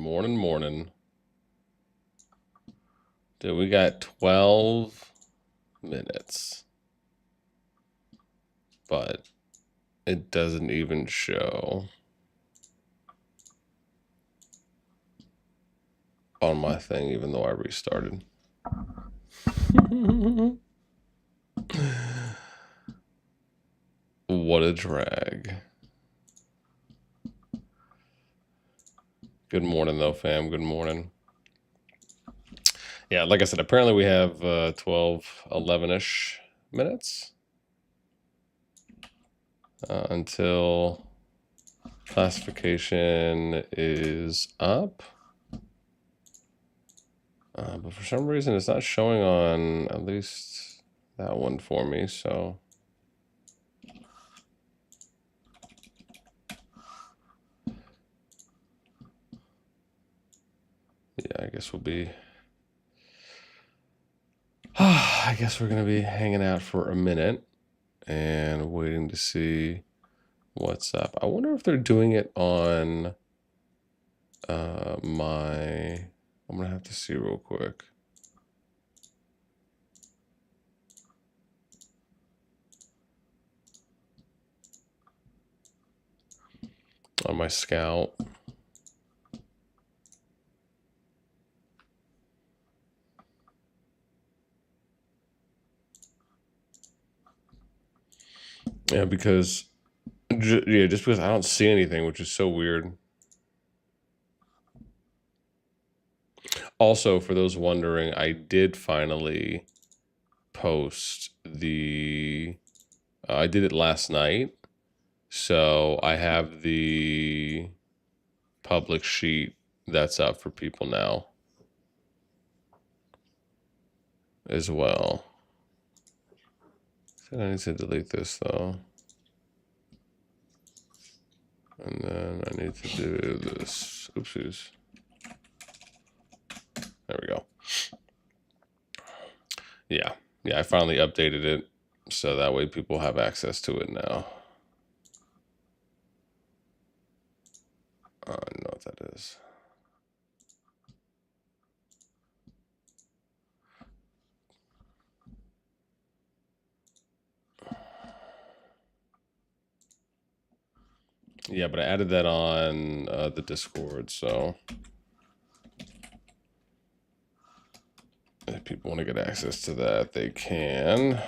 Morning, morning. Dude, we got 12 minutes. But it doesn't even show on my thing, even though I restarted. What a drag. Good morning, though, fam. Good morning. Yeah, like I said, apparently we have 12, 11-ish minutes until classification is up. But for some reason, it's not showing on at least that one for me, so... Yeah, I guess we'll be... I guess we're going to be hanging out for a minute and waiting to see what's up. I wonder if they're doing it on my... I'm going to have to see real quick. On my Scout. Yeah, because... Yeah, just because I don't see anything, which is so weird. Also, for those wondering, I did finally post the... I did it last night. So I have the public sheet that's up for people now as well. I need to delete this though. And then I need to do this. Oopsies. There we go. Yeah. Yeah, I finally updated it so that way people have access to it now. I don't know what that is. Yeah, but I added that on the Discord, so if people want to get access to that, they can.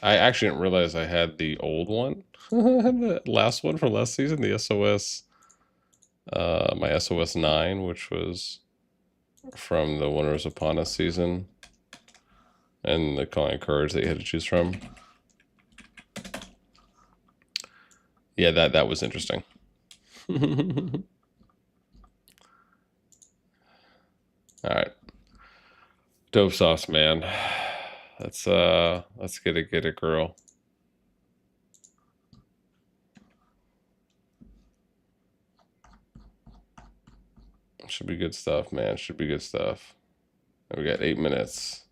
I actually didn't realize I had the old one. The last one from last season, the SOS, my SOS 9, which was from the Winners Upon Us season, and the Calling Courage that you had to choose from. Yeah, that was interesting. All right, dope sauce, man. Let's get it, girl. Should be good stuff, man. Should be good stuff. We got 8 minutes.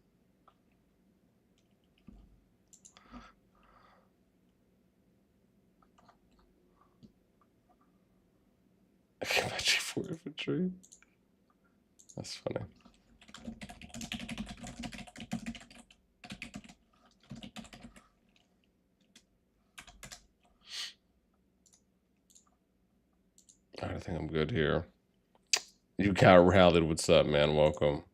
I can imagine 4 infantry. That's funny. All right, I think I'm good here. You got rallied. What's up, man? Welcome.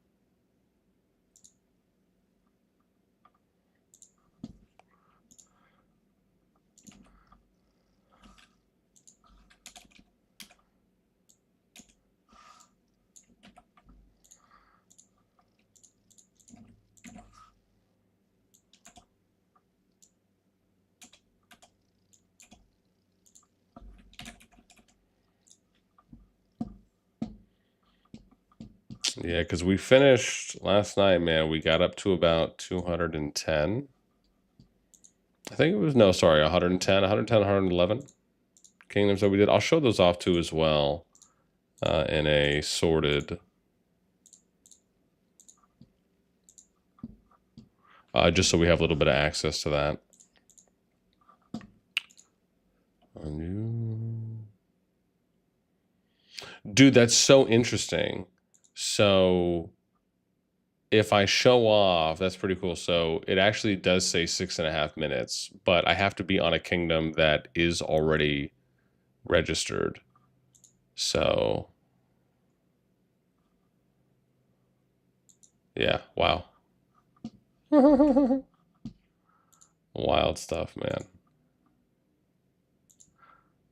Yeah, because we finished last night, man. We got up to about 210. I think it was, no, sorry, 110, 111 kingdoms that we did. I'll show those off too as well in a sorted. Just so we have a little bit of access to that. Dude, that's so interesting. So if I show off, that's pretty cool. So it actually does say 6.5 minutes, but I have to be on a kingdom that is already registered. So yeah, wow. Wild stuff, man.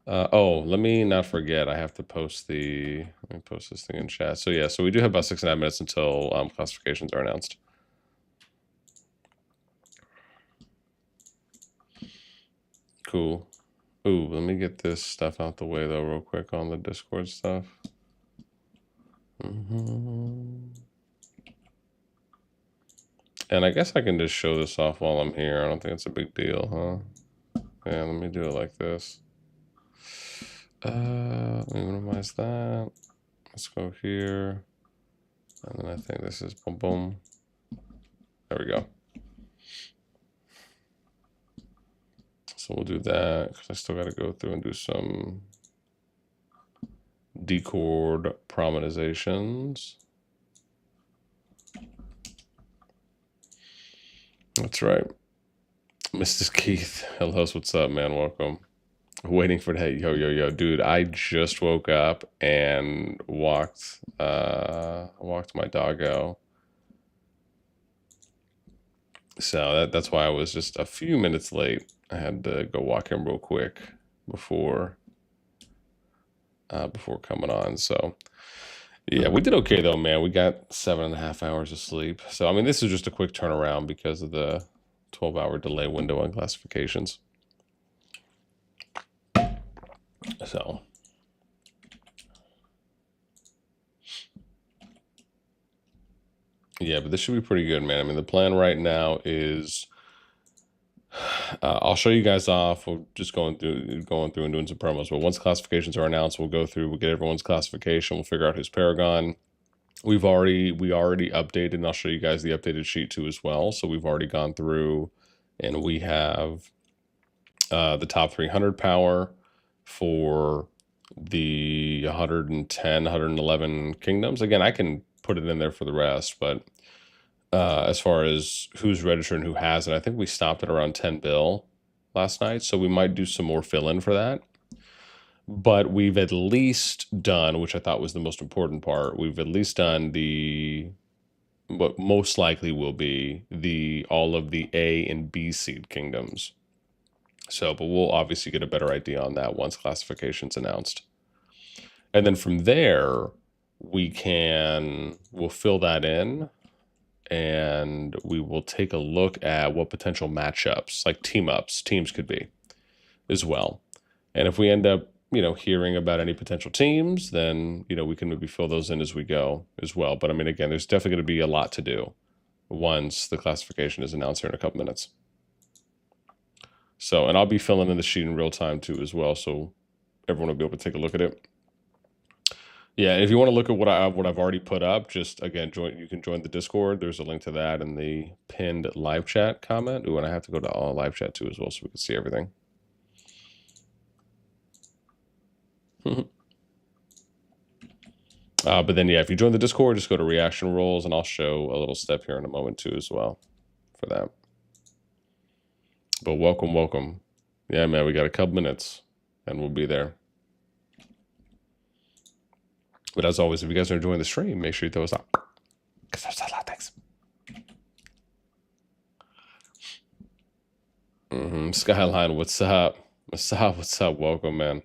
Oh, let me not forget. I have to post the. Let me post this thing in chat. So yeah, so we do have about 6.5 minutes until classifications are announced. Cool. Ooh, let me get this stuff out the way though, real quick on the Discord stuff. And I guess I can just show this off while I'm here. I don't think it's a big deal, huh? Yeah, let me do it like this. Let me minimize that. Let's go here. And then I think this is boom, boom. There we go. So we'll do that because I still got to go through and do some decord promonizations. That's right. Mr. Keith, hello, what's up, man? Welcome. Waiting for that. Yo. Dude, I just woke up and walked my doggo. So that's why I was just a few minutes late. I had to go walk him real quick before coming on. So yeah, we did okay though, man. We got 7.5 hours of sleep. So I mean, this is just a quick turnaround because of the 12-hour delay window on classifications. So yeah, but this should be pretty good, man. I mean, the plan right now is I'll show you guys off. We're just going through and doing some promos. But once classifications are announced, we'll go through. We'll get everyone's classification. We'll figure out who's paragon. We already updated, and I'll show you guys the updated sheet too as well. So we've already gone through, and we have the top 300 power for the 110, 111 kingdoms. Again, I can put it in there for the rest, but as far as who's registered and who hasn't, I think we stopped at around 10 bill last night, so we might do some more fill-in for that. But we've at least done, which I thought was the most important part, we've at least done what most likely will be all of the A and B seed kingdoms. So, but we'll obviously get a better idea on that once classification's announced. And then from there, we'll fill that in and we will take a look at what potential matchups, like teams could be as well. And if we end up, hearing about any potential teams, then, we can maybe fill those in as we go as well. But I mean, again, there's definitely going to be a lot to do once the classification is announced here in a couple minutes. So, and I'll be filling in the sheet in real time too as well, so everyone will be able to take a look at it. Yeah, if you want to look at what I've already put up, just again you can join the Discord. There's a link to that in the pinned live chat comment. Ooh, and I have to go to all live chat too as well so we can see everything. But then yeah, if you join the Discord, just go to reaction rolls, and I'll show a little step here in a moment too as well for that. But welcome. Yeah, man, we got a couple minutes and we'll be there. But as always, if you guys are enjoying the stream, make sure you throw us up. Because there's a lot. Thanks. Skyline, what's up? What's up? Welcome, man.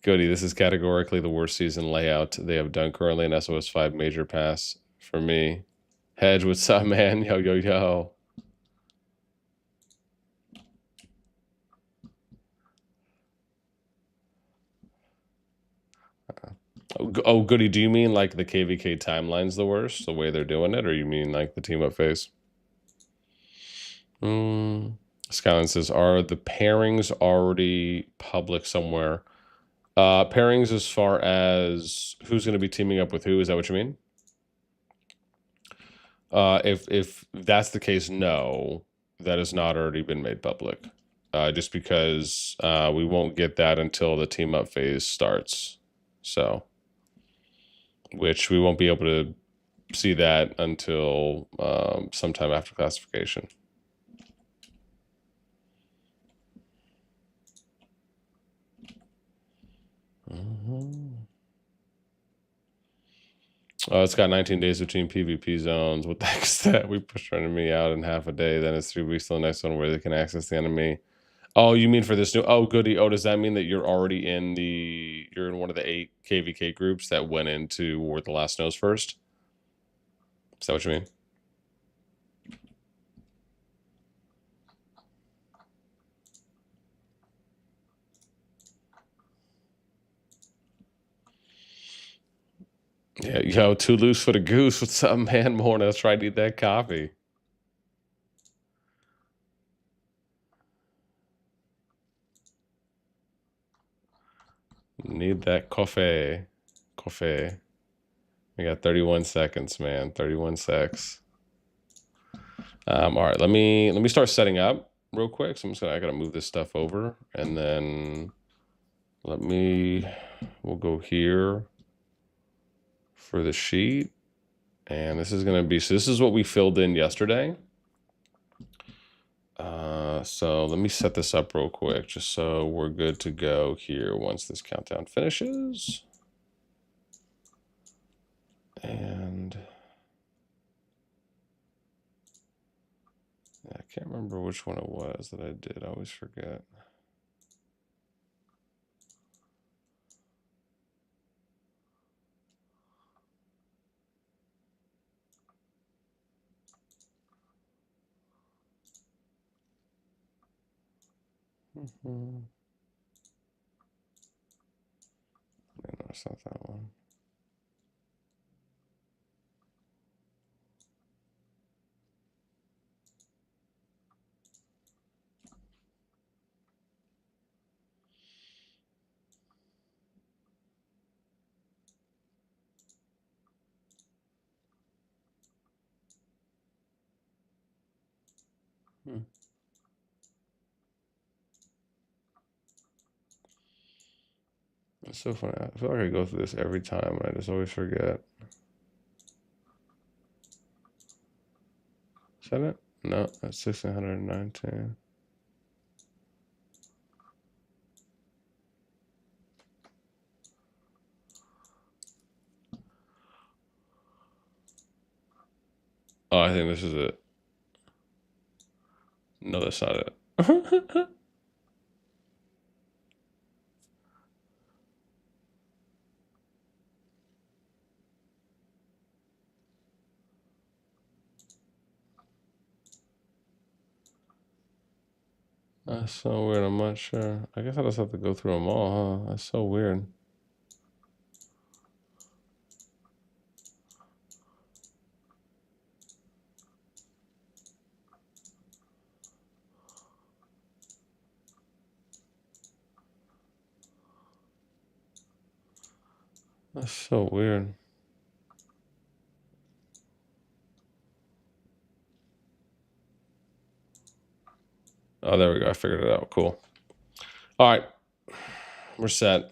Cody, this is categorically the worst season layout they have done currently in SOS 5 Major Pass for me. Hedge, what's up, man? Yo. Oh, Goody, do you mean like the KVK timeline's the worst, the way they're doing it, or you mean like the team up phase? Skyline says, are the pairings already public somewhere? Pairings as far as who's going to be teaming up with who, is that what you mean? If that's the case, no, that has not already been made public. Just because we won't get that until the team up phase starts. So, which we won't be able to see that until sometime after classification. Oh, it's got 19 days between PvP zones. What the heck is that? We push our enemy out in half a day. Then it's 3 weeks till the next one where they can access the enemy. Oh, you mean for this new? Oh, goody. Oh, does that mean that you're already in you're in one of the 8 KVK groups that went into War the Last Snows first? Is that what you mean? Yeah, yo, too loose for the goose. What's up, man? Morning. Let's try to eat that coffee. Need that coffee. Coffee. We got 31 seconds, man. 31 secs. All right, let me start setting up real quick. So I gotta move this stuff over, and then we'll go here for the sheet. And this is going to be, so this is what we filled in yesterday. So let me set this up real quick, just so we're good to go here once this countdown finishes. And I can't remember which one it was that I did. I always forget. No, it's not that one. It's so funny. I feel like I go through this every time, and I just always forget. Is that it? No, that's 1619. Oh, I think this is it. No, that's not it. That's so weird. I'm not sure. I guess I just have to go through them all, huh? That's so weird. That's so weird. Oh, there we go. I figured it out. Cool. All right. We're set.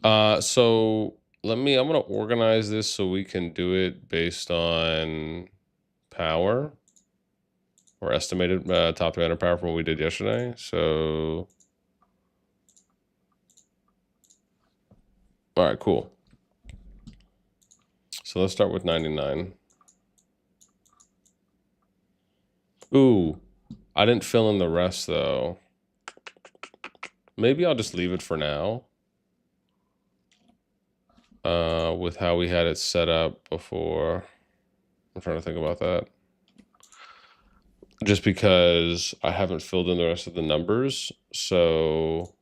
So I'm gonna organize this so we can do it based on power or estimated top 300 power from what we did yesterday. So, all right, cool. So let's start with 99. Ooh, I didn't fill in the rest though. Maybe I'll just leave it for now. With how we had it set up before. I'm trying to think about that. Just because I haven't filled in the rest of the numbers. So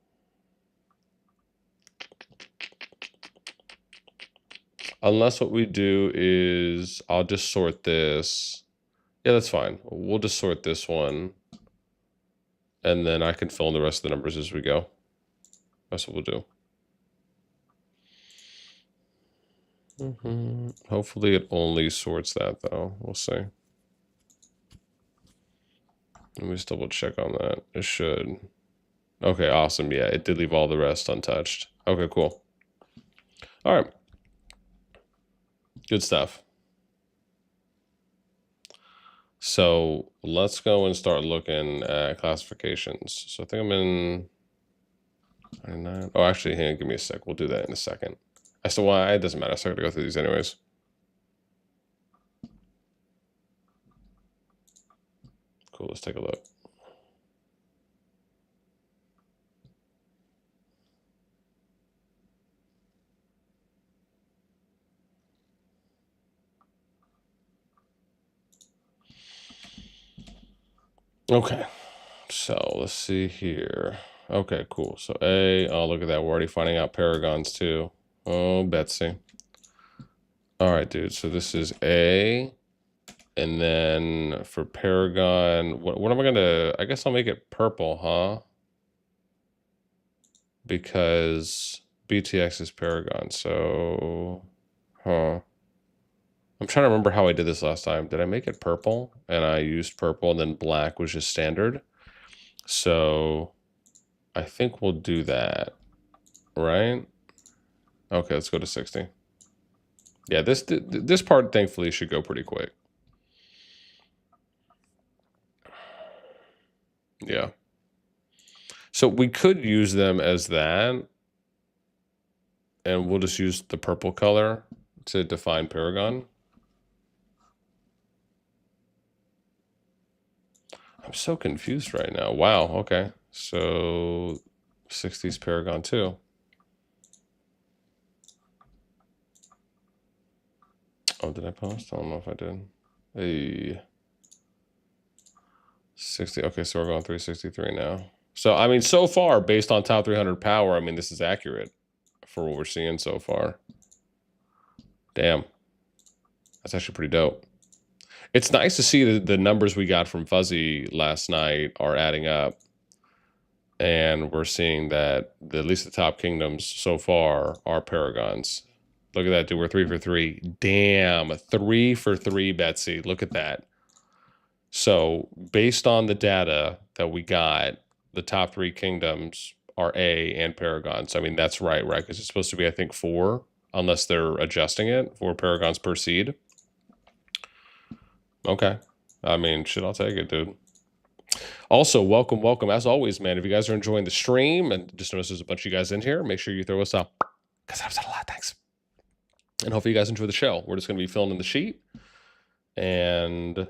unless what we do is I'll just sort this. Yeah, that's fine. We'll just sort this one. And then I can fill in the rest of the numbers as we go. That's what we'll do. Hopefully it only sorts that though. We'll see. Let me just double check on that. It should. Okay, awesome. Yeah, it did leave all the rest untouched. Okay, cool. All right. Good stuff. So let's go and start looking at classifications. So I think I'm in 99. Oh, actually, hang on, give me a sec. We'll do that in a second. I still want, it doesn't matter. I still got to go through these anyways. Cool, let's take a look. Okay, so let's see here. Okay, cool. So A, oh, look at that. We're already finding out paragons too. Oh, Betsy. All right, dude. So this is A. And then for paragon, what am I going to, I guess I'll make it purple, huh? Because BTX is paragon. So, huh. I'm trying to remember how I did this last time. Did I make it purple? And I used purple and then black was just standard. So I think we'll do that, right? Okay, let's go to 60. Yeah, this part thankfully should go pretty quick. Yeah. So we could use them as that, and we'll just use the purple color to define paragon. I'm so confused right now. Wow, okay. So 60's paragon too. Oh, did I post? I don't know if I did. Hey. 60. Okay, so we're going 363 now. So, I mean, so far, based on top 300 power, I mean, this is accurate for what we're seeing so far. Damn. That's actually pretty dope. It's nice to see the numbers we got from Fuzzy last night are adding up. And we're seeing that at least the top kingdoms so far are paragons. Look at that, dude. We're 3 for 3. Damn. 3 for 3, Betsy. Look at that. So based on the data that we got, the top 3 kingdoms are A and paragons. I mean, that's right? Because it's supposed to be, I think, 4, unless they're adjusting it, 4 paragons per seed. Okay. I mean, shit, I'll take it, dude. Also, welcome. As always, man, if you guys are enjoying the stream, and just notice there's a bunch of you guys in here, make sure you throw us up, because that was a lot. Thanks. And hopefully you guys enjoy the show. We're just going to be filling in the sheet and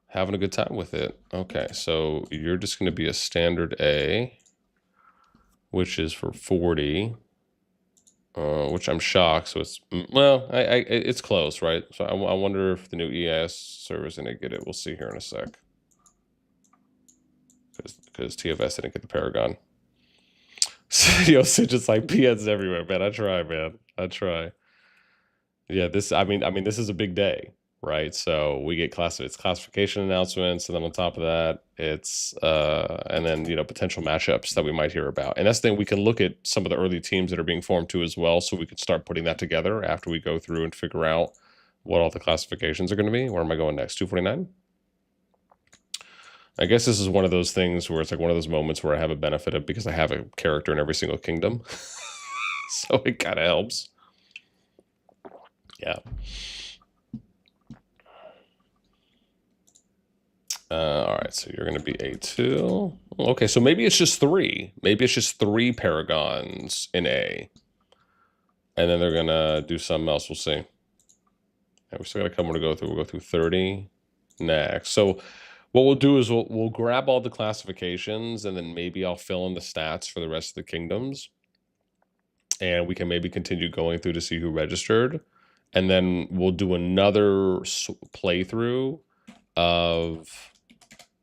having a good time with it. Okay, so you're just going to be a standard A, which is for 40, which I'm shocked. So it's, well, it's close, right? So I wonder if the new EIS server is going to get it. We'll see here in a sec. Because TFS didn't get the Paragon. Yo, so just like PNs everywhere, man. I try, man. I try. Yeah, this, I mean, this is a big day, right? So we get it's classification announcements, and then on top of that, it's and then, you know, potential matchups that we might hear about. And that's the thing, we can look at some of the early teams that are being formed too as well, so we can start putting that together after we go through and figure out what all the classifications are going to be. Where am I going next? 249? I guess this is one of those things where it's like one of those moments where I have a benefit of, because I have a character in every single kingdom. So it kind of helps. Yeah. All right, so you're going to be A2. Okay, so maybe it's just 3. Maybe it's just 3 paragons in A. And then they're going to do something else. We'll see. And we still got a couple more to go through. We'll go through 30 next. So what we'll do is we'll grab all the classifications, and then maybe I'll fill in the stats for the rest of the kingdoms. And we can maybe continue going through to see who registered. And then we'll do another playthrough of...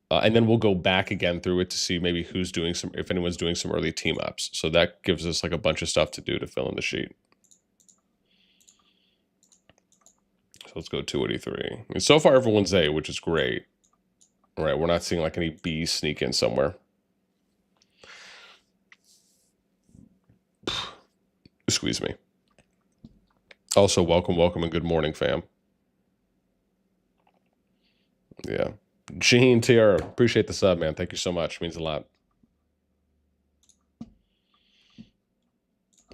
and then we'll go back again through it to see maybe who's doing some, if anyone's doing some early team ups. So that gives us like a bunch of stuff to do to fill in the sheet. So let's go 283. And so far everyone's A, which is great. All right, we're not seeing like any B sneak in somewhere. Excuse me. Also, welcome, and good morning, fam. Yeah. Gene Tiara, appreciate the sub, man. Thank you so much. Means a lot.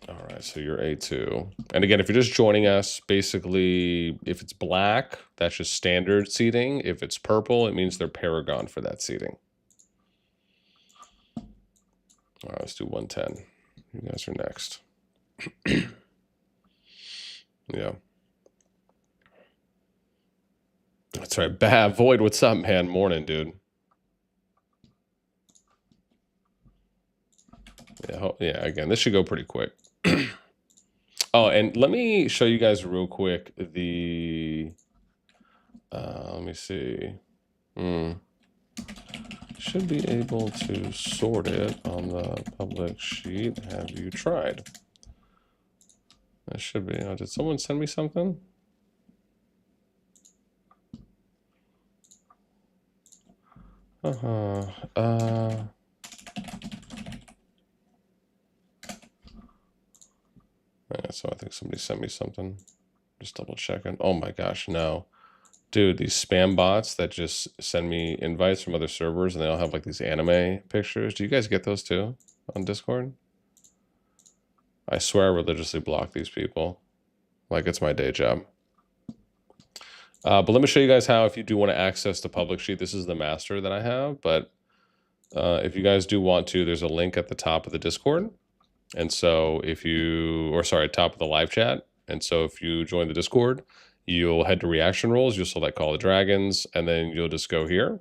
All right, so you're A2. And again, if you're just joining us, basically, if it's black, that's just standard seeding. If it's purple, it means they're paragon for that seeding. All right, let's do 110. You guys are next. Yeah. That's right. Bad Void, what's up, man? Morning, dude. Yeah, again, this should go pretty quick. Oh, and let me show you guys real quick the... let me see. Should be able to sort it on the public sheet. Have you tried? That should be. Did someone send me something? Yeah, so I think somebody sent me something. Just double checking. Oh my gosh, no. Dude, these spam bots that just send me invites from other servers and they all have like these anime pictures. Do you guys get those too on Discord? I swear I religiously block these people. Like it's my day job. But let me show you guys how, if you do want to access the public sheet, this is the master that I have. But if you guys do want to, there's a link at the top of the Discord. And so if you, or sorry, top of the live chat. And so if you join the Discord, you'll head to reaction roles, you'll select CallofDragons, and then you'll just go here.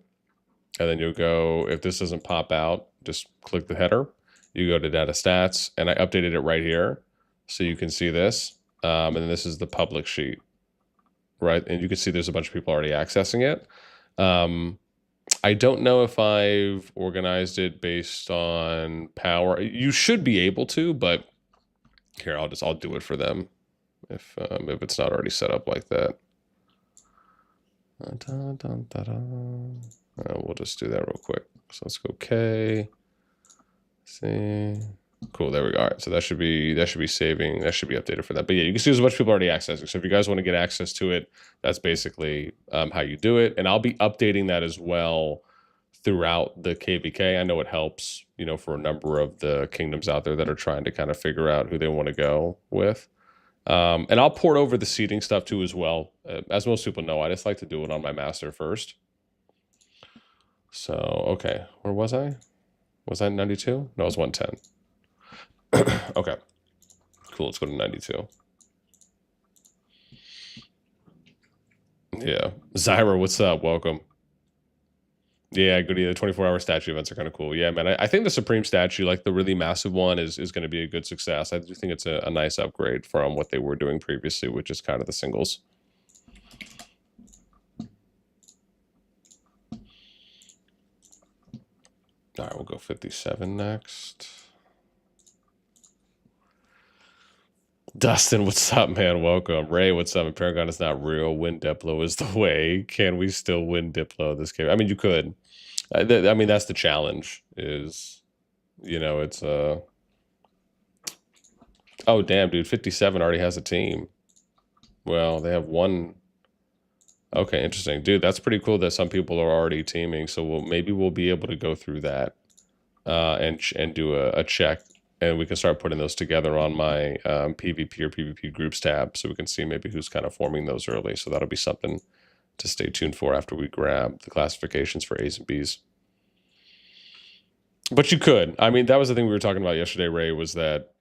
And then you'll go, if this doesn't pop out, just click the header. You go to data stats, and I updated it right here. So you can see this. And then this is the public sheet, right? And you can see there's a bunch of people already accessing it. I don't know if I've organized it based on power. You should be able to, but here, I'll do it for them if it's not already set up like that. We'll just do that real quick. So let's go K. See. Cool, there we go. All right, so that should be saving. That should be updated for that. But yeah, you can see there's a bunch of people already accessing. So if you guys want to get access to it, that's basically how you do it. And I'll be updating that as well throughout the KVK. I know it helps, you know, for a number of the kingdoms out there that are trying to kind of figure out who they want to go with. And I'll port over the seeding stuff too as well. As most people know, I just like to do it on my master first. So, okay, where was I? Was I 92? No, it was 110. Okay, cool, let's go to 92. Yeah, Zyra, what's up? Welcome. Yeah, good. The 24-hour statue events are kind of cool. Yeah, man, I think the Supreme statue, like the really massive one, is going to be a good success. I do think it's a nice upgrade from what they were doing previously, which is kind of the singles. All right, we'll go 57 next. Dustin, what's up, man? Welcome. Ray, what's up? Paragon is not real. Win Diplo is the way. Can we still win Diplo this game? I mean, you could. I mean, that's the challenge is, you know, it's oh, damn, dude. 57 already has a team. Well, they have one. Okay, interesting. Dude, that's pretty cool that some people are already teaming. So maybe we'll be able to go through that and do a check. And we can start putting those together on my PvP or PvP groups tab so we can see maybe who's kind of forming those early. So that'll be something to stay tuned for after we grab the classifications for A's and B's. But you could. I mean, that was the thing we were talking about yesterday, Ray, was that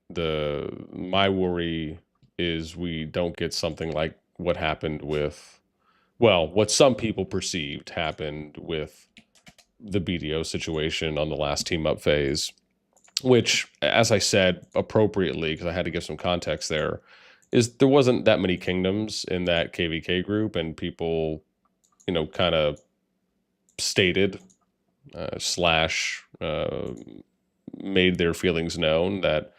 my worry is we don't get something like what happened with, well, what some people perceived happened with the BDO situation on the last team up phase. Which, as I said appropriately, because I had to give some context there, is there wasn't that many kingdoms in that KVK group, and people, you know, kind of stated made their feelings known that,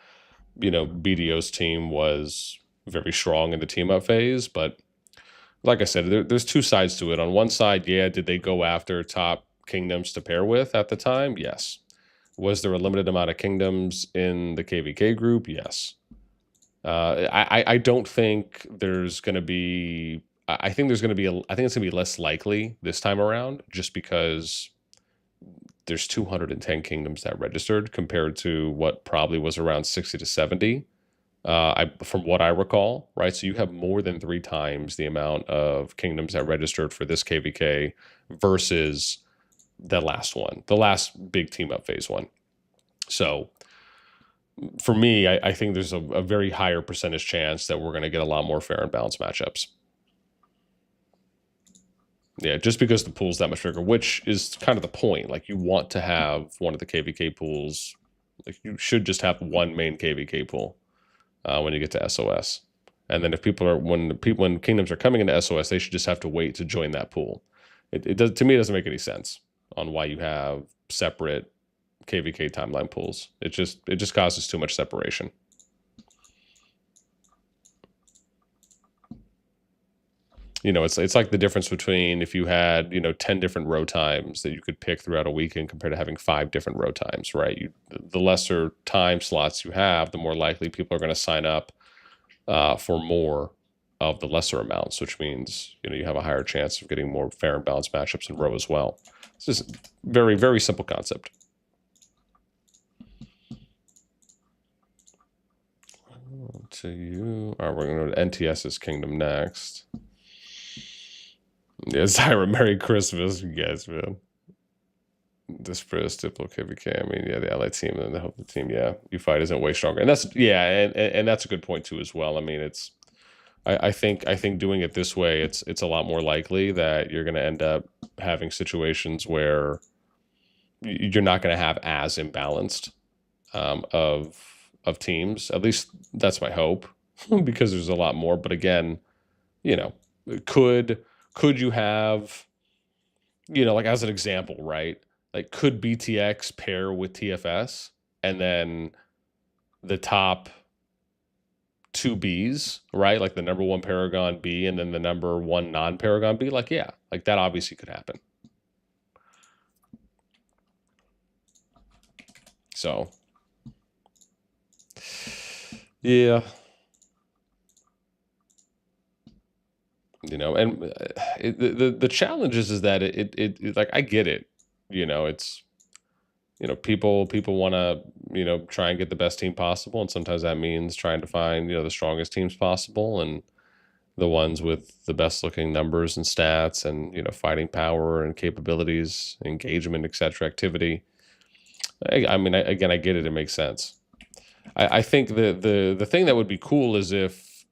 you know, BDO's team was very strong in the team up phase. But like I said, there's two sides to it. On one side, yeah, did they go after top kingdoms to pair with at the time? Yes. Was there a limited amount of kingdoms in the KVK group? Yes. I don't think there's going to be. I think there's going to be. I think it's going to be less likely this time around, just because there's 210 kingdoms that registered compared to what probably was around 60 to 70 from what I recall, right? So you have more than 3 times the amount of kingdoms that registered for this KVK versus the last one, the last big team up phase one. So for me, I think there's a very higher percentage chance that we're going to get a lot more fair and balanced matchups. Yeah, just because the pool's that much bigger, which is kind of the point. Like, you want to have one of the KVK pools. Like, you should just have one main KVK pool when you get to SOS. And then if people are when kingdoms are coming into SOS, they should just have to wait to join that pool. It does, to me, it doesn't make any sense on why you have separate KVK timeline pools. It just causes too much separation. You know, it's like the difference between if you had, 10 different row times that you could pick throughout a weekend compared to having 5 different row times, right? The lesser time slots you have, the more likely people are going to sign up for more of the lesser amounts, which means, you have a higher chance of getting more fair and balanced matchups in row as well. It's just very, very simple concept. To you. All right, we're going to go to NTS's Kingdom next. Yeah, Zyra, Merry Christmas, you guys, man. Dispress, Diplo, KVK. I mean, yeah, the LA team and the Hope team. Yeah, you fight isn't way stronger, and that's and that's a good point too as well. I mean, I think doing it this way, it's a lot more likely that you're going to end up having situations where you're not going to have as imbalanced of teams. At least that's my hope, because there's a lot more. But again, could you have, like, as an example, right? Like, could BTX pair with TFS and then the top 2 Bs, right? Like the number 1 Paragon B and then the number 1 non-Paragon B? Like, yeah, like that obviously could happen. So, yeah. And the challenge is that it like, I get it. It's, people want to, try and get the best team possible, and sometimes that means trying to find, the strongest teams possible and the ones with the best looking numbers and stats and, fighting power and capabilities, engagement, etc., activity. I mean, again, I get it. It makes sense. I think the thing that would be cool is if,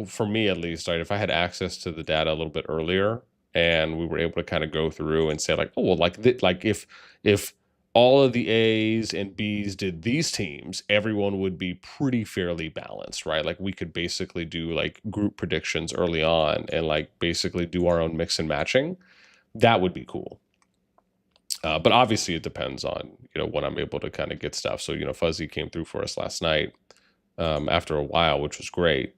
for me at least, right, if I had access to the data a little bit earlier and we were able to kind of go through and say, like, oh, well, like if all of the A's and B's did these teams, everyone would be pretty fairly balanced, right? Like, we could basically do like group predictions early on and like basically do our own mix and matching. That would be cool. But obviously it depends on, when I'm able to kind of get stuff. So, Fuzzy came through for us last night after a while, which was great.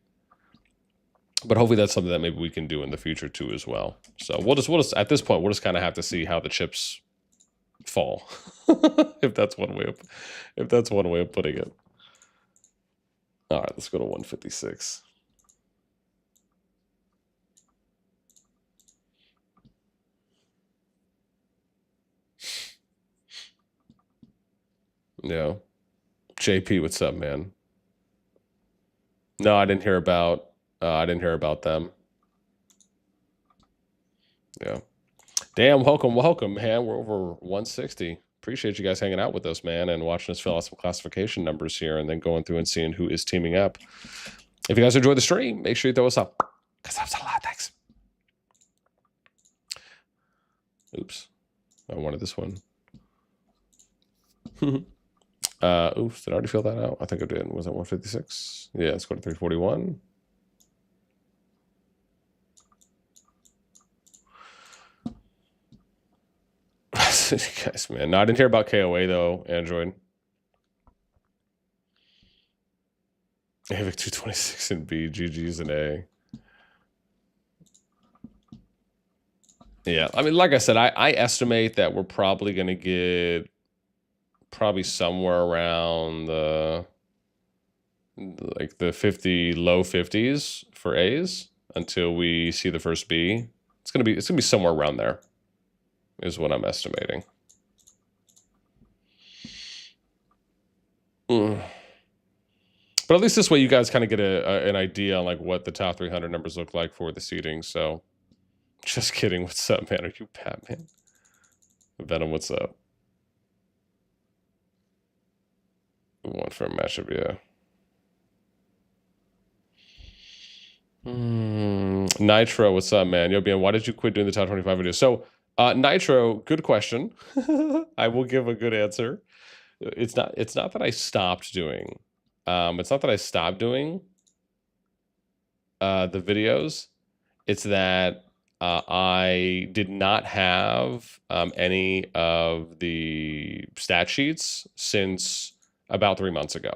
But hopefully that's something that maybe we can do in the future too as well. So we'll just at this point, we'll just kind of have to see how the chips fall. if that's one way of putting it. All right, let's go to 156. Yeah. JP, what's up, man? No, I didn't hear about them. Yeah. Damn, welcome, man. We're over 160. Appreciate you guys hanging out with us, man, and watching us fill out some classification numbers here and then going through and seeing who is teaming up. If you guys enjoy the stream, make sure you throw us up, because that's a lot. Thanks. Oops. I wanted this one. Oops, did I already fill that out? I think I did. Was it 156? Yeah, let's go to 341. Guys, man. No, I didn't hear about KOA though, Android. Avic 226 and B, GG's and A. Yeah, I mean, like I said, I estimate that we're probably going to get somewhere around the 50, low 50s for A's until we see the first B. It's gonna be somewhere around there, is what I'm estimating. But at least this way you guys kind of get an idea on like what the top 300 numbers look like for the seeding. So just kidding. What's up, man? Are you Batman? Venom, what's up? One for a matchup, yeah. Nitro, what's up, man? Yo, BM, why did you quit doing the top 25 videos? So, Nitro, good question. I will give a good answer. It's not that I stopped doing. It's not that I stopped doing the videos. It's that I did not have any of the stat sheets since about 3 months ago.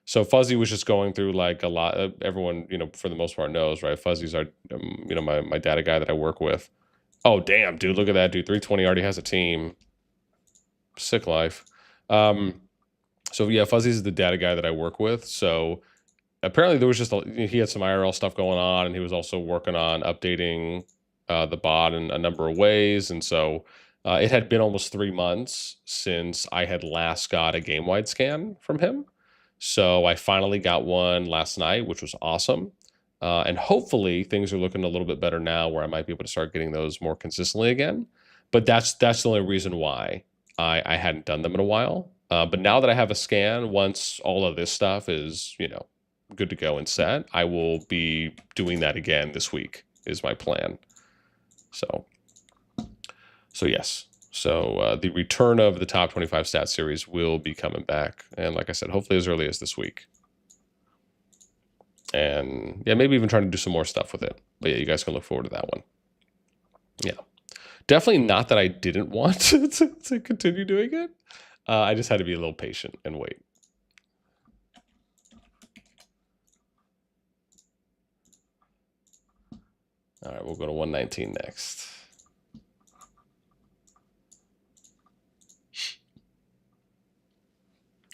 So Fuzzy was just going through like a lot of everyone, for the most part knows, right? Fuzzy's our, my data guy that I work with. Oh, damn, dude, look at that, dude. 320 already has a team. Sick life. So yeah, Fuzzy's the data guy that I work with. So apparently there was just he had some IRL stuff going on, and he was also working on updating the bot in a number of ways. And so it had been almost 3 months since I had last got a game-wide scan from him. So I finally got one last night, which was awesome. And hopefully things are looking a little bit better now where I might be able to start getting those more consistently again. But that's the only reason why I hadn't done them in a while. But now that I have a scan, once all of this stuff is, good to go and set, I will be doing that again this week is my plan. So yes. So the return of the top 25 stat series will be coming back. And like I said, hopefully as early as this week. And yeah, maybe even trying to do some more stuff with it. But yeah, you guys can look forward to that one. Yeah. Definitely not that I didn't want to continue doing it. I just had to be a little patient and wait. All right, we'll go to 119 next.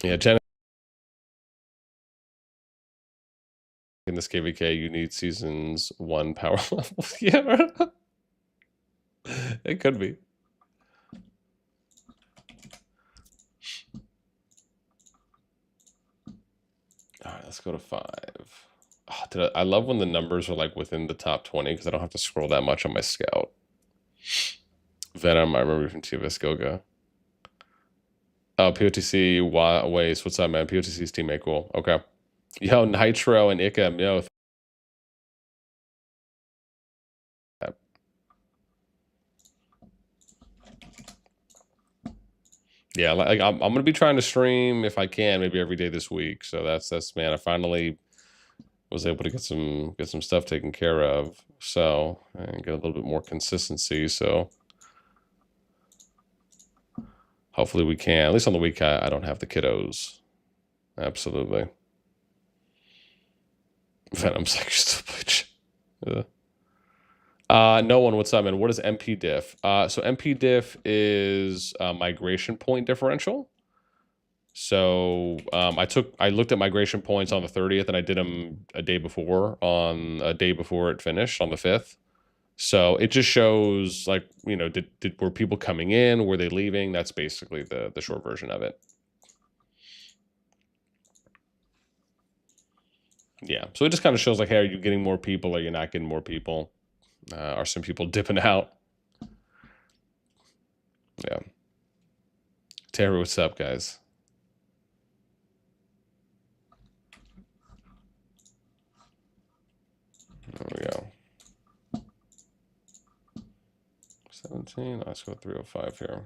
Yeah, Jen. In this KVK, you need seasons 1 power level. Yeah, it could be. All right, let's go to 5. Oh, I love when the numbers are like within the top 20 because I don't have to scroll that much on my scout. Venom, I remember from TVS Goga. Oh, POTC, Waste. What's up, man? POTC's teammate, cool. Okay. Yo, Nitro and Icam, yo. Yeah, like I'm gonna be trying to stream if I can, maybe every day this week. So that's man, I finally was able to get some stuff taken care of. So and get a little bit more consistency. So hopefully we can. At least on the week I don't have the kiddos. Absolutely. Venom's like still play. No one, what's up, man? What is MP diff? So MP diff is migration point differential. So I looked at migration points on the 30th, and I did them a day before it finished on the 5th. So it just shows like, were people coming in? Were they leaving? That's basically the short version of it. Yeah. So it just kind of shows like, hey, are you getting more people? Are you not getting more people? Are some people dipping out? Yeah. Terry, what's up, guys? There we go. 17. Let's go 305 here.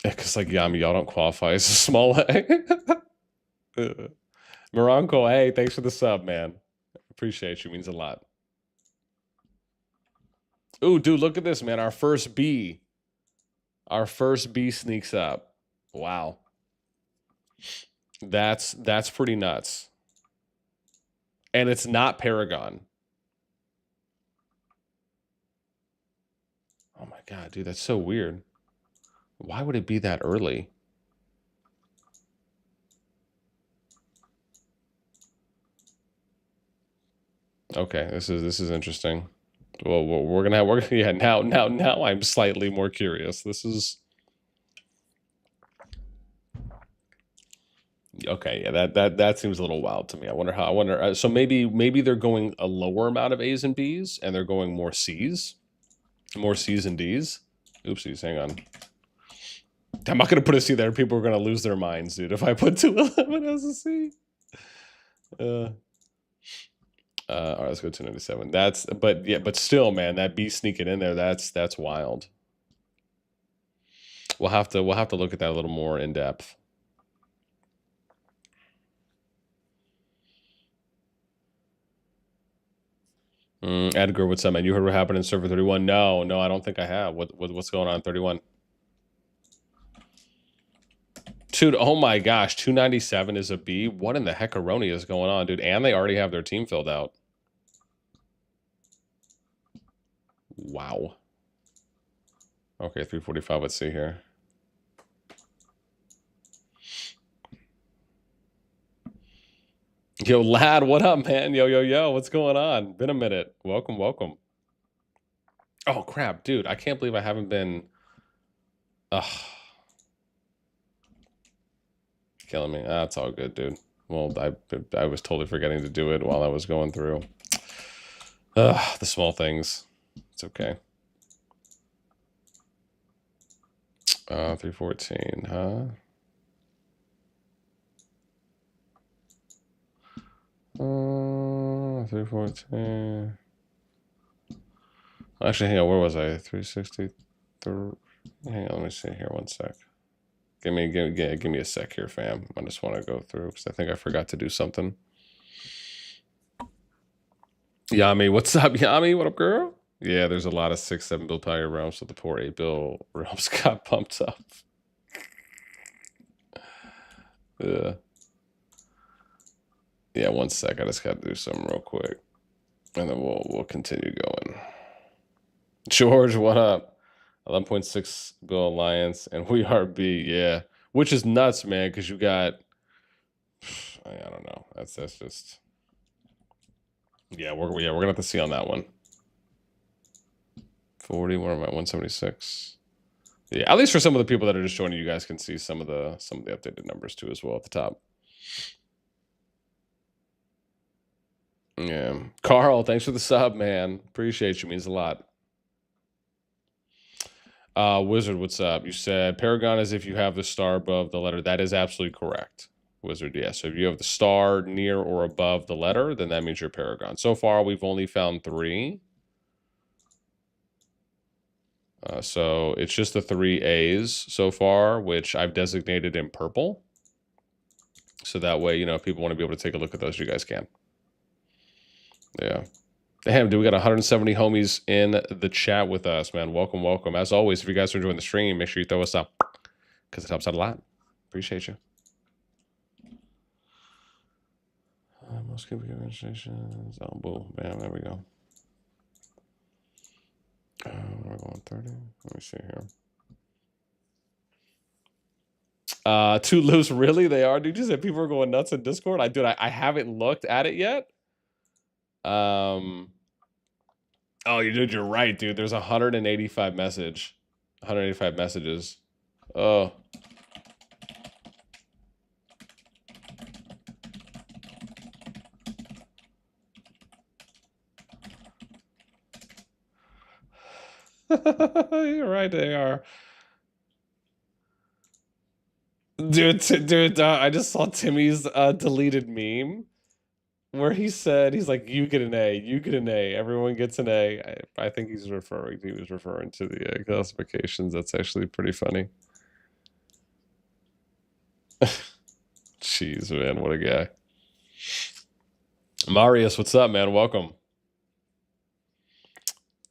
Because like Yami, y'all don't qualify as a small A. Moronco, hey, thanks for the sub, man. Appreciate you. Means a lot. Ooh, dude, look at this, man. Our first B. Our first B sneaks up. Wow. That's pretty nuts. And it's not Paragon. Oh my god, dude, that's so weird. Why would it be that early? Okay, this is interesting. Well, we're gonna yeah. Now I'm slightly more curious. This is okay. Yeah, that seems a little wild to me. I wonder how. I wonder. So maybe they're going a lower amount of A's and B's, and they're going more C's and D's. Oopsies. Hang on. I'm not gonna put a C there. People are gonna lose their minds, dude. If I put 211 as a C. All right, let's go 297. But still, man, that B sneaking in there, that's wild. We'll have to look at that a little more in depth. Edgar, what's up, man? You heard what happened in server 31? No, I don't think I have. What's going on 31? Dude, oh my gosh, 297 is a B. What in the heckaroni is going on, dude? And they already have their team filled out. Wow. Okay, 345. Let's see here. Yo, lad, what up, man? Yo, what's going on? Been a minute. Welcome. Oh, crap, dude. I can't believe I haven't been... Ugh. Killing me. That's all good, dude. Well, I was totally forgetting to do it while I was going through. Ugh, the small things. It's okay. 314, huh? 314. Actually, hang on. Where was I? 363. Hang on. Let me see here. One sec. Give me a sec here, fam. I just want to go through because I think I forgot to do something. Yami, what's up, Yami? What up, girl? Yeah, there's a lot of 6-7 bill power realms, so the poor 8 bill realms got pumped up. Yeah, one sec. I just got to do something real quick, and then we'll continue going. George, what up? 11.6 bill alliance, and we are B. Yeah, which is nuts, man. Because you got, I don't know. That's just. Yeah, we're gonna have to see on that one. 40. Where am I? 176. Yeah, at least for some of the people that are just joining, you guys can see some of the updated numbers too as well at the top. Yeah, Carl, thanks for the sub, man. Appreciate you. Means a lot. Wizard, what's up? You said paragon is if you have the star above the letter. That is absolutely correct. Wizard, yes. So if you have the star near or above the letter, then that means you're paragon. So far, we've only found 3. So it's just the 3 A's so far, which I've designated in purple. So that way, if people want to be able to take a look at those, you guys can. Yeah. Damn, dude, we got 170 homies in the chat with us, man. Welcome. As always, if you guys are enjoying the stream, make sure you throw us up because it helps out a lot. Appreciate you. Most people get registrations. Oh, boom. Bam, there we go. We're going 30. Let me see here. Too loose, really? They are, dude. You said people are going nuts in Discord. I haven't looked at it yet. Oh, you're right, dude. There's 185 messages. Oh. You're right, they are. Dude, I just saw Timmy's deleted meme where he's like, you get an A, everyone gets an A. I think he was referring to the classifications. That's actually pretty funny. Jeez, man, what a guy. Marius, what's up, man? Welcome.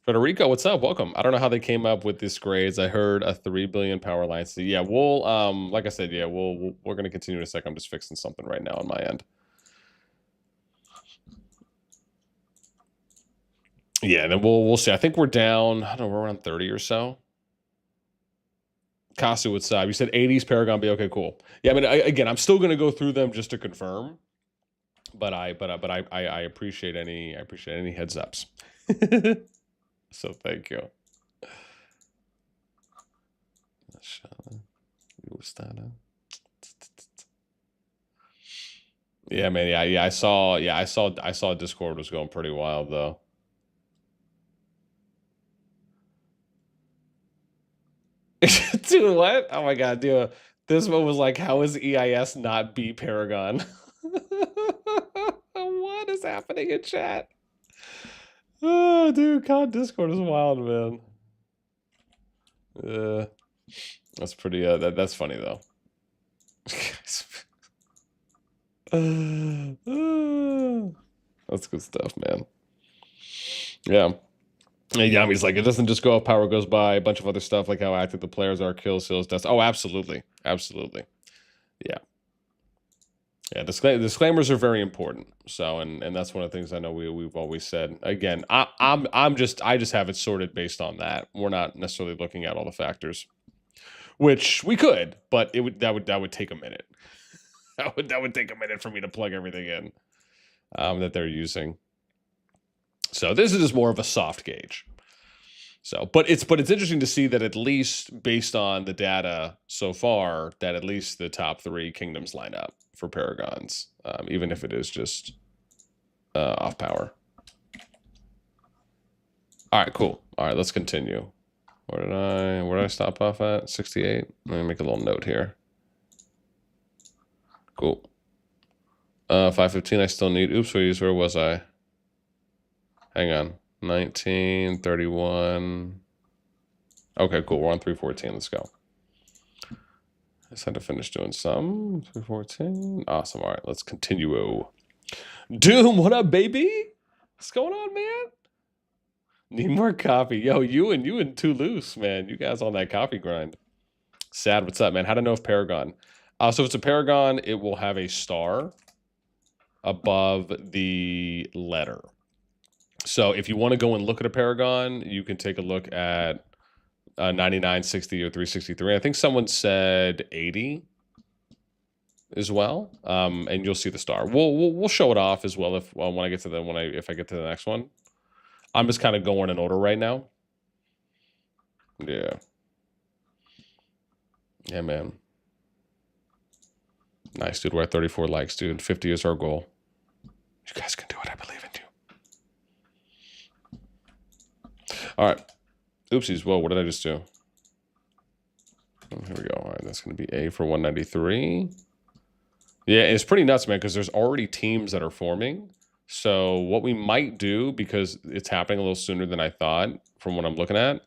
Federico, what's up? Welcome. I don't know how they came up with these grades. I heard a 3 billion power line. So yeah, we'll like I said, yeah, we're gonna continue in a sec. I'm just fixing something right now on my end. Yeah, and then we'll see. I think we're down, I don't know, we're around 30 or so. Kasu, what's up? You said 80s Paragon B. Okay, cool. Yeah, I mean, again, I'm still gonna go through them just to confirm. But I appreciate any heads ups. So thank you. Yeah, man. Yeah. I saw Discord was going pretty wild though. Dude, what? Oh my god, dude. This one was like, how is EIS not B Paragon? What is happening in chat? Oh, dude, COD Discord is wild, man. That's pretty. That's funny though. That's good stuff, man. Yeah. And Yami's like, it doesn't just go off power goes by, a bunch of other stuff like how active the players are, kills, seals, deaths. Oh, absolutely. Absolutely. Yeah. Yeah, disclaimers are very important. So, and that's one of the things I know we've always said. Again, I just have it sorted based on that. We're not necessarily looking at all the factors, which we could, but that would take a minute. That would take a minute for me to plug everything in that they're using. So this is just more of a soft gauge. So, but it's interesting to see that at least based on the data so far, that at least the top 3 kingdoms line up for paragons, even if it is just off power. All right, cool. All right, let's continue. Where did I stop off at? 68. Let me make a little note here. Cool. 515. I still need. Oops, where was I? Hang on. 19, 31. Okay, cool. We're on 314. Let's go. I just had to finish doing some. 314. Awesome. All right, let's continue. Doom, what up, baby? What's going on, man? Need more coffee. Yo, you and Toulouse, man. You guys on that coffee grind. Sad, what's up, man? How to know if Paragon. So if it's a Paragon, it will have a star above the letter. So if you want to go and look at a Paragon, you can take a look at 99, 60, or 363. I think someone said 80 as well, and you'll see the star. We'll show it off as well if when I get to if I get to the next one. I'm just kind of going in order right now. Yeah. Yeah, man. Nice, dude. We're at 34 likes, dude. 50 is our goal. You guys can do it. I believe in you. All right. Oopsies. Whoa, what did I just do? Oh, here we go. All right, that's going to be A for 193. Yeah, it's pretty nuts, man, because there's already teams that are forming. So what we might do, because it's happening a little sooner than I thought from what I'm looking at,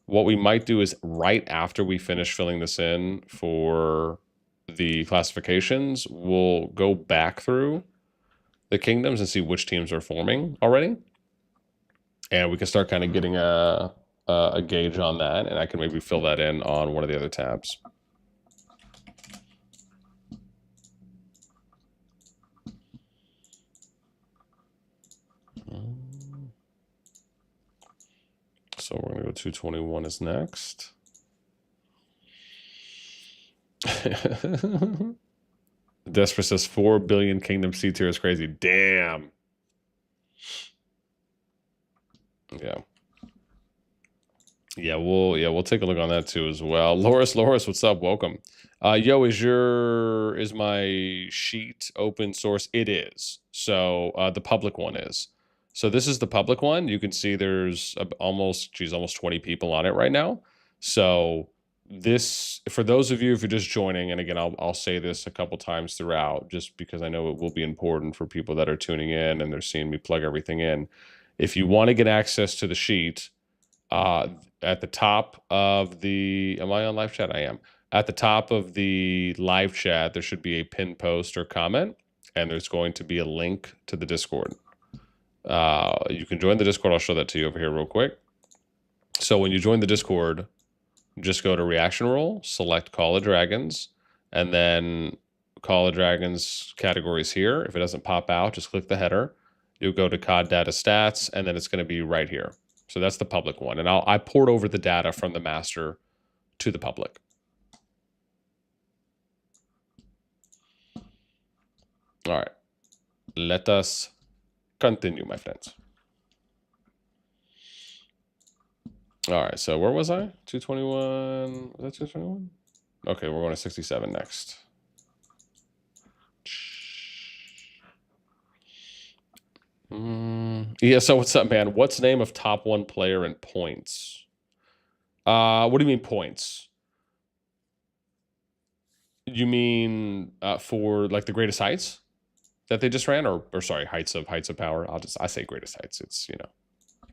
what we might do is right after we finish filling this in for the classifications, we'll go back through the kingdoms and see which teams are forming already. And we can start kind of getting a gauge on that, and I can maybe fill that in on one of the other tabs. So we're going to go 221 is next. Desperate says 4 billion kingdom C tier is crazy. Damn. Yeah. Yeah, we'll take a look on that too as well. Loris, what's up? Welcome. Yo, is my sheet open source? It is. So the public one is. So this is the public one. You can see there's almost 20 people on it right now. So this, for those of you if you're just joining, and again I'll say this a couple times throughout, just because I know it will be important for people that are tuning in and they're seeing me plug everything in. If you want to get access to the sheet, at the top of the, am I on live chat? I am. At the top of the live chat, there should be a pinned post or comment, and there's going to be a link to the Discord. You can join the Discord. I'll show that to you over here real quick. So when you join the Discord, just go to reaction roll, select Call of Dragons, and then Call of Dragons categories here. If it doesn't pop out, just click the header. You'll go to COD data stats, and then it's going to be right here. So that's the public one. And I poured over the data from the master to the public. All right. Let us continue, my friends. All right, so where was I? 221. Was that 221? Okay, we're going to 67 next. Yeah, so what's up, man? What's the name of top one player in points? What do you mean points? You mean for like the greatest heights that they just ran, or sorry, heights of power? I say greatest heights. It's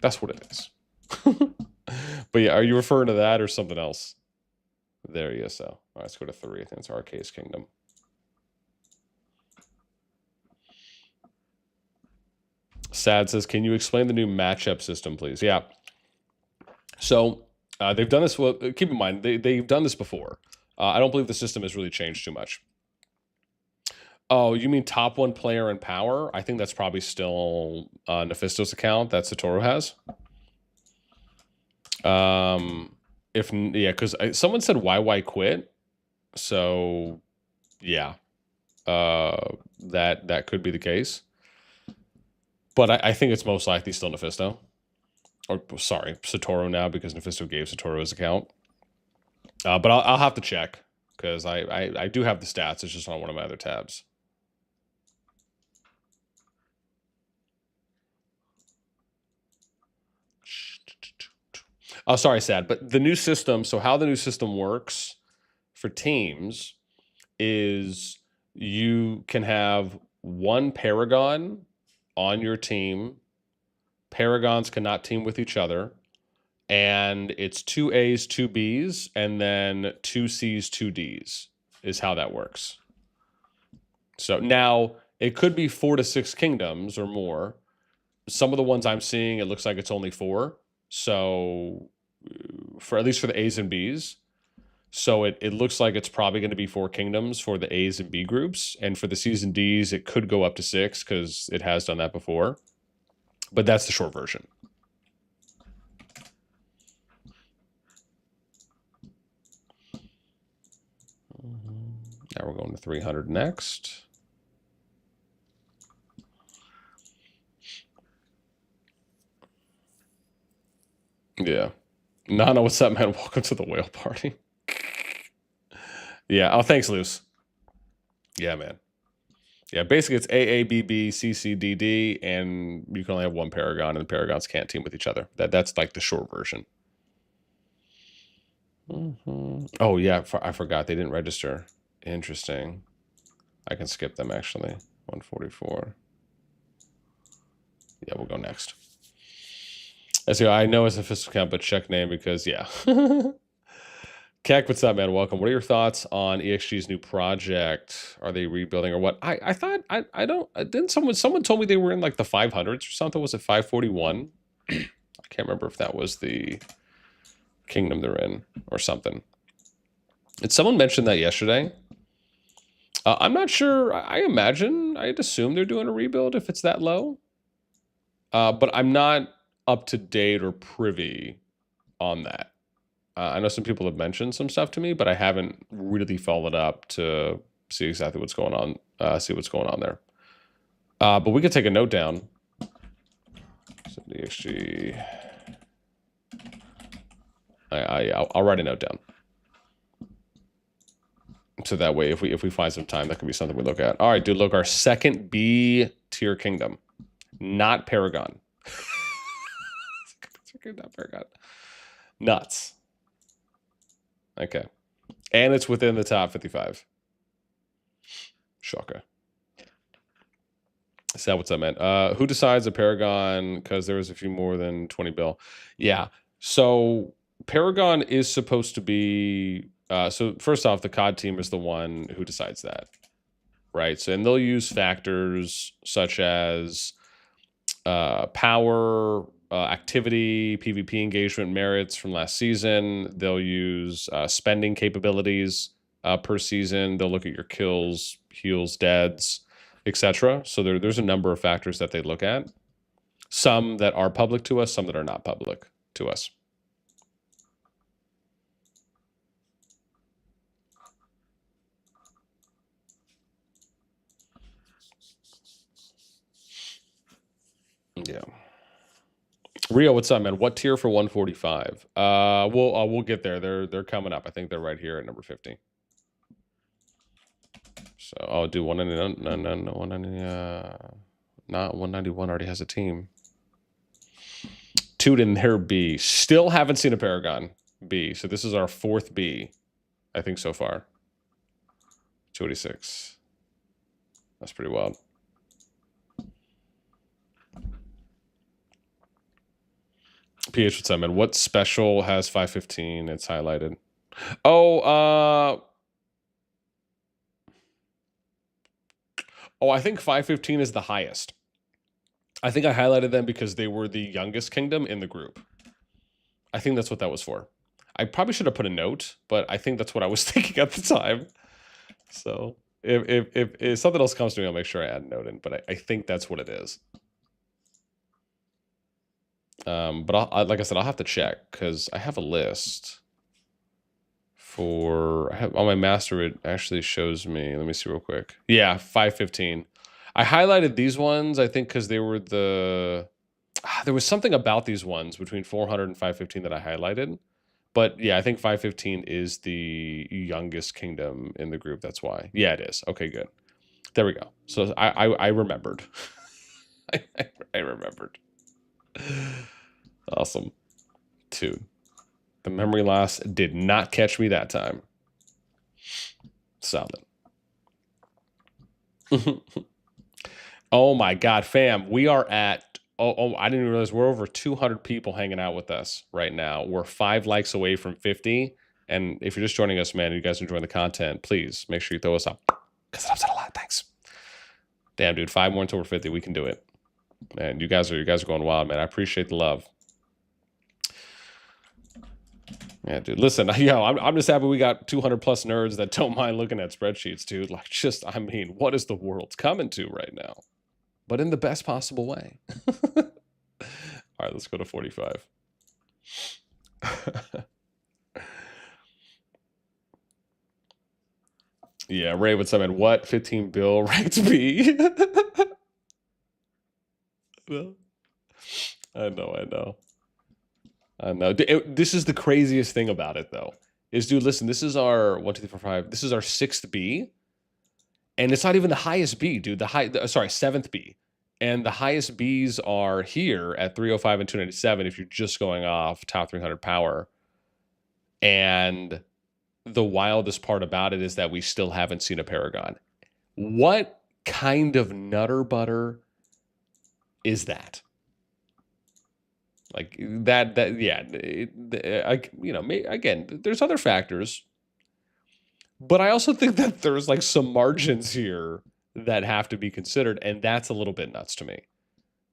that's what it is. But yeah, are you referring to that or something else? There you go. So all right, let's go to 3. I think it's Arcade's Kingdom. Sad says, can you explain the new matchup system, please? Yeah. So they've done this. Well, keep in mind, they've done this before. I don't believe the system has really changed too much. Oh, you mean top one player in power? I think that's probably still Nephisto's account that Satoru has. Because someone said why quit, so yeah, that could be the case. But I think it's most likely still Nephisto. Or sorry, Satoru now, because Nephisto gave Satoru his account. But I'll have to check, because I do have the stats. It's just on one of my other tabs. Oh, sorry, Sad. But the new system, so how the new system works for teams is you can have one paragon on your team. Paragons cannot team with each other. And it's 2 A's, 2 B's, and then 2 C's, 2 D's is how that works. So now it could be 4 to 6 kingdoms or more. Some of the ones I'm seeing, it looks like it's only 4. So for at least for the A's and B's. So it looks like it's probably going to be 4 kingdoms for the A's and B groups. And for the C's and D's, it could go up to 6 because it has done that before. But that's the short version. Now we're going to 300 next. Yeah. Nana, what's up, man? Welcome to the whale party. Yeah. Oh, thanks, Luce. Yeah, man. Yeah, basically it's AABB, CCDD, and you can only have one paragon, and the paragons can't team with each other. That's like the short version. Oh, yeah, I forgot. They didn't register. Interesting. I can skip them, actually. 144. Yeah, we'll go next. I know it's a physical count, but check name because, yeah. Kek, what's up, man? Welcome. What are your thoughts on EXG's new project? Are they rebuilding or what? I thought I don't didn't someone told me they were in like the 500s or something. Was it 541? I can't remember if that was the kingdom they're in or something. Did someone mention that yesterday? I'm not sure. I'd assume they're doing a rebuild if it's that low. But I'm not up to date or privy on that. I know some people have mentioned some stuff to me, but I haven't really followed up to see exactly what's going on. See what's going on there. But we could take a note down. So DXG. I'll write a note down. So that way, if we find some time, that could be something we look at. All right, dude. Look, our second B tier kingdom, not Paragon. Not Paragon. Nuts. Okay. And it's within the top 55. Shocker. Is that what's up, man? Who decides a Paragon? Because there was a few more than 20 bill. Yeah. So Paragon is supposed to be... so first off, the COD team is the one who decides that. Right? So, and they'll use factors such as power... activity, PvP engagement merits from last season. They'll use spending capabilities per season. They'll look at your kills, heals, deads, etc. So there's a number of factors that they look at. Some that are public to us, some that are not public to us. Yeah. Rio, what's up, man? What tier for 145? We'll get there. They're coming up. I think they're right here at number 50. So I'll do 199. No, 190. Not 191. Already has a team. Toot in their B. Still haven't seen a Paragon B. So this is our 4th B, I think, so far. 286. That's pretty wild. PH, what's up, man? What special has 515? It's highlighted. Oh, I think 515 is the highest. I think I highlighted them because they were the youngest kingdom in the group. I think that's what that was for. I probably should have put a note, but I think that's what I was thinking at the time. So if something else comes to me, I'll make sure I add a note in. But I think that's what it is. But like I said, I'll have to check because I have a list for. I have on my master. It actually shows me. Let me see real quick. Yeah, 515. I highlighted these ones, I think, because they were the. There was something about these ones between 400 and 515 that I highlighted. But yeah, I think 515 is the youngest kingdom in the group. That's why. Yeah, it is. Okay, good. There we go. So I remembered. I remembered. Awesome. 2. The memory loss did not catch me that time. Solid. Oh my God, fam. We are at, I didn't realize we're over 200 people hanging out with us right now. We're 5 likes away from 50. And if you're just joining us, man, you guys are enjoying the content, please make sure you throw us up. Because it helps out a lot. Thanks. Damn, dude. 5 more until we're 50. We can do it. Man, you guys are going wild, man. I appreciate the love. Yeah, dude. Listen, I'm just happy we got 200 plus nerds that don't mind looking at spreadsheets, dude. Like, I mean, what is the world coming to right now? But in the best possible way. All right, let's go to 45. Yeah, Ray, what's up, man? What 15 bill ranked B? I know. This is the craziest thing about it, though. Is, dude, listen, this is our 1, 2, 3, 4, 5. This is our 6th B. And it's not even the highest B, dude. Sorry, 7th B. And the highest Bs are here at 305 and 297 if you're just going off top 300 power. And the wildest part about it is that we still haven't seen a Paragon. What kind of nutter butter is that? Like that yeah. Again, there's other factors. But I also think that there's like some margins here that have to be considered, and that's a little bit nuts to me.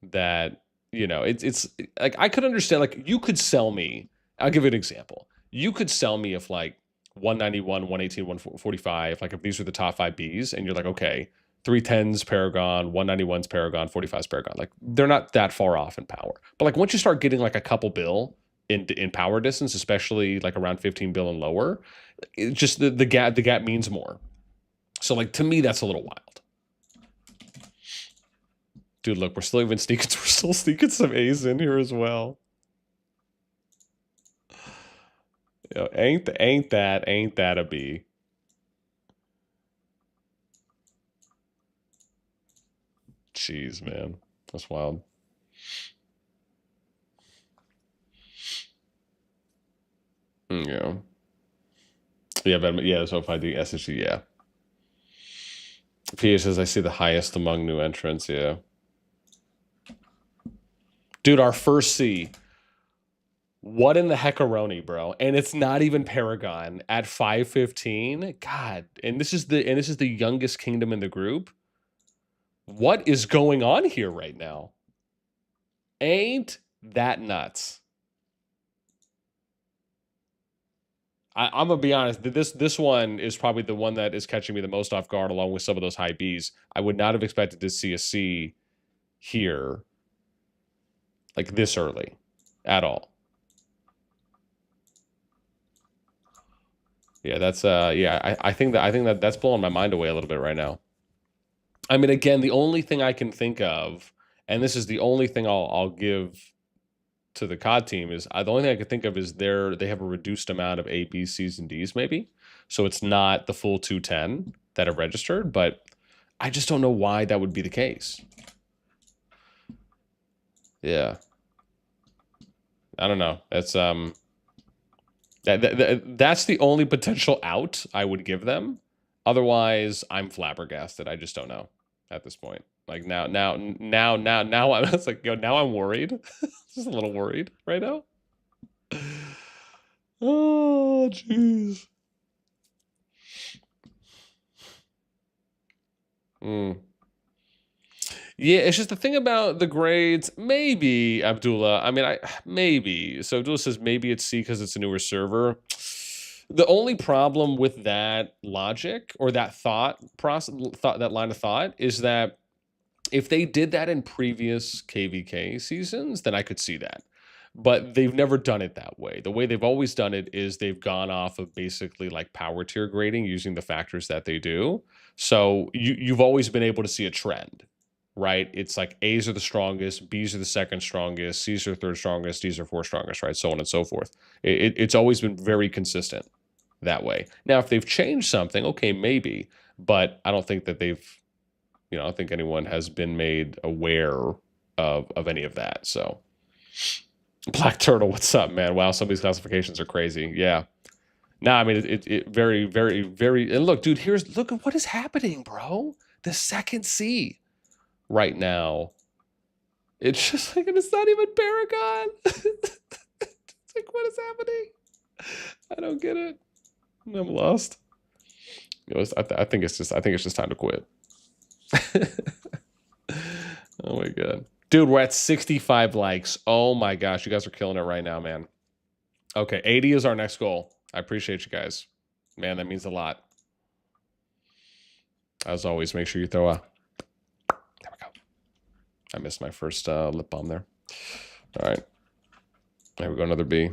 That, it's like, I could understand, like, you could sell me, I'll give you an example. You could sell me if like 191, 118, 145, like if these are the top 5 Bs, and you're like, okay, 310's Paragon, 191's Paragon, 45's Paragon. Like, they're not that far off in power. But like once you start getting like a couple bill in power distance, especially like around 15 bill and lower, it just the gap means more. So like, to me, that's a little wild. Dude, look, we're still sneaking some A's in here as well. Ain't that a B? Jeez, man. That's wild. Yeah. Yeah, so if I do SSG, yeah. PH says, I see the highest among new entrants, yeah. Dude, our first C. What in the heckaroni, bro? And it's not even Paragon at 515. God, and this is the youngest kingdom in the group. What is going on here right now? Ain't that nuts? I'm gonna be honest. This one is probably the one that is catching me the most off guard, along with some of those high Bs. I would not have expected to see a C here, like this early, at all. Yeah, that's I think that's blowing my mind away a little bit right now. I mean, again, the only thing I can think of, and this is the only thing I'll give to the COD team is the only thing I could think of is they have a reduced amount of A, B, C's, and D's maybe. So it's not the full 210 that are registered, but I just don't know why that would be the case. Yeah. I don't know. That's that's the only potential out I would give them. Otherwise, I'm flabbergasted. I just don't know at this point. Like now I'm it's like, yo, now I'm worried. Just a little worried right now. Oh, jeez. Yeah, it's just the thing about the grades. Maybe Abdullah. I mean, maybe. So Abdullah says maybe it's C because it's a newer server. The only problem with that logic or that that line of thought is that if they did that in previous KVK seasons, then I could see that. But they've never done it that way. The way they've always done it is they've gone off of basically like power tier grading using the factors that they do. So you've always been able to see a trend, right? It's like A's are the strongest, B's are the second strongest, C's are third strongest, D's are fourth strongest, right? So on and so forth. It's always been very consistent that way. Now, if they've changed something, okay, maybe, but I don't think that they've, I don't think anyone has been made aware of any of that. So, Black Turtle, what's up, man? Wow, some of these classifications are crazy. Yeah. No, I mean, it very, very, very. And look, dude, look at what is happening, bro. The second C right now. It's just like, it's not even Paragon. It's like, what is happening? I don't get it. I'm lost. I think it's just time to quit. Oh my god, dude, we're at 65 likes. Oh my gosh, you guys are killing it right now, man. Okay, 80 is our next goal. I appreciate you guys, man. That means a lot. As always, make sure you throw a. There we go. I missed my first lip balm there. All right, there we go. Another B.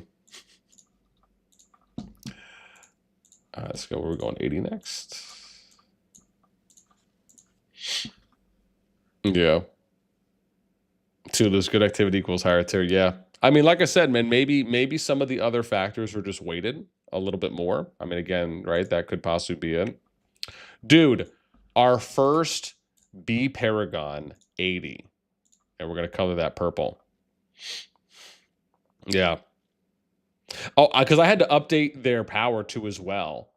Let's go. Where are we going? 80 next. Yeah. 2 lose good activity equals higher tier. Yeah. I mean, like I said, man, maybe some of the other factors were just weighted a little bit more. I mean, again, right? That could possibly be it. Dude, our first B Paragon 80. And we're going to color that purple. Yeah. Oh, because I had to update their power too as well.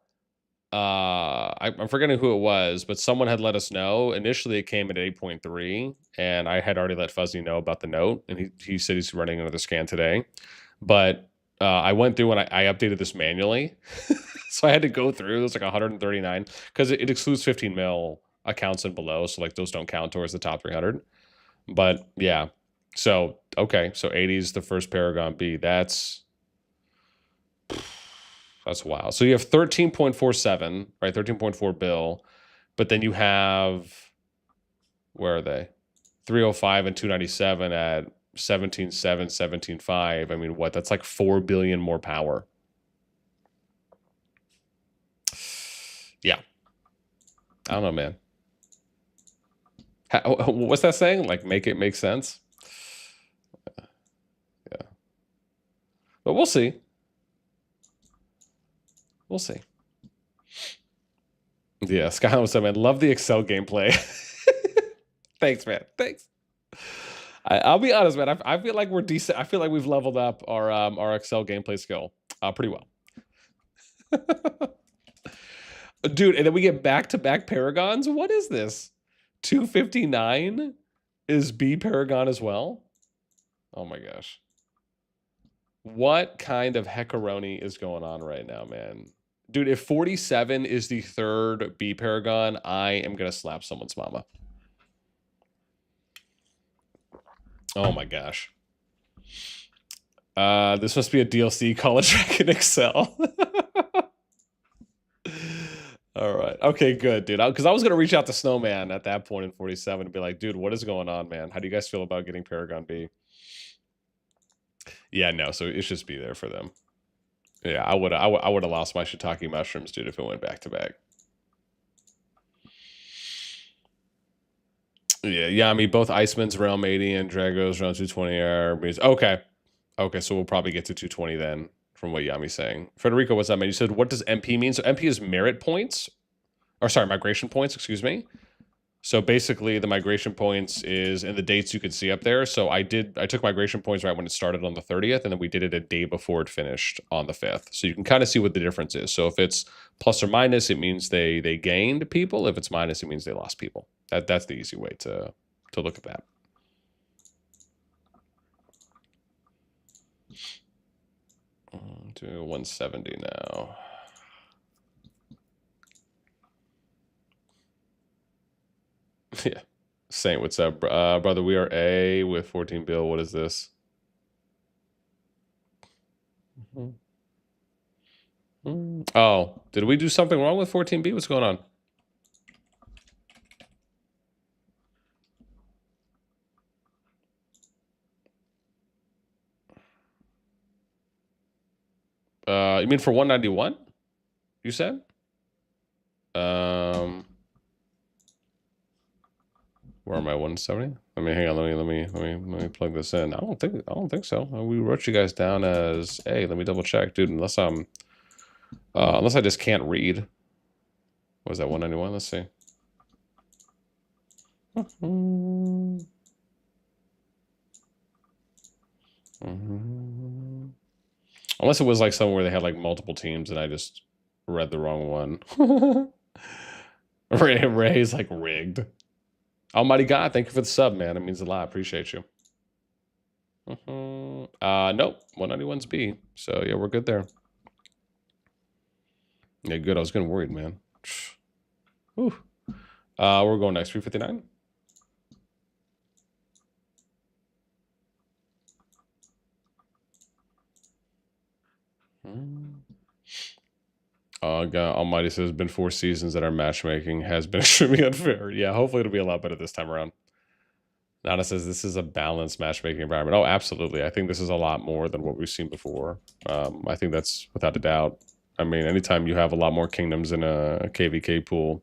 I'm forgetting who it was, but someone had let us know. Initially, it came at 8.3, and I had already let Fuzzy know about the note, and he said he's running another scan today. But I went through and I updated this manually, so I had to go through. It was like 139 because it excludes 15 mil accounts and below, so like those don't count towards the top 300. But yeah, so okay, so 80 is the first Paragon B. That's wild. So you have 13.47, right? 13.4 bill, but then you have, where are they? 305 and 297 at 17.7, 17.5. I mean, what? That's like 4 billion more power. Yeah. I don't know, man. What's that saying? Like, make it make sense? Yeah. But we'll see. We'll see. Yeah, Skyline was man. Love the Excel gameplay. Thanks, man. Thanks. I'll be honest, man. I feel like we're decent. I feel like we've leveled up our Excel gameplay skill pretty well. Dude, and then we get back-to-back Paragons. What is this? 259 is B Paragon as well? Oh my gosh. What kind of heckaroni is going on right now, man? Dude, if 47 is the third B Paragon, I am going to slap someone's mama. Oh my gosh. This must be a DLC, CallofDragons Excel. All right. Okay, good, dude. Because I was going to reach out to Snowman at that point in 47 and be like, dude, what is going on, man? How do you guys feel about getting Paragon B? Yeah, no, so it should just be there for them. Yeah, I would have lost my shiitake mushrooms, dude, if it went back to back. Yeah, I mean, both Iceman's Realm 80 and Drago's Realm 220 are... Okay. Okay, so we'll probably get to 220 then, from what Yami's saying. Federico, what's up, man? You said, what does MP mean? So MP is merit points. Or sorry, migration points, excuse me. So basically the migration points is in the dates you can see up there. So I took migration points right when it started on the 30th, and then we did it a day before it finished on the 5th. So you can kind of see what the difference is. So if it's plus or minus, it means they gained people. If it's minus, it means they lost people. That's the easy way to look at that. To 170 now. Yeah. Saint, what's up? Brother, we are A with 14 bill. What is this? Oh, did we do something wrong with 14B? What's going on? You mean for 191? You said? Where am I? 170? Let me hang on. Let me plug this in. I don't think so. We wrote you guys down as A. Let me double check, dude. Unless I just can't read. What is that? 191? Let's see. Unless it was like somewhere where they had like multiple teams and I just read the wrong one. Ray's like rigged. Almighty God, thank you for the sub, man. It means a lot. Appreciate you. Nope. 191's B. So yeah, we're good there. Yeah, good. I was getting worried, man. Whew. We're going next. 359. God Almighty says, it's been 4 seasons that our matchmaking has been extremely unfair. Yeah, hopefully it'll be a lot better this time around. Nana says, this is a balanced matchmaking environment. Oh, absolutely. I think this is a lot more than what we've seen before. I think that's without a doubt. I mean, anytime you have a lot more kingdoms in a KVK pool,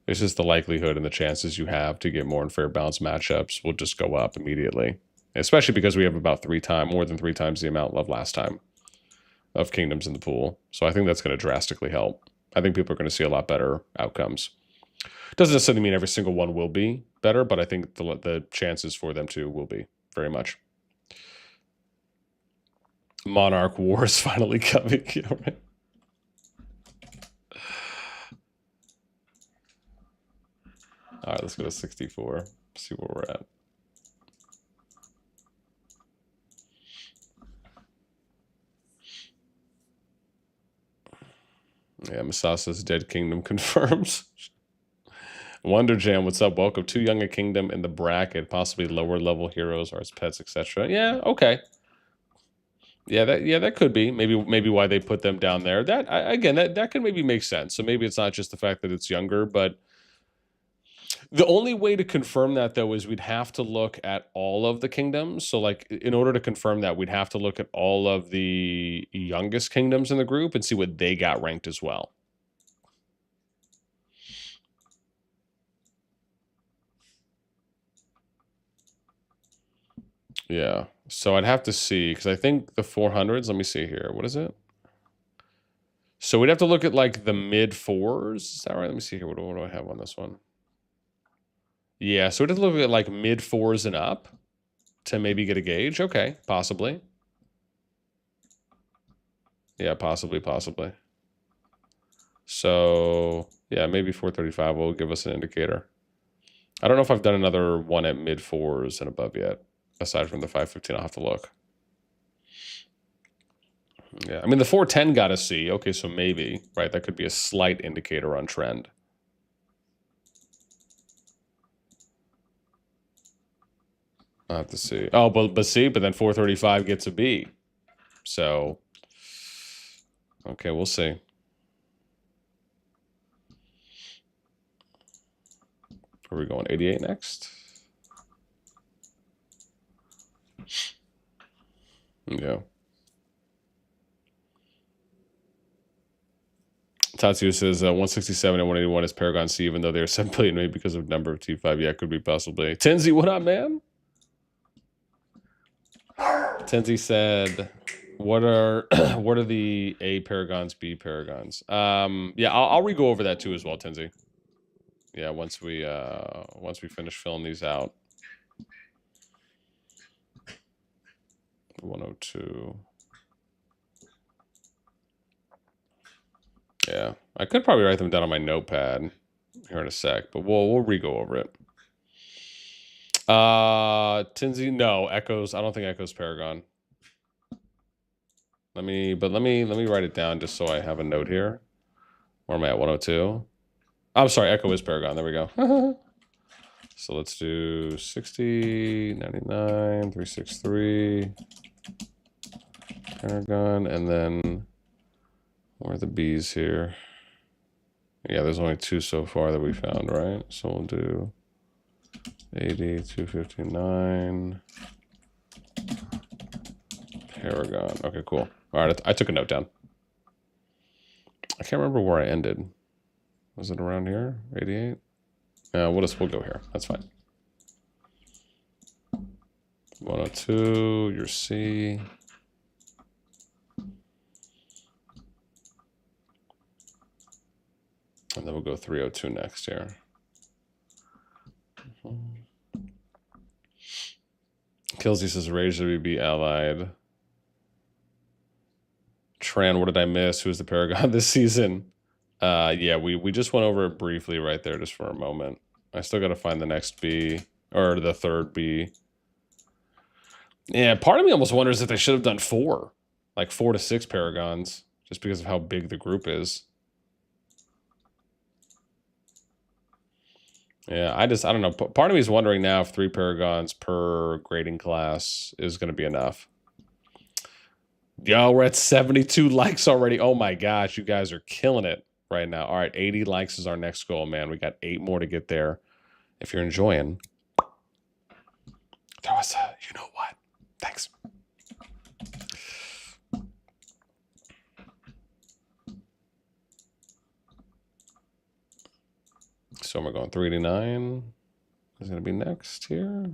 it's just the likelihood and the chances you have to get more unfair balanced matchups will just go up immediately. Especially because we have about more than 3 times the amount of last time of kingdoms in the pool. So I think that's going to drastically help. I think people are going to see a lot better outcomes. Doesn't necessarily mean every single one will be better, but I think the chances for them to will be very much. Monarch War is finally coming. Yeah, right? All right, let's go to 64. See where we're at. Yeah, Masasa's Dead Kingdom confirms. Wonder Jam, what's up? Welcome to Young a Kingdom in the bracket, possibly lower level heroes or as pets, etc. Yeah, okay. Yeah, that could be maybe why they put them down there. That could maybe make sense. So maybe it's not just the fact that it's younger, but the only way to confirm that though is we'd have to look at all of the kingdoms. So like in order to confirm that, we'd have to look at all of the youngest kingdoms in the group and see what they got ranked as well. Yeah. So I'd have to see, because I think the 400s, let me see here. What is it? So we'd have to look at like the mid 4s. Is that right? Let me see here. What do I have on this one? Yeah, so we'd have to look at like mid 4s and up to maybe get a gauge. Okay, possibly. Yeah, possibly. So yeah, maybe 435 will give us an indicator. I don't know if I've done another one at mid 4s and above yet, aside from the 515. I'll have to look. Yeah, I mean the 410 got a C. Okay, so maybe, right? That could be a slight indicator on trend. I'll have to see. Oh, but see, but then 435 gets a B. So, okay, we'll see. Are we going 88 next? Yeah. Tatsu says 167 and 181 is Paragon C, even though they're 7 billion maybe because of number of T5. Yeah, could be possibly. Tenzi, what up, man? Tenzi said, "What are what are the A paragons, B paragons?" Yeah, I'll re-go over that too as well, Tenzi. Yeah, once we finish filling these out. 102. Yeah, I could probably write them down on my notepad here in a sec, but we'll re-go over it. Tinsy, no, Echoes. I don't think Echoes Paragon. Let me write it down just so I have a note here. Where am I at? 102. I'm sorry, Echo is Paragon. There we go. So let's do 60, 99, 363, Paragon, and then where are the B's here? Yeah, there's only 2 so far that we found, right? So we'll do 80, 259, Paragon. Okay, cool. All right, I took a note down. I can't remember where I ended. Was it around here? 88? We'll go here. That's fine. 102, your C. And then we'll go 302 next here. Killsy says Rage WB allied. Tran, what did I miss? Who's the Paragon this season? Yeah, we just went over it briefly right there just for a moment. I still got to find the next B, or the third B. Yeah, part of me almost wonders if they should have done 4. Like 4 to 6 Paragons, just because of how big the group is. Yeah, I don't know. Part of me is wondering now if 3 Paragons per grading class is going to be enough. Yo, we're at 72 likes already. Oh my gosh, you guys are killing it right now. All right, 80 likes is our next goal, man. We got 8 more to get there. If you're enjoying, throw us a you know what. Thanks. So we're going 389. Is going to be next here.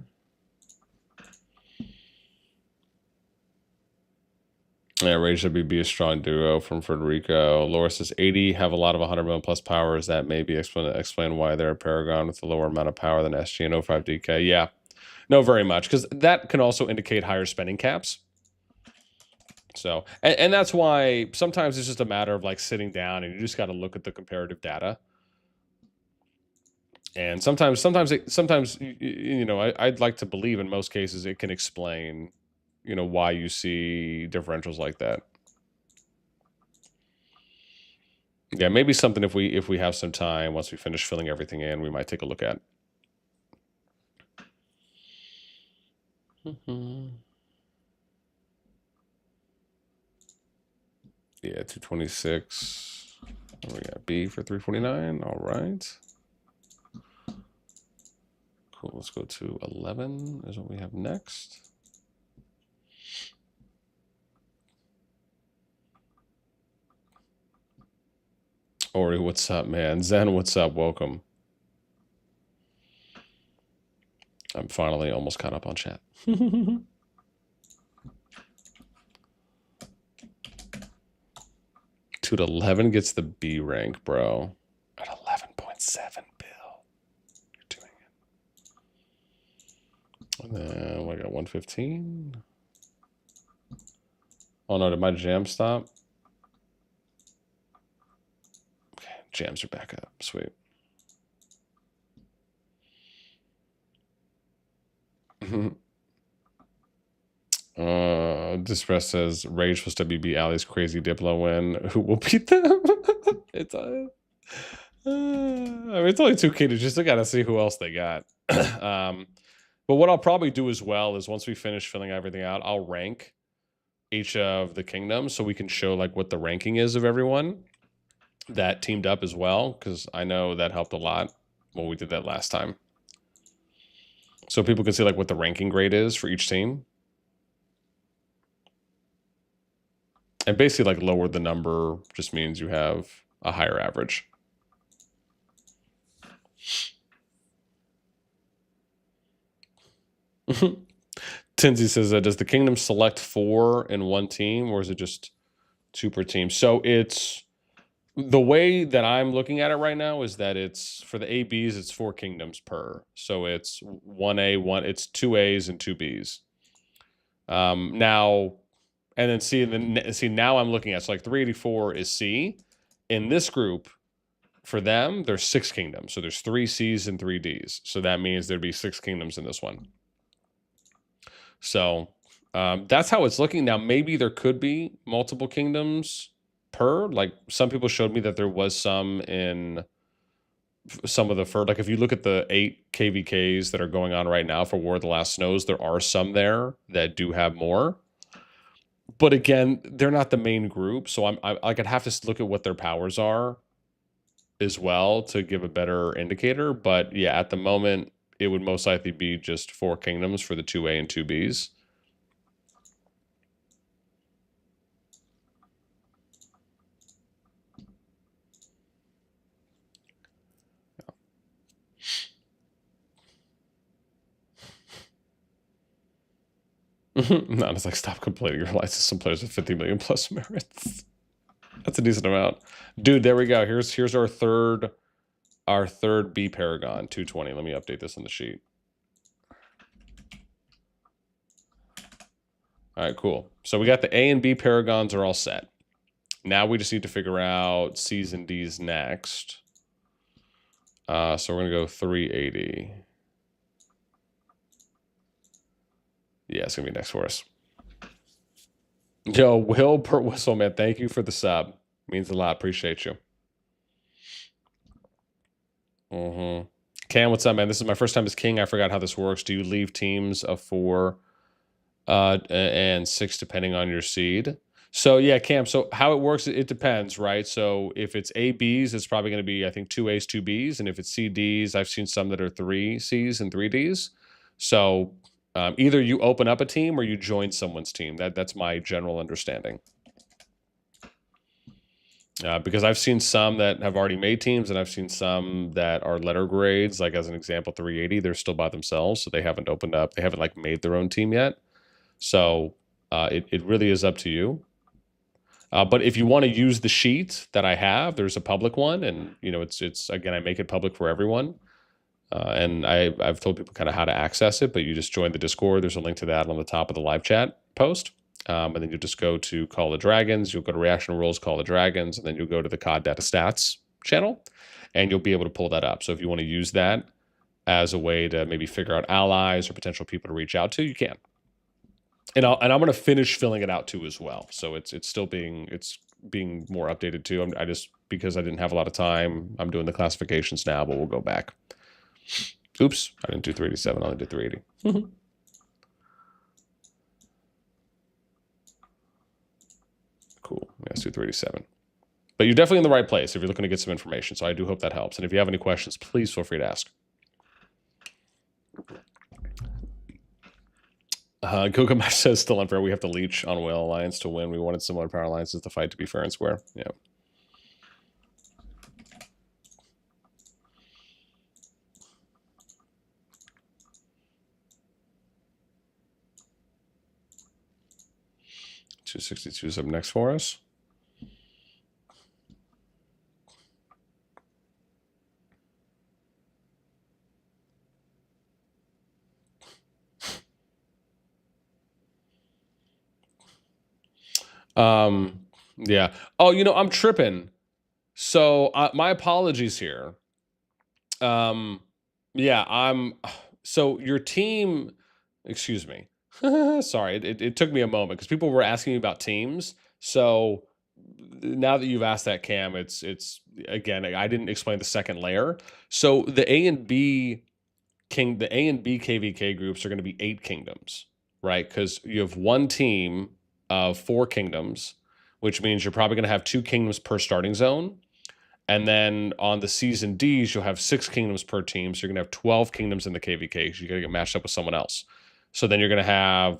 Yeah, Rage WB a strong duo from Federico. Laura says 80 have a lot of 100 million plus powers. That maybe explain why they're a Paragon with a lower amount of power than SG and 05 DK. Yeah, no, very much, because that can also indicate higher spending caps. So, and that's why sometimes it's just a matter of like sitting down and you just got to look at the comparative data. And sometimes you know, I'd like to believe in most cases it can explain, you know, why you see differentials like that. Yeah, maybe something if we have some time once we finish filling everything in, we might take a look at. Yeah, 226. We got B for 349. All right. Cool. Let's go to 11 is what we have next. Ori, what's up, man? Zen, what's up? Welcome. I'm finally almost caught up on chat. 2 to 11 gets the B rank, bro. At 11.7 bill. You're doing it. And then we got 115. Oh no, did my jam stop? Okay, jams are back up. Sweet. Distress says Rage was WB Alley's crazy Diplo win. Who will beat them? It's I mean, it's only 2 kingdoms. You still got to see who else they got. But what I'll probably do as well is once we finish filling everything out, I'll rank each of the kingdoms so we can show like what the ranking is of everyone that teamed up as well, because I know that helped a lot when we did that last time. So people can see like what the ranking grade is for each team. And basically like lower the number just means you have a higher average. Tinsy says, does the kingdom select 4 in one team, or is it just 2 per team? So it's the way that I'm looking at it right now is that it's for the ABs, it's 4 kingdoms per. So it's 1A, it's 2 A's and 2 B's. Now, and then see now I'm looking at, so like 384 is C. In this group, for them, there's 6 kingdoms. So there's 3 C's and 3 D's. So that means there'd be 6 kingdoms in this one. So that's how it's looking. Now, maybe there could be multiple kingdoms per. Like some people showed me that there was some in some of the fur. Like if you look at the 8 KVKs that are going on right now for War of the Last Snows, there are some there that do have more. But again, they're not the main group. So I'd have to look at what their powers are as well to give a better indicator. But yeah, at the moment, it would most likely be just 4 kingdoms for the 2A and 2Bs. No, it's like, stop complaining. You realize some players with 50 million plus merits. That's a decent amount. Dude, there we go. Here's our third B paragon, 220. Let me update this on the sheet. All right, cool. So we got the A and B paragons are all set. Now we just need to figure out C's and D's next. So we're gonna go 380. Yeah, it's gonna be next for us. Yo, Will per whistle, man. Thank you for the sub. Means a lot. Appreciate you. Cam, what's up, man? This is my first time as king. I forgot how this works. Do you leave teams of 4 and 6 depending on your seed? So yeah, Cam. So how it works, it depends, right? So if it's ABs, it's probably going to be, I think, 2 A's, 2 B's, and if it's CDs, I've seen some that are 3 C's and 3 D's. So either you open up a team or you join someone's team. That's my general understanding. Because I've seen some that have already made teams, and I've seen some that are letter grades. Like as an example, 380, they're still by themselves, so they haven't opened up. They haven't like made their own team yet. So it really is up to you. But if you want to use the sheet that I have, there's a public one, and you know it's again, I make it public for everyone. And I've told people kind of how to access it, but you just join the Discord. There's a link to that on the top of the live chat post. And then you just go to Call of Dragons, you'll go to Reaction Rules, Call of Dragons, and then you'll go to the COD Data Stats channel, and you'll be able to pull that up. So if you want to use that as a way to maybe figure out allies or potential people to reach out to, you can. And I'm going to finish filling it out too as well. So it's still being more updated too. I just, because I didn't have a lot of time, I'm doing the classifications now, but we'll go back. Oops, I didn't do 387, I only did 380. Cool. Let's do 387. But you're definitely in the right place if you're looking to get some information. So I do hope that helps. And if you have any questions, please feel free to ask. Gilgamesh says, still unfair. We have to leech on Whale Alliance to win. We wanted similar power alliances to fight to be fair and square. Yeah. $262 is up next for us. Yeah. Oh, you know, I'm tripping. So my apologies here. Yeah, so your team, excuse me. Sorry, it took me a moment because people were asking me about teams. So now that you've asked that, Cam, it's again, I didn't explain the second layer. So the A and B KVK groups are going to be 8 kingdoms, right? Because you have one team of 4 kingdoms, which means you're probably going to have 2 kingdoms per starting zone. And then on the C's and D's, you'll have 6 kingdoms per team. So you're going to have 12 kingdoms in the KVK. You're going to get matched up with someone else. So then you're going to have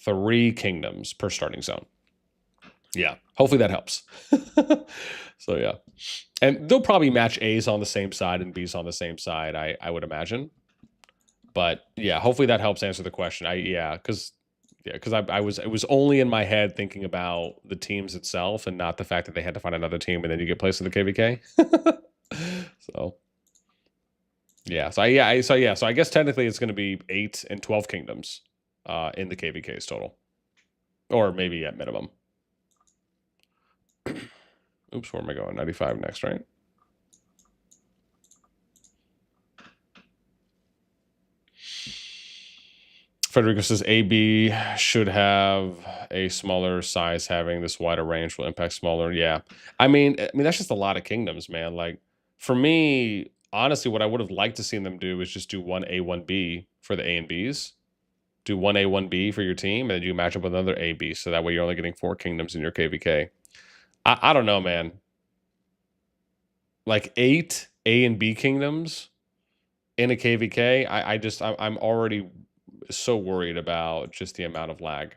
3 kingdoms per starting zone. Yeah, hopefully that helps. So yeah. And they'll probably match A's on the same side and B's on the same side, I would imagine. But yeah, hopefully that helps answer the question. Because it was only in my head thinking about the teams itself and not the fact that they had to find another team and then you get placed in the KVK. So yeah, so I guess technically it's going to be 8 and 12 kingdoms in the KVKs total, or maybe at minimum. Oops, where am I going? 95 next, right? Federico says AB should have a smaller size. Having this wider range will impact smaller. Yeah, I mean that's just a lot of kingdoms, man. Like for me, honestly, what I would have liked to seen them do is just do 1A, 1B for the A and Bs. Do 1A, 1B for your team, and then you match up with another AB. So that way you're only getting 4 kingdoms in your KVK. I don't know, man. Like 8 A and B kingdoms in a KVK, I'm already so worried about just the amount of lag.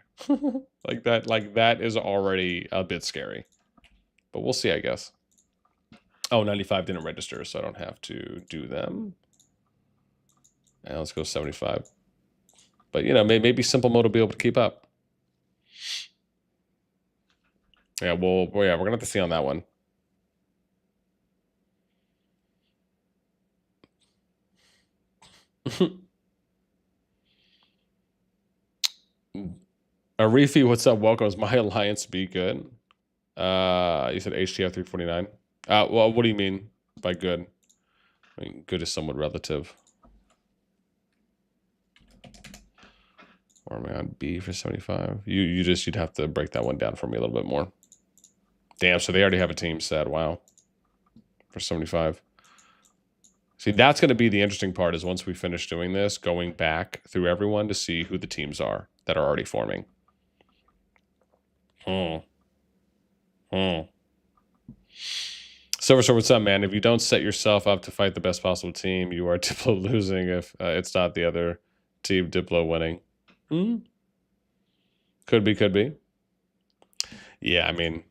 Like that is already a bit scary. But we'll see, I guess. Oh, 95 didn't register, so I don't have to do them. And let's go 75. But maybe simple mode will be able to keep up. Yeah, we're gonna have to see on that one. Arifi, what's up? Welcome. Is my alliance be good? You said HTF 349. Well, what do you mean by good? I mean, good is somewhat relative. Or am I on B for 75? You'd have to break that one down for me a little bit more. Damn, so they already have a team set. Wow. For 75. See, that's going to be the interesting part is once we finish doing this, going back through everyone to see who the teams are that are already forming. Silver Sword, what's up, man? If you don't set yourself up to fight the best possible team, you are Diplo losing if it's not the other team Diplo winning. Could be. Yeah, I mean,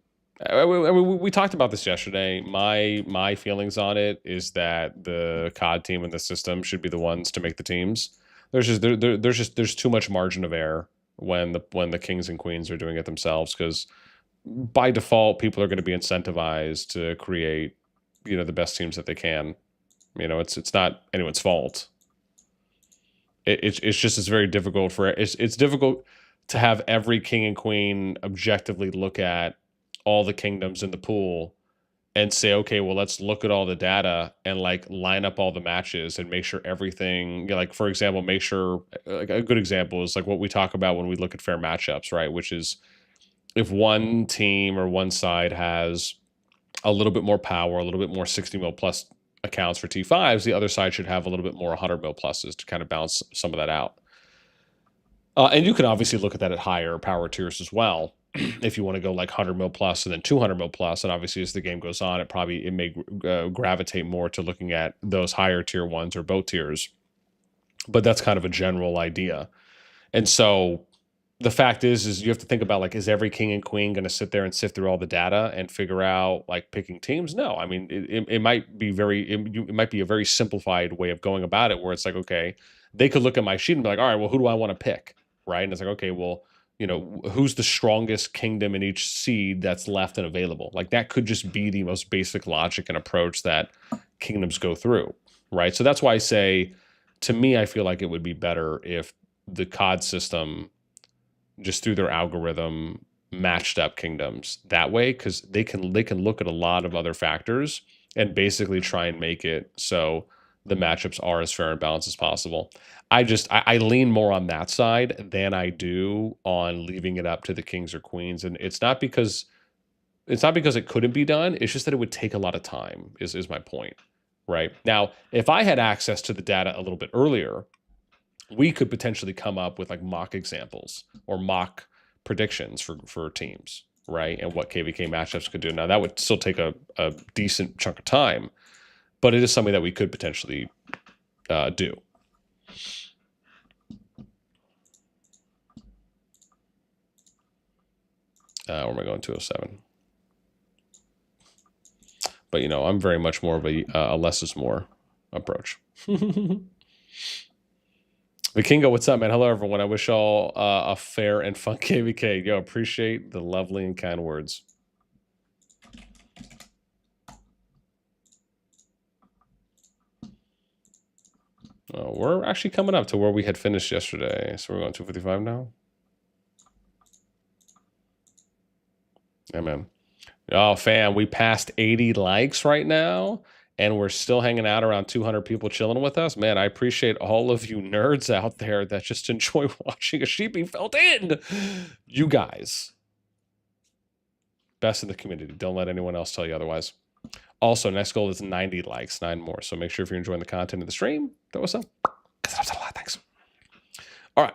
we talked about this yesterday. My feelings on it is that the COD team and the system should be the ones to make the teams. There's too much margin of error when the kings and queens are doing it themselves, because by default people are going to be incentivized to create the best teams that they can. It's not anyone's fault. It's just it's very difficult it's difficult to have every king and queen objectively look at all the kingdoms in the pool and say, okay, well, let's look at all the data and like line up all the matches and make sure everything, like for example, make sure like a good example is like what we talk about when we look at fair matchups, right? Which is if one team or one side has a little bit more power, a little bit more 60 mil plus accounts for T5s, the other side should have a little bit more 100 mil pluses to kind of balance some of that out. And you can obviously look at that at higher power tiers as well. If you want to go like 100 mil plus and then 200 mil plus, and obviously as the game goes on, it may gravitate more to looking at those higher tier ones or both tiers. But that's kind of a general idea. And so the fact is you have to think about like, is every king and queen going to sit there and sift through all the data and figure out like picking teams? No, I mean it might be it might be a very simplified way of going about it, where it's like, okay, they could look at my sheet and be like, all right, well, who do I want to pick, right? And it's like, okay, well, who's the strongest kingdom in each seed that's left and available? Like that could just be the most basic logic and approach that kingdoms go through, right? So that's why I say, to me, I feel like it would be better if the COD system just through their algorithm matched up kingdoms that way, because they can look at a lot of other factors and basically try and make it so the matchups are as fair and balanced as possible. I lean more on that side than I do on leaving it up to the kings or queens, and it's not because it couldn't be done. It's just that it would take a lot of time. Is my point, right? Now, if I had access to the data a little bit earlier, we could potentially come up with like mock examples or mock predictions for teams, right? And what KVK matchups could do. Now that would still take a decent chunk of time, but it is something that we could potentially do. Where am I going? 207. But I'm very much more of a less is more approach. Vikingo, what's up, man? Hello, everyone. I wish all a fair and fun KVK. Yo, appreciate the lovely and kind words. We're actually coming up to where we had finished yesterday. So we're going 255 now. Yeah, man. Oh, fam, we passed 80 likes right now, and we're still hanging out around 200 people chilling with us. Man, I appreciate all of you nerds out there that just enjoy watching a sheep being felt in. You guys. Best in the community. Don't let anyone else tell you otherwise. Also, next goal is 90 likes, 9 more. So make sure if you're enjoying the content of the stream, throw us up. Because it helps out a lot. Thanks. All right.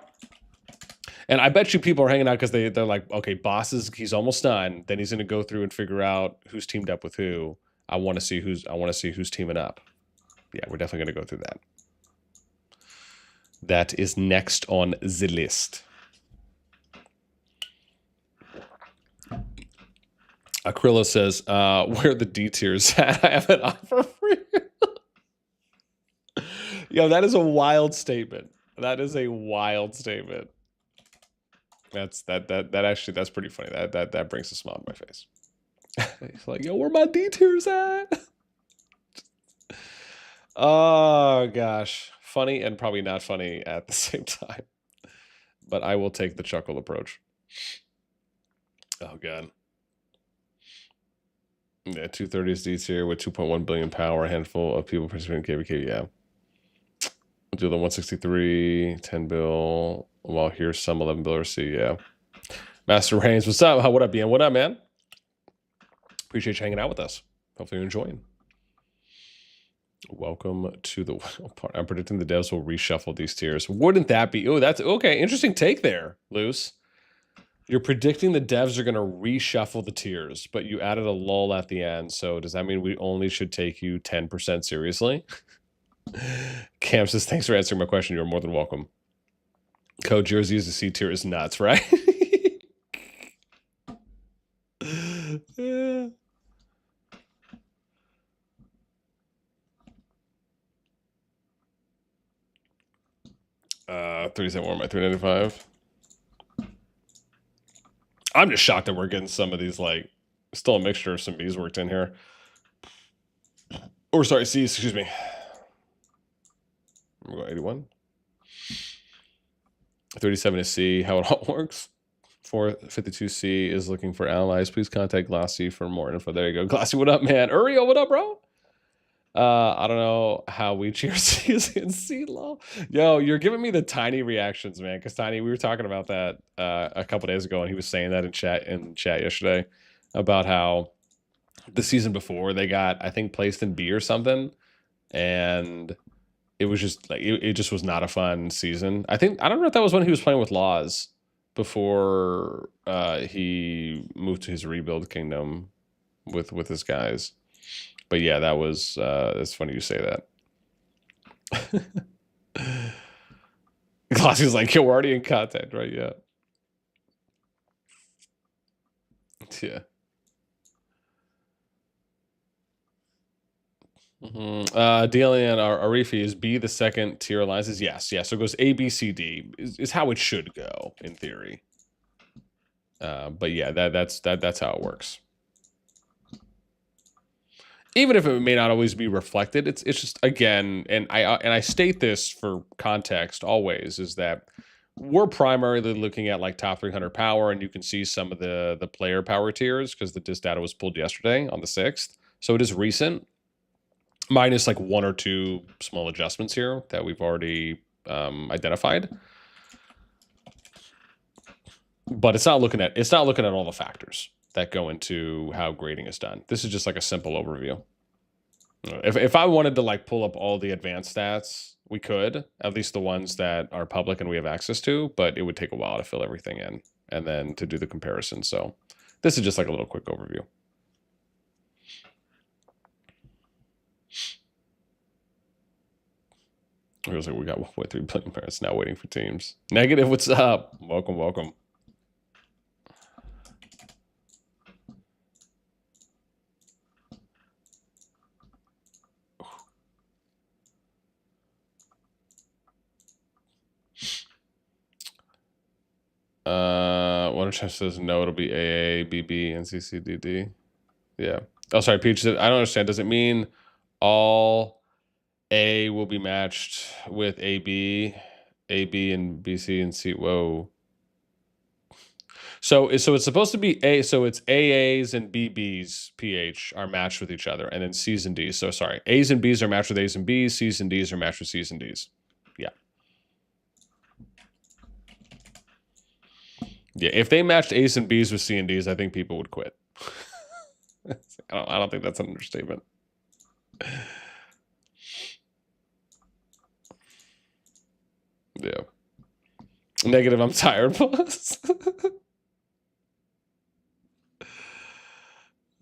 And I bet you people are hanging out because they're like, okay, he's almost done. Then he's going to go through and figure out who's teamed up with who. I want to see who's teaming up. Yeah, we're definitely going to go through that. That is next on the list. Acrylo says, where are the D tiers at? I have an offer for you. Yo, that is a wild statement. That is a wild statement. That's pretty funny. That brings a smile on my face. He's like, yo, where my D tiers at? Oh gosh. Funny and probably not funny at the same time. But I will take the chuckle approach. Oh god. Yeah, 230 is D tier with 2.1 billion power, a handful of people participating in KVK, yeah. We'll do the 163, 10 bill, while here's some 11 bill or C, yeah. Master Reigns, what's up? What up, Ian? What up, man? Appreciate you hanging out with us. Hopefully you're enjoying. Welcome to the part. I'm predicting the devs will reshuffle these tiers. Wouldn't that be? Oh, that's okay. Interesting take there, Luce. You're predicting the devs are going to reshuffle the tiers, but you added a lull at the end. So does that mean we only should take you 10% seriously? Cam says, thanks for answering my question. You're more than welcome. Code Jersey is the C tier is nuts, right? Yeah. 37 more, my 395. I'm just shocked that we're getting some of these, like, still a mixture of some B's worked in here. Or sorry, C's, excuse me. I'm going 81. 37 is C, how it all works. 452C is looking for allies. Please contact Glossy for more info. There you go. Glossy, what up, man? Uriel, what up, bro? I don't know how we cheer C is in C law. Yo, you're giving me the Tiny reactions, man. Because Tiny, we were talking about that a couple days ago, and he was saying that in chat yesterday about how the season before they got, I think, placed in B or something, and it was just like it just was not a fun season. I don't know if that was when he was playing with Laws before he moved to his rebuild kingdom with his guys. But yeah, that was it's funny you say that. Glossy's like, yo, we're already in contact, right? Yeah. Yeah. Dalian or Arifi is B the second tier alliances? Yes, yes. So it goes A, B, C, D is how it should go in theory. But yeah, that's how it works. Even if it may not always be reflected, it's just, again, and I state this for context always, is that we're primarily looking at like top 300 power, and you can see some of the player power tiers because the disc data was pulled yesterday on the 6th, so it is recent, minus like 1 or 2 small adjustments here that we've already identified. But it's not looking at all the factors that go into how grading is done. This is just like a simple overview. If I wanted to like pull up all the advanced stats, we could, at least the ones that are public and we have access to, but it would take a while to fill everything in and then to do the comparison. So this is just like a little quick overview. It was like we got 1.3 billion parents now waiting for teams. Negative, what's up? Welcome, welcome. One chance says no, it'll be AA, BB, and CCDD. Yeah. Oh, sorry, Peach. I don't understand. Does it mean all A will be matched with AB, AB and BC and C? Whoa. So it's supposed to be A. So it's AAs and BBs PH are matched with each other, and then C's and D's. So sorry, A's and B's are matched with A's and B's. C's and D's are matched with C's and D's. Yeah. Yeah. If they matched A's and B's with C and D's, I think people would quit. I don't think that's an understatement. Yeah. Negative. I'm tired, boss.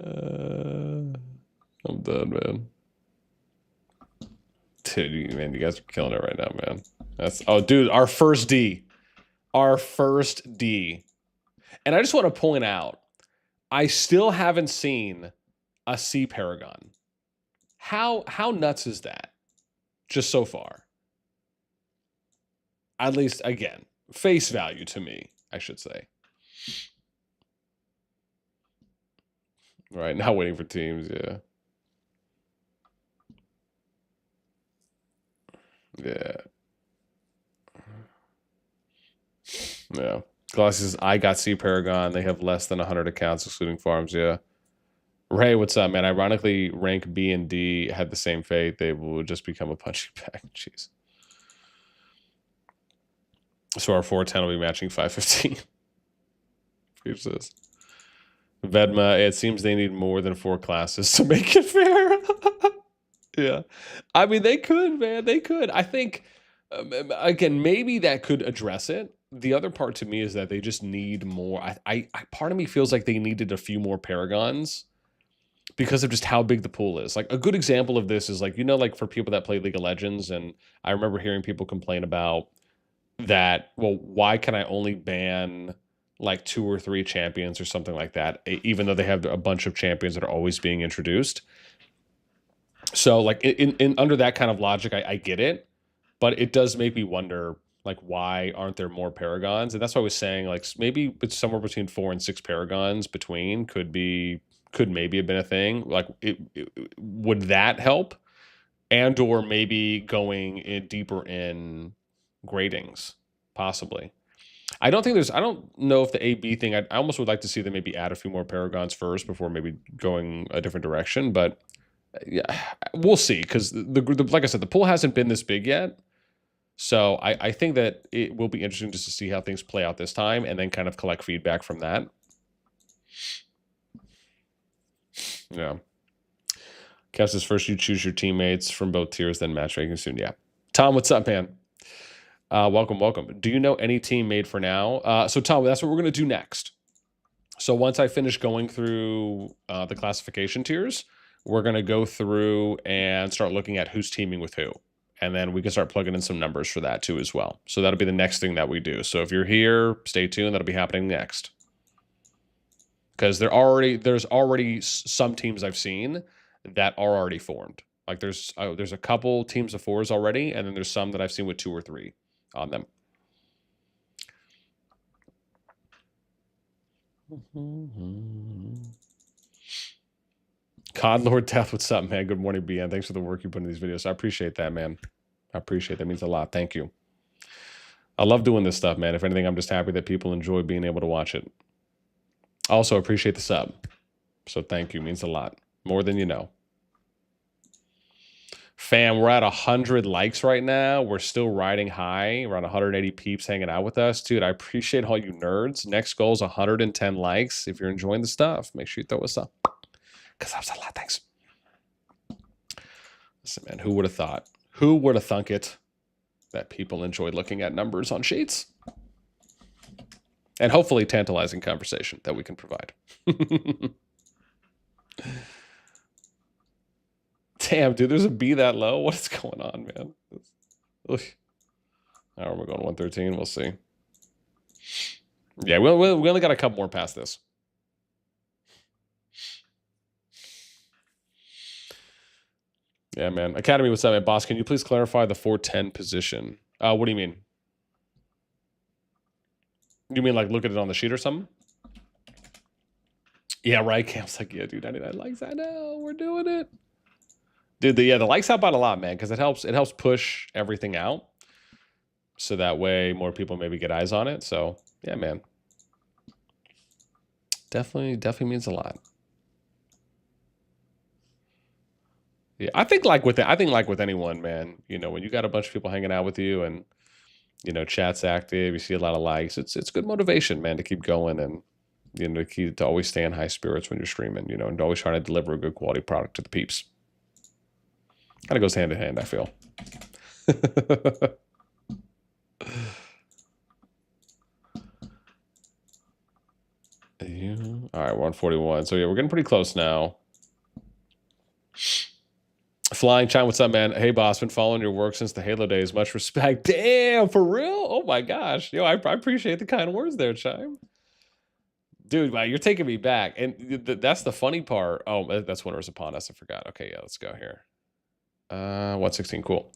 I'm done, man. Dude, man, you guys are killing it right now, man. That's dude, our first D. Our first D. And I just want to point out, I still haven't seen a C paragon. How nuts is that? Just so far. At least, again, face value to me, I should say. Right, now waiting for teams, yeah. Yeah. Yeah. Glossy says, I got C Paragon. They have less than 100 accounts, excluding farms, yeah. Ray, what's up, man? Ironically, rank B and D had the same fate. They will just become a punching bag. Jeez. So our 410 will be matching 515. Here's this. Vedma, it seems they need more than 4 classes to make it fair. Yeah. I mean, they could, man. They could. I think, again, maybe that could address it. The other part to me is that they just need more. Part of me feels like they needed a few more paragons because of just how big the pool is. Like a good example of this is like, like for people that play League of Legends, and I remember hearing people complain about that, well, why can I only ban like 2 or 3 champions or something like that, even though they have a bunch of champions that are always being introduced. So like in under that kind of logic, I get it, but it does make me wonder, like, why aren't there more paragons? And that's why I was saying, like, maybe it's somewhere between 4 and 6 paragons between could maybe have been a thing. Like, would that help? And or maybe going in deeper in gradings, possibly. I don't know if the AB thing, I almost would like to see them maybe add a few more paragons first before maybe going a different direction. But yeah, we'll see, because like I said, the pool hasn't been this big yet. So I think that it will be interesting just to see how things play out this time and then kind of collect feedback from that. Yeah. Kev says, first you choose your teammates from both tiers, then matchmaking soon. Yeah. Tom, what's up, man? Welcome. Do you know any team made for now? So Tom, that's what we're going to do next. So once I finish going through the classification tiers, we're going to go through and start looking at who's teaming with who. And then we can start plugging in some numbers for that too as well. So that'll be the next thing that we do. So if you're here, stay tuned. That'll be happening next. Because there's already some teams I've seen that are already formed. Like there's a couple teams of 4s already, and then there's some that I've seen with 2 or 3 on them. COD Lord Death, what's up, man? Good morning, BN. Thanks for the work you put in these videos. I appreciate that, man. I appreciate that. It means a lot. Thank you. I love doing this stuff, man. If anything, I'm just happy that people enjoy being able to watch it. I also appreciate the sub. So thank you. It means a lot. More than you know. Fam, we're at 100 likes right now. We're still riding high. Around 180 peeps hanging out with us. Dude, I appreciate all you nerds. Next goal is 110 likes. If you're enjoying the stuff, make sure you throw us up. Because that was a lot. Thanks. Listen, man, who would have thought? Who would have thunk it that people enjoy looking at numbers on sheets? And hopefully tantalizing conversation that we can provide. Damn, dude, there's a B that low? What is going on, man? Now we're going 113. We'll see. Yeah, we only got a couple more past this. Yeah, man. Academy, what's up, man? Boss, can you please clarify the 410 position? What do you mean? You mean like look at it on the sheet or something? Yeah, right. Cam's like, yeah, dude, 99 likes. I know, we're doing it. Dude, the likes help out a lot, man, because it helps push everything out. So that way more people maybe get eyes on it. So yeah, man. Definitely means a lot. Yeah, I think like with anyone, man, you know, when you got a bunch of people hanging out with you and you know, chat's active, you see a lot of likes, it's good motivation, man, to keep going and you know, to always stay in high spirits when you're streaming, you know, and always trying to deliver a good quality product to the peeps. Kind of goes hand in hand, I feel. Yeah. All right, we're on 41. So yeah, we're getting pretty close now. Flying Chime, what's up, man? Hey, boss, been following your work since the Halo days. Much respect. Damn, for real? Oh my gosh. Yo, I appreciate the kind words there, Chime. Dude, wow, you're taking me back. And that's the funny part. Oh, that's Winter is Upon Us. I forgot. Okay, yeah, let's go here. 116, cool.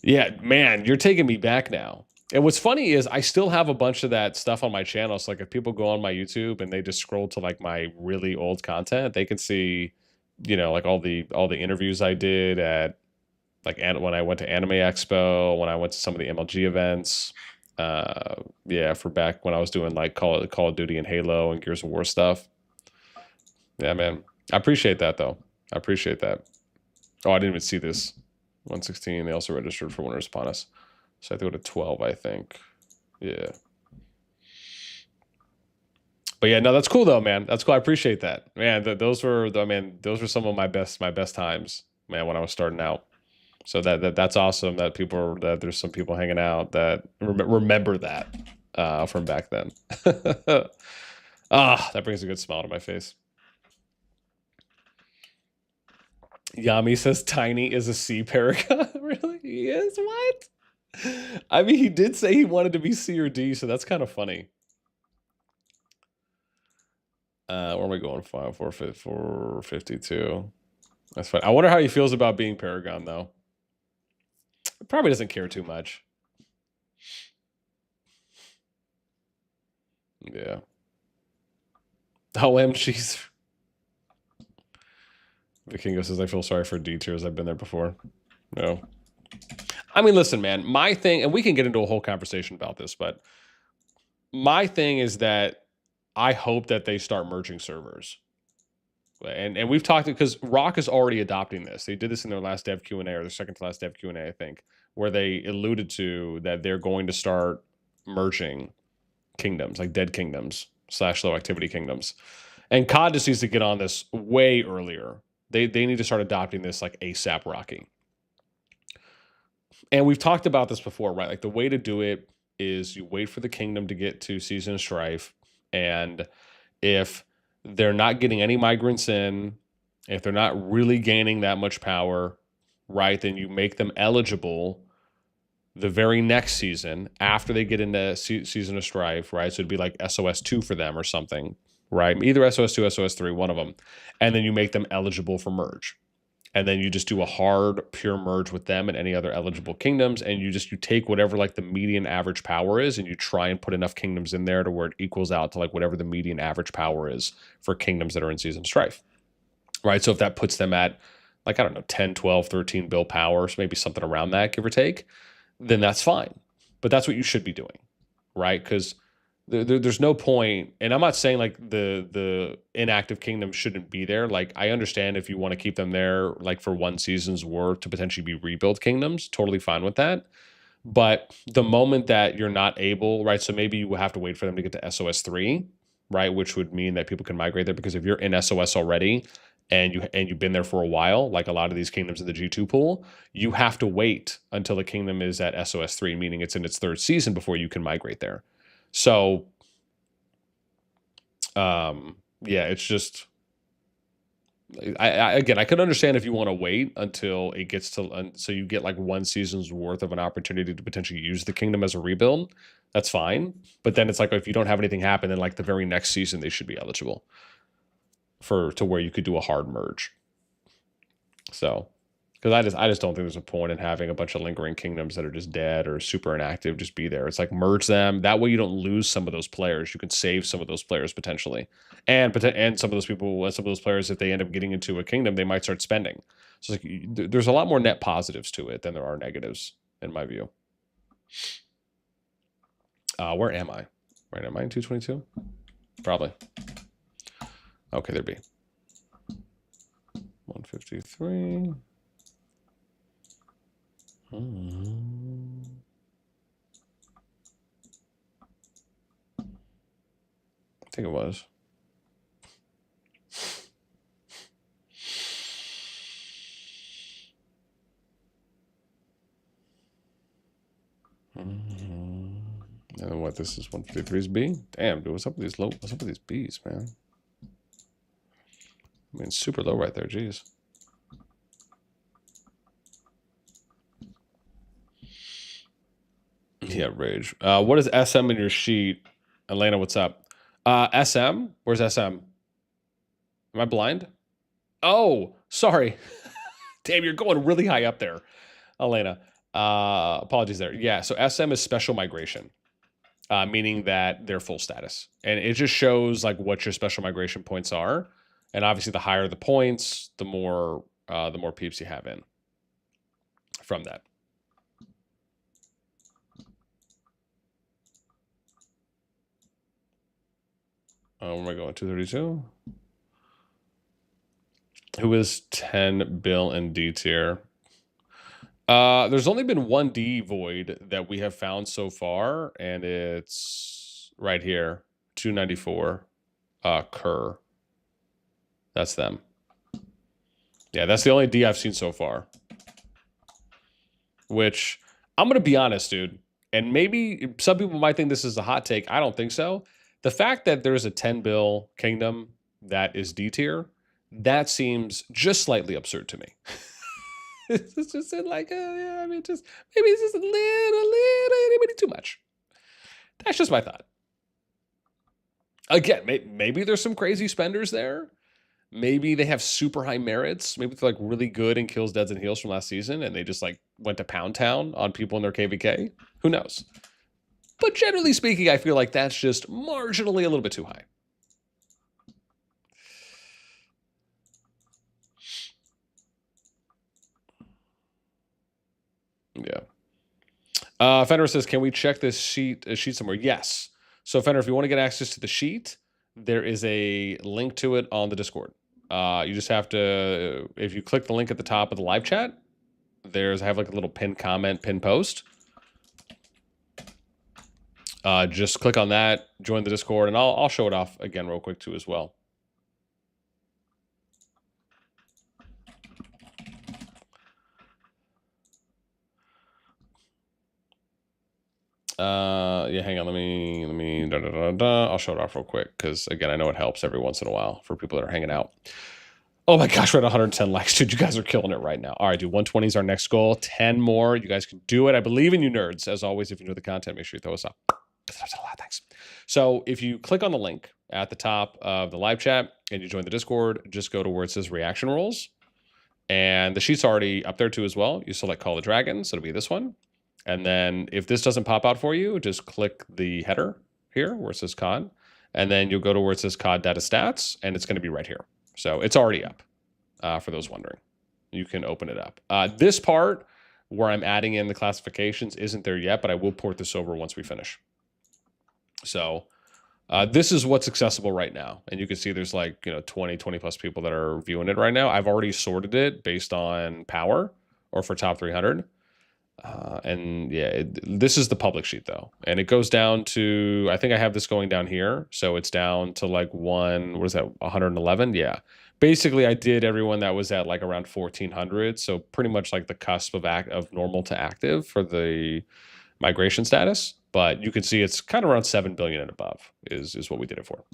Yeah, man, you're taking me back now. And what's funny is I still have a bunch of that stuff on my channel. So like if people go on my YouTube and they just scroll to like my really old content, they can see, you know, like all the interviews I did at like when I went to Anime Expo, when I went to some of the MLG events. Yeah, for back when I was doing like Call of Duty and Halo and Gears of War stuff. Yeah, man. I appreciate that though. I appreciate that. Oh, I didn't even see this. 116. They also registered for Winners Upon Us. So I have to go to 12, I think. Yeah. But yeah, no, that's cool though, man. That's cool. I appreciate that, man. Those were some of my best times, man, when I was starting out. So that's awesome that there's some people hanging out that remember that from back then. That brings a good smile to my face. Yami says Tiny is a C paragon. Really? He is? What? I mean, he did say he wanted to be C or D, so that's kind of funny. Where am I going? 452. That's fine. I wonder how he feels about being Paragon, though. Probably doesn't care too much. Yeah. OMGs. Vikingo says, I feel sorry for D tiers. I've been there before. No. I mean, listen, man, my thing, and we can get into a whole conversation about this, but my thing is that I hope that they start merging servers. And we've talked because Rock is already adopting this. They did this in their last dev Q&A or their second to last dev Q&A, I think, where they alluded to that they're going to start merging kingdoms, like dead kingdoms / low activity kingdoms. And COD just needs to get on this way earlier. They need to start adopting this like ASAP Rocky. And we've talked about this before, right? Like the way to do it is you wait for the kingdom to get to Season of Strife. And if they're not getting any migrants in, if they're not really gaining that much power, right, then you make them eligible the very next season after they get into Season of Strife, right? So it'd be like SOS 2 for them or something, right? Either SOS 2, SOS 3, one of them. And then you make them eligible for merge. And then you just do a hard pure merge with them and any other eligible kingdoms, and you take whatever like the median average power is, and you try and put enough kingdoms in there to where it equals out to like whatever the median average power is for kingdoms that are in Season Strife, right? So if that puts them at like, I don't know, 10, 12, 13 bill power, so maybe something around that, give or take, then that's fine. But that's what you should be doing, right? Because there's no point, and I'm not saying like the inactive kingdom shouldn't be there. Like I understand if you want to keep them there like for one season's work to potentially be rebuild kingdoms, totally fine with that. But the moment that you're not able, right? So maybe you have to wait for them to get to SOS 3, right? Which would mean that people can migrate there, because if you're in SOS already and you've been there for a while, like a lot of these kingdoms in the G2 pool, you have to wait until the kingdom is at SOS 3, meaning it's in its third season before you can migrate there. So, yeah, it's just, I could understand if you want to wait until it gets to, so you get like one season's worth of an opportunity to potentially use the kingdom as a rebuild. That's fine. But then it's like, if you don't have anything happen, then like the very next season, they should be eligible to where you could do a hard merge. So Because I just don't think there's a point in having a bunch of lingering kingdoms that are just dead or super inactive just be there. It's like merge them. That way you don't lose some of those players. You can save some of those players potentially. And some of those people, some of those players, if they end up getting into a kingdom, they might start spending. So it's like, there's a lot more net positives to it than there are negatives, in my view. Where am I? Right, am I in 222? Probably. Okay, there be. 153. I think it was. And then what? This is 153's B. Damn, dude, what's up with these low? What's up with these B's, man? I mean, super low right there. Jeez. Yeah, rage. What is SM in your sheet? Elena, what's up? SM? Where's SM? Am I blind? Oh, sorry. Damn, you're going really high up there, Elena. Apologies there. Yeah, so SM is special migration, meaning that they're full status. And it just shows like what your special migration points are. And obviously the higher the points, the more peeps you have in from that. Where am I going? 232? Who is 10 bill and D tier? There's only been one D void that we have found so far, and it's right here, 294 Kerr. That's them. Yeah, that's the only D I've seen so far. Which, I'm going to be honest, dude, and maybe some people might think this is a hot take. I don't think so. The fact that there's a 10 bill kingdom that is D tier, that seems just slightly absurd to me. It's just like, yeah, I mean, just maybe it's just a little too much. That's just my thought. Again, maybe there's some crazy spenders there. Maybe they have super high merits. Maybe they're like really good in kills, deads, and heals from last season, and they just like went to Pound Town on people in their KVK. Who knows? But generally speaking, I feel like that's just marginally a little bit too high. Yeah. Fender says, can we check this sheet somewhere? Yes. So Fender, if you want to get access to the sheet, there is a link to it on the Discord. You just have to, if you click the link at the top of the live chat, I have like a little pinned comment, pinned post. Just click on that, join the Discord, and I'll show it off again real quick too as well. Yeah, hang on. Let me. I'll show it off real quick because again, I know it helps every once in a while for people that are hanging out. Oh my gosh, we're at 110 likes, dude. You guys are killing it right now. All right, dude. 120 is our next goal. 10 more. You guys can do it. I believe in you, nerds. As always, if you enjoy the content, make sure you throw us up. Thanks. So if you click on the link at the top of the live chat and you join the Discord, just go to where it says reaction rolls. And the sheet's already up there too as well. You select CallofDragons. It'll be this one. And then if this doesn't pop out for you, just click the header here where it says COD. And then you'll go to where it says COD data stats, and it's going to be right here. So it's already up for those wondering. You can open it up. This part where I'm adding in the classifications isn't there yet, but I will port this over once we finish. So this is what's accessible right now. And you can see there's like, 20 plus people that are viewing it right now. I've already sorted it based on power or for top 300. And yeah, this is the public sheet though. And it goes down to, I think I have this going down here. So it's down to like 111? Yeah. Basically I did everyone that was at like around 1400. So pretty much like the cusp of normal to active for the migration status. But you can see it's kind of around 7 billion and above is what we did it for.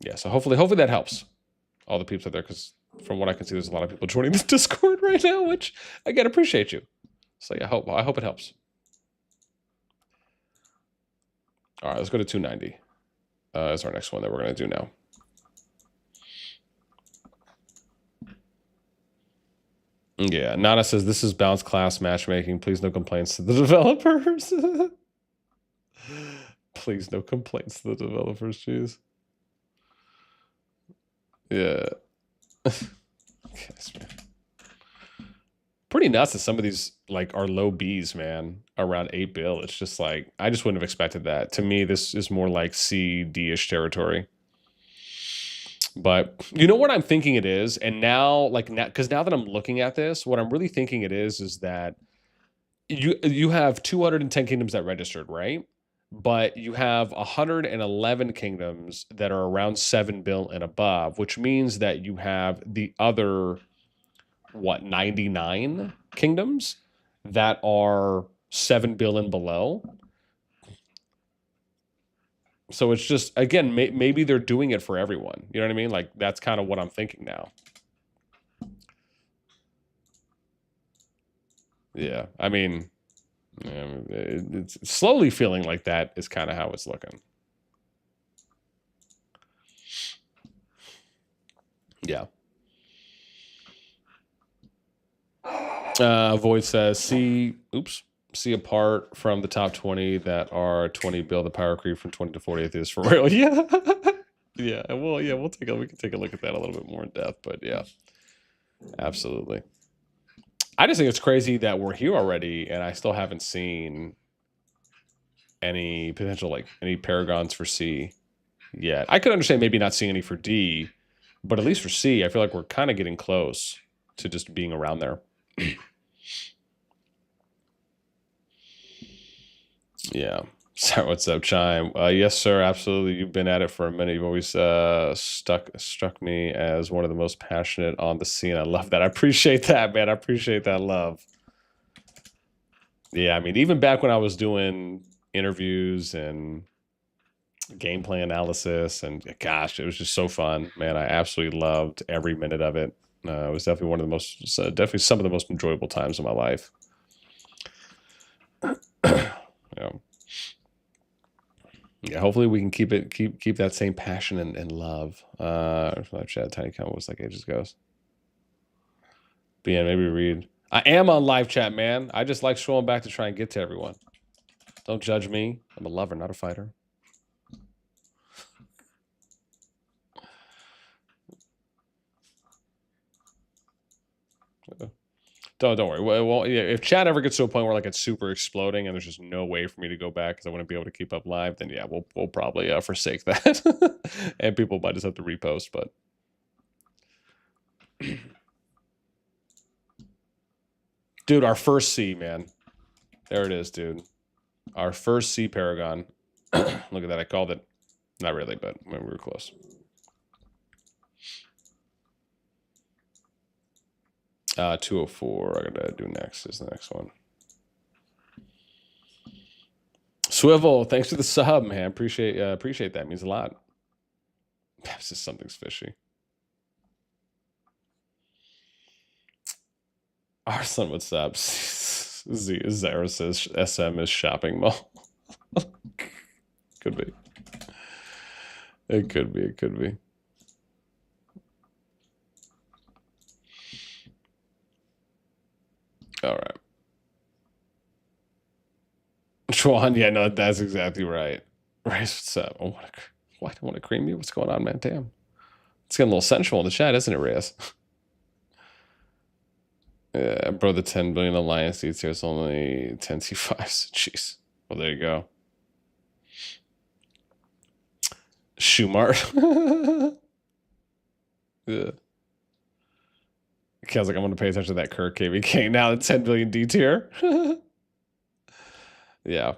Yeah. So hopefully that helps all the peeps out there. Cause from what I can see, there's a lot of people joining this Discord right now, which again, appreciate you. So yeah, I hope it helps. All right, let's go to 290. Is our next one that we're going to do now. Yeah, Nana says this is bounce class matchmaking. Please no complaints to the developers. Please no complaints to the developers, jeez. Yeah. Yes, man. Pretty nuts that some of these like are low Bs, man. Around 8 bill. It's just like I just wouldn't have expected that. To me, this is more like C D-ish territory. But you know what I'm thinking it is, and now like now because now that I'm looking at this, what I'm really thinking it is that you have 210 kingdoms that registered, right? But you have 111 kingdoms that are around 7 bill and above, which means that you have the other 99 kingdoms that are 7 bill and below. So it's just again maybe they're doing it for everyone. You know what I mean? Like that's kind of what I'm thinking now. Yeah, I mean, it's slowly feeling like that is kind of how it's looking. Yeah. Void says, see apart from the top 20 that are 20 bill, the power creep from 20 to 40th is for real. Yeah. Yeah. Well, yeah, we can take a look at that a little bit more in depth, but yeah, absolutely. I just think it's crazy that we're here already and I still haven't seen any potential, like any paragons for C yet. I could understand maybe not seeing any for D, but at least for C, I feel like we're kind of getting close to just being around there. Yeah. So what's up, Chime? Yes, sir. Absolutely. You've been at it for a minute. You've always struck me as one of the most passionate on the scene. I love that. I appreciate that, man. I appreciate that love. Yeah, I mean, even back when I was doing interviews and gameplay analysis, and gosh, it was just so fun, man. I absolutely loved every minute of it. It was definitely one of the most, definitely some of the most enjoyable times of my life. Yeah. Yeah, hopefully we can keep that same passion and love. Live chat, tiny comment was like ages ago. But yeah, maybe read. I am on live chat, man. I just like scrolling back to try and get to everyone. Don't judge me. I'm a lover, not a fighter. Don't worry. Well, yeah, if chat ever gets to a point where like it's super exploding and there's just no way for me to go back because I wouldn't be able to keep up live, then yeah, we'll probably forsake that, and people might just have to repost. But dude, our first C, man, there it is, dude. Our first C paragon. Look at that. I called it. Not really, but we were close. 204. I gotta do next is the next one. Swivel, thanks for the sub, man. Appreciate that. It means a lot. Perhaps just something's fishy. Arson, what's up? Zara says SM is shopping mall. Could be. It could be. It could be. All right. Schwan, yeah, no, that's exactly right. Rice, what's up? Oh, why do I want to cream you? What's going on, man? Damn. It's getting a little sensual in the chat, isn't it, Reyes? Yeah, bro, the 10 billion alliance seats here is only 10 T5s. Jeez. Well, there you go. Schumart. Yeah. I was like, I'm going to pay attention to that Kirk KVK now, the 10 billion D tier. Yeah.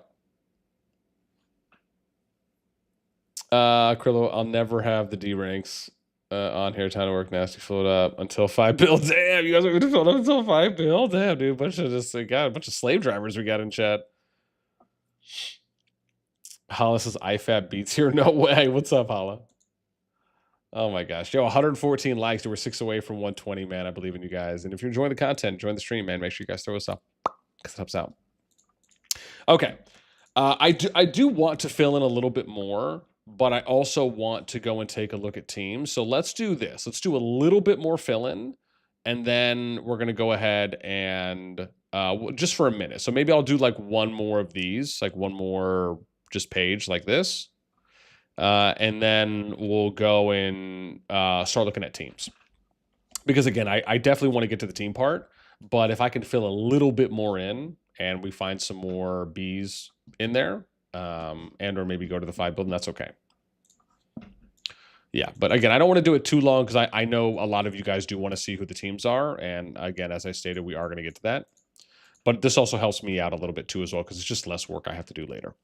Krillo, I'll never have the D ranks on here. Time to work. NASTi float up until 5 bill. Damn, you guys are going to float up until 5 bill. Damn, dude. Got a bunch of slave drivers we got in chat. Hala says IFAB beats here. No way. What's up, Hala? Oh my gosh. Yo, 114 likes. We're 6 away from 120, man. I believe in you guys. And if you're enjoying the content, join the stream, man. Make sure you guys throw us up. Because it helps out. Okay. I do want to fill in a little bit more, but I also want to go and take a look at teams. So let's do this. Let's do a little bit more fill in, and then we're going to go ahead and just for a minute. So maybe I'll do like one more of these, like one more just page like this. And then we'll go and start looking at teams. Because again, I definitely want to get to the team part, but if I can fill a little bit more in and we find some more bees in there, and or maybe go to the 5 building, that's okay. Yeah, but again, I don't want to do it too long because I know a lot of you guys do want to see who the teams are. And again, as I stated, we are going to get to that. But this also helps me out a little bit too as well because it's just less work I have to do later.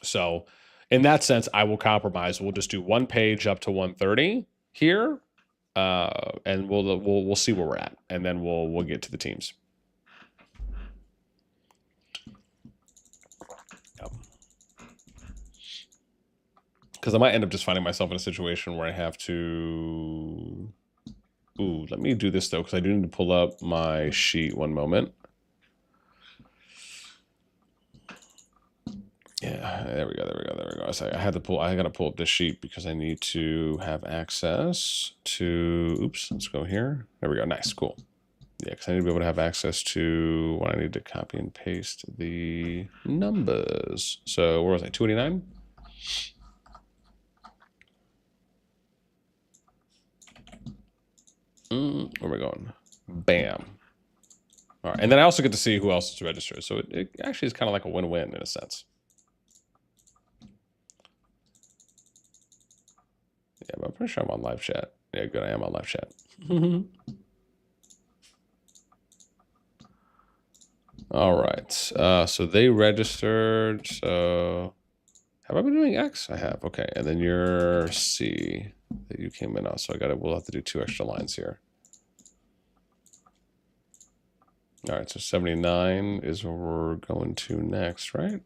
So in that sense, I will compromise. We'll just do one page up to 130 here, and we'll see where we're at, and then we'll get to the teams. Because I might end up just finding myself in a situation where I have to... Ooh, let me do this, though, because I do need to pull up my sheet one moment. Yeah, there we go. So I got to pull up this sheet because I need to have access to... Oops, let's go here. There we go. Nice, cool. Yeah, because I need to be able to have access to when I need to copy and paste the numbers. So where was I? 289? Where are we going? Bam. All right, and then I also get to see who else is registered. So it actually is kind of like a win-win in a sense. Yeah, but I'm pretty sure I'm on live chat. Yeah, good, I am on live chat. All right, so they registered. So have I been doing X? I have. Okay, and then you're C that you came in on. So we'll have to do 2 extra lines here. All right, so 79 is where we're going to next, right?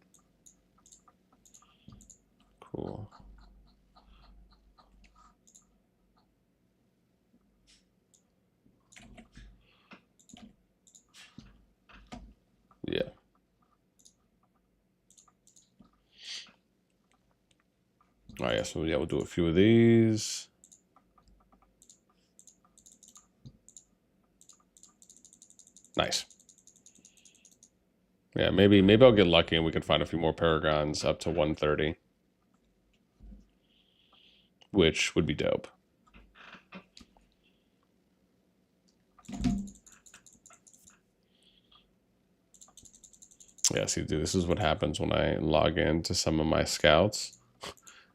Cool. Yeah. All right, so yeah, we'll do a few of these. Nice. Yeah, maybe I'll get lucky and we can find a few more paragons up to 130, which would be dope. Yeah, see, dude, this is what happens when I log into some of my scouts.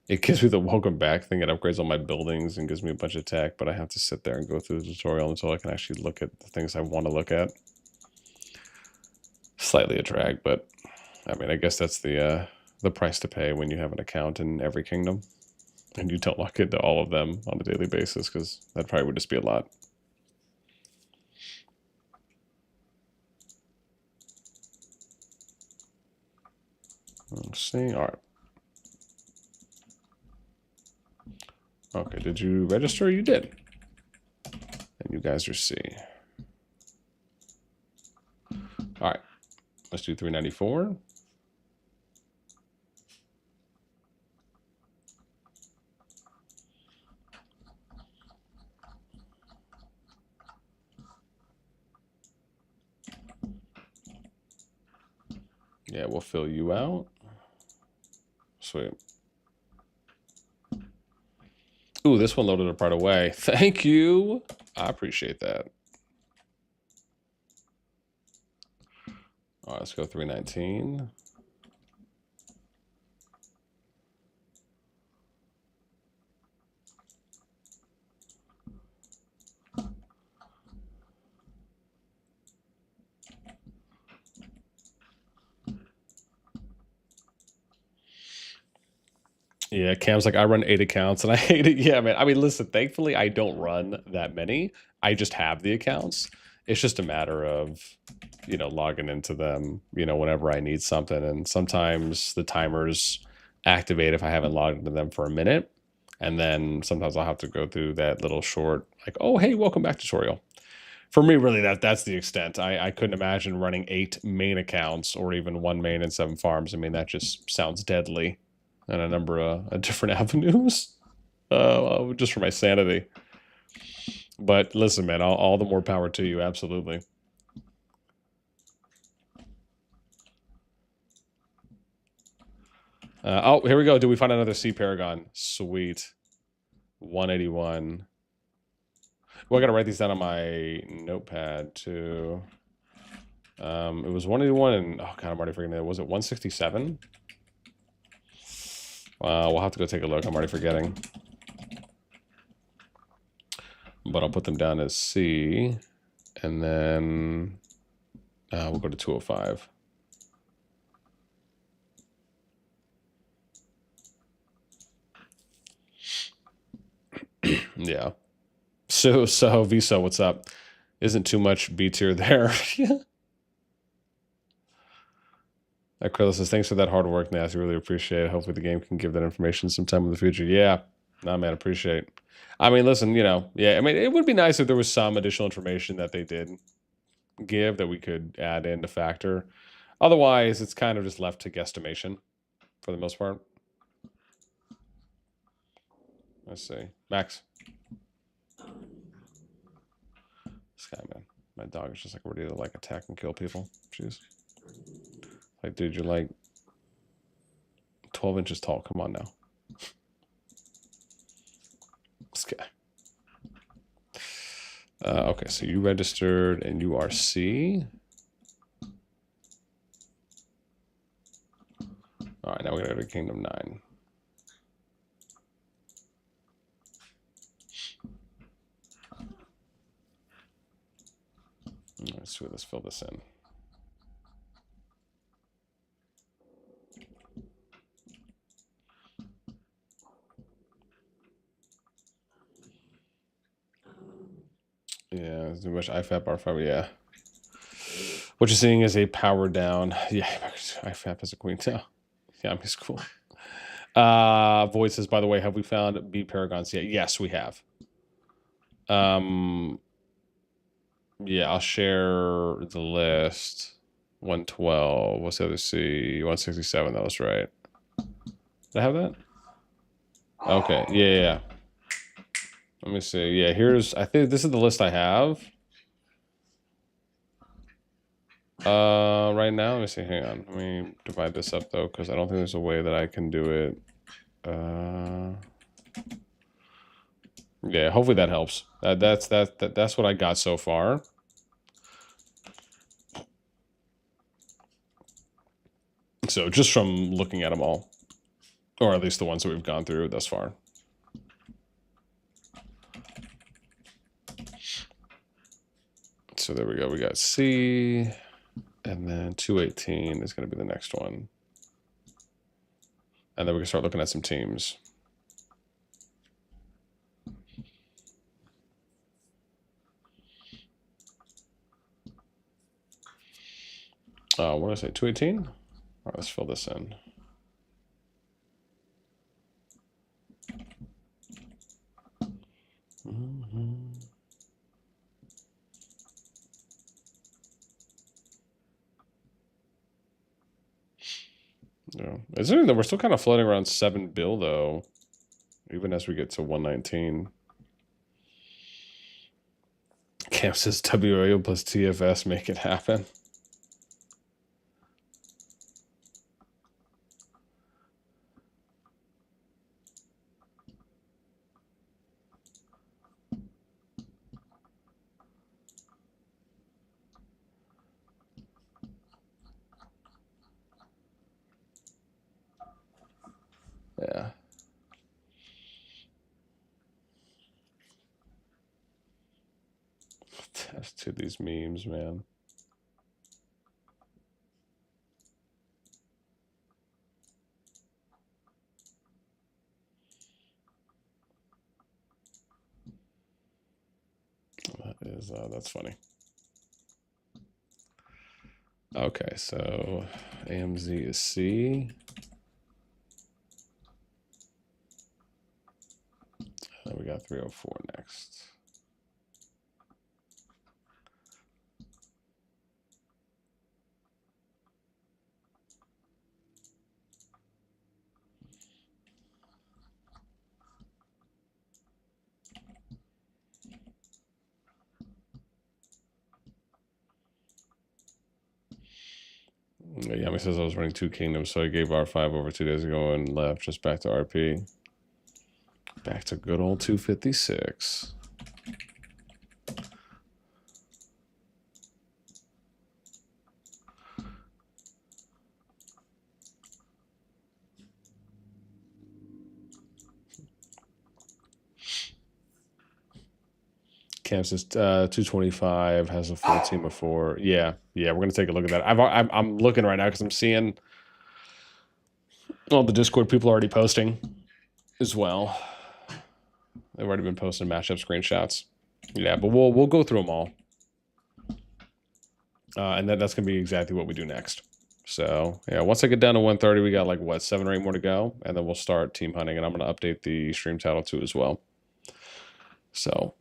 It gives me the welcome back thing. It upgrades all my buildings and gives me a bunch of tech, but I have to sit there and go through the tutorial until I can actually look at the things I want to look at. Slightly a drag, but I mean, I guess that's the price to pay when you have an account in every kingdom and you don't log into all of them on a daily basis, because that probably would just be a lot. Let's see. All right. Okay, did you register? You did. And you guys are C. All right, let's do 394. Yeah, we'll fill you out. Sweet. Ooh, this one loaded up right away. Thank you. I appreciate that. All right, let's go 319. Yeah, Cam's like, I run 8 accounts and I hate it. Yeah, man. I mean, listen, thankfully, I don't run that many. I just have the accounts. It's just a matter of, logging into them, whenever I need something. And sometimes the timers activate if I haven't logged into them for a minute. And then sometimes I'll have to go through that little short, like, oh, hey, welcome back tutorial. For me, really, that's the extent. I couldn't imagine running 8 main accounts or even 1 main and 7 farms. I mean, that just sounds deadly. And a number of different avenues, just for my sanity. But listen, man, all the more power to you. Absolutely. Oh, here we go. Did we find another sea paragon? Sweet. 181. Well, I got to write these down on my notepad, too. It was 181 and... Oh, God, I'm already forgetting that. Was it 167? We'll have to go take a look. I'm already forgetting. But I'll put them down as C. And then... we'll go to 205. Yeah. So Visa, what's up? Isn't too much B tier there. Acryla says, thanks for that hard work, NASTi. Really appreciate it. Hopefully the game can give that information sometime in the future. Yeah. Nah, man, appreciate it. I mean, listen, you know, yeah, I mean, it would be nice if there was some additional information that they did give that we could add in to factor. Otherwise, it's kind of just left to guesstimation for the most part. Let's see. Max. This guy, man. My dog is just like ready to like attack and kill people. Jeez. Like, dude, you're like 12 inches tall. Come on now. This guy. Okay, so you registered and you are C. All right, now we're going to go to Kingdom 9. Let's fill this in. Yeah, too much IFAP, R5, yeah. What you're seeing is a power down. Yeah, IFAP is a queen now. Yeah, I'm just cool. Void says, by the way, have we found B paragons yet? Yes, we have. Yeah, I'll share the list. 112. What's the other C? 167. That was right. Did I have that? Okay. Yeah. Let me see. Yeah, I think this is the list I have. Right now, let me see. Hang on. Let me divide this up though, because I don't think there's a way that I can do it. Yeah, hopefully that helps. That's what I got so far. So just from looking at them all, or at least the ones that we've gone through thus far. So there we go. We got C, and then 218 is going to be the next one. And then we can start looking at some teams. What did I say? 218? All right, let's fill this in. Yeah, it's interesting that we're still kind of floating around 7 bill though, even as we get to 119. Cam says WAO plus TFS make it happen. Yeah. Test to these memes, man. That's funny. Okay, so AMZ is C. And we got 304 next. Yami says I was running 2 kingdoms, so I gave R5 over 2 days ago and left just back to RP. Back to good old 256. Kansas 225 has a full team of 4. Yeah, we're gonna take a look at that. I'm looking right now because I'm seeing all the Discord people already posting as well. They've already been posting matchup screenshots. Yeah, but we'll go through them all, and that's gonna be exactly what we do next. So yeah, once I get down to 130, we got like what 7 or 8 more to go, and then we'll start team hunting. And I'm gonna update the stream title too as well. So.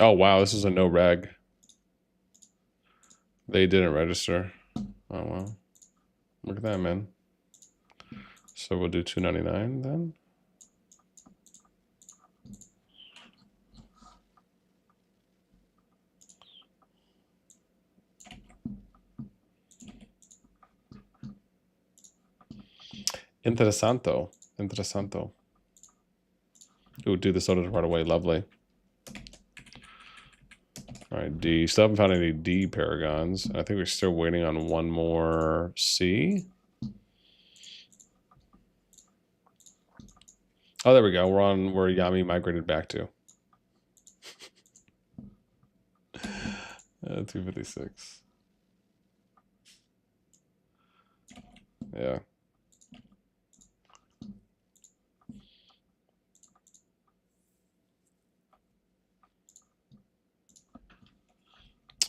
Oh, wow. This is a no reg. They didn't register. Oh, wow. Look at that, man. So we'll do 299 then. Interesanto. Ooh, do this order right away. Lovely. All right, D. Still haven't found any D paragons. I think we're still waiting on one more C. Oh, there we go. We're on where Yami migrated back to. 256. Yeah.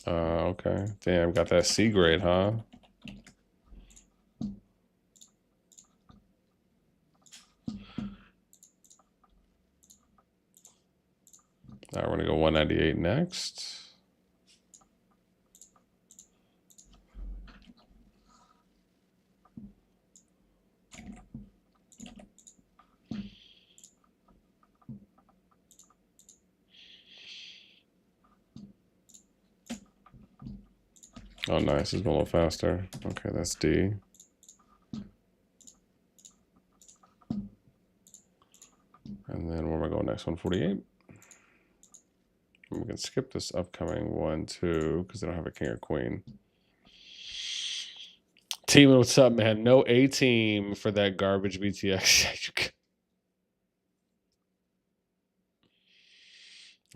Okay. Damn, got that C grade, huh? All right, we're gonna go 198 next. Oh, nice. It's a little faster. Okay, that's D. And then where am I going next? 148. We can skip this upcoming one too, because they don't have a king or queen. Team, what's up, man? No A team for that garbage BTX.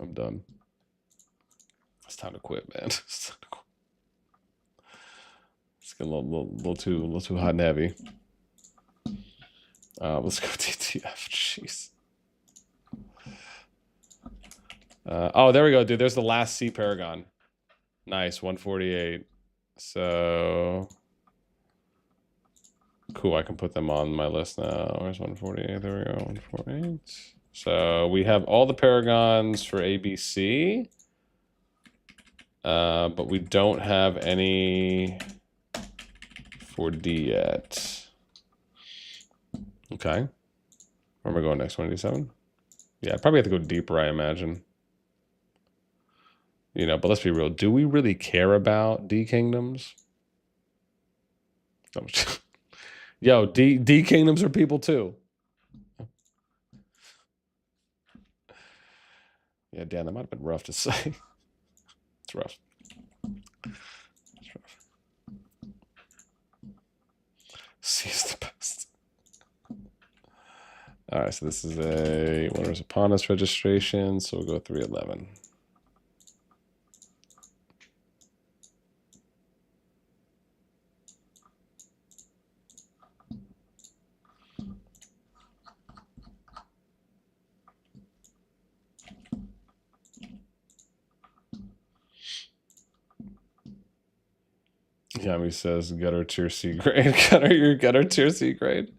I'm done. It's time to quit, man. It's getting a little too hot and heavy. Let's go DTF. Jeez. Oh, there we go, dude. There's the last C paragon. Nice, 148. So cool. I can put them on my list now. Where's 148? There we go. 148. So we have all the paragons for ABC, but we don't have any for D yet. Okay. Where am I going next? 187? Yeah, I probably have to go deeper, I imagine. You know, but let's be real. Do we really care about D kingdoms? Yo, D kingdoms are people too. Yeah, Dan, that might have been rough to say. It's rough. It's rough. C is the best. All right, so this is a winners upon us registration. So we'll go 311. Yami says gutter tier C grade. Your gutter tier C grade.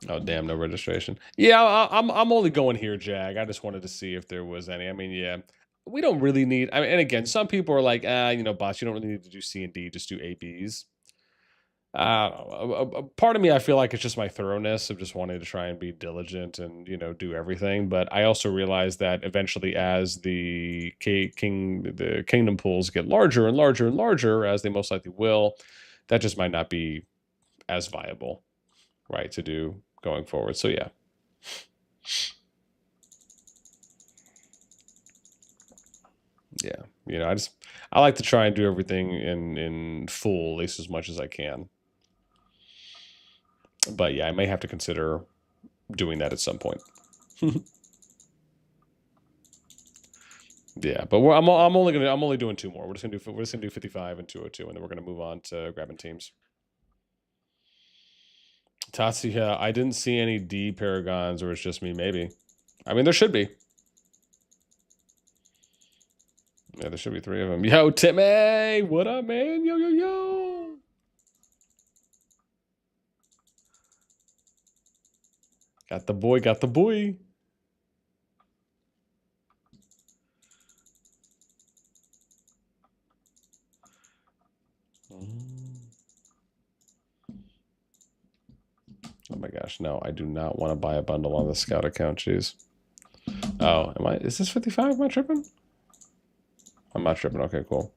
Oh damn, no registration. Yeah, I'm only going here, Jag. I just wanted to see if there was any. I mean, yeah, we don't really need. I mean, and again, some people are like, you know, boss, you don't really need to do C and D, just do A Bs. A part of me, I feel like it's just my thoroughness of just wanting to try and be diligent and you know do everything. But I also realize that eventually, as the kingdom pools get larger and larger and larger, as they most likely will, that just might not be as viable, right, to do going forward. So yeah. Yeah, you know, I like to try and do everything in full, at least as much as I can. But yeah, I may have to consider doing that at some point. Yeah, but I'm only doing two more. We're just gonna do 55 and 202, and then we're gonna move on to grabbing teams. Tatsi, yeah, I didn't see any D paragons, or it's just me. Maybe. I mean, there should be. Yeah, there should be three of them. Yo, Timmy, what up, man? Yo, yo, yo. Got the boy. Got the boy. Oh my gosh, no, I do not want to buy a bundle on the Scout account, jeez. Oh, is this 55? Am I tripping? I'm not tripping, okay, cool.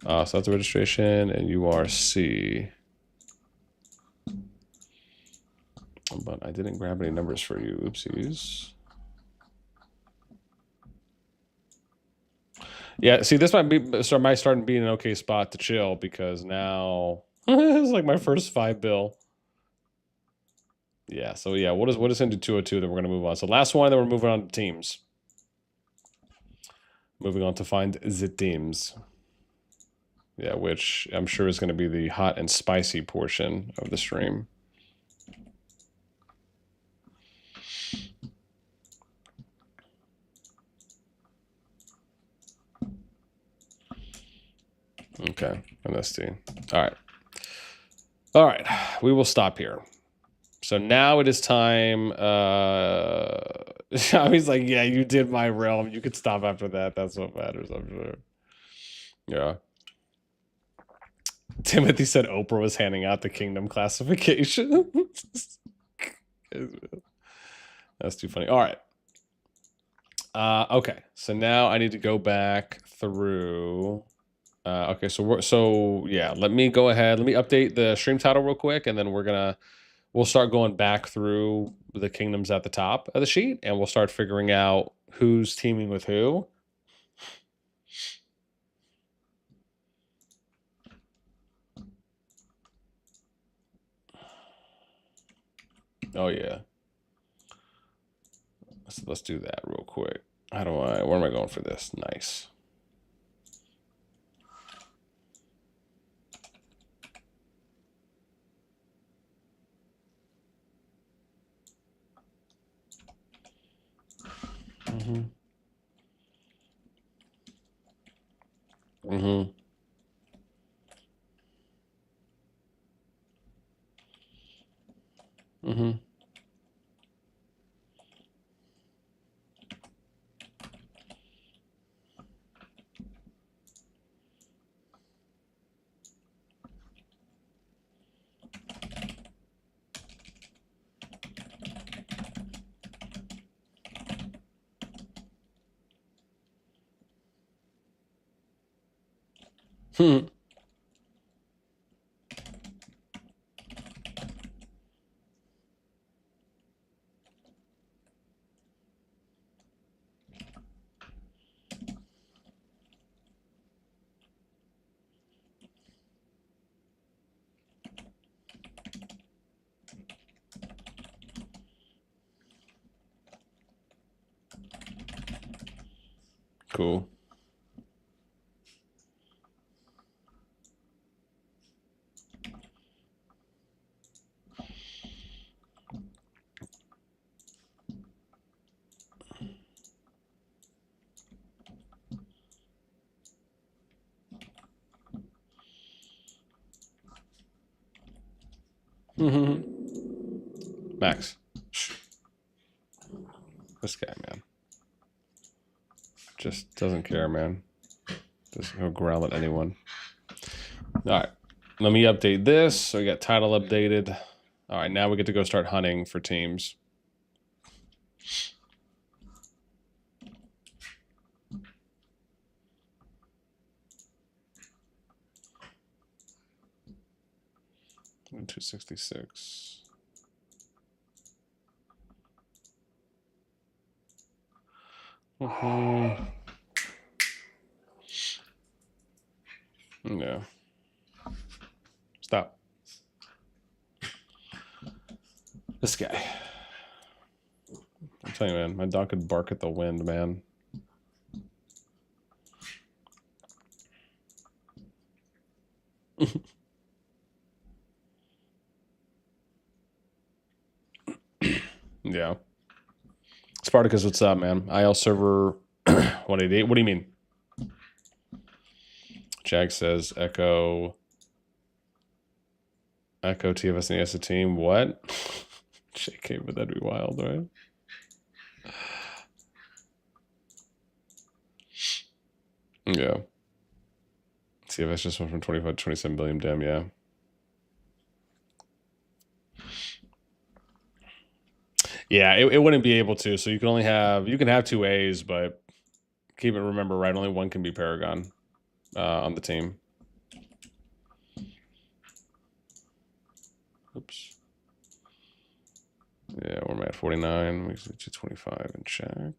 So that's the registration, and you are C. But I didn't grab any numbers for you, oopsies. Yeah, see, this might start to be an okay spot to chill, because now it's like my first 5 bill. Yeah, so yeah, we'll just into 202, then we're gonna move on. So last one, then we're moving on to teams. Moving on to find the teams. Yeah, which I'm sure is gonna be the hot and spicy portion of the stream. Okay, NASTi. All right, we will stop here. So now it is time. He's like, yeah, you did my realm. You could stop after that. That's what matters, I'm sure. Yeah. Timothy said Oprah was handing out the kingdom classification. That's too funny. All right. Okay, so now I need to go back through. Okay, so yeah, let me go ahead. Let me update the stream title real quick, and then we'll start going back through the kingdoms at the top of the sheet, and we'll start figuring out who's teaming with who. Oh yeah. Let's do that real quick. Where am I going for this? Nice. Mm-hmm. Mm-hmm. Mm-hmm. Hmm. Cool. Mm-hmm. Max. This guy, man. Just doesn't care, man. Doesn't go growl at anyone. All right. Let me update this. So we got title updated. All right, now we get to go start hunting for teams. $266. Yeah. Stop. This guy. I'm telling you, man, my dog could bark at the wind, man. Yeah. Spartacus, what's up, man? IL server 188. What do you mean? Jag says Echo TFS and ESA team. What? JK, but that'd be wild, right? Yeah. CFS just went from 25 to 27 billion. Damn, yeah. Yeah, it wouldn't be able to. So you can only have, you can have 2 A's, but keep it, remember, right? Only one can be paragon on the team. Oops. Yeah, we're at 49. We get to 25 and check.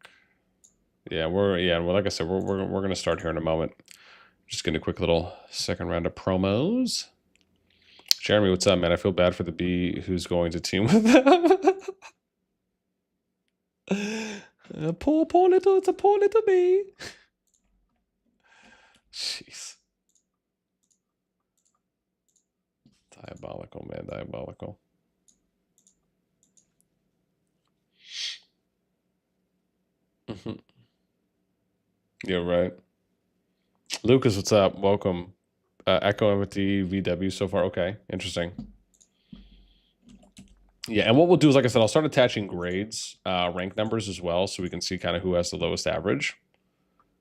Yeah, well, like I said, we're gonna start here in a moment. Just getting a quick little second round of promos. Jeremy, what's up, man? I feel bad for the bee who's going to team with them. Poor little, it's a poor little bee. Jeez. Diabolical, man, diabolical. Yeah, right. Lucas, what's up? Welcome. Echo MFD VW so far. Okay, interesting. Yeah, and what we'll do is, like I said, I'll start attaching grades, rank numbers as well, so we can see kind of who has the lowest average,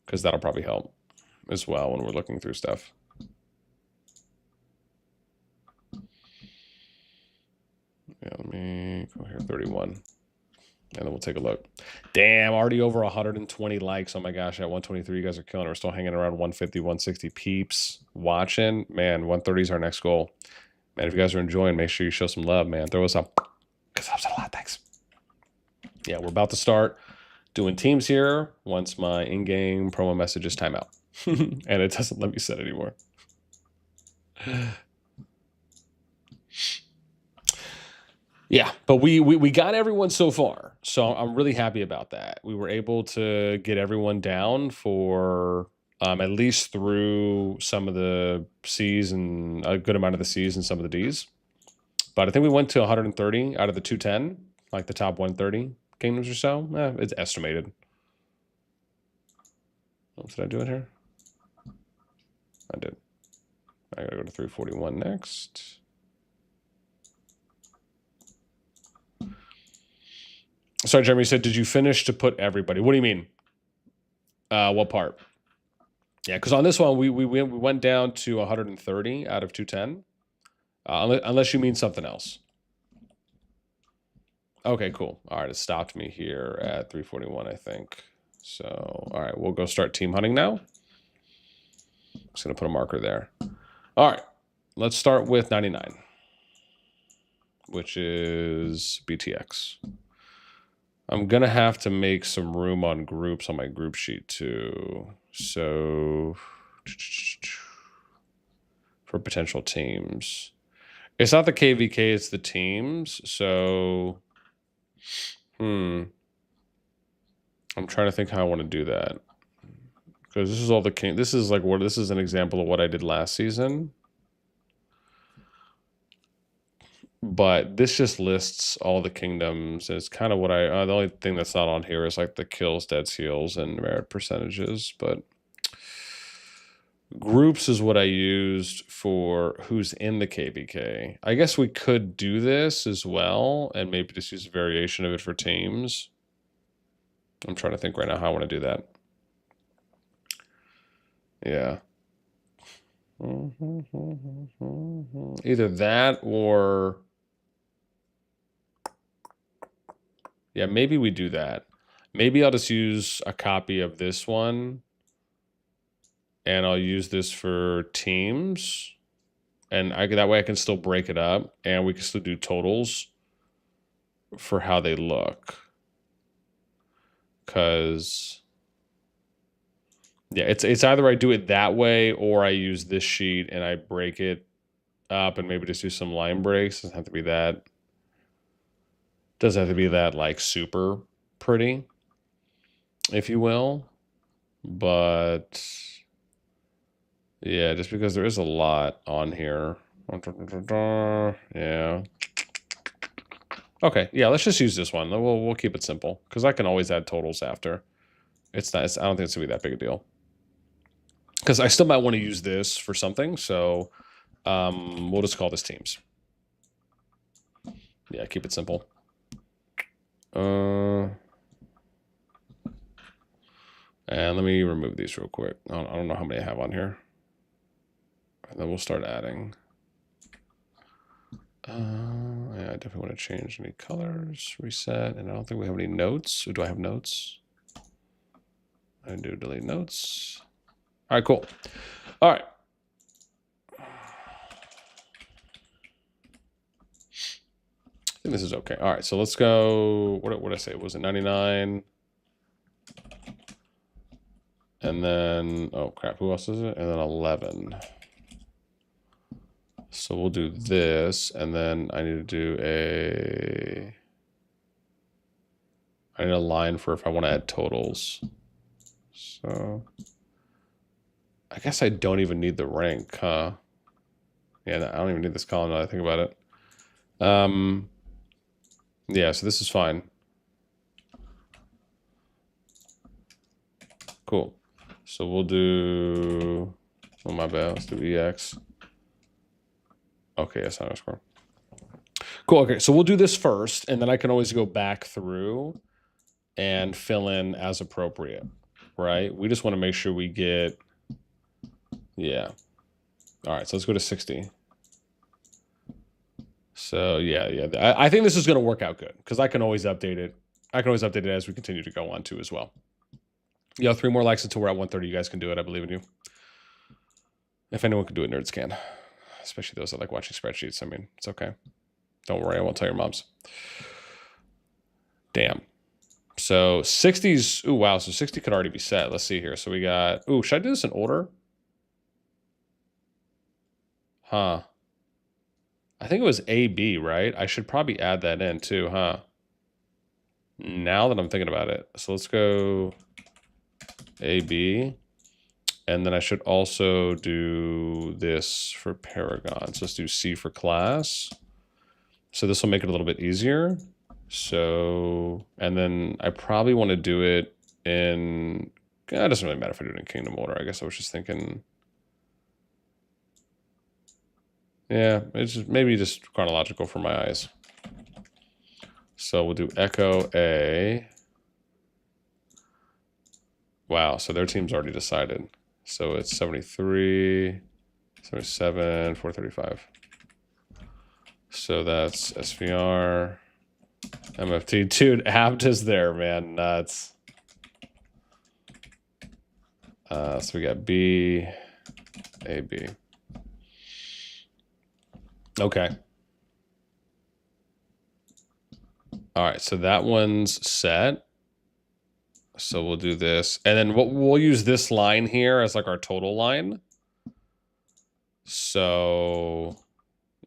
because that'll probably help as well when we're looking through stuff. Yeah, let me go here, 31. And then we'll take a look. Damn, already over 120 likes. Oh my gosh, at 123, you guys are killing it. We're still hanging around 150, 160 peeps watching. Man, 130 is our next goal. Man, if you guys are enjoying, make sure you show some love, man. Throw us up. Because helps out a lot. Thanks. Yeah, we're about to start doing teams here once my in-game promo messages time out. And it doesn't let me set anymore. Yeah, but we got everyone so far, so I'm really happy about that. We were able to get everyone down for at least through some of the C's and a good amount of the C's and some of the D's. But I think we went to 130 out of the 210, like the top 130 kingdoms or so. It's estimated. What did I do it here? I did. I gotta go to 341 next. Sorry, Jeremy, you said, did you finish to put everybody? What do you mean? What part? Yeah, because on this one, we went down to 130 out of 210. Unless you mean something else. Okay, cool. All right, it stopped me here at 341, I think. So, all right, we'll go start team hunting now. Just going to put a marker there. All right, let's start with 99, which is BTX. I'm going to have to make some room on groups on my group sheet too. So, for potential teams. It's not the KVK, it's the teams. So, I'm trying to think how I want to do that. Because this is all the king. This is like this is an example of what I did last season. But this just lists all the kingdoms. It's kind of what the only thing that's not on here is like the kills, dead seals, and merit percentages. But Groups is what I used for who's in the KVK. I guess we could do this as well and maybe just use a variation of it for teams. I'm trying to think right now how I want to do that. Yeah. Either that or... Yeah, maybe we do that. Maybe I'll just use a copy of this one. And I'll use this for teams. And that way I can still break it up. And we can still do totals for how they look. Because... Yeah, it's either I do it that way or I use this sheet and I break it up and maybe just do some line breaks. Doesn't have to be that. Doesn't have to be that like super pretty, if you will. But yeah, just because there is a lot on here. Yeah. Okay, yeah, let's just use this one. We'll keep it simple because I can always add totals after. It's not. I don't think it's gonna be that big a deal. Because I still might want to use this for something, so we'll just call this teams. Yeah, keep it simple. And let me remove these real quick. I don't know how many I have on here. And then we'll start adding. Yeah, I definitely want to change any colors, reset, and I don't think we have any notes. Or do I have notes? I do delete notes. All right, cool. All right. I think this is okay. All right, so let's go. What did I say? Was it 99? And then, oh crap, who else is it? And then 11. So we'll do this, and then I need to do I need a line for if I want to add totals. So I guess I don't even need the rank, huh? Yeah, I don't even need this column now that I think about it. Yeah, so this is fine. Cool. So we'll do, oh my bad, let's do EX. Okay, that's not a score. Cool, okay, so we'll do this first, and then I can always go back through and fill in as appropriate, right? We just want to make sure we get, yeah. All right, so let's go to 60. So yeah, I think this is going to work out good because I can always update it. I can always update it as we continue to go on too as well. Yeah, 3 more likes until we're at 130. You guys can do it. I believe in you. If anyone can do it, nerds can. Especially those that like watching spreadsheets. I mean, it's okay. Don't worry, I won't tell your moms. Damn. So 60's, ooh, wow, so 60 could already be set. Let's see here. So we got, ooh, should I do this in order? Huh. I think it was AB, right? I should probably add that in too, huh? Now that I'm thinking about it. So let's go AB. And then I should also do this for paragon. So let's do C for class. So this will make it a little bit easier. So, and then I probably want to do it in, it doesn't really matter if I do it in kingdom order. I guess I was just thinking, yeah, it's just maybe just chronological for my eyes. So we'll do echo A. Wow, so their team's already decided. So it's 73, 77, 435. So that's SVR, MFT. Dude, Apt is there, man. Nuts. So we got B, AB. Okay. All right, so that one's set. So we'll do this. And then we'll use this line here as like our total line. So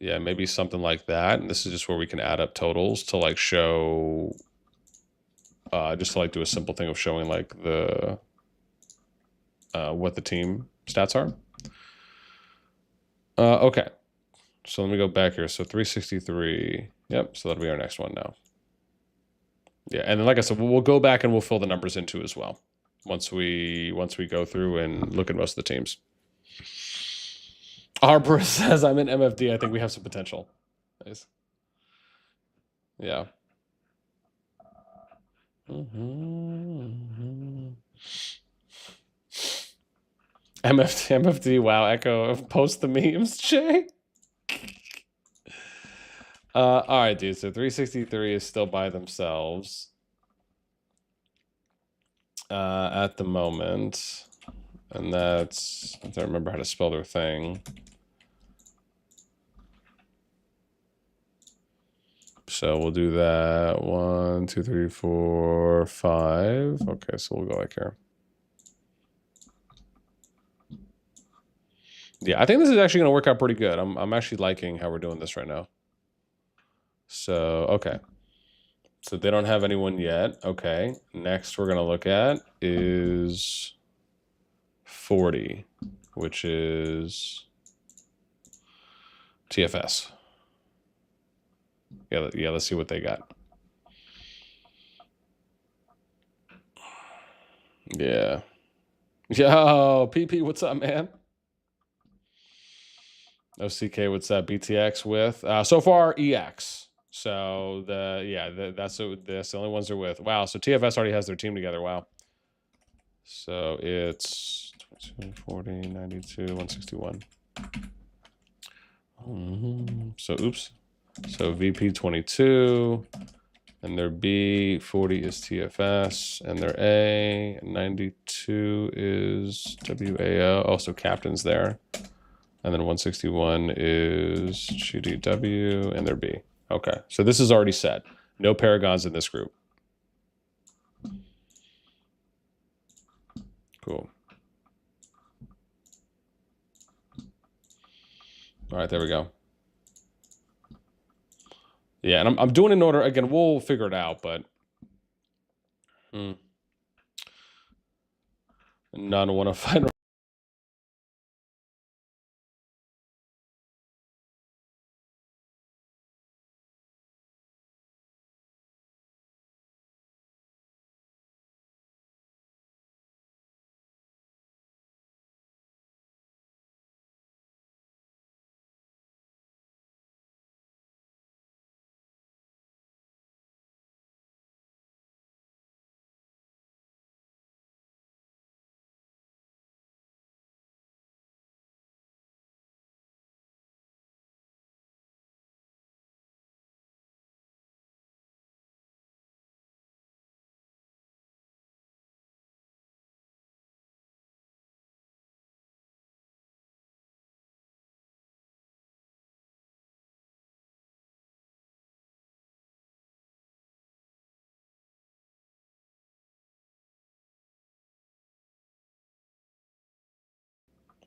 yeah, maybe something like that. And this is just where we can add up totals to like show, just to like do a simple thing of showing like the, what the team stats are. Okay. So let me go back here. So 363. Yep. So that'll be our next one now. Yeah, and then like I said, we'll go back and we'll fill the numbers in too as well once we go through and look at most of the teams. Arbor says I'm in MFD. I think we have some potential. Nice. Yeah. MFD. Wow. Echo. Post the memes, Jay. All right, dude. So 363 is still by themselves at the moment. And that's, I don't remember how to spell their thing. So we'll do that. 1, 2, 3, 4, 5. Okay, so we'll go like here. Yeah, I think this is actually going to work out pretty good. I'm actually liking how we're doing this right now. So, okay. So they don't have anyone yet. Okay. Next we're going to look at is 40, which is TFS. Yeah, let's see what they got. Yeah. Yo, PP, what's up, man? OCK, what's that? BTX with? So far, EX. So that's the only ones they're with. Wow. So TFS already has their team together. Wow. So it's 40, 92, 161. So oops. So VP 22, and their B 40 is TFS, and their A 92 is WAO. Oh, so captain's there. And then 161 is GDW, and their B. Okay, so this is already set. No paragons in this group. Cool. All right, there we go. Yeah, and I'm doing it in order. Again, we'll figure it out, but none want to find.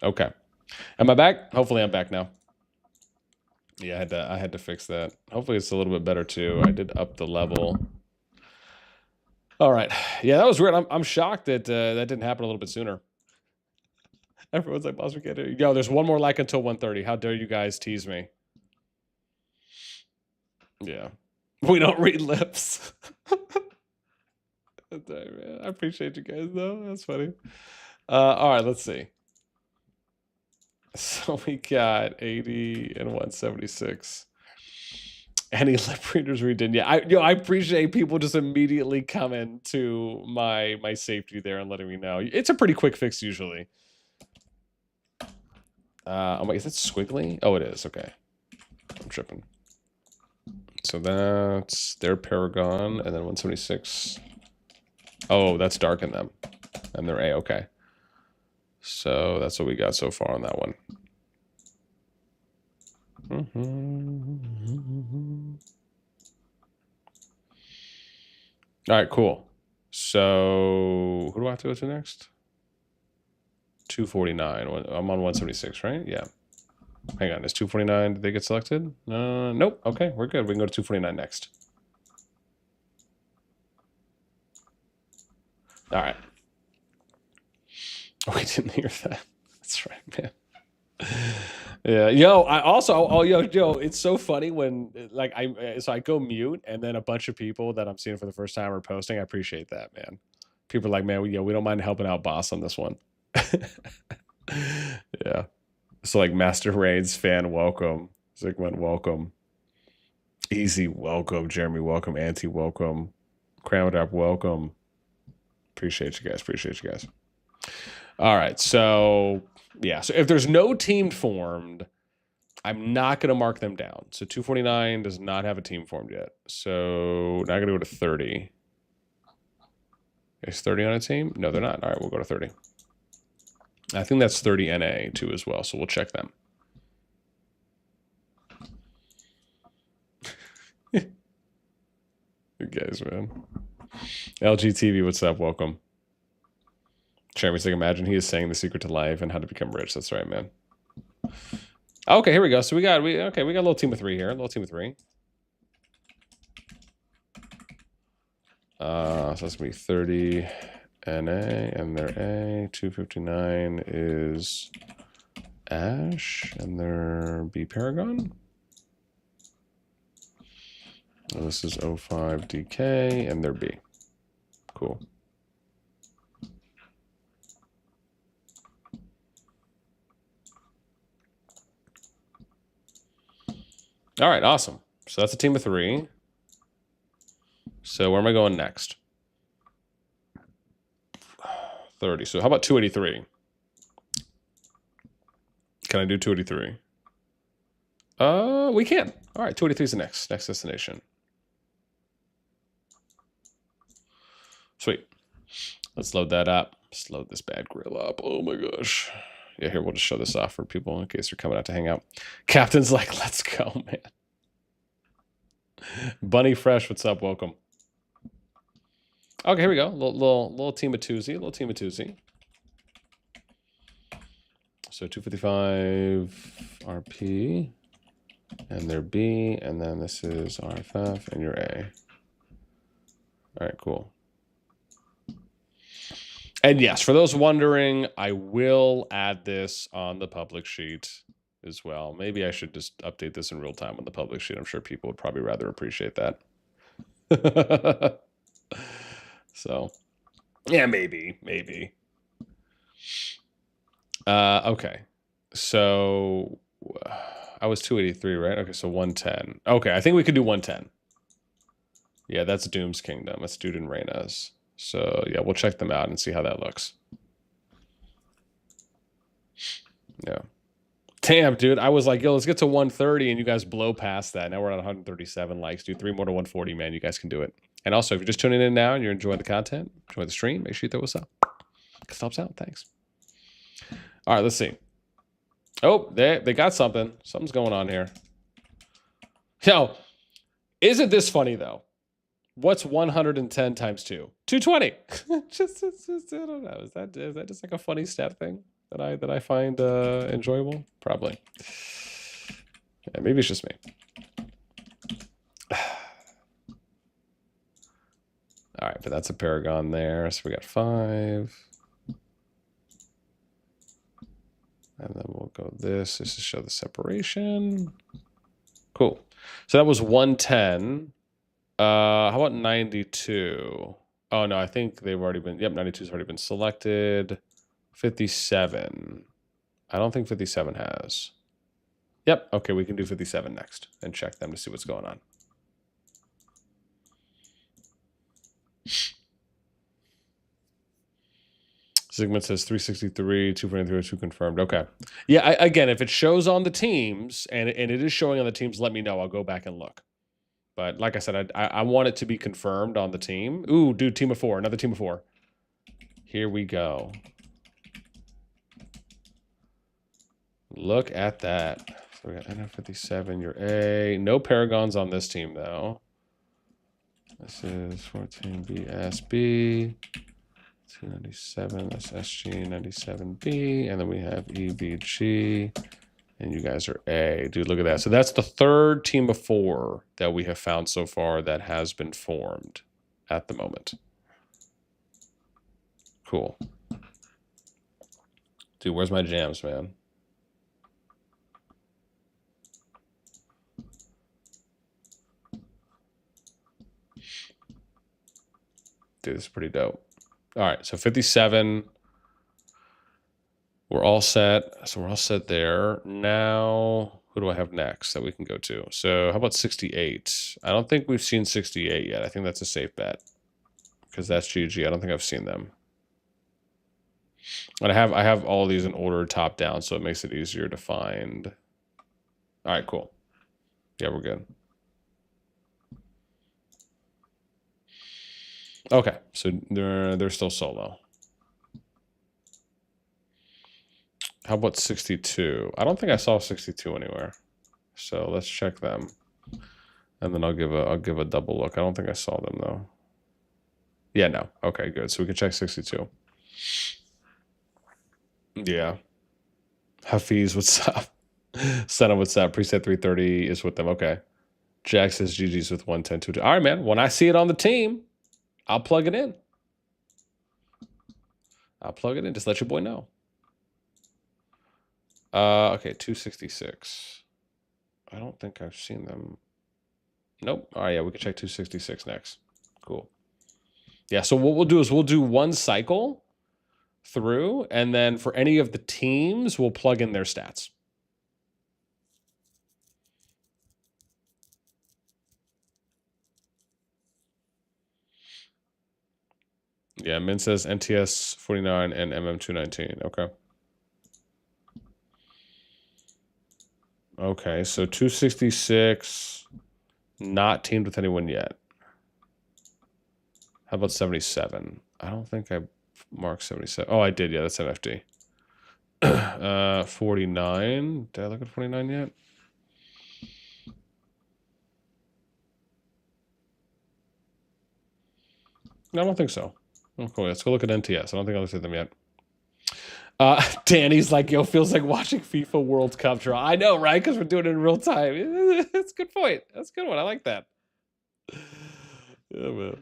Okay, am I back? Hopefully, I'm back now. Yeah, I had to fix that. Hopefully, it's a little bit better too. I did up the level. All right. Yeah, that was weird. I'm shocked that that didn't happen a little bit sooner. Everyone's like, boss, we can't do it. Yo, there's one more like until 1:30. How dare you guys tease me? Yeah. We don't read lips. I appreciate you guys, though. That's funny. All right, let's see. So we got 80 and 176. Any lip readers we didn't? Yeah, I appreciate people just immediately coming to my safety there and letting me know. It's a pretty quick fix usually. Oh my, is it squiggly? Oh, it is. Okay, I'm tripping. So that's their paragon, and then 176. Oh, that's dark in them, and they're A. Okay, so that's what we got so far on that one. All right, cool. So who do I have to go to next? 249. I'm on 176, right? Yeah. Hang on, is 249, did they get selected? Nope. Okay, we're good. We can go to 249 next. All right. Oh, we didn't hear that. That's right, man. Yeah, yo, I also, yo, it's so funny when like I go mute and then a bunch of people that I'm seeing for the first time are posting. I appreciate that, man. People are like, man, we don't mind helping out boss on this one. Yeah. So like Master Raids fan, welcome. Zigmund, welcome. Easy, welcome. Jeremy, welcome. Anti, welcome. Crowned up, welcome. Appreciate you guys. Appreciate you guys. All right, so yeah, so if there's no team formed, I'm not going to mark them down. So 249 does not have a team formed yet. So now I'm going to go to 30. Is 30 on a team? No, they're not. All right, we'll go to 30. I think that's 30 NA too as well, so we'll check them. You guys, man. LGTV, what's up? Welcome. Jeremy's like, imagine he is saying the secret to life and how to become rich. That's right, man. Okay, here we go. So we got a little team of 3 here. A little team of 3. So that's gonna be 30 NA and their A. 259 is Ash and their B Paragon. And this is 05 DK and their B. Cool. All right, awesome. So that's a team of 3. So where am I going next? 30. So how about 283? Can I do 283? We can. All right, 283 is the next destination. Sweet. Let's load that up. Let's load this bad grill up. Oh my gosh. Yeah, here, we'll just show this off for people in case they're coming out to hang out. Captain's like, let's go, man. Bunny Fresh, what's up? Welcome. Okay, here we go. Little team of twosie. Little team of twosie. So 255 RP. And their B. And then this is RFF and your A. All right, cool. And yes, for those wondering, I will add this on the public sheet as well. Maybe I should just update this in real time on the public sheet. I'm sure people would probably rather appreciate that. So, yeah, maybe. Okay. So, I was 283, right? Okay, so 110. Okay, I think we could do 110. Yeah, that's Doom's Kingdom. That's Dude and Reyna's. So, yeah, we'll check them out and see how that looks. Yeah. Damn, dude. I was like, yo, let's get to 130, and you guys blow past that. Now we're at 137 likes. Dude, 3 more to 140, man. You guys can do it. And also, if you're just tuning in now and you're enjoying the content, enjoying the stream, make sure you throw us up. Because it helps out. Thanks. All right, let's see. Oh, they got something. Something's going on here. Yo, isn't this funny, though? What's 110 times 2? 220. just I don't know. Is that just like a funny stat thing that I find enjoyable? Probably. Yeah, maybe it's just me. All right, but that's a paragon there. So we got 5. And then we'll go this just to show the separation. Cool. So that was 110. How about 92? Oh, no, I think they've already been... Yep, 92's already been selected. 57. I don't think 57 has. Yep, okay, we can do 57 next and check them to see what's going on. Sigmund says 363, 243, 2 confirmed. Okay. Yeah, again, if it shows on the teams, and it is showing on the teams, let me know. I'll go back and look. But like I said, I want it to be confirmed on the team. Ooh, dude, team of 4. Another team of 4. Here we go. Look at that. So we got NF57, your A. No paragons on this team, though. This is 14BSB. 297, that's SG97B. And then we have EBG. And you guys are A. Dude, look at that. So that's the 3rd team of 4 that we have found so far that has been formed at the moment. Cool. Dude, where's my jams, man? Dude, this is pretty dope. All right, so 57. We're all set. So we're all set there. Now, who do I have next that we can go to? So how about 68? I don't think we've seen 68 yet. I think that's a safe bet because that's GG. I don't think I've seen them. And I have all these in order top down, so it makes it easier to find. All right, cool. Yeah, we're good. Okay, so they're still solo. How about 62? I don't think I saw 62 anywhere. So let's check them. And then I'll give a double look. I don't think I saw them though. Yeah, no. Okay, good. So we can check 62. Yeah. Hafiz, what's up? Senna, what's up? Preset 330 is with them. Okay. Jack says GG's with 110. All right, man. When I see it on the team, I'll plug it in. I'll plug it in. Just let your boy know. Okay, 266. I don't think I've seen them. Nope. All right, yeah, we can check 266 next. Cool. Yeah, so what we'll do is we'll do one cycle through, and then for any of the teams, we'll plug in their stats. Yeah, Min says NTS 49 and MM 219. Okay. Okay, so 266, not teamed with anyone yet. How about 77? I don't think I marked 77. Oh, I did. Yeah, that's MFD. 49. Did I look at 49 yet? No, I don't think so. Oh, cool. Let's go look at NTS. I don't think I looked at them yet. Danny's like, yo, feels like watching FIFA World Cup draw. I know, right? Because we're doing it in real time. That's a good point. That's a good one. I like that. Yeah, man.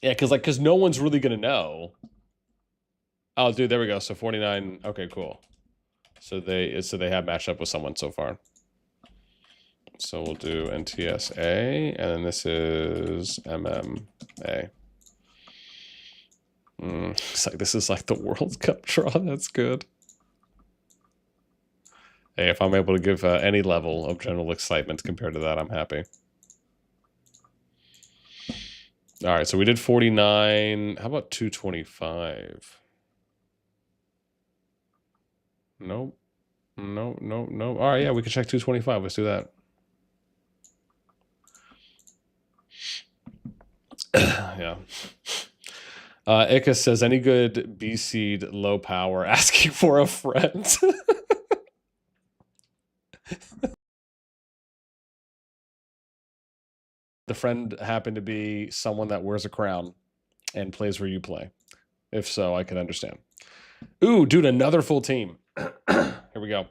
Yeah, because no one's really gonna know. Oh, dude, there we go. So 49. Okay, cool. So they have matched up with someone so far. So we'll do NTSA, and then this is MMA. It's like this is like the World Cup draw. That's good. Hey, if I'm able to give any level of general excitement compared to that, I'm happy. All right, so we did 49. How about 225? Nope. No. All right, yeah, we can check 225. Let's do that. Yeah. Ika says, any good B seed low power asking for a friend? The friend happened to be someone that wears a crown and plays where you play. If so, I can understand. Ooh, dude, another full team. Here we go.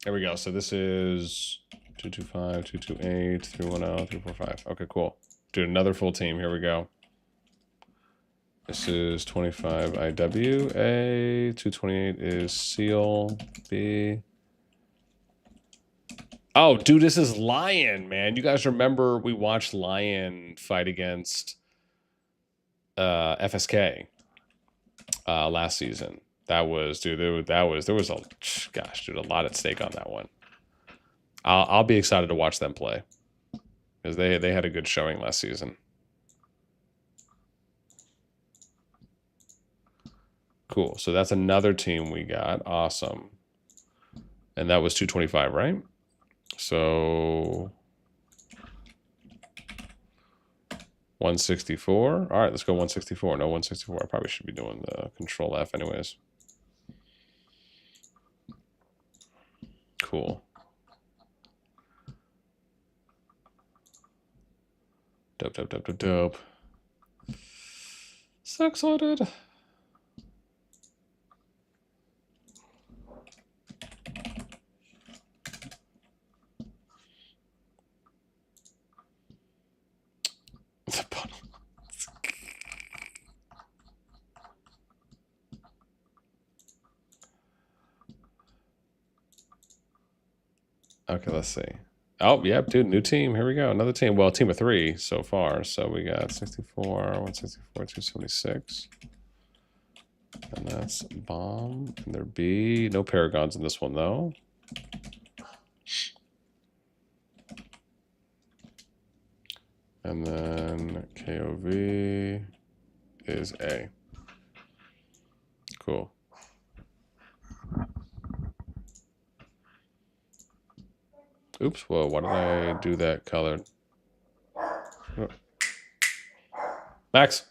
There we go. So this is 225, 228, 310, 345. Okay, cool. Dude, another full team. Here we go. This is 25 IWA. 228 is Seal B. Oh, dude, this is Lion, man. You guys remember we watched Lion fight against FSK last season. That was, dude, there was a, gosh, dude, a lot at stake on that one. I'll be excited to watch them play because they had a good showing last season. Cool. So that's another team we got. Awesome. And that was 225, right? So 164. All right, let's go 164. No, 164. I probably should be doing the Control F anyways. Cool. Dope. So excited. Okay, let's see. Oh, yeah, dude, new team. Here we go. Another team. Well, team of 3 so far. So we got 64, 164, 276. And that's bomb. And there be no paragons in this one, though. And then KOV is A. Cool. Oops, well, why did I do that colored? Oh. Max!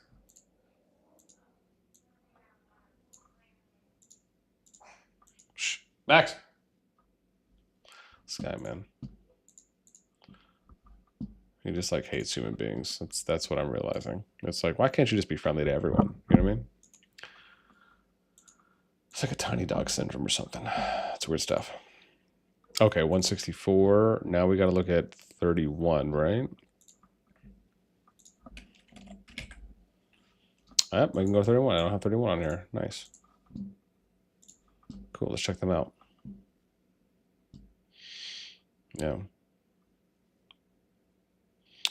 Shh. Max! This guy, man. He just like hates human beings. That's what I'm realizing. It's like, why can't you just be friendly to everyone? You know what I mean? It's like a tiny dog syndrome or something. It's weird stuff. Okay, 164. Now we got to look at 31, right? Yep, I can go to 31. I don't have 31 on here. Nice. Cool, let's check them out. Yeah.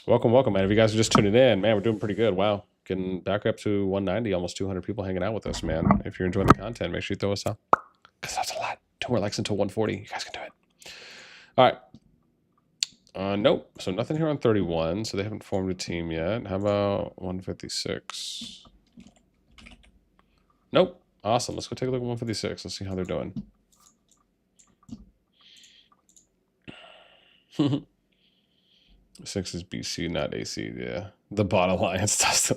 Welcome, welcome, man. If you guys are just tuning in, man, we're doing pretty good. Wow. Getting back up to 190, almost 200 people hanging out with us, man. If you're enjoying the content, make sure you throw us up. Because that's a lot. 2 more likes until 140. You guys can do it. All right. Nope. So nothing here on 31. So they haven't formed a team yet. How about 156? Nope. Awesome. Let's go take a look at 156. Let's see how they're doing. Six is BC, not AC. Yeah. The bot alliance does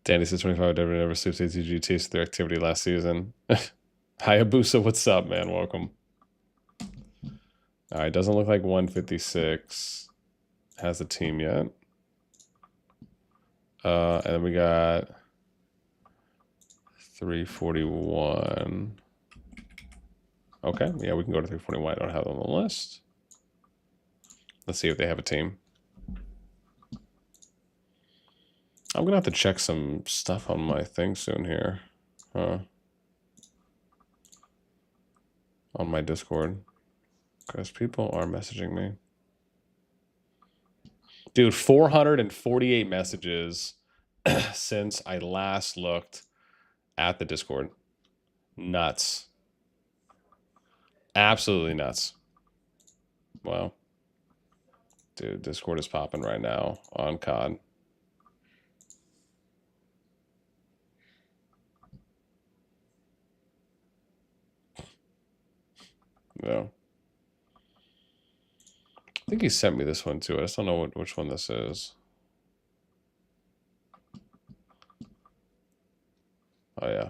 Danny says 25 never suits ATG tasted their activity last season. Hayabusa, what's up, man? Welcome. All right, doesn't look like 156 has a team yet. And then we got 341. Okay, yeah, we can go to 341. I don't have them on the list. Let's see if they have a team. I'm gonna have to check some stuff on my thing soon here. On my Discord. Because people are messaging me. Dude, 448 messages since I last looked at the Discord. Nuts. Absolutely nuts. Wow. Dude, Discord is popping right now on COD. Yeah. I think he sent me this one too. I just don't know which one this is. Oh, yeah.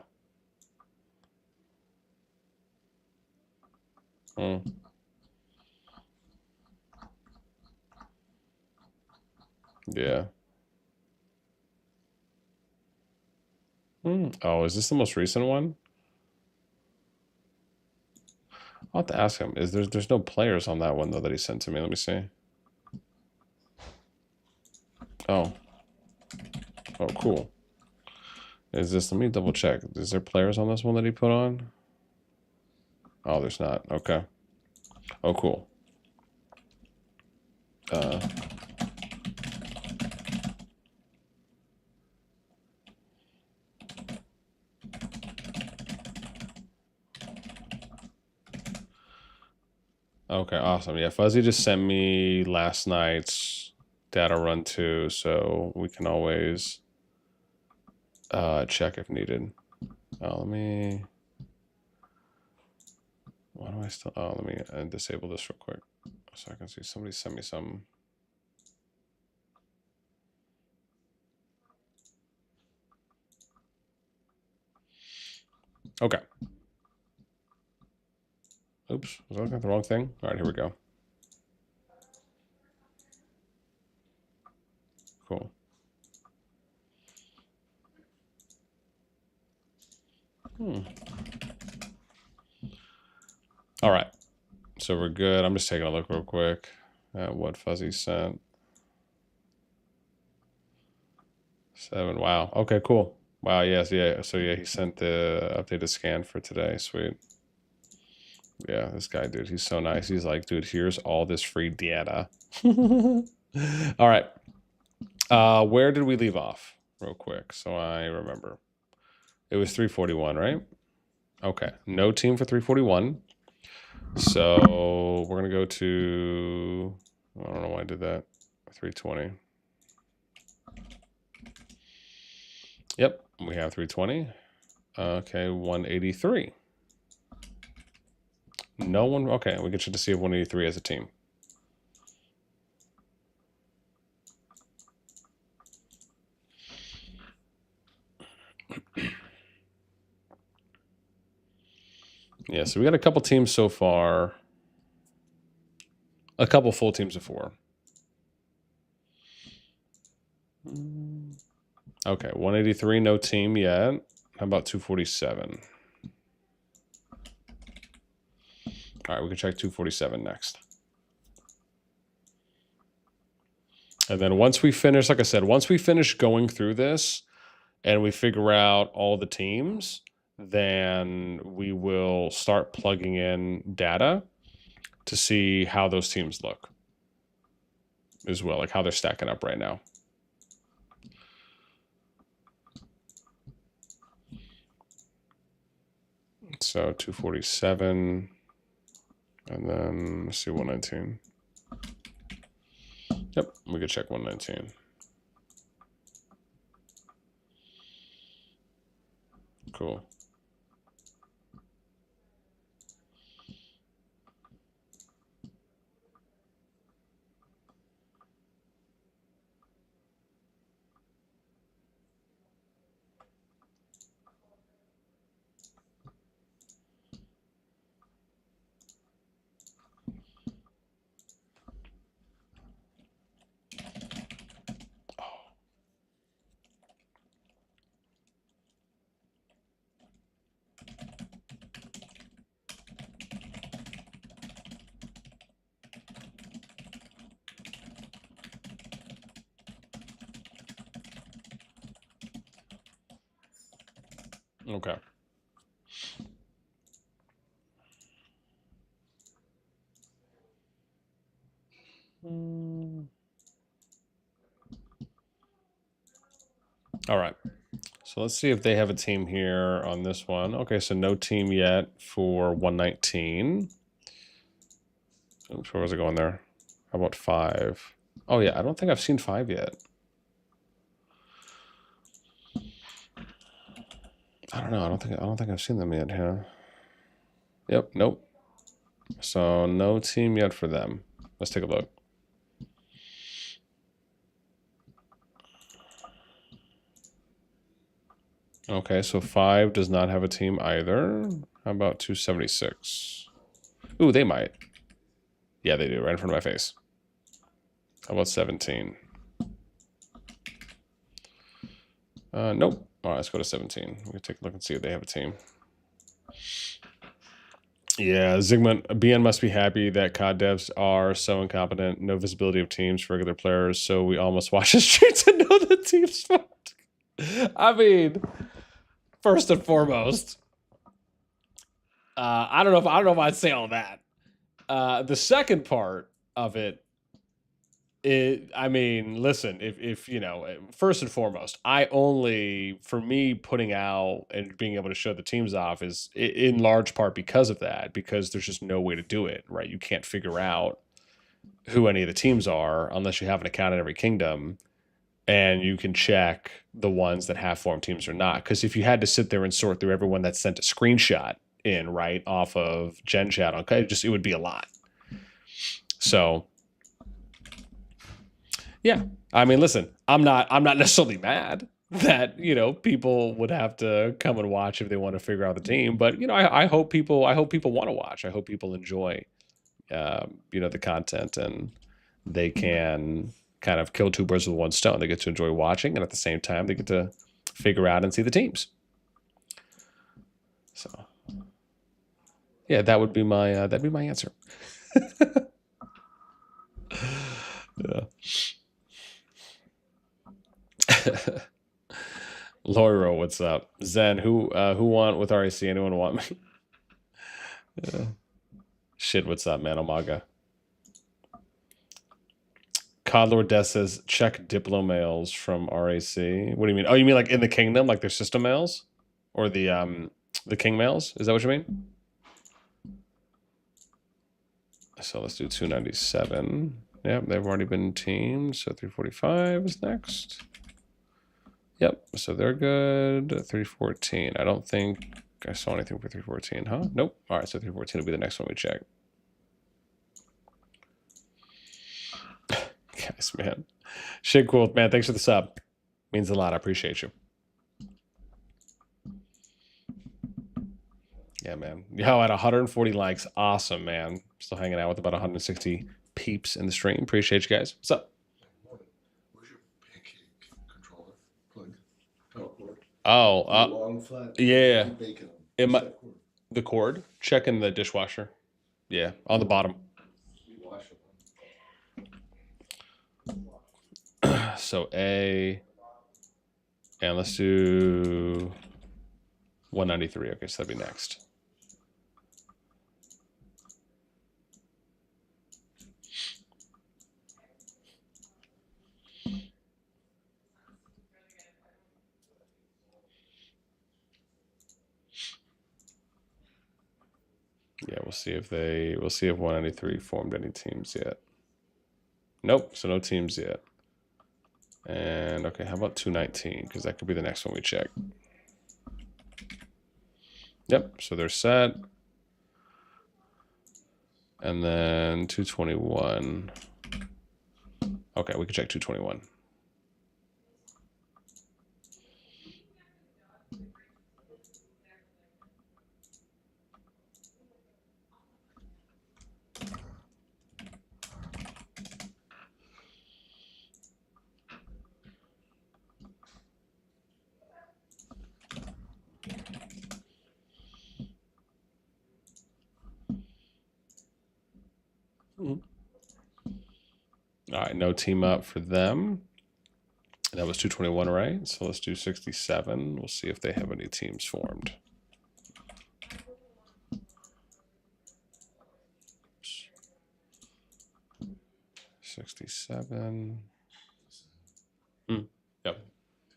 Yeah. Oh, is this the most recent one? I'll have to ask him. There's no players on that one though that he sent to me. Let me see. Oh. Oh, cool. Is this? Let me double check. Is there players on this one that he put on? Oh, there's not. Okay. Oh, cool. Okay, awesome. Yeah, Fuzzy just sent me last night's data run too, so we can always check if needed. Let me. Why do I still? Oh, let me disable this real quick so I can see. Somebody sent me some. Okay. Oops, was I looking at the wrong thing? All right, here we go. Cool. All right, so we're good. I'm just taking a look real quick at what Fuzzy sent. 7. Wow. Okay, cool. Wow. Yes. Yeah. So yeah, he sent the updated scan for today. Sweet. Yeah, this guy, dude, he's so nice. He's like, dude, here's all this free data. All right. Where did we leave off? Real quick, so I remember. It was 341, right? Okay. No team for 341. So we're gonna go to, I don't know why I did that. 320. Yep, we have 320. Okay, 183. No one. Okay, we get you to see 183 as a team. Yeah, so we got a couple teams so far. A couple full teams of 4. Okay, 183, no team yet. How about 247? All right, we can check 247 next. And then once we finish, like I said, once we finish going through this and we figure out all the teams, then we will start plugging in data to see how those teams look as well, like how they're stacking up right now. So 247, and then let's see 119. Yep, we could check 119. Cool. Okay. All right. So let's see if they have a team here on this one. Okay, so no team yet for 119. Oops, where was it going there? How about 5? Oh yeah, I don't think I've seen 5 yet. I don't know. I don't think I've seen them yet. Yeah. Yep. Nope. So no team yet for them. Let's take a look. Okay, so 5 does not have a team either. How about 276? Ooh, they might. Yeah, they do, right in front of my face. How about 17? Nope. All right, let's go to 17. We can take a look and see if they have a team. Yeah, Zygmunt, BN must be happy that COD devs are so incompetent. No visibility of teams for regular players, so we almost watch the streets and know the teams. I mean, first and foremost, I don't know if I'd say all that. The second part of it, I mean, listen, if you know, first and foremost, for me putting out and being able to show the teams off is in large part because of that, because there's just no way to do it, right? You can't figure out who any of the teams are unless you have an account in every kingdom, and you can check the ones that have formed teams or not. Because if you had to sit there and sort through everyone that sent a screenshot in right off of Gen Chat, okay, it would be a lot. So yeah, I mean, listen, I'm not necessarily mad that people would have to come and watch if they want to figure out the team, but I hope people want to watch. I hope people enjoy the content, and they can kind of kill 2 birds with 1 stone. They get to enjoy watching, and at the same time, they get to figure out and see the teams. So yeah, that would be my that'd be my answer. Yeah. Laura, what's up? Zen, who want with RAC? Anyone want me? Yeah. Shit, what's up, man? Omaga. Codlord Death says, check Diplo mails from RAC. What do you mean? Oh, you mean like in the kingdom, like their system mails? Or the king mails? Is that what you mean? So let's do 297. Yep, they've already been teamed. So 345 is next. Yep, so they're good. 314. I don't think I saw anything for 314, huh? Nope. All right, so 314 will be the next one we check. Guys, man. Shit, cool, man. Thanks for the sub. Means a lot. I appreciate you. Yeah, man. Yo, at 140 likes. Awesome, man. Still hanging out with about 160 peeps in the stream. Appreciate you guys. What's up? Where's your pancake controller plug? Oh, cord. Oh, long flat. yeah. Bacon. The cord? Check in the dishwasher. Yeah, on the bottom. So A, and let's do 193. Okay, so that'd be next. Yeah, we'll see if 193 formed any teams yet. Nope, so no teams yet. And okay, how about 219? Because that could be the next one we check. Yep, so they're set. And then 221. Okay, we can check 221. All right, no team up for them. That was 221, right? So let's do 67. We'll see if they have any teams formed. Oops. 67. Yep.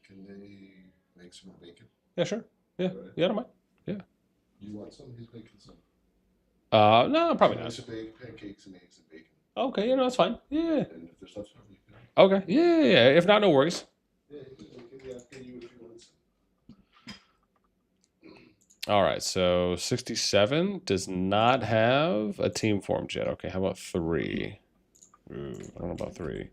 Can they make some more bacon? Yeah, sure. Yeah, right. Yeah, I don't mind. Yeah. You want some? He's making some. No, probably not. Pancakes and eggs and bacon. Okay, you know, that's fine. Yeah. And if there's leftover, you can. Okay. Yeah. If not, no worries. Yeah, he can ask you if you want some. All right, so 67 does not have a team formed yet. Okay, how about 3? Ooh, I don't know about 3.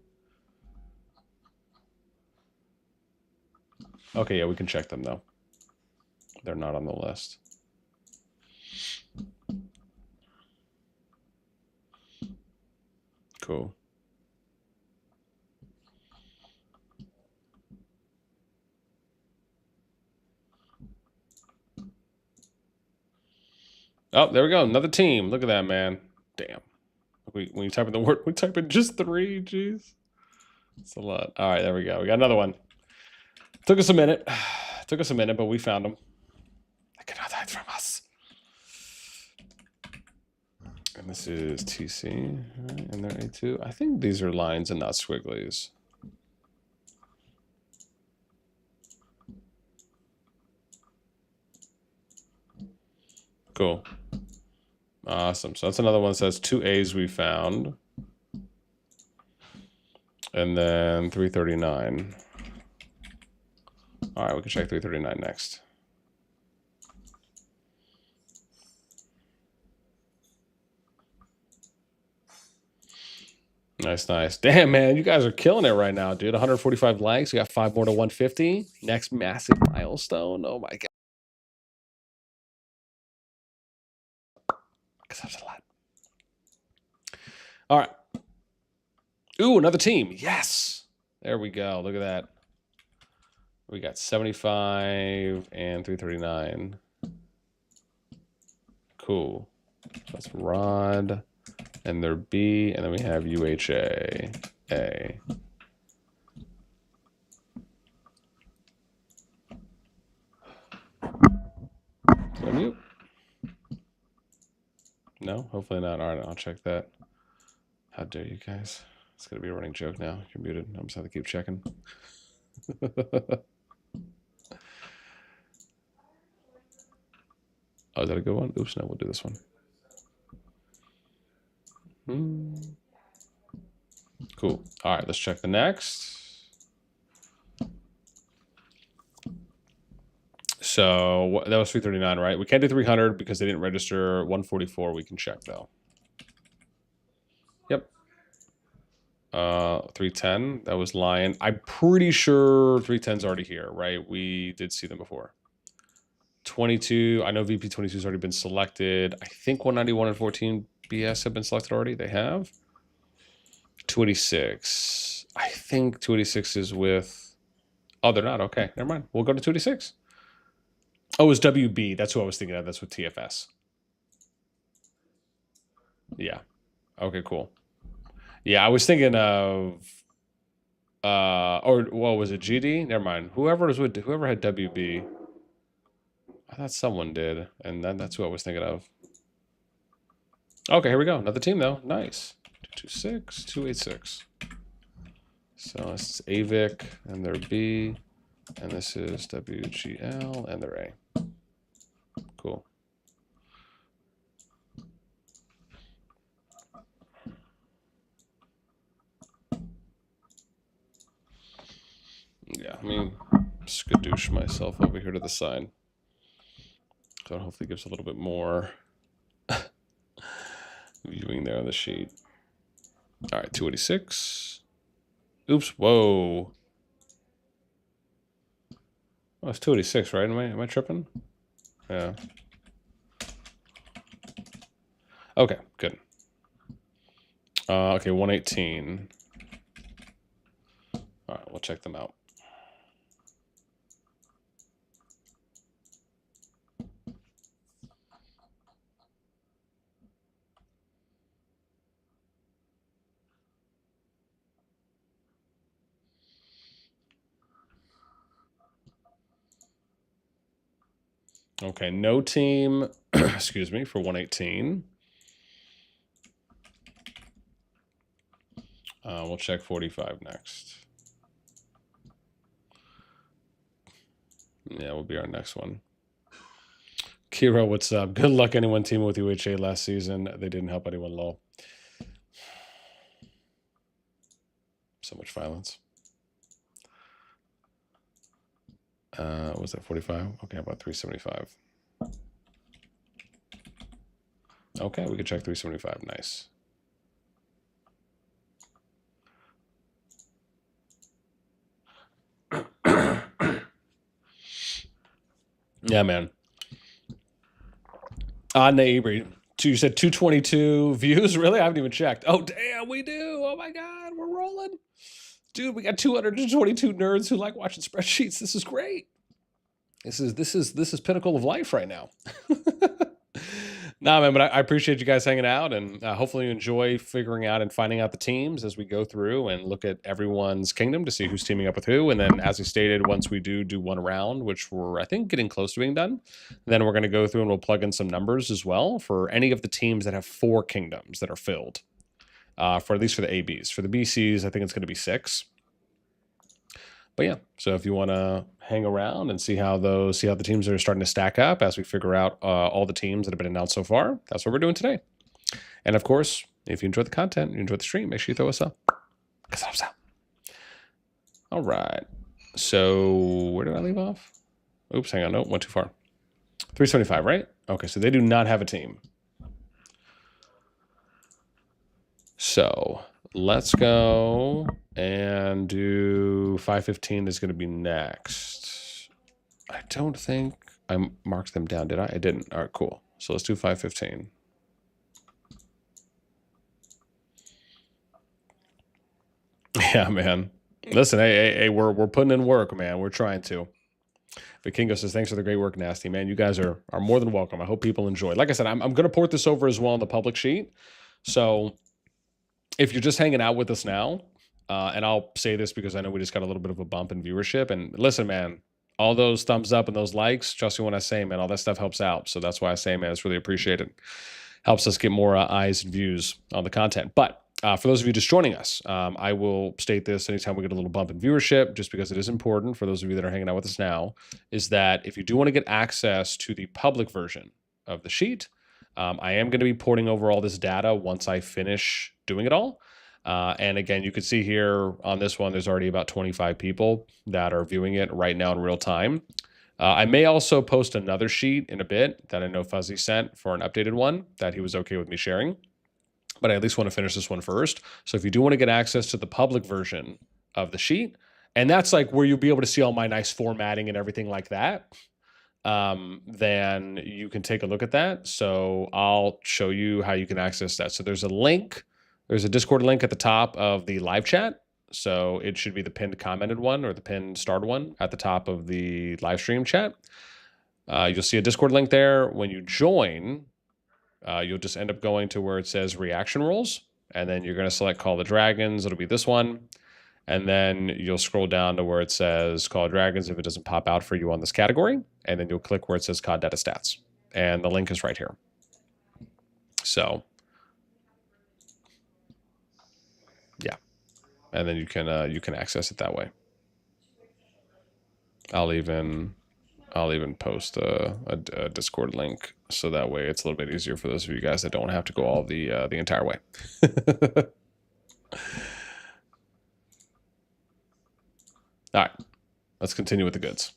Okay, yeah, we can check them though. They're not on the list. Cool. Oh, there we go. Another team. Look at that, man. Damn. When you type in the word, we type in just 3. Jeez. It's a lot. All right, there we go. We got another one. Took us a minute. But we found them. They cannot hide from us. And this is TC. Right, and they're A2. I think these are lines and not squigglies. Cool. Awesome. So that's another one that says 2 A's we found. And then 339. All right, we can check 339 next. Nice. Damn, man, you guys are killing it right now, dude. 145 likes. We got 5 more to 150. Next massive milestone. Oh my god. That's a lot. All right. Ooh, another team. Yes. There we go. Look at that. We got 75 and 339. Cool. That's Rod. And they're B. And then we have UHA. A. Unmute. No, hopefully not. All right, I'll check that. How dare you guys? It's gonna be a running joke now. You're muted. I'm just gonna keep checking. Oh, is that a good one? Oops, no, we'll do this one. Cool. All right, let's check the next. So that was 339, right? We can't do 300 because they didn't register. 144, we can check though. Yep. 310, that was Lion. I'm pretty sure 310's already here, right? We did see them before. 22, I know VP22 has already been selected. I think 191 and 14 BS have been selected already. They have. 286. I think 286 is with. Oh, they're not. Okay, never mind. We'll go to 286. Oh, it was WB. That's who I was thinking of. That's with TFS. Yeah. Okay, cool. Yeah, I was thinking of. Or what was it? GD? Never mind. Whoever had WB. I thought someone did, and that's who I was thinking of. Okay, here we go. Another team though. Nice. 226, 286. So this is AVIC and their B, and this is WGL and their A. Cool. Yeah, I mean, skadoosh myself over here to the side. So hopefully gives a little bit more viewing there on the sheet. All right, 286. Oops, whoa. Oh, it's 286, right? Am I tripping? Yeah. Okay, good. Okay, 118. All right, we'll check them out. Okay, no team, excuse me, for 118. We'll check 45 next. Yeah, will be our next one. Kiro, what's up? Good luck anyone teaming with UHA last season. They didn't help anyone low. So much violence. Was that 45? Okay, about 375. Okay, we can check 375. Nice. Yeah, man. Neighbor. You said 222 views? Really? I haven't even checked. Oh, damn, we do. Oh, my God. We're rolling. Dude, we got 222 nerds who like watching spreadsheets. This is great. This is pinnacle of life right now. Nah, man, but I appreciate you guys hanging out, and hopefully you enjoy figuring out and finding out the teams as we go through and look at everyone's kingdom to see who's teaming up with who. And then, as I stated, once we do one round, which we're, I think, getting close to being done, then we're going to go through and we'll plug in some numbers as well for any of the teams that have 4 kingdoms that are filled, for at least for the ABs. For the BCs, I think it's going to be 6. But yeah, so if you want to hang around and see how the teams are starting to stack up as we figure out all the teams that have been announced so far, that's what we're doing today. And of course, if you enjoy the content, you enjoy the stream, make sure you throw us up. All right. So where did I leave off? Oops, hang on. No, went too far. 375, right? Okay, so they do not have a team. So let's go and do 515 is going to be next. I don't think I marked them down, did I? I didn't. All right, cool. So let's do 515. Yeah, man. Listen, hey, we're putting in work, man. We're trying to. Vikingo says, thanks for the great work, NASTi. Man, you guys are more than welcome. I hope people enjoy. Like I said, I'm going to port this over as well on the public sheet. So if you're just hanging out with us now, and I'll say this because I know we just got a little bit of a bump in viewership. And listen, man, all those thumbs up and those likes, trust me when I say, man, all that stuff helps out. So that's why I say, man, it's really appreciated. helps us get more eyes and views on the content. But for those of you just joining us, I will state this anytime we get a little bump in viewership, just because it is important for those of you that are hanging out with us now, is that if you do want to get access to the public version of the sheet, I am going to be porting over all this data once I finish doing it all. And again, you can see here on this one, there's already about 25 people that are viewing it right now in real time. I may also post another sheet in a bit that I know Fuzzy sent for an updated one that he was okay with me sharing. But I at least want to finish this one first. So if you do want to get access to the public version of the sheet, and that's like where you'll be able to see all my nice formatting and everything like that, then you can take a look at that. So I'll show you how you can access that. So there's a link, there's a Discord link at the top of the live chat. So it should be the pinned commented one or the pinned starred one at the top of the live stream chat. You'll see a Discord link there. When you join, you'll just end up going to where it says reaction roles, and then you're going to select Call the Dragons. It'll be this one. And then you'll scroll down to where it says Call of Dragons if it doesn't pop out for you on this category. And then you'll click where it says COD Data Stats. And the link is right here. So, yeah. And then you can access it that way. I'll even post a Discord link so that way it's a little bit easier for those of you guys that don't have to go all the entire way. All right, let's continue with the goods.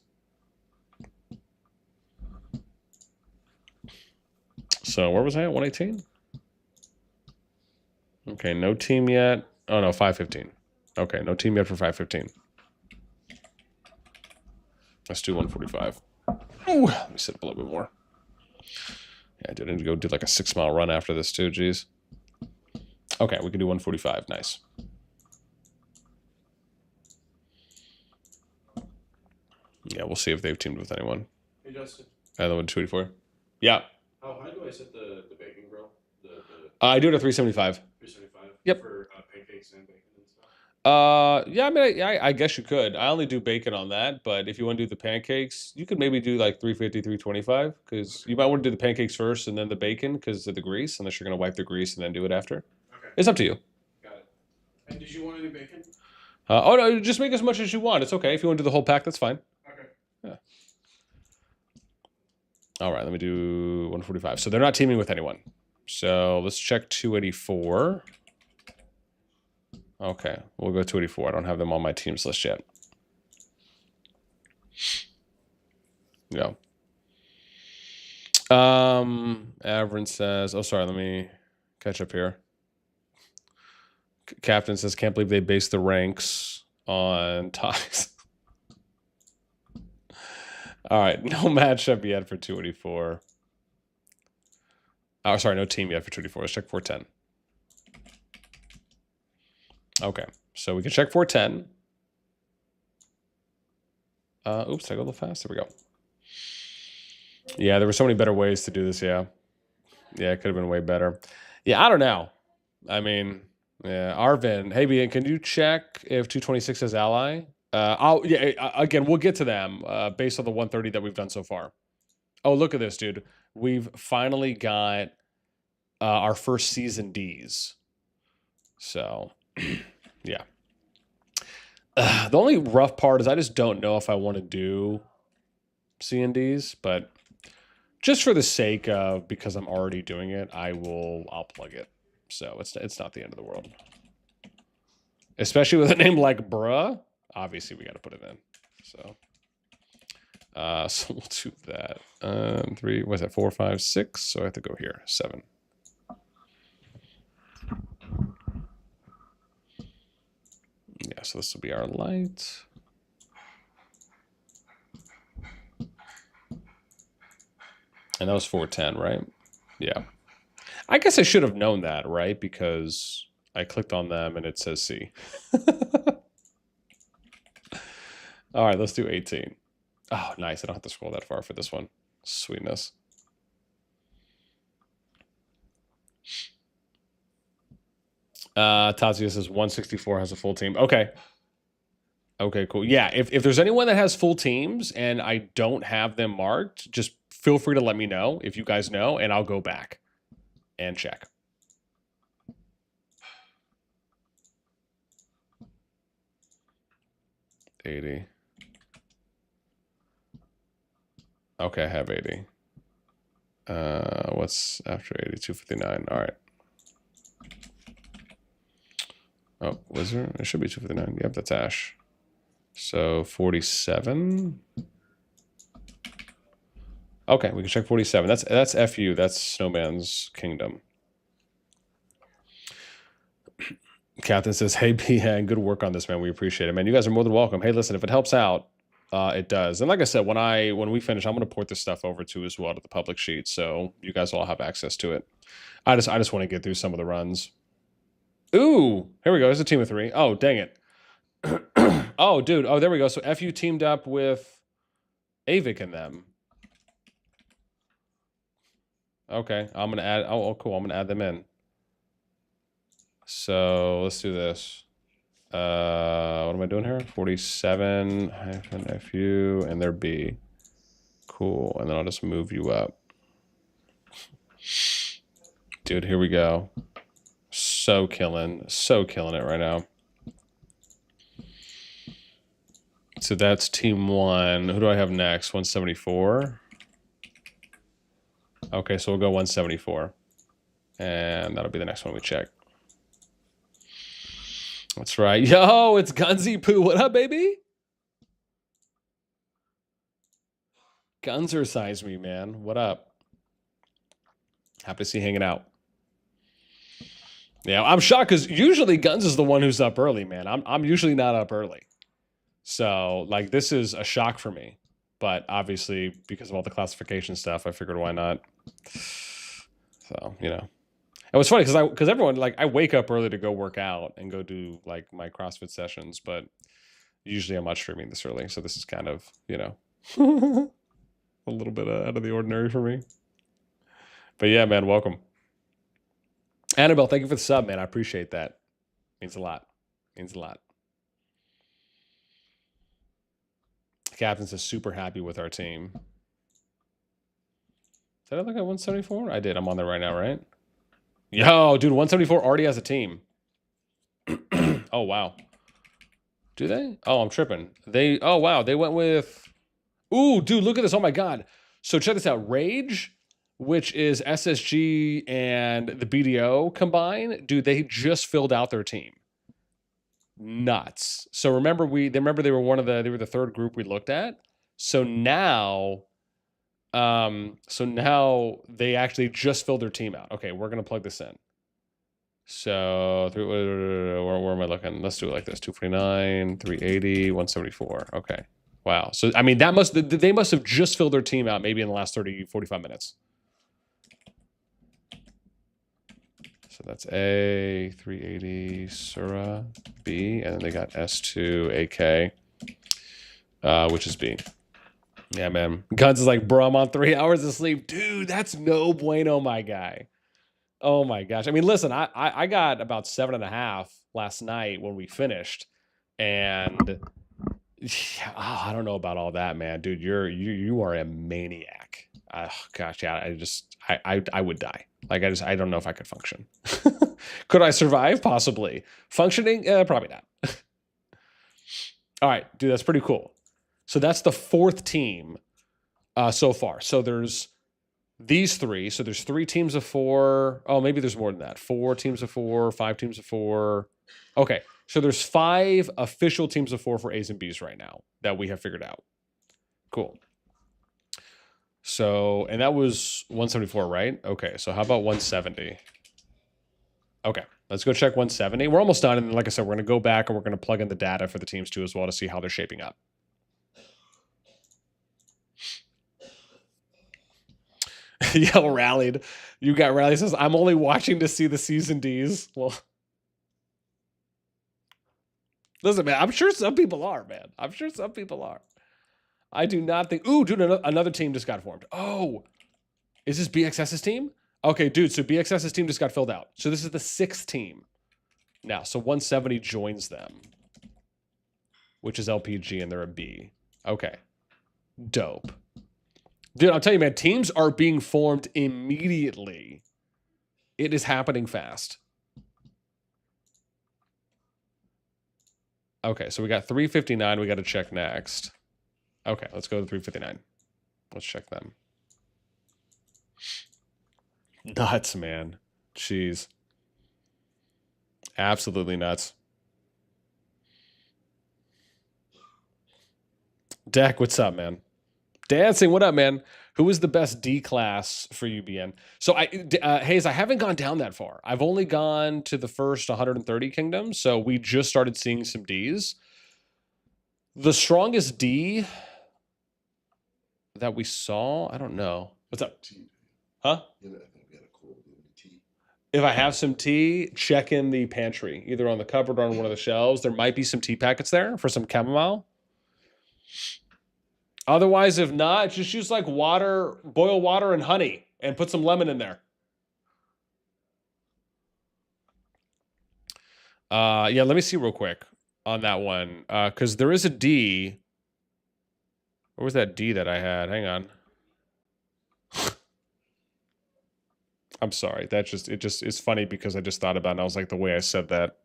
So where was I at? 118? Okay, no team yet. Oh no, 515. Okay, no team yet for 515. Let's do 145. Ooh, let me sit up a little bit more. Yeah, I did go do like a 6-mile run after this too. Geez. Okay, we can do 145. Nice. Yeah, we'll see if they've teamed with anyone. Hey, Justin. Other one 284. Yeah. How high do I set the baking grill? I do it at 375. 375. Yep. For pancakes and bacon and stuff. Yeah, I mean, I guess you could. I only do bacon on that, but if you want to do the pancakes, you could maybe do like 350, 325, because you might want to do the pancakes first and then the bacon because of the grease, unless you're going to wipe the grease and then do it after. Okay. It's up to you. Got it. And did you want any bacon? Oh no, just make as much as you want. It's okay. If you want to do the whole pack, that's fine. Okay. Yeah. All right, let me do 145. So they're not teaming with anyone. So let's check 284. Okay, we'll go 284. I don't have them on my teams list yet. No. Avrin says, oh, sorry, let me catch up here. Captain says, can't believe they based the ranks on ties. All right, no matchup yet for 284. Oh, sorry, no team yet for 284. Let's check 410. Okay, so we can check 410. Oops, did I go a little fast? There we go. Yeah, there were so many better ways to do this, yeah. Yeah, it could have been way better. Yeah, I don't know. I mean, yeah, Arvin. Hey, Bian, can you check if 226 has ally? Again, we'll get to them based on the 130 that we've done so far. Oh, look at this, dude. We've finally got our first season Ds. So, yeah. The only rough part is I just don't know if I want to do C&Ds, but just for the sake of, because I'm already doing it, I'll plug it. So it's not the end of the world. Especially with a name like Bruh, obviously we got to put it in. So, so we'll do that. 3, what's that? 4, 5, 6. So I have to go here. 7. Yeah, so this will be our light. And that was 410, right? Yeah. I guess I should have known that, right? Because I clicked on them and it says C. All right, let's do 18. Oh, nice. I don't have to scroll that far for this one. Sweetness. Tazia says 164 has a full team. Okay. Okay, cool. Yeah, if there's anyone that has full teams and I don't have them marked, just feel free to let me know if you guys know, and I'll go back. and check. $80. Okay, I have 80. What's after 80? 259. All right. Oh, was there? It should be 259. Yep, that's Ash. So 47. Okay, we can check 47. That's FU. That's Snowman's Kingdom. Captain says, "Hey, BN, good work on this, man. We appreciate it, man. You guys are more than welcome. Hey, listen, if it helps out, it does. And like I said, when we finish, I'm going to port this stuff over to as well to the public sheet, so you guys all have access to it. I just want to get through some of the runs. Ooh, here we go. There's a team of 3. Oh, dang it. Oh, dude. Oh, there we go. So FU teamed up with Avik and them. Okay, I'm gonna add. Oh, cool. I'm gonna add them in. So let's do this. What am I doing here? 47-FU, and they're B. Cool. And then I'll just move you up. Dude, here we go. So killing it right now. So that's team 1. Who do I have next? 174. Okay, so we'll go 174. And that'll be the next one we check. That's right. Yo, it's Gunsy Poo. What up, baby? Gunser-size me, man. What up? Happy to see you hanging out. Yeah, I'm shocked because usually Guns is the one who's up early, man. I'm usually not up early. So, like, this is a shock for me. But obviously, because of all the classification stuff, I figured why not. So, you know. It was funny because everyone, like, I wake up early to go work out and go do, like, my CrossFit sessions. But usually I'm not streaming this early. So this is kind of, you know, a little bit out of the ordinary for me. But yeah, man, welcome. Annabelle, thank you for the sub, man. I appreciate that. Means a lot. Means a lot. The captain says super happy with our team. Did I look at 174? I did. I'm on there right now, right? Yo, dude, 174 already has a team. Oh, wow. Do they? Oh, I'm tripping. Oh, wow. They went with... Ooh, dude, look at this. Oh, my God. So check this out. Rage, which is SSG and the BDO combined. Dude, they just filled out their team. Nuts. So remember they were the third group we looked at. So now they actually just filled their team out. Okay, we're gonna plug this in. So where am I looking? Let's do it like this: 249, 380, 174. Okay. Wow. So I mean, they must have just filled their team out maybe in the last 30, 45 minutes. So that's A, 380, Sura, B, and then they got S2, AK, which is B. Yeah, man. Guns is like, bro, I'm on 3 hours of sleep. Dude, that's no bueno, my guy. Oh, my gosh. I mean, listen, I got about 7.5 last night when we finished. And yeah, I don't know about all that, man. Dude, you are a maniac. Oh, gosh, yeah, I would die. Like, I don't know if I could function. Could I survive? Possibly. Functioning? Probably not. All right, dude, that's pretty cool. So that's the 4th team so far. So there's these 3. So there's 3 teams of 4. Oh, maybe there's more than that. 4 teams of 4, 5 teams of 4. Okay, so there's 5 official teams of 4 for A's and B's right now that we have figured out. Cool. So, and that was 174, right? Okay, so how about 170? Okay, let's go check 170. We're almost done, and like I said, we're going to go back and we're going to plug in the data for the teams too as well to see how they're shaping up. Yell rallied. You got rallied. Says, I'm only watching to see the season Ds. Well, listen, man, I'm sure some people are, man. I'm sure some people are. I do not think... Ooh, dude, another team just got formed. Oh, is this BXS's team? Okay, dude, so BXS's team just got filled out. So this is the 6th team now. So 170 joins them, which is LPG, and they're a B. Okay. Dope. Dude, I'll tell you, man, teams are being formed immediately. It is happening fast. Okay, so we got 359. We got to check next. Okay, let's go to 359. Let's check them. Nuts, man. Jeez. Absolutely nuts. Dak, what's up, man? Dancing, what up, man? Who is the best D class for UBN? So, Hayes, I haven't gone down that far. I've only gone to the first 130 kingdoms, so we just started seeing some Ds. The strongest D that we saw, I don't know. What's up? Tea. Huh? Yeah, I think we had a cold tea. If I have some tea, check in the pantry, either on the cupboard or on one of the shelves. There might be some tea packets there for some chamomile. Otherwise, if not, just use like water, boil water and honey, and put some lemon in there. Yeah, let me see real quick on that one. Because there is a D. Where was that D that I had? Hang on. I'm sorry. It's funny because I just thought about it and I was like, the way I said that.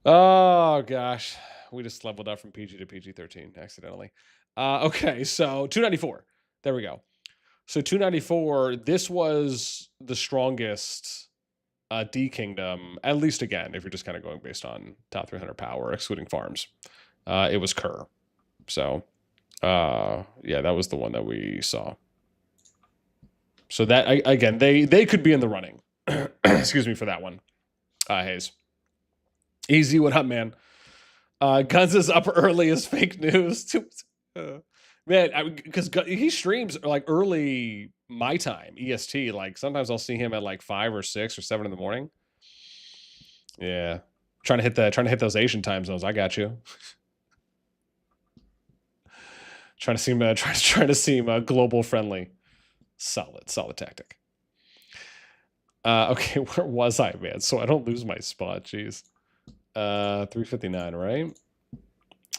Oh gosh. We just leveled up from PG to PG-13 accidentally. Okay, so 294. There we go. So 294, this was the strongest D kingdom, at least again, if you're just kind of going based on top 300 power, excluding farms. It was Kerr. So, yeah, that was the one that we saw. So that, again, they could be in the running. Excuse me for that one. Hayes. Easy, what up, man? Guns is up early is fake news. Man, because he streams like early my time, EST. Like sometimes I'll see him at like 5 or 6 or 7 in the morning. Yeah, trying to hit those Asian time zones. I got you. trying to seem global friendly. Solid tactic. Okay, where was I, man? So I don't lose my spot. Jeez. 359, right?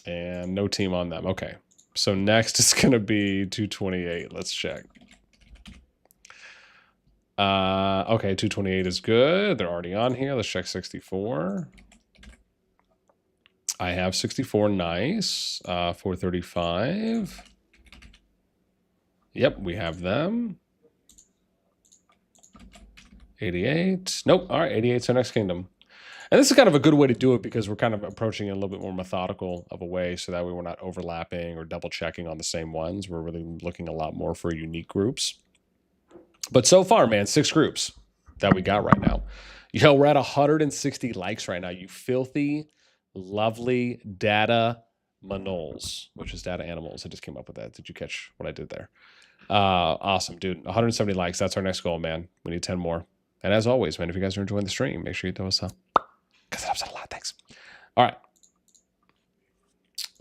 And no team on them. Okay. So next it's going to be 228. Let's check. Okay, 228 is good. They're already on here. Let's check 64. I have 64. Nice. 435. Yep, we have them. 88. Nope. All right, 88's our next kingdom. And this is kind of a good way to do it because we're kind of approaching it a little bit more methodical of a way so that way we're not overlapping or double checking on the same ones. We're really looking a lot more for unique groups. But so far, man, 6 groups that we got right now. Yo, we're at 160 likes right now. You filthy, lovely data manols, which is data animals. I just came up with that. Did you catch what I did there? Awesome, dude. 170 likes. That's our next goal, man. We need 10 more. And as always, man, if you guys are enjoying the stream, make sure you throw us up. Because it helps out a lot. Thanks. All right.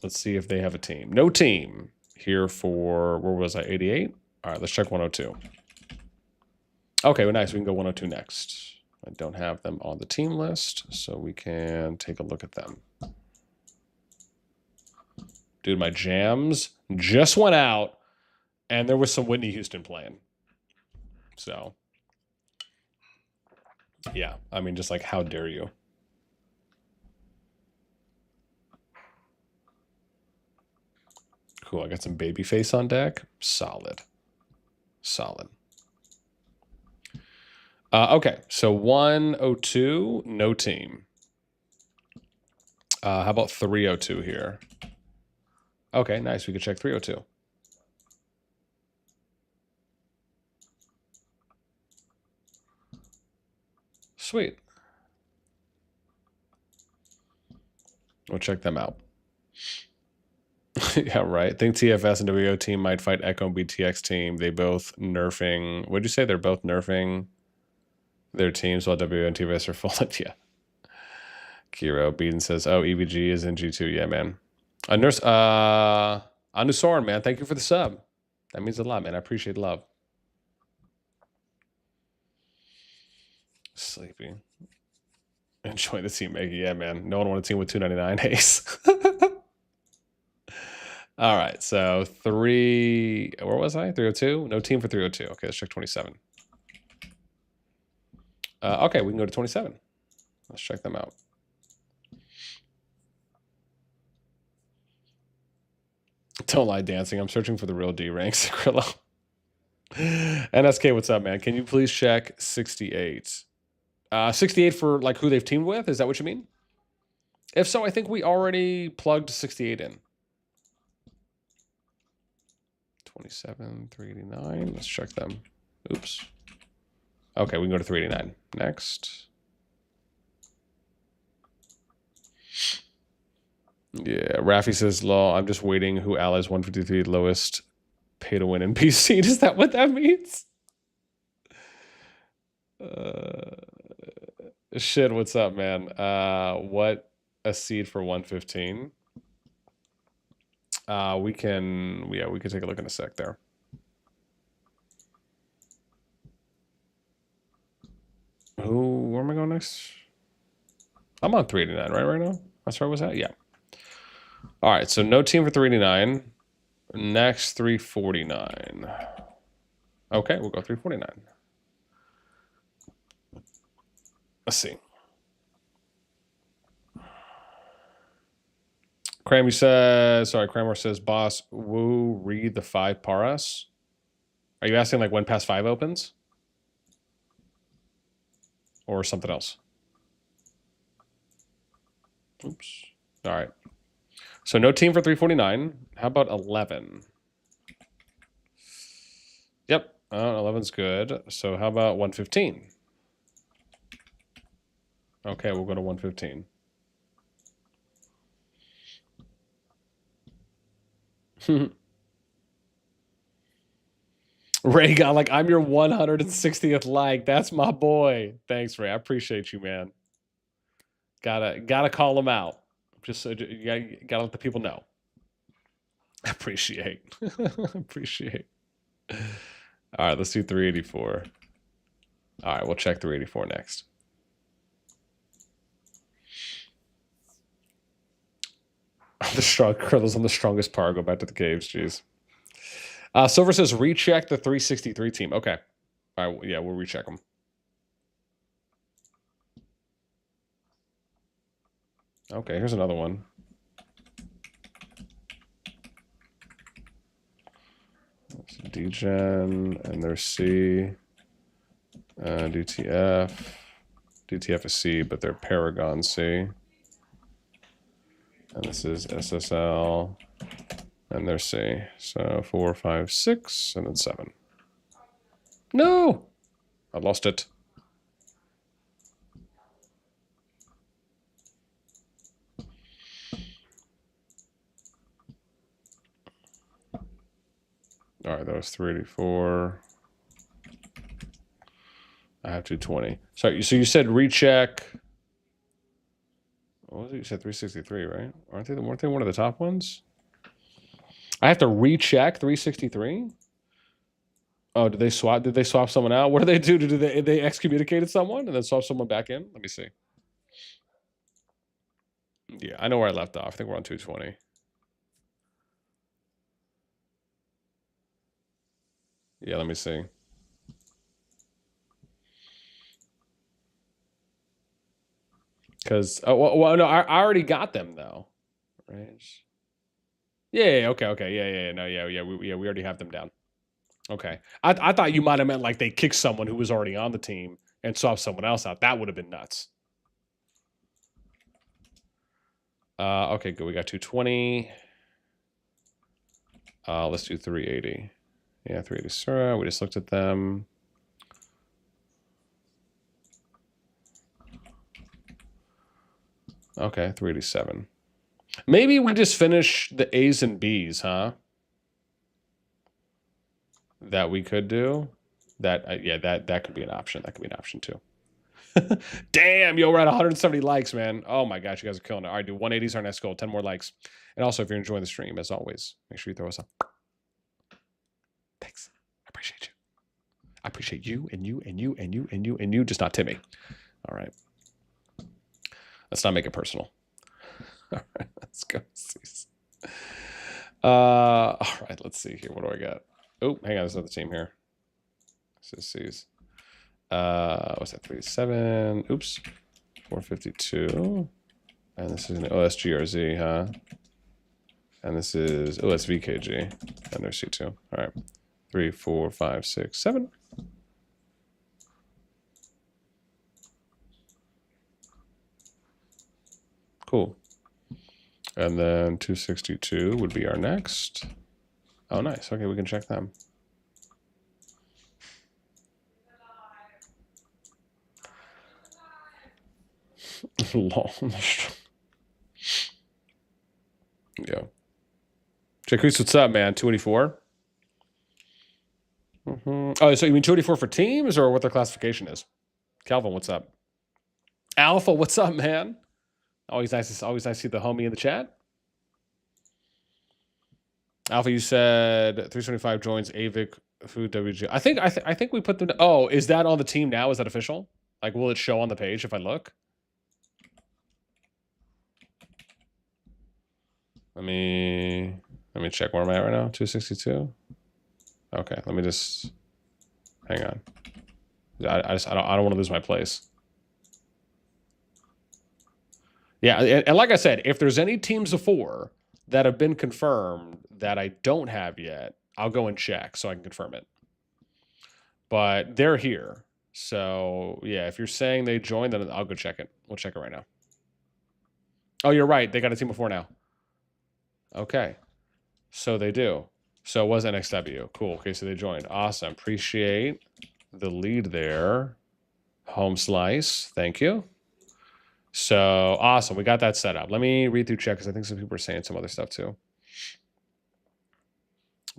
Let's see if they have a team. No team here for, where was I, 88? All right, let's check 102. Okay, well, nice. We can go 102 next. I don't have them on the team list, so we can take a look at them. Dude, my jams just went out, and there was some Whitney Houston playing. So, yeah, I mean, just like, how dare you? Cool, I got some baby face on deck. Solid. Okay, so 102, no team. How about 302 here? Okay, nice. We can check 302. Sweet. We'll check them out. Yeah, right. I think TFS and WO team might fight Echo and BTX team. They both nerfing. What'd you say? They're both nerfing their teams while WO and TFS are full. Yeah. Kiro Beaton says, "Oh, EVG is in G2." Yeah, man. Anusoran, man. Thank you for the sub. That means a lot, man. I appreciate the love. Sleepy. Enjoy the team, Maggie. Yeah, man. No one want a team with 299 Ace. All right, so where was I? 302? No team for 302. Okay, let's check 27. Okay, we can go to 27. Let's check them out. Don't lie, dancing. I'm searching for the real D ranks. Grillo. NSK, what's up, man? Can you please check 68? 68 for like who they've teamed with? Is that what you mean? If so, I think we already plugged 68 in. 27, 389. Let's check them. Oops. Okay, we can go to 389. Next. Yeah, Rafi says, lol, I'm just waiting who allies 153 lowest pay to win in PC. Is that what that means? Shit, what's up, man? What a seed for 115. We can take a look in a sec there. Where am I going next? I'm on 389 right now. That's where I was at. Yeah. All right, so no team for 389. Next 349. Okay, we'll go 349. Let's see. Cramor says, boss, woo, read the 5 paras. Are you asking like when past 5 opens? Or something else? Oops. All right. So no team for 349. How about 11? Yep. 11's good. So how about 115? Okay, we'll go to 115. Ray got like, I'm your 160th like. That's my boy. Thanks, Ray. I appreciate you, man. Gotta call him out. Just so you gotta let the people know. Appreciate. Appreciate. All right, let's do 384. All right, we'll check 384 next. The strong Krill's on the strongest par. Go back to the caves. Jeez. Silver says recheck the 363 team. Okay. All right. Yeah, we'll recheck them. Okay, here's another one. DGen, and there's C, DTF. DTF is C, but they're Paragon C. And this is SSL, and there's C. So 4, 5, 6, and then 7. No! I lost it. All right, that was 384. I have 220. Sorry, so you said recheck. What was it? You said 363, right? Weren't they one of the top ones? I have to recheck 363? Oh, did they swap someone out? What did they do? Did they excommunicated someone and then swap someone back in? Let me see. Yeah, I know where I left off. I think we're on 220. Yeah, let me see. Because well, no, I already got them though, right? Yeah. Okay. Yeah. No. Yeah. We already have them down. Okay. I thought you might have meant like they kicked someone who was already on the team and swapped someone else out. That would have been nuts. Okay, good. We got 220. Let's do 380. Yeah, 380 Sura. We just looked at them. Okay, 387. Maybe we just finish the A's and B's, huh? That we could do. That yeah, that could be an option. That could be an option too. Damn, yo, we're at 170 likes, man. Oh my gosh, you guys are killing it. All right, dude, 180 is our next goal. 10 more likes. And also, if you're enjoying the stream, as always, make sure you throw us up. Thanks. I appreciate you. I appreciate you and you and you and you and you and you. Just not Timmy. All right. Let's not make it personal. All right, let's go. All right, let's see here. What do I got? Oh, hang on. There's another team here. This is C's. What's that? 37. Oops. 452. And this is an OSGRZ, huh? And this is OSVKG. And there's C2. All right. 3, 4, 5, 6, 7. Cool. And then 262 would be our next. Oh, nice. Okay, we can check them. Long. Yeah. Jacques, what's up, man? 284? Oh, so you mean 284 for teams or what their classification is? Calvin, what's up? Alpha, what's up, man? Always nice to see the homie in the chat. Alpha, you said 375 joins Avic Food WG. I think we put them. Oh, is that on the team now? Is that official? Like, will it show on the page if I look? Let me check where am I at right now. 262. Okay, let me just hang on. I don't want to lose my place. Yeah, and like I said, if there's any teams of 4 that have been confirmed that I don't have yet, I'll go and check so I can confirm it. But they're here. So, yeah, if you're saying they joined, then I'll go check it. We'll check it right now. Oh, you're right. They got a team of 4 now. Okay. So they do. So it was NXW. Cool. Okay, so they joined. Awesome. Appreciate the lead there. Home slice. Thank you. So, awesome. We got that set up. Let me read through check because I think some people are saying some other stuff too.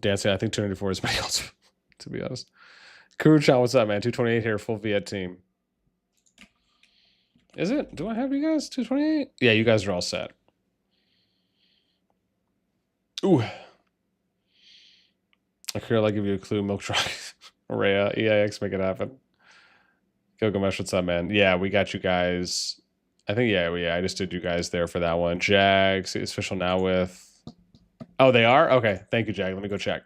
Dancing, I think 294 is my else, to be honest. Kuruchan, what's up, man? 228 here, full Viet team. Is it? Do I have you guys 228? Yeah, you guys are all set. Ooh. Akira, I'll give you a clue. Milk truck. Rhea, EIX, make it happen. Gilgamesh, what's up, man? Yeah, we got you guys. I think, yeah, I just did you guys there for that one. Jags is official now with... Oh, they are? Okay, thank you, Jag. Let me go check.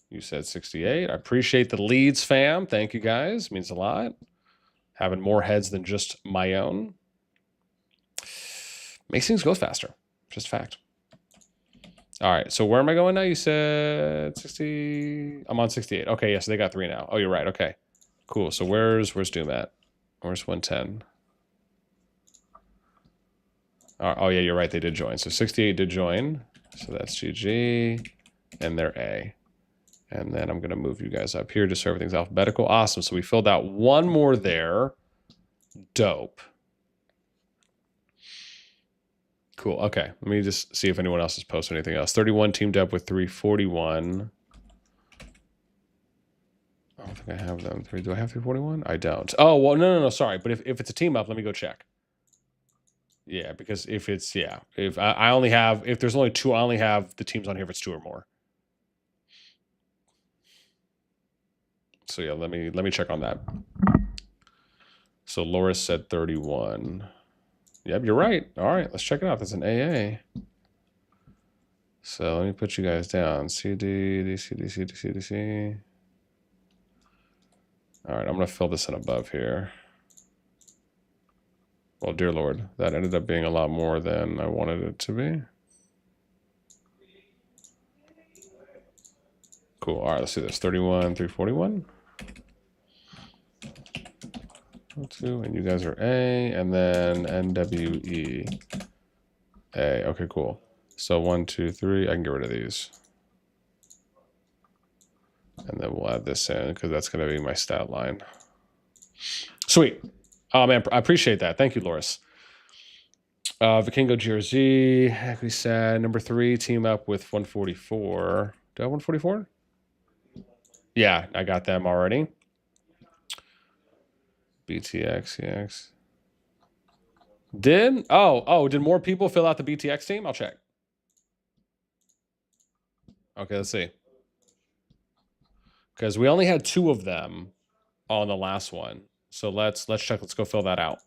You said 68. I appreciate the leads, fam. Thank you, guys. Means a lot. Having more heads than just my own. Makes things go faster. Just fact. All right, so where am I going now? You said 60. I'm on 68. Okay, yeah, so they got 3 now. Oh, you're right. Okay, cool. So where's Doom at? Where's 110? Oh, yeah, you're right. They did join. So 68 did join. So that's GG. And they're A. And then I'm going to move you guys up here just so everything's alphabetical. Awesome. So we filled out 1 more there. Dope. Cool. Okay. Let me just see if anyone else has posted anything else. 31 teamed up with 341. I don't think I have them. Do I have 341? I don't. Oh, well, no. Sorry. But if it's a team up, let me go check. Yeah, because if it's, yeah, if I only have, if there's only 2, I only have the teams on here if it's 2 or more. So yeah, let me check on that. So Loris said 31. Yep, you're right. All right, let's check it out. That's an AA. So let me put you guys down. CD, DC, DC, DC, DC. All right, I'm going to fill this in above here. Well, dear Lord, that ended up being a lot more than I wanted it to be. Cool. All right, let's do this. 31, 341. 2, and you guys are A, and then NWE. A. Okay, cool. So 1, 2, 3. I can get rid of these. And then we'll add this in because that's going to be my stat line. Sweet. Oh, man, I appreciate that. Thank you, Loris. Vikingo GRZ, like we said, number 3, team up with 144. Do I have 144? Yeah, I got them already. BTX, EX. Did? Oh, did more people fill out the BTX team? I'll check. Okay, let's see. Because we only had 2 of them on the last one. So let's check. Let's go fill that out.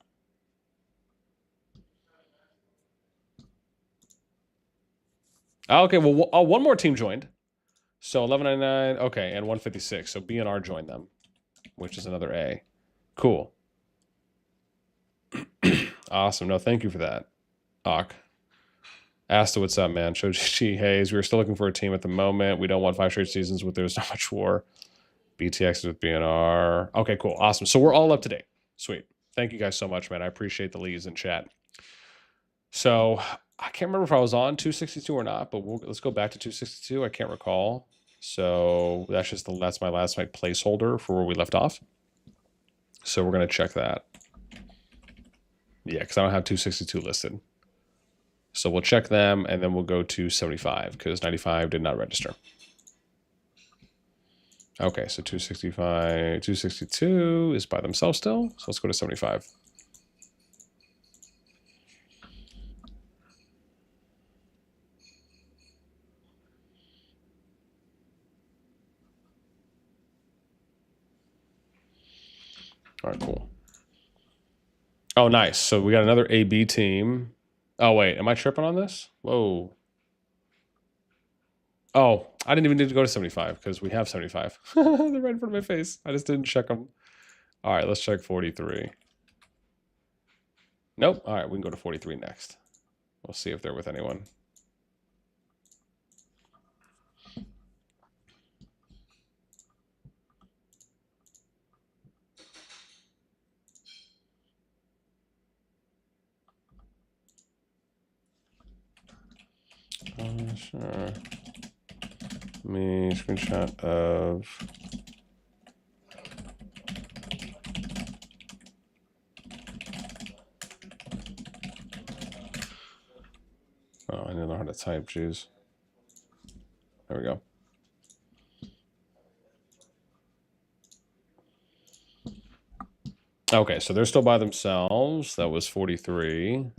Okay, well, 1 more team joined. So 1199, okay, and 156. So BNR joined them. which is another A. Cool. Awesome. No, thank you for that. Ak. Asta, what's up, man? Shoji Hayes. We're still looking for a team at the moment. We don't want 5 straight seasons with there's not much war. BTX with BNR. Okay, cool. Awesome. So we're all up to date. Sweet. Thank you guys so much, man. I appreciate the leads in chat. So I can't remember if I was on 262 or not, but let's go back to 262. I can't recall. So that's my last night placeholder for where we left off. So we're going to check that. Yeah, because I don't have 262 listed. So we'll check them, and then we'll go to 75, because 95 did not register. Okay, so 265, 262 is by themselves still. So let's go to 75. All right, cool. Oh, nice. So we got another AB team. Oh, wait. Am I tripping on this? Whoa. Oh, I didn't even need to go to 75 because we have 75. They're right in front of my face. I just didn't check them. All right, let's check 43. Nope. All right, we can go to 43 next. We'll see if they're with anyone. Sure. Me screenshot of. Oh, I didn't know how to type. Jeez. There we go. Okay, so they're still by themselves. That was 43.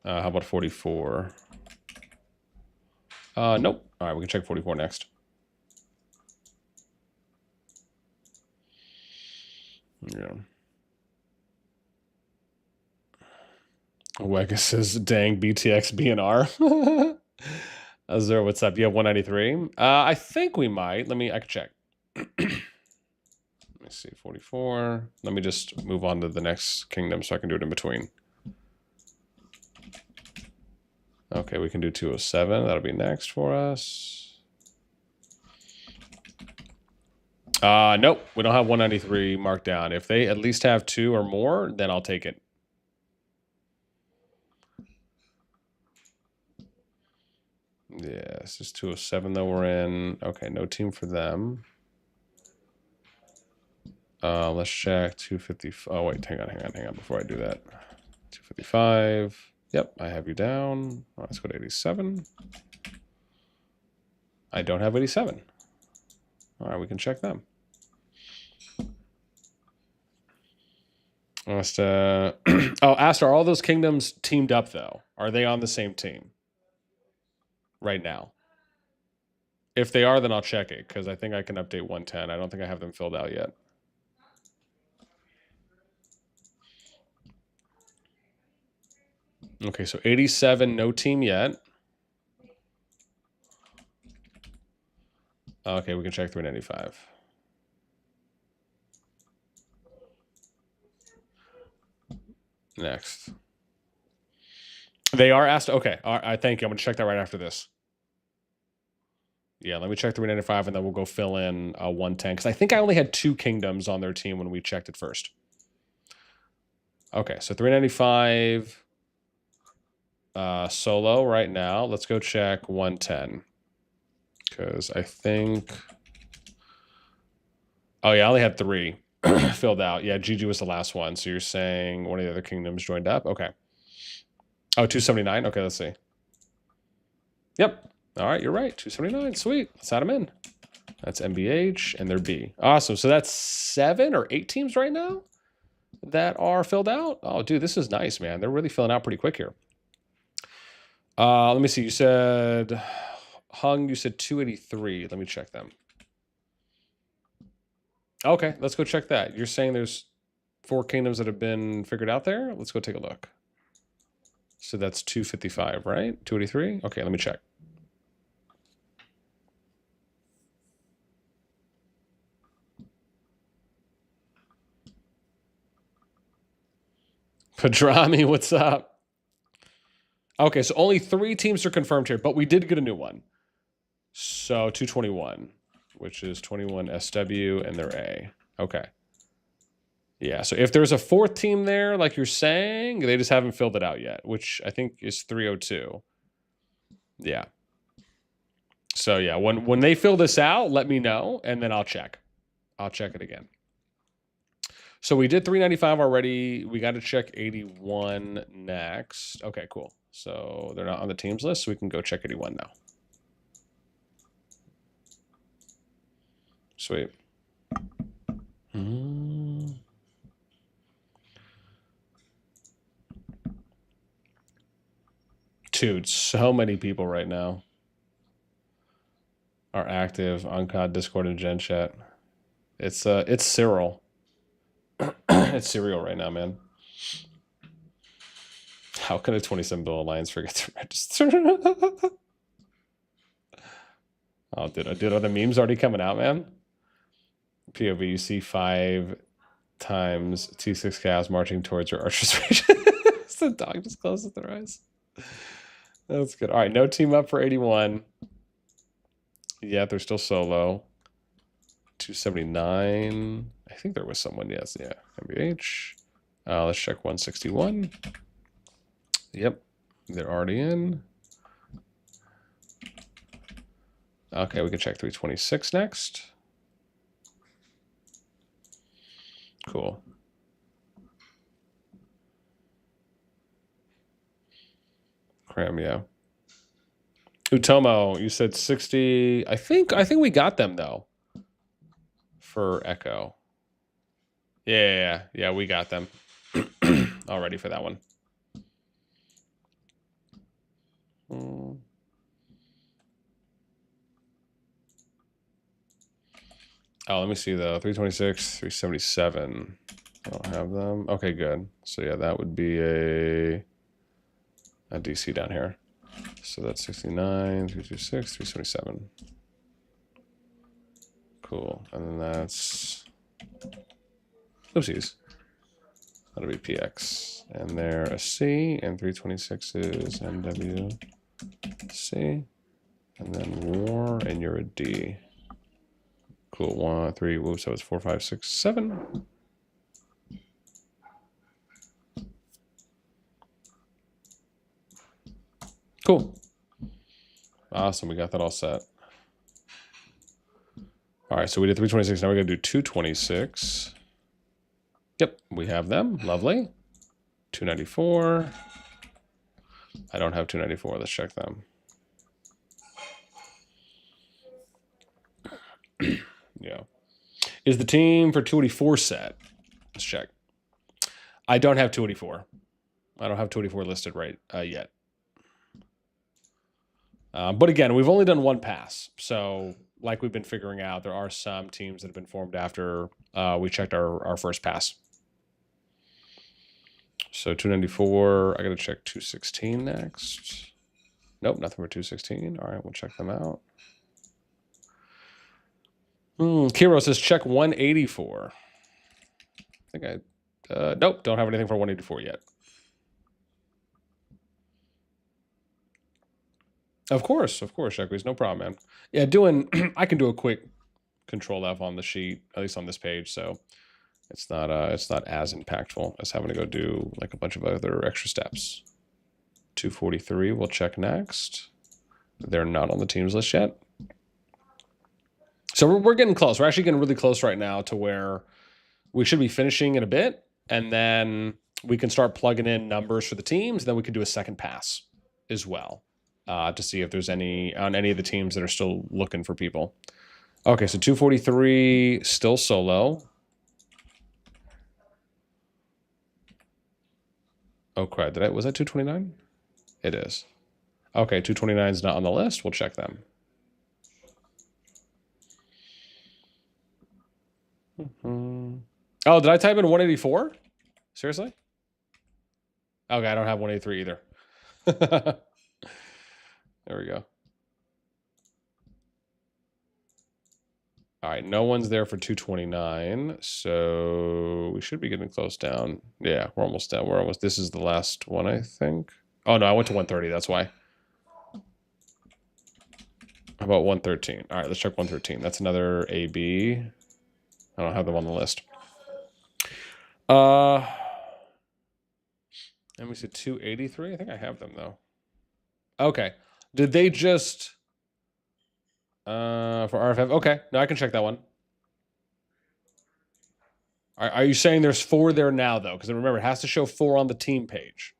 How about 44? Nope. All right, we can check 44 next. Yeah. Wega says, dang, BTX BNR. Azure, what's up? You have 193? I think we might. I can check. Let me see, 44. Let me just move on to the next kingdom so I can do it in between. Okay, we can do 207. That'll be next for us. Nope, we don't have 193 marked down. If they at least have 2 or more, then I'll take it. Yeah, this is 207 that we're in. Okay, no team for them. Let's check 250. Oh, wait, hang on before I do that. 255. Yep, I have you down. Let's go to 87. I don't have 87. All right, we can check them. Asta. Oh, Asta, are all those kingdoms teamed up, though? Are they on the same team right now? If they are, then I'll check it, because I think I can update 110. I don't think I have them filled out yet. Okay, so 87, no team yet. Okay, we can check 395. Next. They are asked. Okay, all right, thank you. I'm going to check that right after this. Yeah, let me check 395, and then we'll go fill in 110, because I think I only had 2 kingdoms on their team when we checked it first. Okay, so 395 solo right now. Let's go check 110, because I think... Oh, yeah, I only had 3 filled out. Yeah, Gigi was the last one, so you're saying one of the other kingdoms joined up? Okay. Oh, 279? Okay, let's see. Yep. All right, you're right. 279. Sweet. Let's add them in. That's MBH, and they're B. Awesome. So that's 7 or 8 teams right now that are filled out. Oh, dude, this is nice, man. They're really filling out pretty quick here. Let me see. You said Hung, you said 283. Let me check them. Okay, let's go check that. You're saying there's 4 kingdoms that have been figured out there? Let's go take a look. So that's 255, right? 283? Okay, let me check. Padrami, what's up? Okay, so only 3 teams are confirmed here, but we did get a new one. So 221, which is 21 SW and they're A. Okay. Yeah, so if there's a 4th team there, like you're saying, they just haven't filled it out yet, which I think is 302. Yeah. So yeah, when they fill this out, let me know, and then I'll check. I'll check it again. So we did 395 already. We got to check 81 next. Okay, cool. So they're not on the teams list, so we can go check 81 now. Sweet. Dude, so many people right now are active on COD, Discord, and Gen Chat. It's Cyril. It's Serial right now, man. How can a 27 bill alliance forget to register? Oh, dude, are the memes already coming out, man? POV, you see 5 times T6 cows marching towards your archer's region. The dog just closes their eyes. That's good. All right, no team up for 81. Yeah, they're still solo. 279. I think there was someone, yes, yeah. MBH. Let's check 161. Yep, they're already in. Okay, we can check 326 next. Cool. Cram, yeah. Utomo, you said 60. I think we got them though. For Echo. Yeah, we got them. Already for that one. Oh, let me see though. 326, 377. I don't have them. Okay, good. So yeah, that would be a DC down here. So that's 69, 326, 377. Cool. And then that's oopsies. That'll be PX. And they're a C, and 326 is NWC. And then War, and you're a D. Cool. 1, 3, whoops, so it's 4, 5, 6, 7. Cool. Awesome. We got that all set. All right, so we did 326. Now we're going to do 226. Yep, we have them. Lovely. 294. I don't have 294. Let's check them. Yeah. Is the team for 284 set? Let's check. I don't have 284. I don't have 284 listed right yet. But again, we've only done one pass. So like we've been figuring out, there are some teams that have been formed after we checked our first pass. So 294, I got to check 216 next. Nope, nothing for 216. All right, we'll check them out. Kiro says check 184. I think nope, don't have anything for 184 yet. Of course, Shekwies, no problem, man. Yeah, I can do a quick Control F on the sheet, at least on this page, so it's not as impactful as having to go do like a bunch of other extra steps. 243, we'll check next. They're not on the teams list yet. So we're getting close. We're actually getting really close right now to where we should be finishing in a bit, and then we can start plugging in numbers for the teams, and then we can do a second pass as well to see if there's any of the teams that are still looking for people. Okay, so 243 still solo. Oh crap! Was that 229? It is. Okay, 229 is not on the list. We'll check them. Oh, did I type in 184? Seriously? Okay, I don't have 183 either. There we go. All right, no one's there for 229, so we should be getting close down. Yeah, we're almost down. We're almost. This is the last one, I think. Oh no, I went to 130. That's why. How about 113? All right, let's check 113. That's another AB. I don't have them on the list. Let me see, 283. I think I have them though. Okay. Did they just for RFF? Okay, no, I can check that one. Are you saying there's 4 there now though? Because remember, it has to show 4 on the team page.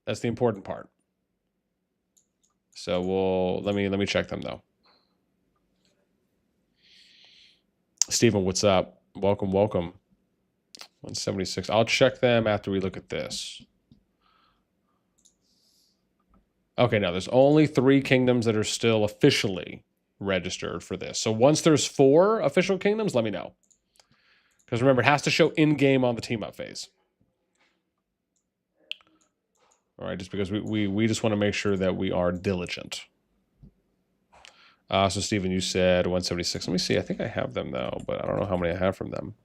That's the important part. So we'll let me check them though. Steven, what's up? Welcome, welcome. 176. I'll check them after we look at this. Okay, now there's only 3 kingdoms that are still officially registered for this. So once there's 4 official kingdoms, let me know. Because remember, it has to show in-game on the team-up phase. All right, just because we just want to make sure that we are diligent. So, Steven, you said 176. Let me see. I think I have them, though, but I don't know how many I have from them.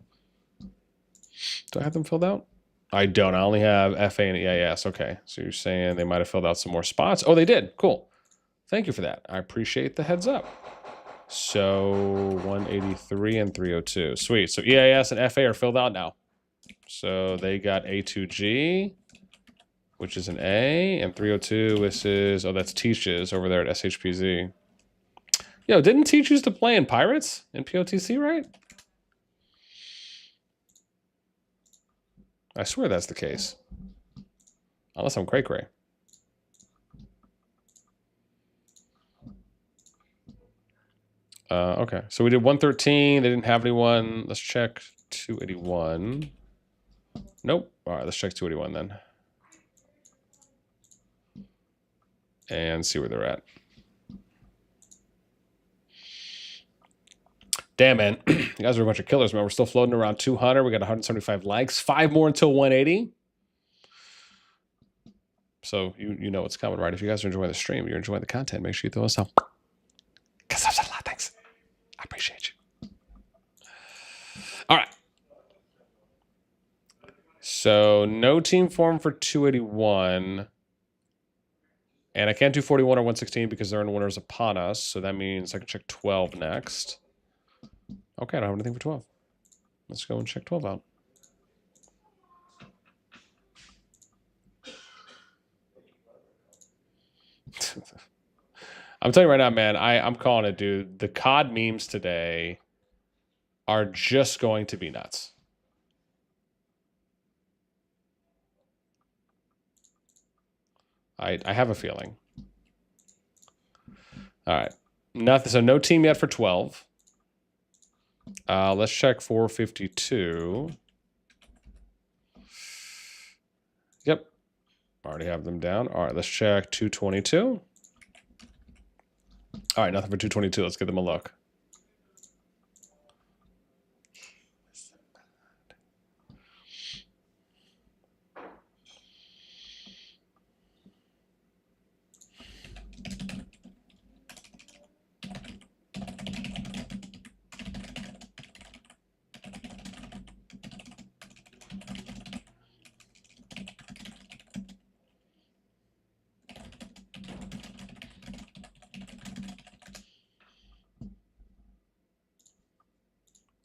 Do I have them filled out? I don't. I only have FA and EIS. Okay, so you're saying they might have filled out some more spots. Oh, they did. Cool. Thank you for that. I appreciate the heads up. So 183 and 302. Sweet. So EIS and FA are filled out now. So they got A2G, which is an A, and 302, this is, oh, that's Teach's over there at SHPZ. Yo, didn't Teach used to play in Pirates in POTC, right? I swear that's the case. Unless I'm cray-cray. Okay, so we did 113. They didn't have anyone. Let's check 281. Nope. All right, let's check 281 then. And see where they're at. Damn, man. You guys are a bunch of killers, man. We're still floating around 200. We got 175 likes. 5 more until 180. So you know what's coming, right? If you guys are enjoying the stream, you're enjoying the content, make sure you throw us up. Because I've said a lot. Thanks. I appreciate you. All right. So no team form for 281. And I can't do 41 or 116 because they're in winners upon us. So that means I can check 12 next. Okay, I don't have anything for 12. Let's go and check 12 out. I'm telling you right now, man, I'm calling it, dude. The COD memes today are just going to be nuts. I have a feeling. All right. Nothing. So no team yet for 12. Let's check 452. Yep. Already have them down. All right, let's check 222. All right, nothing for 222. Let's give them a look.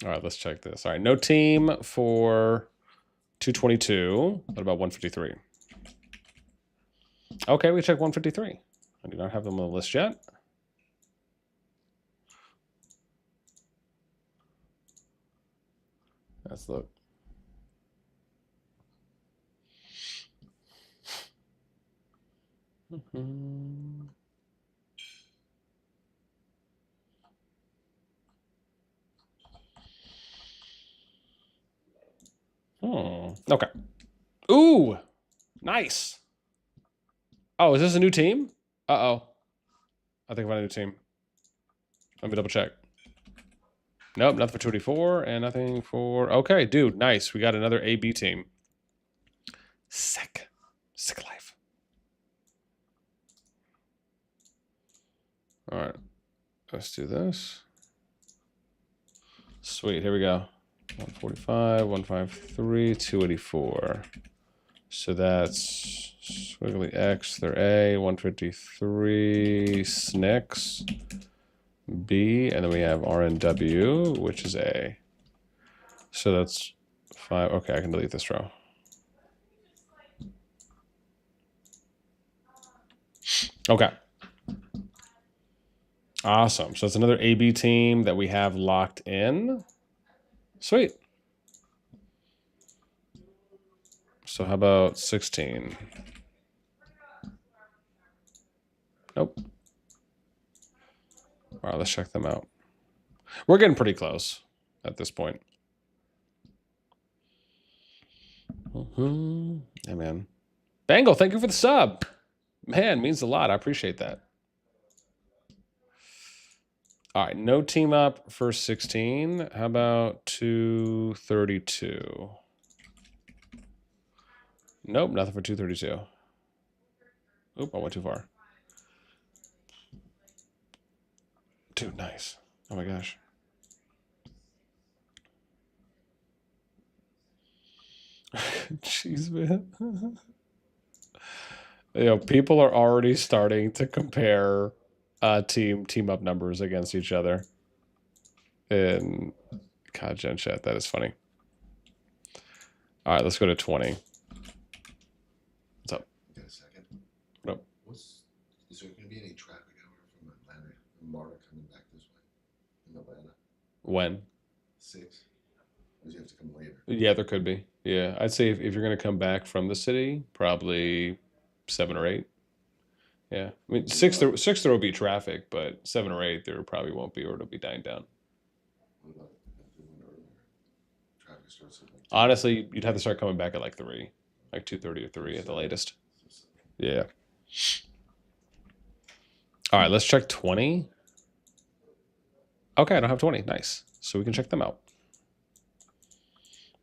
All right, let's check this. All right, no team for 222. What about 153? Okay, we check 153. I do not have them on the list yet. Let's look. Okay. Ooh, nice. Oh, is this a new team? Uh-oh. I think I found a new team. Let me double check. Nope, nothing for 284 and nothing for... Okay, dude, nice. We got another AB team. Sick. Sick life. All right. Let's do this. Sweet, here we go. 145, 153, 284. So that's squiggly X, they're A, 153, SNCS, B, and then we have RNW, which is A. So that's 5. Okay, I can delete this row. Okay. Awesome. So it's another AB team that we have locked in. Sweet. So how about 16? Nope. All right, let's check them out. We're getting pretty close at this point. Yeah, man. Bangle, thank you for the sub. Man, means a lot. I appreciate that. All right, no team up for 16. How about 232? Nope, nothing for 232. Oop, I went too far. Dude, nice. Oh my gosh. Jeez, man. You know, people are already starting to compare team up numbers against each other in COD Gen chat. That is funny. All right, let's go to 20. What's up? Got a second? What up? Is there going to be any traffic hour from Atlanta, from Marta coming back this way in Atlanta? When? 6? Or do you have to come later? Yeah, there could be. Yeah, I'd say if you're going to come back from the city, probably 7 or 8. Yeah, I mean 6 there will be traffic, but 7 or 8 there probably won't be, or it'll be dying down. What about if they went earlier? Traffic starts at like 2. Honestly, you'd have to start coming back at like 3, like 2:30 or 3 at the latest. Yeah. All right, let's check 20. Okay, I don't have 20. Nice. So we can check them out.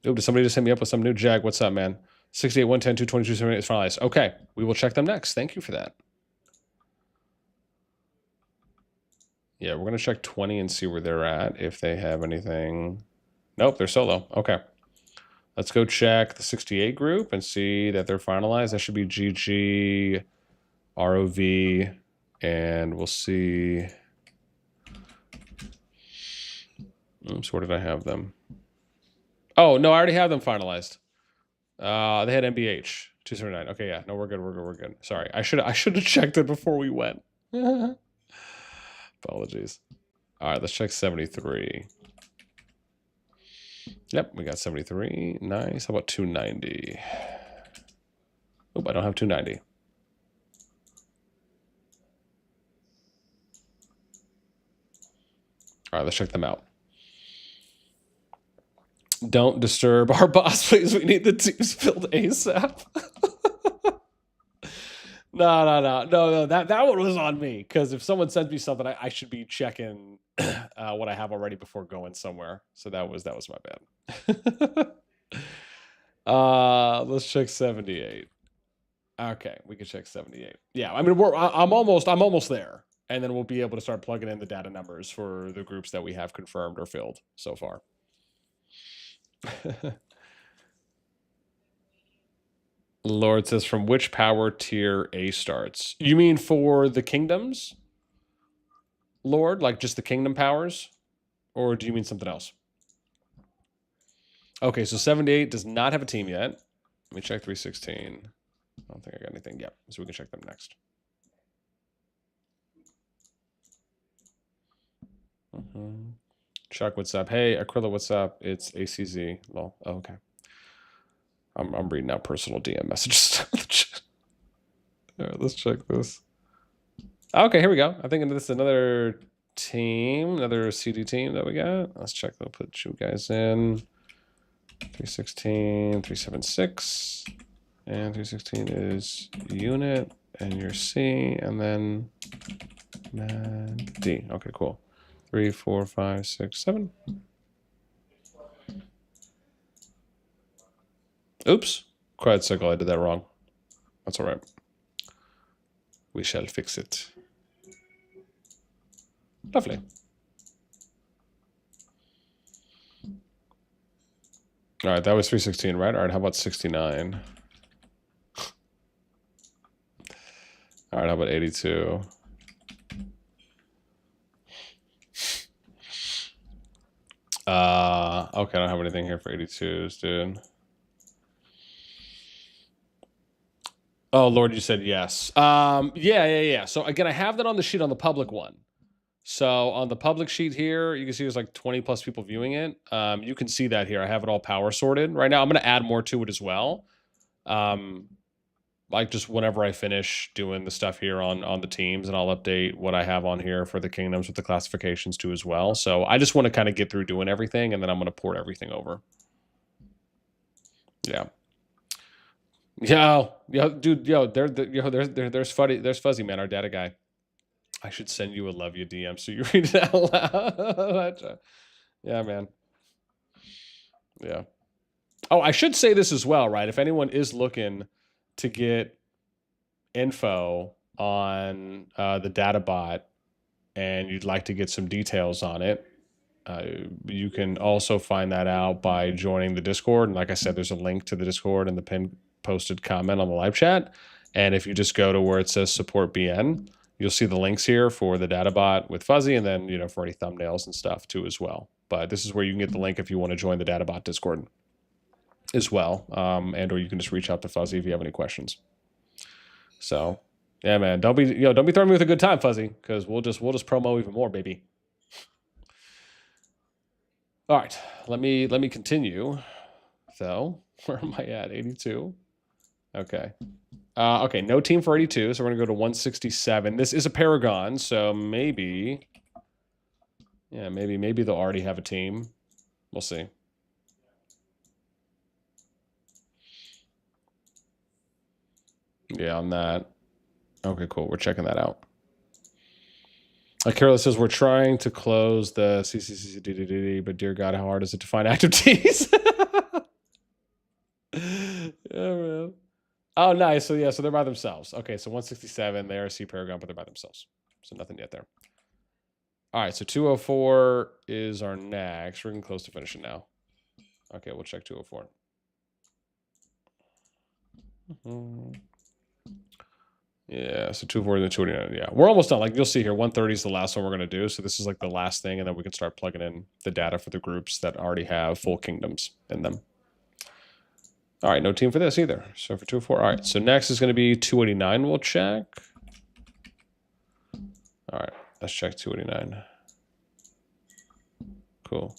Ooh, did somebody just hit me up with some new Jag? What's up, man? 68, 110, 222, 78 is finalized. Okay, we will check them next. Thank you for that. Yeah, we're going to check 20 and see where they're at, if they have anything. Nope, they're solo. Okay. Let's go check the 68 group and see that they're finalized. That should be GG, ROV, and we'll see. Oops, where did I have them? Oh, no, I already have them finalized. They had MBH 279. Okay, yeah. No, we're good. We're good. Sorry. I should have checked it before we went. Apologies. All right, let's check 73. Yep, we got 73. Nice. How about 290? Oh, I don't have 290. All right, let's check them out. Don't disturb our boss, please. We need the teams filled ASAP. No. That one was on me, because if someone sends me something, I should be checking what I have already before going somewhere. So that was my bad. Let's check 78. Okay, we can check 78. Yeah, I mean I'm almost there, and then we'll be able to start plugging in the data numbers for the groups that we have confirmed or filled so far. Lord says, from which power tier A starts? You mean for the kingdoms? Lord, like just the kingdom powers? Or do you mean something else? Okay, so 78 does not have a team yet. Let me check 316. I don't think I got anything yet, so we can check them next. Chuck, what's up? Hey, Aquila, what's up? It's ACZ. Lol. Oh, okay. I'm reading out personal DM messages. All right, let's check this. Okay, here we go. I think this is another team, another CD team that we got. Let's check. We'll put you guys in. 316, 376, and 316 is unit, and your C, and then D. Okay, cool. 3, 4, 5, 6, 7. Oops, quiet circle. I did that wrong. That's all right. We shall fix it. Lovely. All right, that was 316, right? All right, how about 69? All right, how about 82? Okay, I don't have anything here for 82s, dude. Oh, Lord, you said yes. Yeah. So again, I have that on the sheet on the public one. So on the public sheet here, you can see there's like 20 plus people viewing it. You can see that here. I have it all power sorted right now. I'm going to add more to it as well. Like just whenever I finish doing the stuff here on the teams, and I'll update what I have on here for the kingdoms with the classifications too as well. So I just want to kind of get through doing everything, and then I'm going to port everything over. Yeah. Dude, there's Fuzzy, man, our data guy. I should send you a love you DM so you read it out loud. Yeah, man. Yeah. Oh, I should say this as well, right? If anyone is looking to get info on the data bot and you'd like to get some details on it, you can also find that out by joining the Discord. And like I said, there's a link to the Discord in the pinned posted comment on the live chat. And if you just go to where it says support BN, you'll see the links here for the data bot with Fuzzy, and then, you know, for any thumbnails and stuff too as well. But this is where you can get the link if you want to join the data bot Discord as well. And or you can just reach out to Fuzzy if you have any questions. So yeah, man, don't be throwing me with a good time, Fuzzy, because we'll just promo even more, baby. All right, let me continue. So where am I at? 82. Okay. Okay, no team for 82, so we're gonna go to 167. This is a paragon, so maybe, yeah, maybe they'll already have a team. We'll see. Yeah, on that. Okay, cool. We're checking that out. Carol says we're trying to close the CCCDDD, but dear God, how hard is it to find active Ts? Yeah, man. Oh, nice. So yeah, so they're by themselves. Okay, so 167, they are C paragon, but they're by themselves. So nothing yet there. All right, so 204 is our next. We're getting close to finishing now. Okay, we'll check 204. Yeah, so 204 and 229. Yeah, we're almost done. Like you'll see here, 130 is the last one we're going to do. So this is like the last thing, and then we can start plugging in the data for the groups that already have full kingdoms in them. All right, no team for this either. So for 204. All right, so next is going to be 289. We'll check. All right, let's check 289. Cool.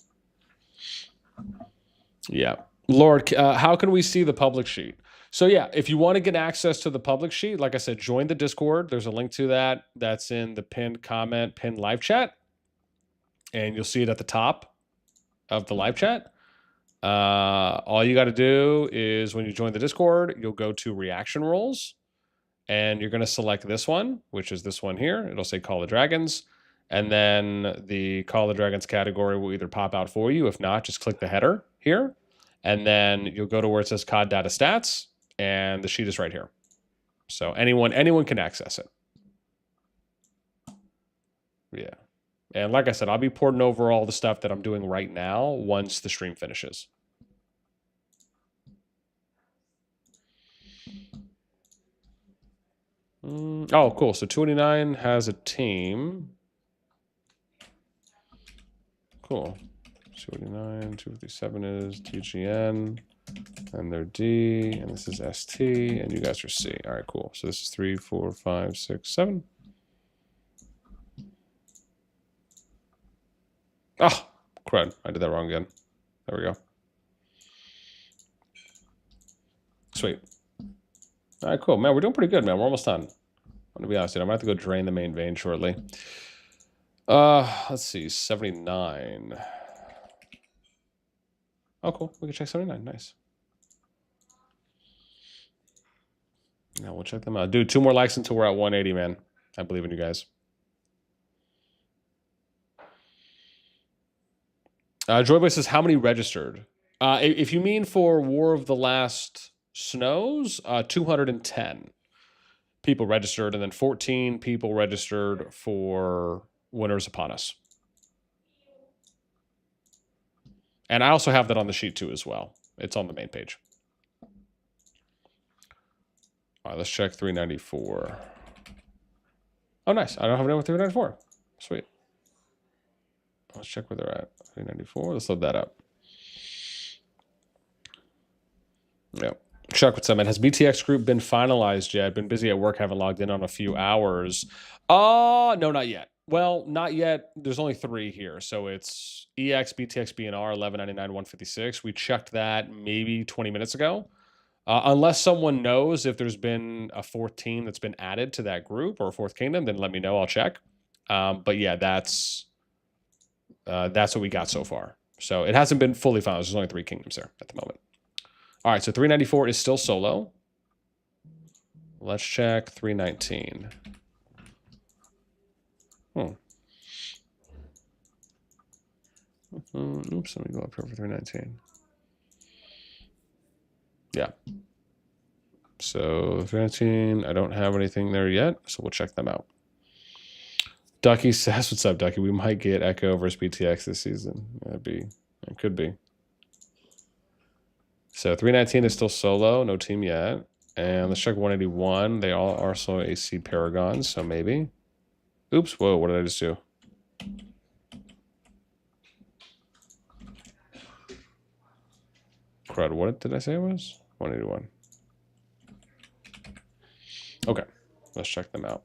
Yeah. Lord, how can we see the public sheet? So yeah, if you want to get access to the public sheet, like I said, join the Discord. There's a link to that. That's in the pinned comment, pinned live chat. And you'll see it at the top of the live chat. All you got to do is when you join the Discord, you'll go to reaction roles. And you're going to select this one, which is this one here. It'll say Call of Dragons. And then the Call of Dragons category will either pop out for you. If not, just click the header here. And then you'll go to where it says COD Data Stats. And the sheet is right here. So anyone can access it. Yeah. And like I said, I'll be porting over all the stuff that I'm doing right now once the stream finishes. Oh, cool. So 289 has a team. Cool. 289, 257 is TGN. And they're D, and this is ST, and you guys are C. All right, cool. So this is 3, 4, 5, 6, 7. Oh, crud. I did that wrong again. There we go. Sweet. All right, cool. Man, we're doing pretty good, man. We're almost done. I'm going to be honest, dude. I'm going to have to go drain the main vein shortly. Let's see. 79. Oh, cool. We can check 79. Nice. Now we'll check them out. Dude, 2 more likes until we're at 180, man. I believe in you guys. Joyboy says, how many registered? If you mean for War of the Last Snows, 210 people registered, and then 14 people registered for Winners Upon Us. And I also have that on the sheet too as well. It's on the main page. All right, let's check 394. Oh, nice. I don't have anyone with 394. Sweet. Let's check where they're at. 394. Let's load that up. Yep. Chuck, what's up, man? Has BTX group been finalized yet? Been busy at work, haven't logged in on a few hours. No, not yet. Well, not yet. There's only 3 here. So it's EX, BTX, BNR, 1199, 156. We checked that maybe 20 minutes ago. Unless someone knows if there's been a 4th team that's been added to that group or a 4th kingdom, then let me know. I'll check. But yeah, that's what we got so far. So it hasn't been fully finalized. There's only 3 kingdoms there at the moment. All right, so 394 is still solo. Let's check 319. Oops, let me go up here for 319. Yeah. So 319, I don't have anything there yet, so we'll check them out. Ducky says, what's up, Ducky? We might get Echo versus BTX this season. It could be. So 319 is still solo, no team yet. And let's check 181. They all are also a seed paragon, so maybe. Oops, whoa, what did I just do? Crud, what did I say it was? 181. Okay, let's check them out.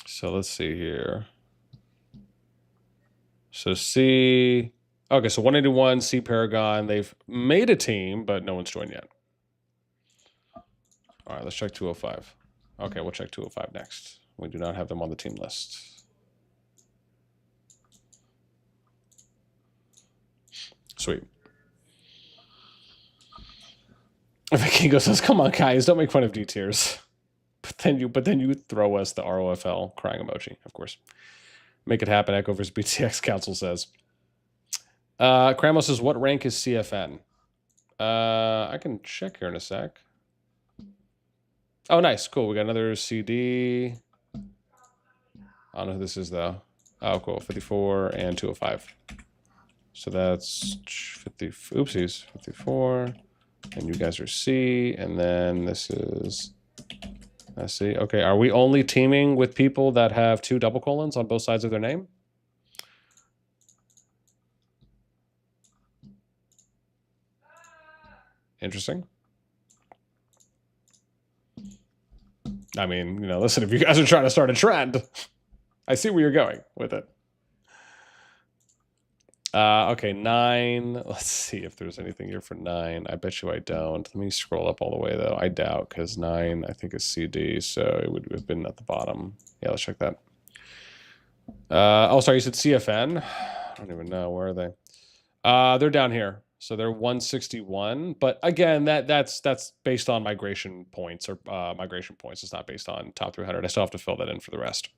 So let's see here. So C, okay, so 181, C Paragon, they've made a team, but no one's joined yet. All right, let's check 205. Okay, we'll check 205 next. We do not have them on the team list. Sweet. Vikingo says, come on, guys, don't make fun of D tiers. But then you throw us the ROFL crying emoji, of course. Make it happen, Echo versus BTX Council says. Kramos says, what rank is CFN? I can check here in a sec. Oh, nice. Cool. We got another CD. I don't know who this is, though. Oh, cool. 54 and 205. So that's 50. Oopsies. 54. And you guys are C. And then this is... I see. Okay. Are we only teaming with people that have 2 double colons on both sides of their name? Interesting. I mean, you know, listen, if you guys are trying to start a trend, I see where you're going with it. Okay, 9. Let's see if there's anything here for 9. I bet you I don't. Let me scroll up all the way, though. I doubt, because 9, I think, is CD, so it would have been at the bottom. Yeah, let's check that. Oh, sorry, you said CFN? I don't even know. Where are they? They're down here. So they're 161. But again, that's based on migration points or migration points. It's not based on top 300. I still have to fill that in for the rest.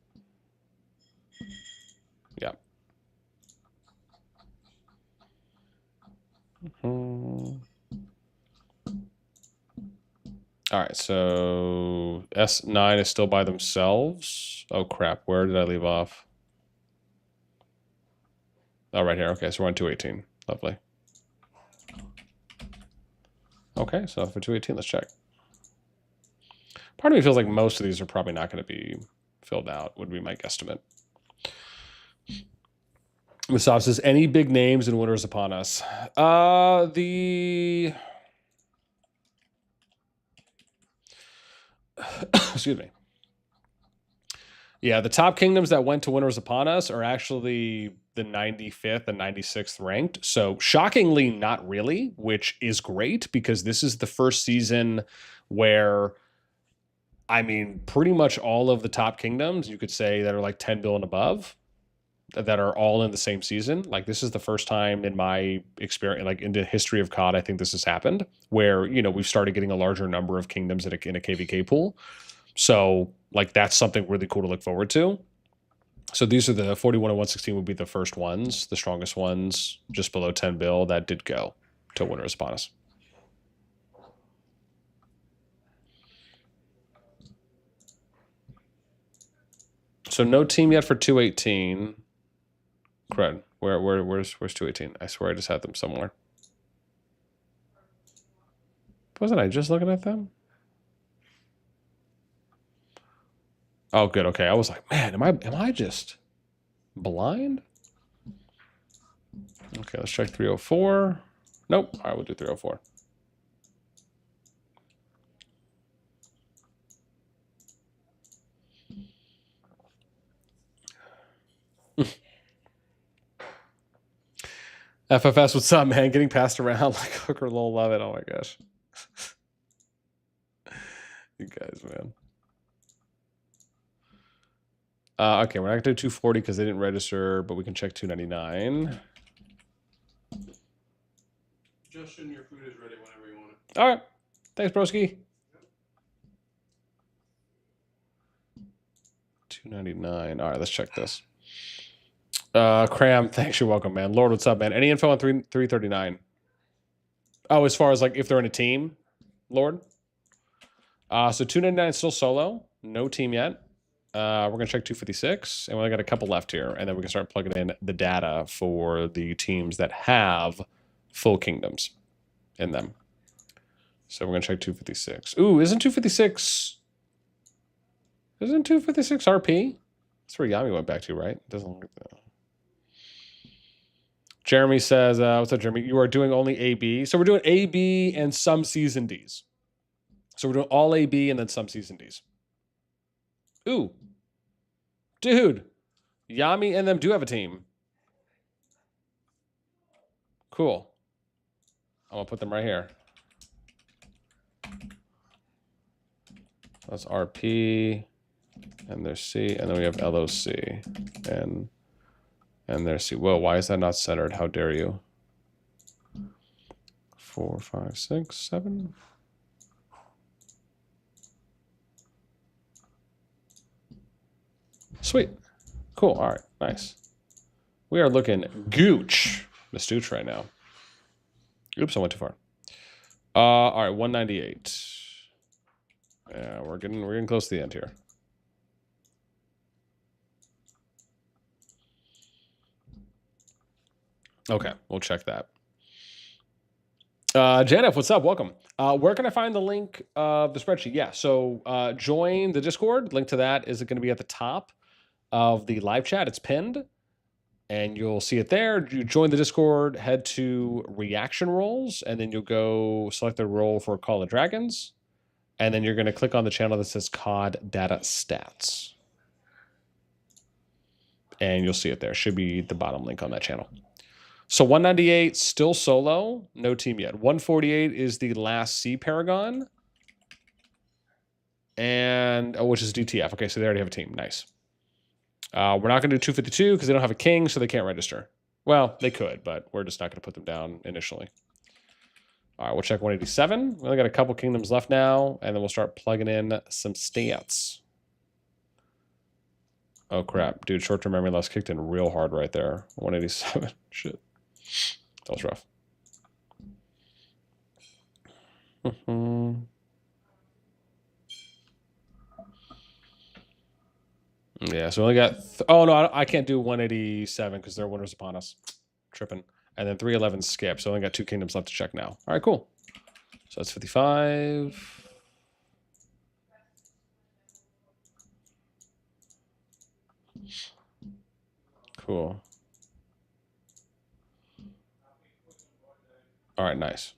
Yeah. All right, so S9 is still by themselves. Oh, crap. Where did I leave off? Oh, right here. Okay, so we're on 218. Lovely. Okay, so for 218, let's check. Part of me feels like most of these are probably not going to be filled out, would be my guesstimate. Musav says, any big names and winners upon us? Excuse me. Yeah, the top kingdoms that went to winners upon us are actually the 95th and 96th ranked. So shockingly, not really, which is great because this is the first season where, I mean, pretty much all of the top kingdoms, you could say, that are like 10 bill and above, that are all in the same season. Like, this is the first time in my experience, like in the history of COD, I think this has happened, where, you know, we've started getting a larger number of kingdoms in a KVK pool. So, like, that's something really cool to look forward to. So these are the 41 and 116 would be the first ones, the strongest ones, just below 10 bill. That did go to Winners Upon Us. So no team yet for 218. Cred. Where's 218? I swear I just had them somewhere. Wasn't I just looking at them? Oh, good. Okay. I was like, man, am I just blind? Okay, let's check 304. Nope. All right, we'll do 304. FFS, what's up, man? Getting passed around like Hooker Lol, love it. Oh my gosh. You guys, man. Okay, we're not gonna do 240 because they didn't register, but we can check 299. Justin, your food is ready whenever you want it. All right. Thanks, broski. 299. All right, let's check this. Cram, thanks. You're welcome, man. Lord, what's up, man? Any info on 339? Oh, as far as like if they're in a team, Lord. So 299 is still solo, no team yet. We're gonna check 256, and we only got a couple left here, and then we can start plugging in the data for the teams that have full kingdoms in them. So we're gonna check 256. Ooh, isn't 256 RP? That's where Yami went back to, right? Doesn't look like that. Jeremy says, what's up, Jeremy? You are doing only AB. So we're doing AB and some season Ds. So we're doing all AB and then some season Ds. Ooh. Dude. Yami and them do have a team. Cool. I'm going to put them right here. That's RP. And there's C. And then we have LOC. And there's C. Whoa, why is that not centered? How dare you? 4, 5, 6, 7. Sweet. Cool. All right. Nice. We are looking gooch. The stooch right now. Oops, I went too far. All right, 198. Yeah, we're getting close to the end here. Okay, we'll check that. Janef, what's up? Welcome. Where can I find the link of the spreadsheet? Yeah, so join the Discord. Link to that is going to be at the top of the live chat. It's pinned, and you'll see it there. You join the Discord, head to reaction roles, and then you'll go select the role for CallofDragons, and then you're going to click on the channel that says COD Data Stats. And you'll see it there. Should be the bottom link on that channel. So 198, still solo, no team yet. 148 is the last C paragon, and which is DTF. Okay, so they already have a team. Nice. We're not going to do 252 because they don't have a king, so they can't register. Well, they could, but we're just not going to put them down initially. All right, we'll check 187. We only got a couple kingdoms left now, and then we'll start plugging in some stats. Oh, crap. Dude, short-term memory loss kicked in real hard right there. 187. Shit. That was rough. Yeah, so we only got... oh, no, I can't do 187 because they're Winners Upon Us. Tripping. And then 311 skip, so I only got 2 kingdoms left to check now. All right, cool. So that's 55. Cool. All right, nice.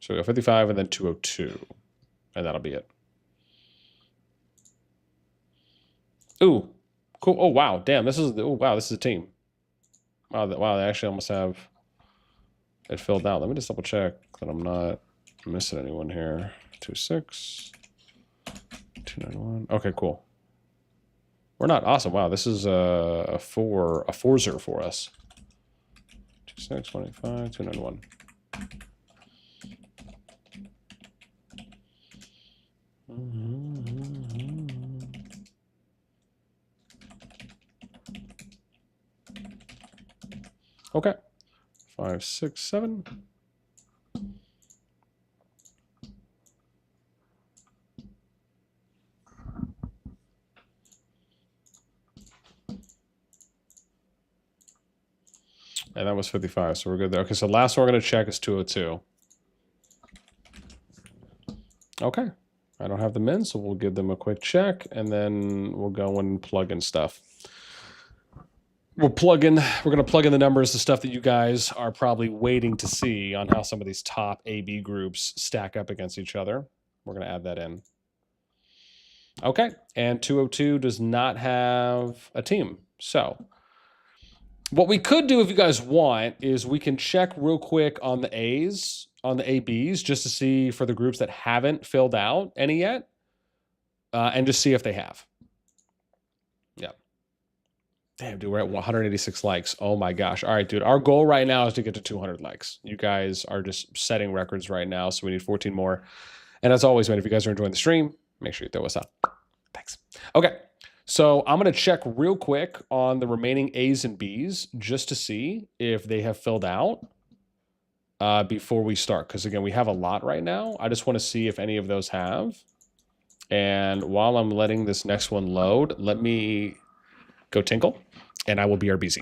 So we got 55 and then 202. And that'll be it. Ooh, cool. Oh, wow. Damn, this is... oh, wow, this is a team. Wow, they actually almost have it filled out. Let me just double check that I'm not missing anyone here. 26, 291. Okay, cool. We're not awesome. Wow, this is a forzer for us. 26, 25, 291. Okay. 5, 6, 7. And that was 55, so we're good there. Okay, so last one we're going to check is 202. Okay. I don't have them in, so we'll give them a quick check, and then we'll go and plug in stuff. We're going to plug in the numbers, the stuff that you guys are probably waiting to see on how some of these top AB groups stack up against each other. We're going to add that in. Okay, and 202 does not have a team. So what we could do if you guys want is we can check real quick on the A's, on the ABs, just to see for the groups that haven't filled out any yet, and just see if they have. Yeah. Damn, dude, we're at 186 likes. Oh my gosh. All right, dude. Our goal right now is to get to 200 likes. You guys are just setting records right now, so we need 14 more. And as always, man, if you guys are enjoying the stream, make sure you throw us up. Thanks. Okay. So I'm going to check real quick on the remaining A's and B's just to see if they have filled out before we start. Because, again, we have a lot right now. I just want to see if any of those have. And while I'm letting this next one load, let me go tinkle, and I will be BRBZ.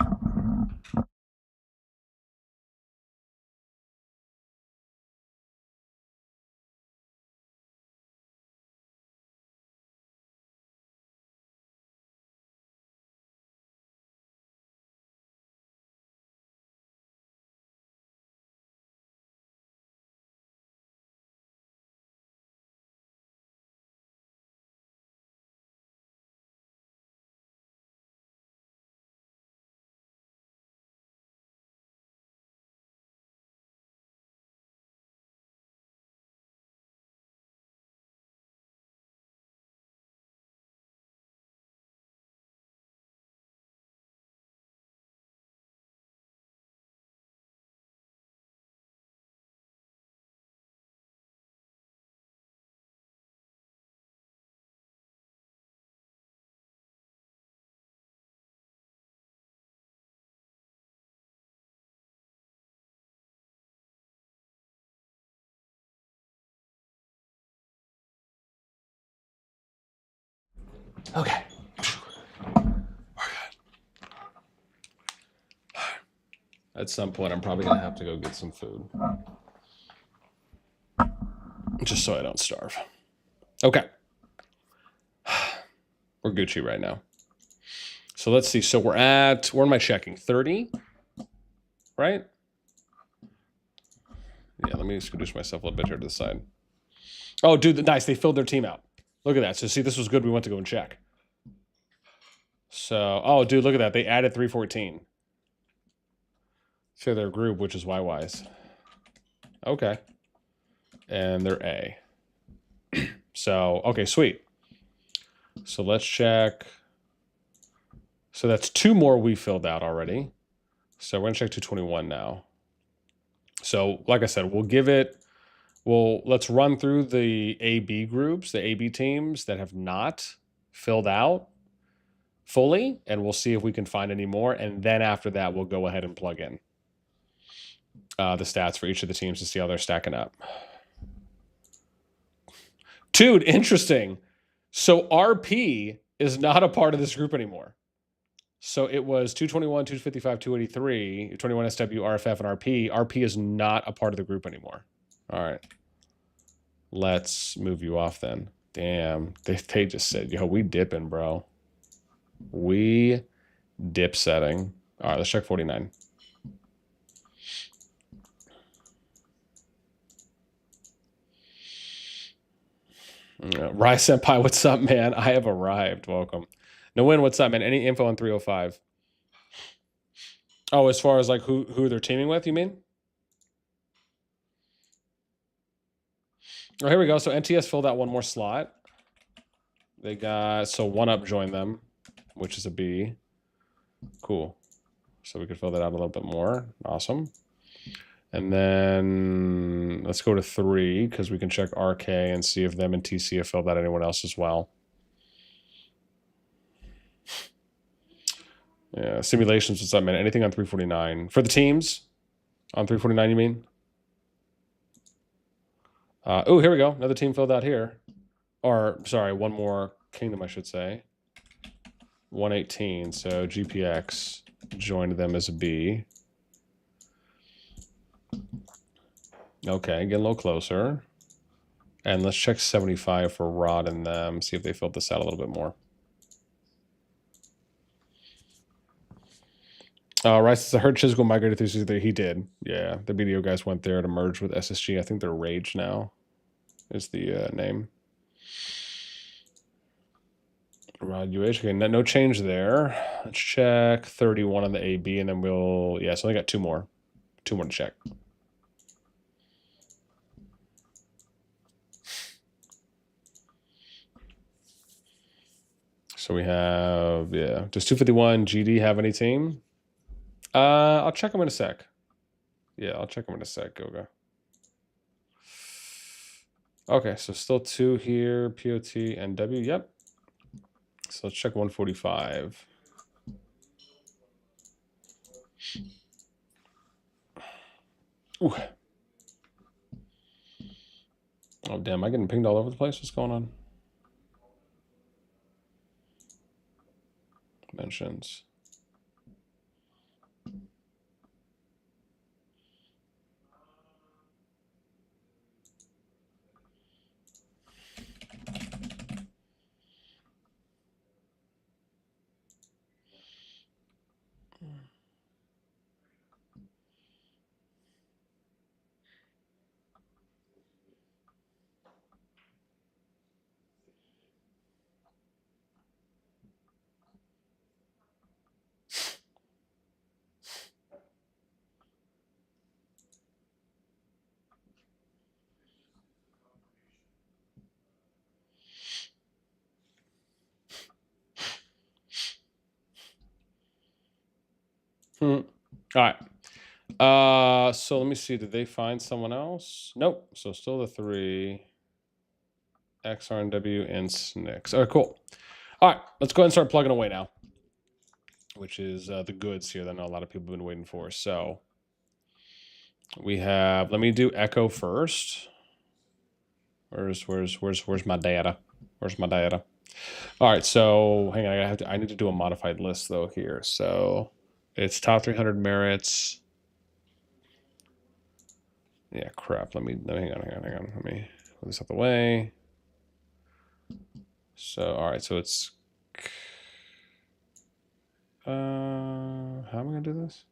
Okay. At some point, I'm probably going to have to go get some food. Just so I don't starve. Okay. We're Gucci right now. So let's see. So we're at, where am I checking? 30, right? Yeah, let me introduce myself a little bit here to the side. Oh, dude, nice. They filled their team out. Look at that. So see, this was good. We went to go and check. So, oh, dude, look at that. They added 314 to their group, which is Y-Wise. Okay. And they're A. So, okay, sweet. So let's check. So that's 2 more we filled out already. So we're going to check 221 now. So, like I said, we'll give it, let's run through the AB groups, the AB teams that have not filled out fully, and we'll see if we can find any more. And then after that, we'll go ahead and plug in the stats for each of the teams to see how they're stacking up. Dude, interesting. So RP is not a part of this group anymore. So it was 221, 255, 283, 21 SW, RFF, and RP. RP is not a part of the group anymore. All right. Let's move you off then. Damn. They just said, yo, we dipping, bro. We dip setting. All right, let's check 49. Rai Senpai, what's up, man? I have arrived. Welcome. No win, what's up, man? Any info on 305? Oh, as far as like who they're teaming with, you mean? Oh, here we go. So NTS filled out one more slot. They got, so 1UP joined them, which is a B. Cool. So we could fill that out a little bit more. Awesome. And then let's go to 3 because we can check RK and see if them and TC have filled out anyone else as well. Yeah, simulations, what's up, man? Anything on 349? For the teams? On 349, you mean? Oh, here we go. Another team filled out here. Or, sorry, one more kingdom, I should say. 118, so GPX joined them as a B. Okay, get a little closer. And let's check 75 for Rod and them, see if they filled this out a little bit more. Rice, I heard Chisco migrated through Suzuki. He did. Yeah, the BDO guys went there to merge with SSG. I think they're Rage now, is the name. Rod UH. Okay, no change there. Let's check 31 on the AB, and then we'll... Yeah, so I got two more. Two more to check. So we have... Yeah, does 251 GD have any team? I'll check them in a sec. Yeah, I'll check them in a sec, Goga. Okay, so still two here, POT and W. Yep. So let's check 145. Ooh. Oh, damn, am I getting pinged all over the place? What's going on? Mentions. All right. So let me see. Did they find someone else? Nope. So still the three. XRNW and SNCS. All right, cool. All right, let's go ahead and start plugging away now, which is the goods here that I know a lot of people have been waiting for. So we have, let me do Echo first. Where's my data? Where's my data? All right, so hang on, I need to do a modified list though here. So it's top 300 merits. Yeah, crap. Let me hang on. Let me put this out the way. So all right, so it's how am I gonna do this?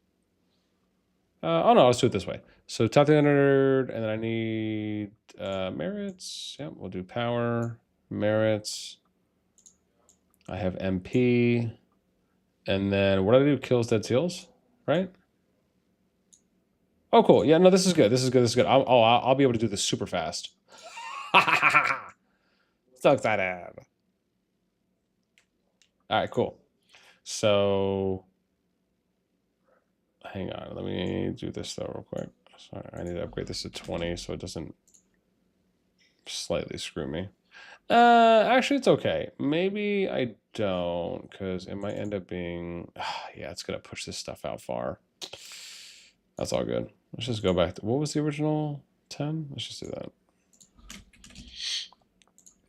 Oh no, let's do it this way. So top 300, and then I need merits. Yep, we'll do power, merits. I have MP, and then what do I do? Kills, dead seals, right? Oh, cool. Yeah, no, this is good. This is good. This is good. I'll be able to do this super fast. So excited. All right, cool. So hang on. Let me do this though real quick. Sorry, I need to upgrade this to 20 so it doesn't slightly screw me. Actually, it's okay. Maybe I don't, because it might end up being... yeah, it's going to push this stuff out far. That's all good. Let's just go back to... What was the original 10? Let's just do that.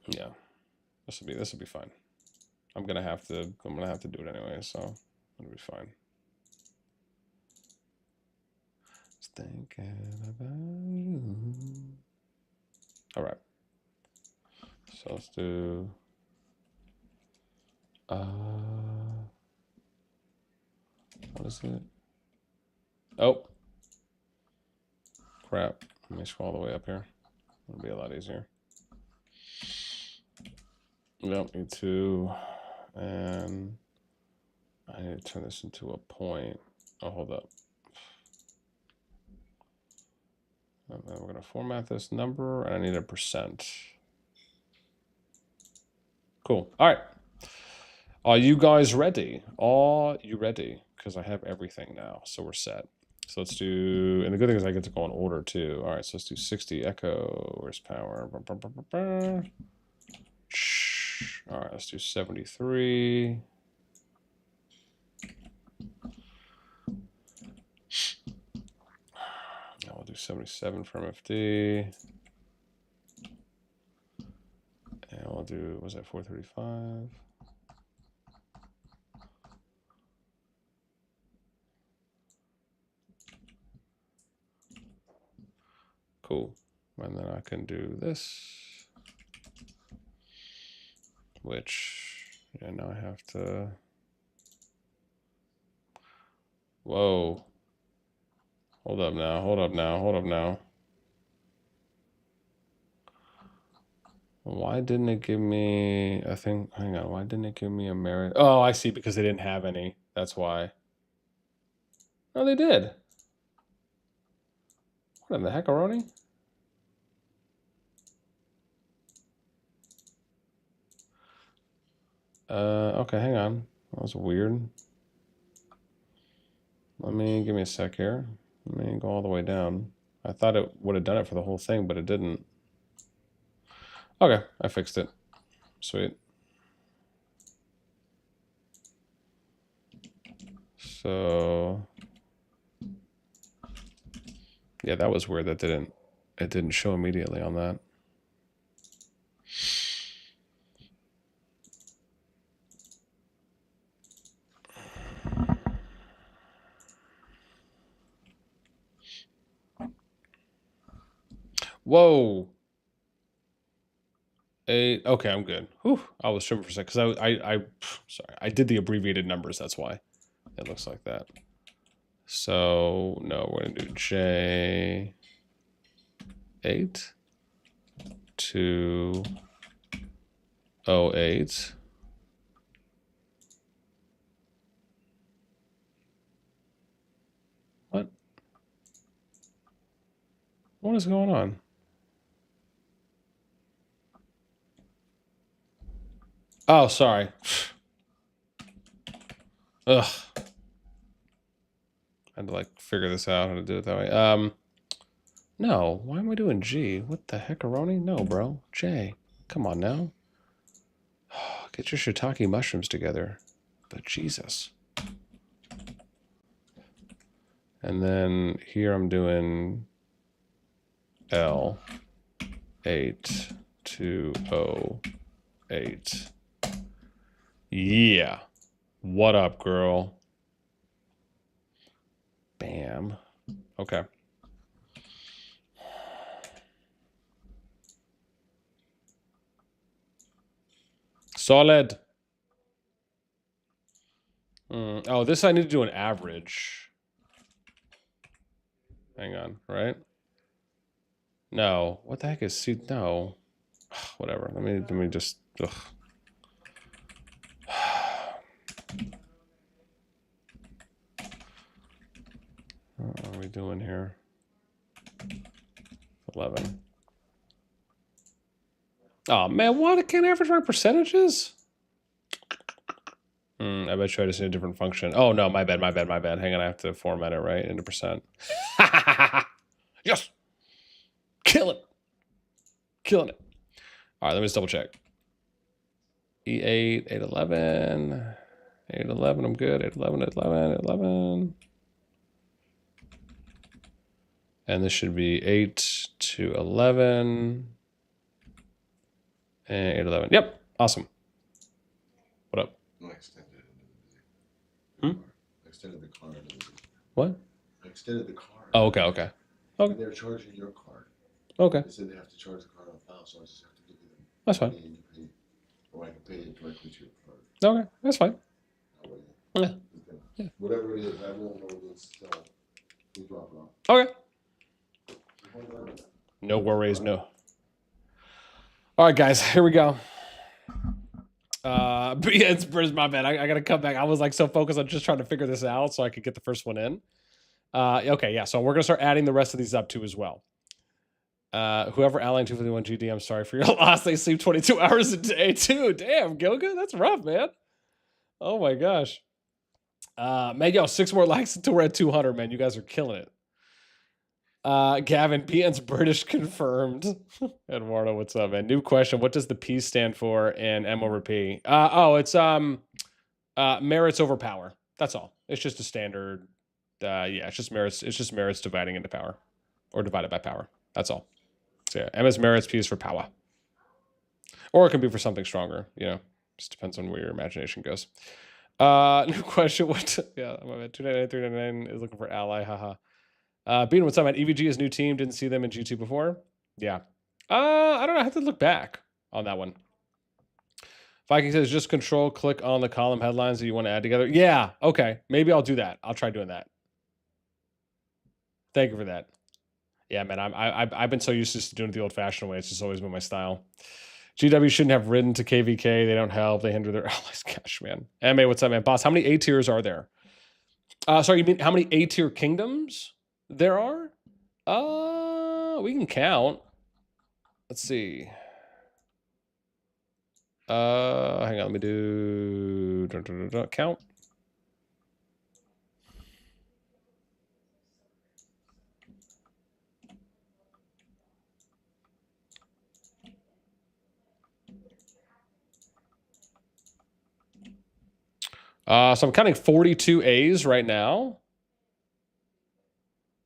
Yeah. This will be fine. I'm gonna have to do it anyway, so it'll be fine. Just thinking about you. All right. So let's do what is it? Oh, crap. Let me scroll all the way up here. It'll be a lot easier. Yep, me too. And I need to turn this into a point. Oh, hold up. And then we're going to format this number, and I need a %. Cool. All right. Are you guys ready? Are you ready? Because I have everything now, so we're set. So let's do, and the good thing is I get to go in order too. All right, so let's do 60 Echo. Where's power? All right, let's do 73. 77 for MFD. And we'll do, was that 435? Cool. And then I can do this, which, yeah, now I have to, whoa. Hold up now, hold up now, hold up now. Why didn't it give me, I think, hang on, why didn't it give me a merit? Oh, I see, because they didn't have any. That's why. Oh, they did. What in the heckaroni? Okay, hang on. That was weird. Give me a sec here. Let me go all the way down. I thought it would have done it for the whole thing, but it didn't. Okay, I fixed it. Sweet. So, yeah, that was weird. It didn't show immediately on that. Whoa. 8. Okay, I'm good. Whew, I was tripping for a second because sorry, I did the abbreviated numbers. That's why it looks like that. So no, we're gonna do J 8 to 08. What is going on? Oh, sorry. Ugh. I had to like figure this out how to do it that way. No, why am I doing G? What the heckaroni? No, bro. J. Come on now. Get your shiitake mushrooms together. But Jesus. And then here I'm doing L 8 to 08. Yeah. What up, girl? Bam. Okay. Solid. Oh, this I need to do an average. Hang on, right? No. What the heck is C? No. Whatever. Let me just. Ugh. What are we doing here? 11. Oh man, what? I can't average my percentages? I bet you I just need a different function. Oh no, my bad. Hang on, I have to format it right into percent. Yes! Kill it! Killing it. Alright, let me just double check. E8, 811. 811, I'm good. 811, 811, 811. And this should be 8 to 11. And 811. Yep, awesome. What up? No, I extended it into the Hmm? I extended the card into the What? I extended the card. Oh, okay, okay. Okay. They're charging your card. Okay. They said they have to charge the card on file, so I just have to give them. That's fine. And you pay, or I can pay it directly to your card. Okay, that's fine. That way, Yeah. okay. Yeah. Whatever it is, I won't know this till we drop it off. Okay. No worries, no. All right, guys, here we go. But yeah, it's my bad. I gotta come back. I was like so focused on just trying to figure this out so I could get the first one in. Okay, yeah. So we're gonna start adding the rest of these up too as well. Whoever Allied 251 GD, I'm sorry for your loss. They sleep 22 hours a day too. Damn, Gilga, that's rough, man. Oh my gosh. Man, yo, 6 more likes until we're at 200, man. You guys are killing it. Gavin, PN's British confirmed. Eduardo, what's up, man? New question. What does the P stand for in M over P? It's merits over power. That's all. It's just a standard. Yeah, it's just merits dividing into power. or divide it by power. That's all. So yeah, M is merits, P is for power. Or it can be for something stronger, you know. Just depends on where your imagination goes. New question. What? Yeah, I'm at 299, 399 is looking for ally. Haha. Bean, what's up, man? EVG is new team. Didn't see them in G2 before. Yeah. I don't know. I have to look back on that one. Viking says just control click on the column headlines that you want to add together. Yeah. Okay. Maybe I'll do that. I'll try doing that. Thank you for that. Yeah, man. I've been so used to doing it the old-fashioned way. It's just always been my style. GW shouldn't have ridden to KVK. They don't help. They hinder their allies. Gosh, man. MA, what's up, man? Boss, how many A tiers are there? Sorry, you mean how many A tier kingdoms there are? We can count. Let's see. Hang on. Let me do count. So I'm counting 42 A's right now.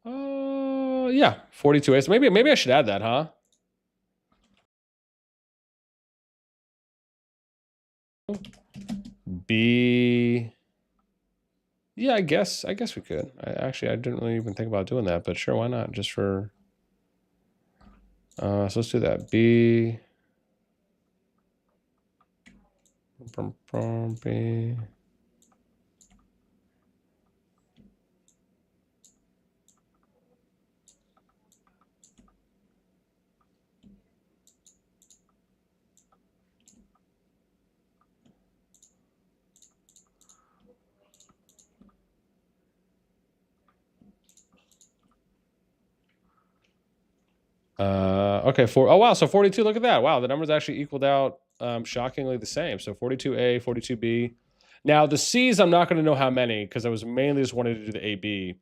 Yeah, 42 A's. Maybe I should add that, huh? B. Yeah, I guess we could. I didn't really even think about doing that, but sure, why not? Just for. So let's do that. B. B. Okay, oh wow, so 42, look at that. Wow, the numbers actually equaled out shockingly the same. So 42A, 42B. Now the C's, I'm not going to know how many because I was mainly just wanting to do the AB.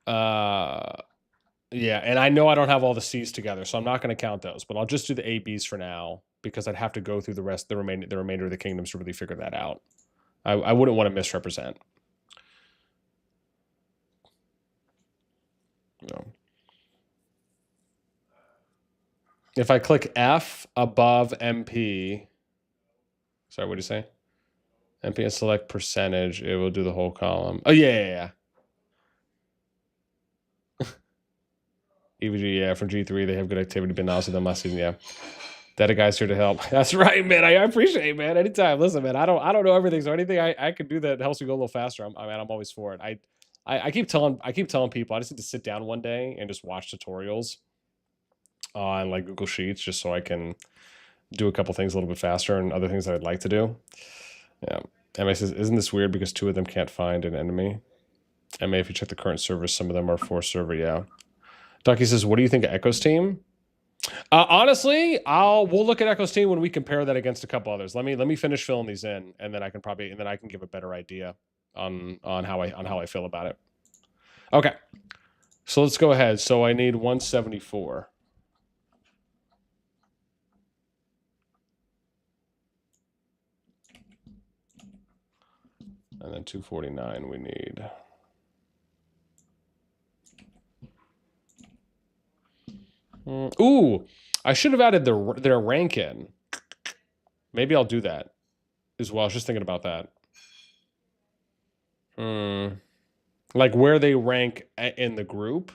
Yeah, and I know I don't have all the C's together, so I'm not going to count those, but I'll just do the ABs for now because I'd have to go through the remainder of the kingdoms to really figure that out. I wouldn't want to misrepresent. No. If I click F above MP, sorry, what did you say? MP and select percentage, it will do the whole column. Oh, yeah. EVG, yeah, from G3, they have good activity, been nice with them last season, yeah. That a guy's here to help. That's right, man. I appreciate it, man. Anytime. Listen, man, I don't know everything, so anything I could do that helps you go a little faster, I'm always for it. I keep telling people I just need to sit down one day and just watch tutorials on like Google Sheets just so I can do a couple things a little bit faster and other things that I'd like to do. Yeah. MA says, isn't this weird because 2 of them can't find an enemy? MA, if you check the current servers, some of them are 4 server, yeah. Ducky says, what do you think of Echo's team? Honestly, we'll look at Echo's team when we compare that against a couple others. Let me finish filling these in, and then I can give a better idea on how I feel about it. Okay, so let's go ahead. So I need 174. And then 249 we need. Ooh, I should have added their rank in. Maybe I'll do that as well. I was just thinking about that. Like where they rank in the group.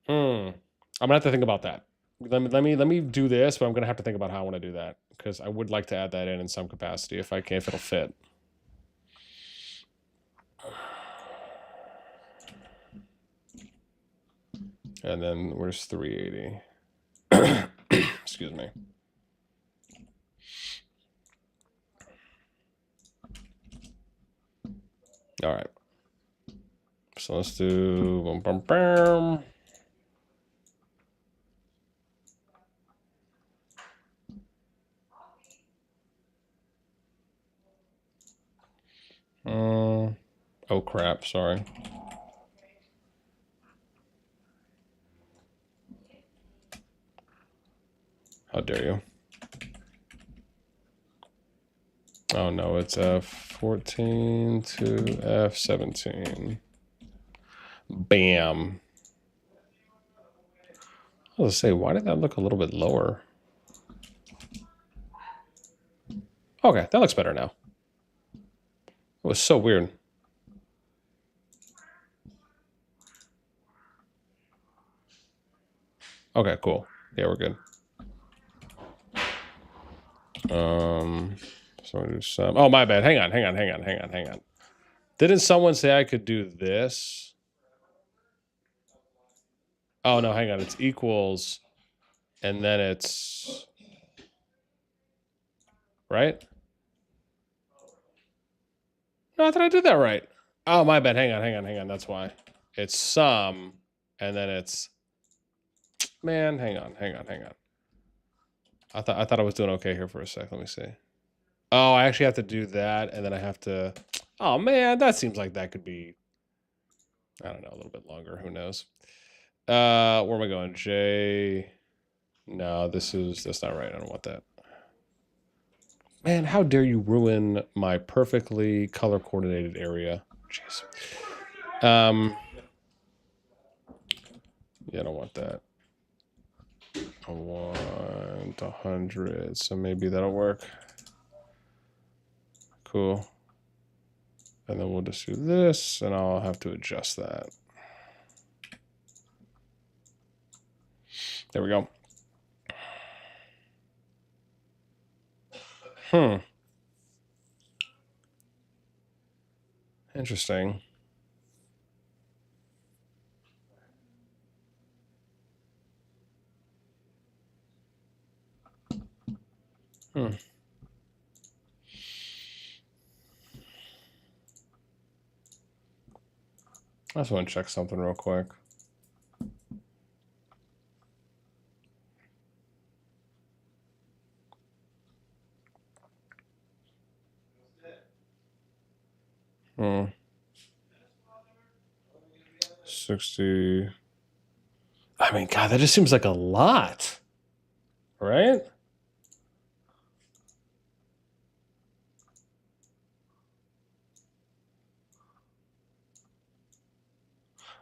I'm gonna have to think about that. Let me do this, but I'm gonna have to think about how I want to do that because I would like to add that in some capacity if it'll fit. And then where's 380? Excuse me. All right. So let's do boom, boom, boom. Oh crap, sorry. How dare you? Oh no, it's F14 to F17. Bam. I was gonna say, why did that look a little bit lower? Okay, that looks better now. It was so weird. Okay, cool. Yeah, we're good. So we'll do some. Oh, my bad. Hang on. Didn't someone say I could do this? Oh no, hang on. It's equals, and then it's right. No, I thought I did that right. Oh, my bad. Hang on. That's why. It's sum, and then it's. Man, hang on. I thought I was doing okay here for a sec. Let me see. Oh, I actually have to do that, and then I have to. Oh man, that seems like that could be. I don't know, a little bit longer. Who knows? Where am I going? J. No, that's not right. I don't want that. Man, how dare you ruin my perfectly color coordinated area? Jeez. Yeah, I don't want that. I want 100, so maybe that'll work. Cool. And then we'll just do this, and I'll have to adjust that. There we go. Interesting. I just want to check something real quick. Hmm. 60. I mean, God, that just seems like a lot, right?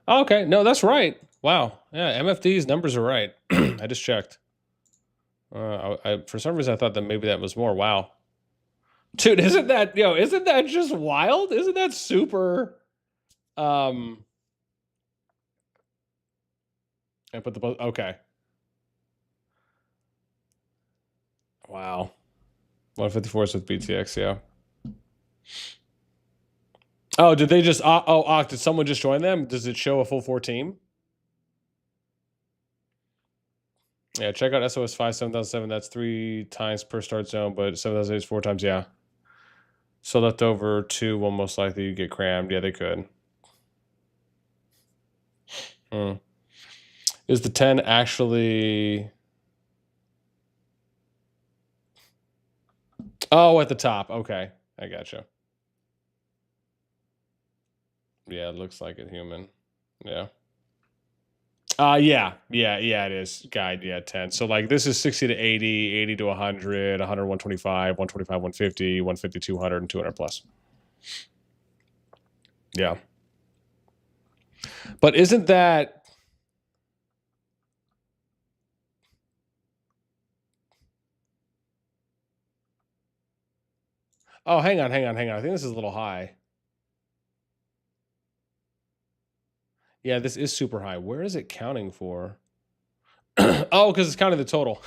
Okay, no, that's right. Wow, yeah, MFD's numbers are right. I just checked. For some reason I thought that maybe that was more. Wow, dude, isn't that just wild? Isn't that super? I put the okay. Wow, 154 is with BTX, yeah. Oh, did they just? Did someone just join them? Does it show a full 4 team? Yeah, check out SOS 5 7007. That's 3 times per start zone, but 7008 is 4 times. Yeah. So leftover 2 will most likely get crammed. Yeah, they could. Is the 10 actually? Oh, at the top. Okay, I gotcha. Yeah, it looks like it. Human. Yeah. Yeah, it is. Guide, yeah, 10. So like this is 60 to 80, 80 to 100, 100, 125, 125, 150, 150, 200, and 200 plus. Yeah. But isn't that... Oh, hang on. I think this is a little high. Yeah, this is super high. Where is it counting for? Oh, because it's counting the total.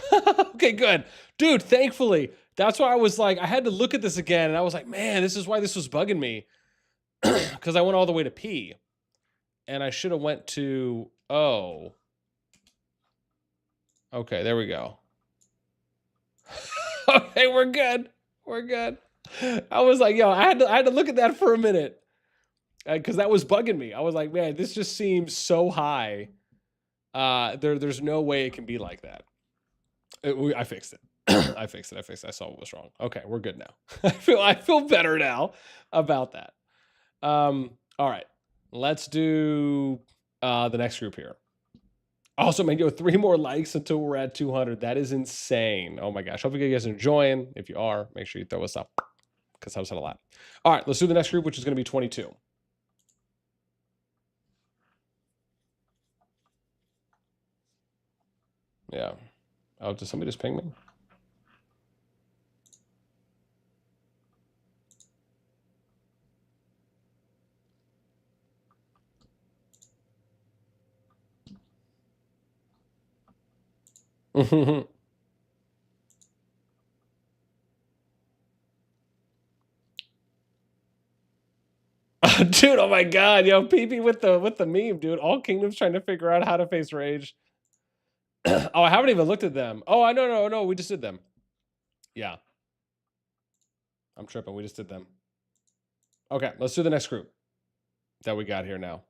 Okay, good. Dude, thankfully. That's why I was like, I had to look at this again, and I was like, man, this is why this was bugging me. Because I went all the way to P. And I should have went to O. Okay, there we go. Okay, we're good. I was like, yo, I had to look at that for a minute. Because that was bugging me. I was like, man, this just seems so high. There's no way it can be like that. I fixed it. I fixed it. I saw what was wrong. Okay, we're good now. I feel better now about that. All right, let's do the next group here. Also, man, 3 more likes until we're at 200. That is insane. Oh my gosh. Hope you guys are enjoying. If you are, make sure you throw us up because that was a lot. All right, let's do the next group, which is going to be 22. Yeah. Oh, did somebody just ping me? Dude, oh my god, yo, PP with the meme, dude. All kingdoms trying to figure out how to face rage. Oh, I haven't even looked at them. Oh, I no, we just did them. Yeah. I'm tripping. We just did them. Okay, let's do the next group that we got here now.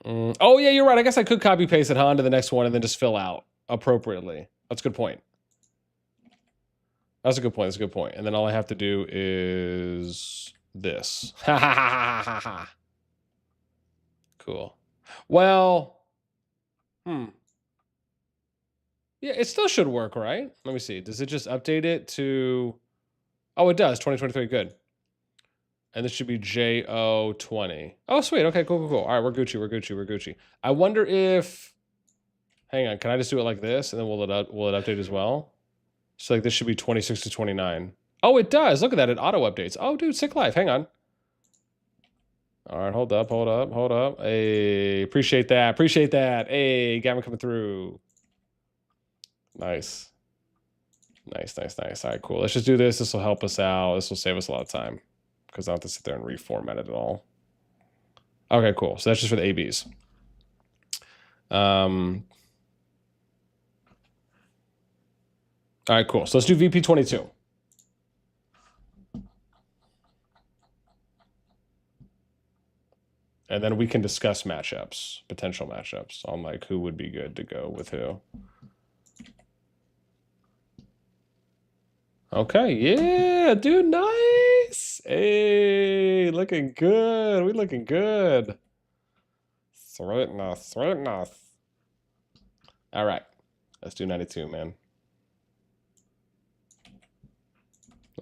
Oh yeah, you're right. I guess I could copy paste it on to the next one and then just fill out appropriately. That's a good point. That's a good point. That's a good point. And then all I have to do is this. Ha ha ha ha ha. Cool. Well, yeah, it still should work, right? Let me see. Does it just update it to? Oh, it does. 2023. Good. And this should be JO20. Oh, sweet. Okay, cool. All right, we're Gucci. I wonder if. Hang on. Can I just do it like this, and then will it update as well? So like this should be 26 to 29. Oh, it does. Look at that. It auto updates. Oh, dude, sick life. Hang on. All right, hold up. Hey, appreciate that. Hey, Gavin coming through. Nice. All right, cool. Let's just do this. This will help us out. This will save us a lot of time because I don't have to sit there and reformat it at all. Okay, cool. So that's just for the ABs. All right, cool. So let's do VP22. And then we can discuss matchups, potential matchups on like who would be good to go with who. Okay, yeah, dude, nice. Hey, looking good. We looking good. Sweetness. All right, let's do 92, man.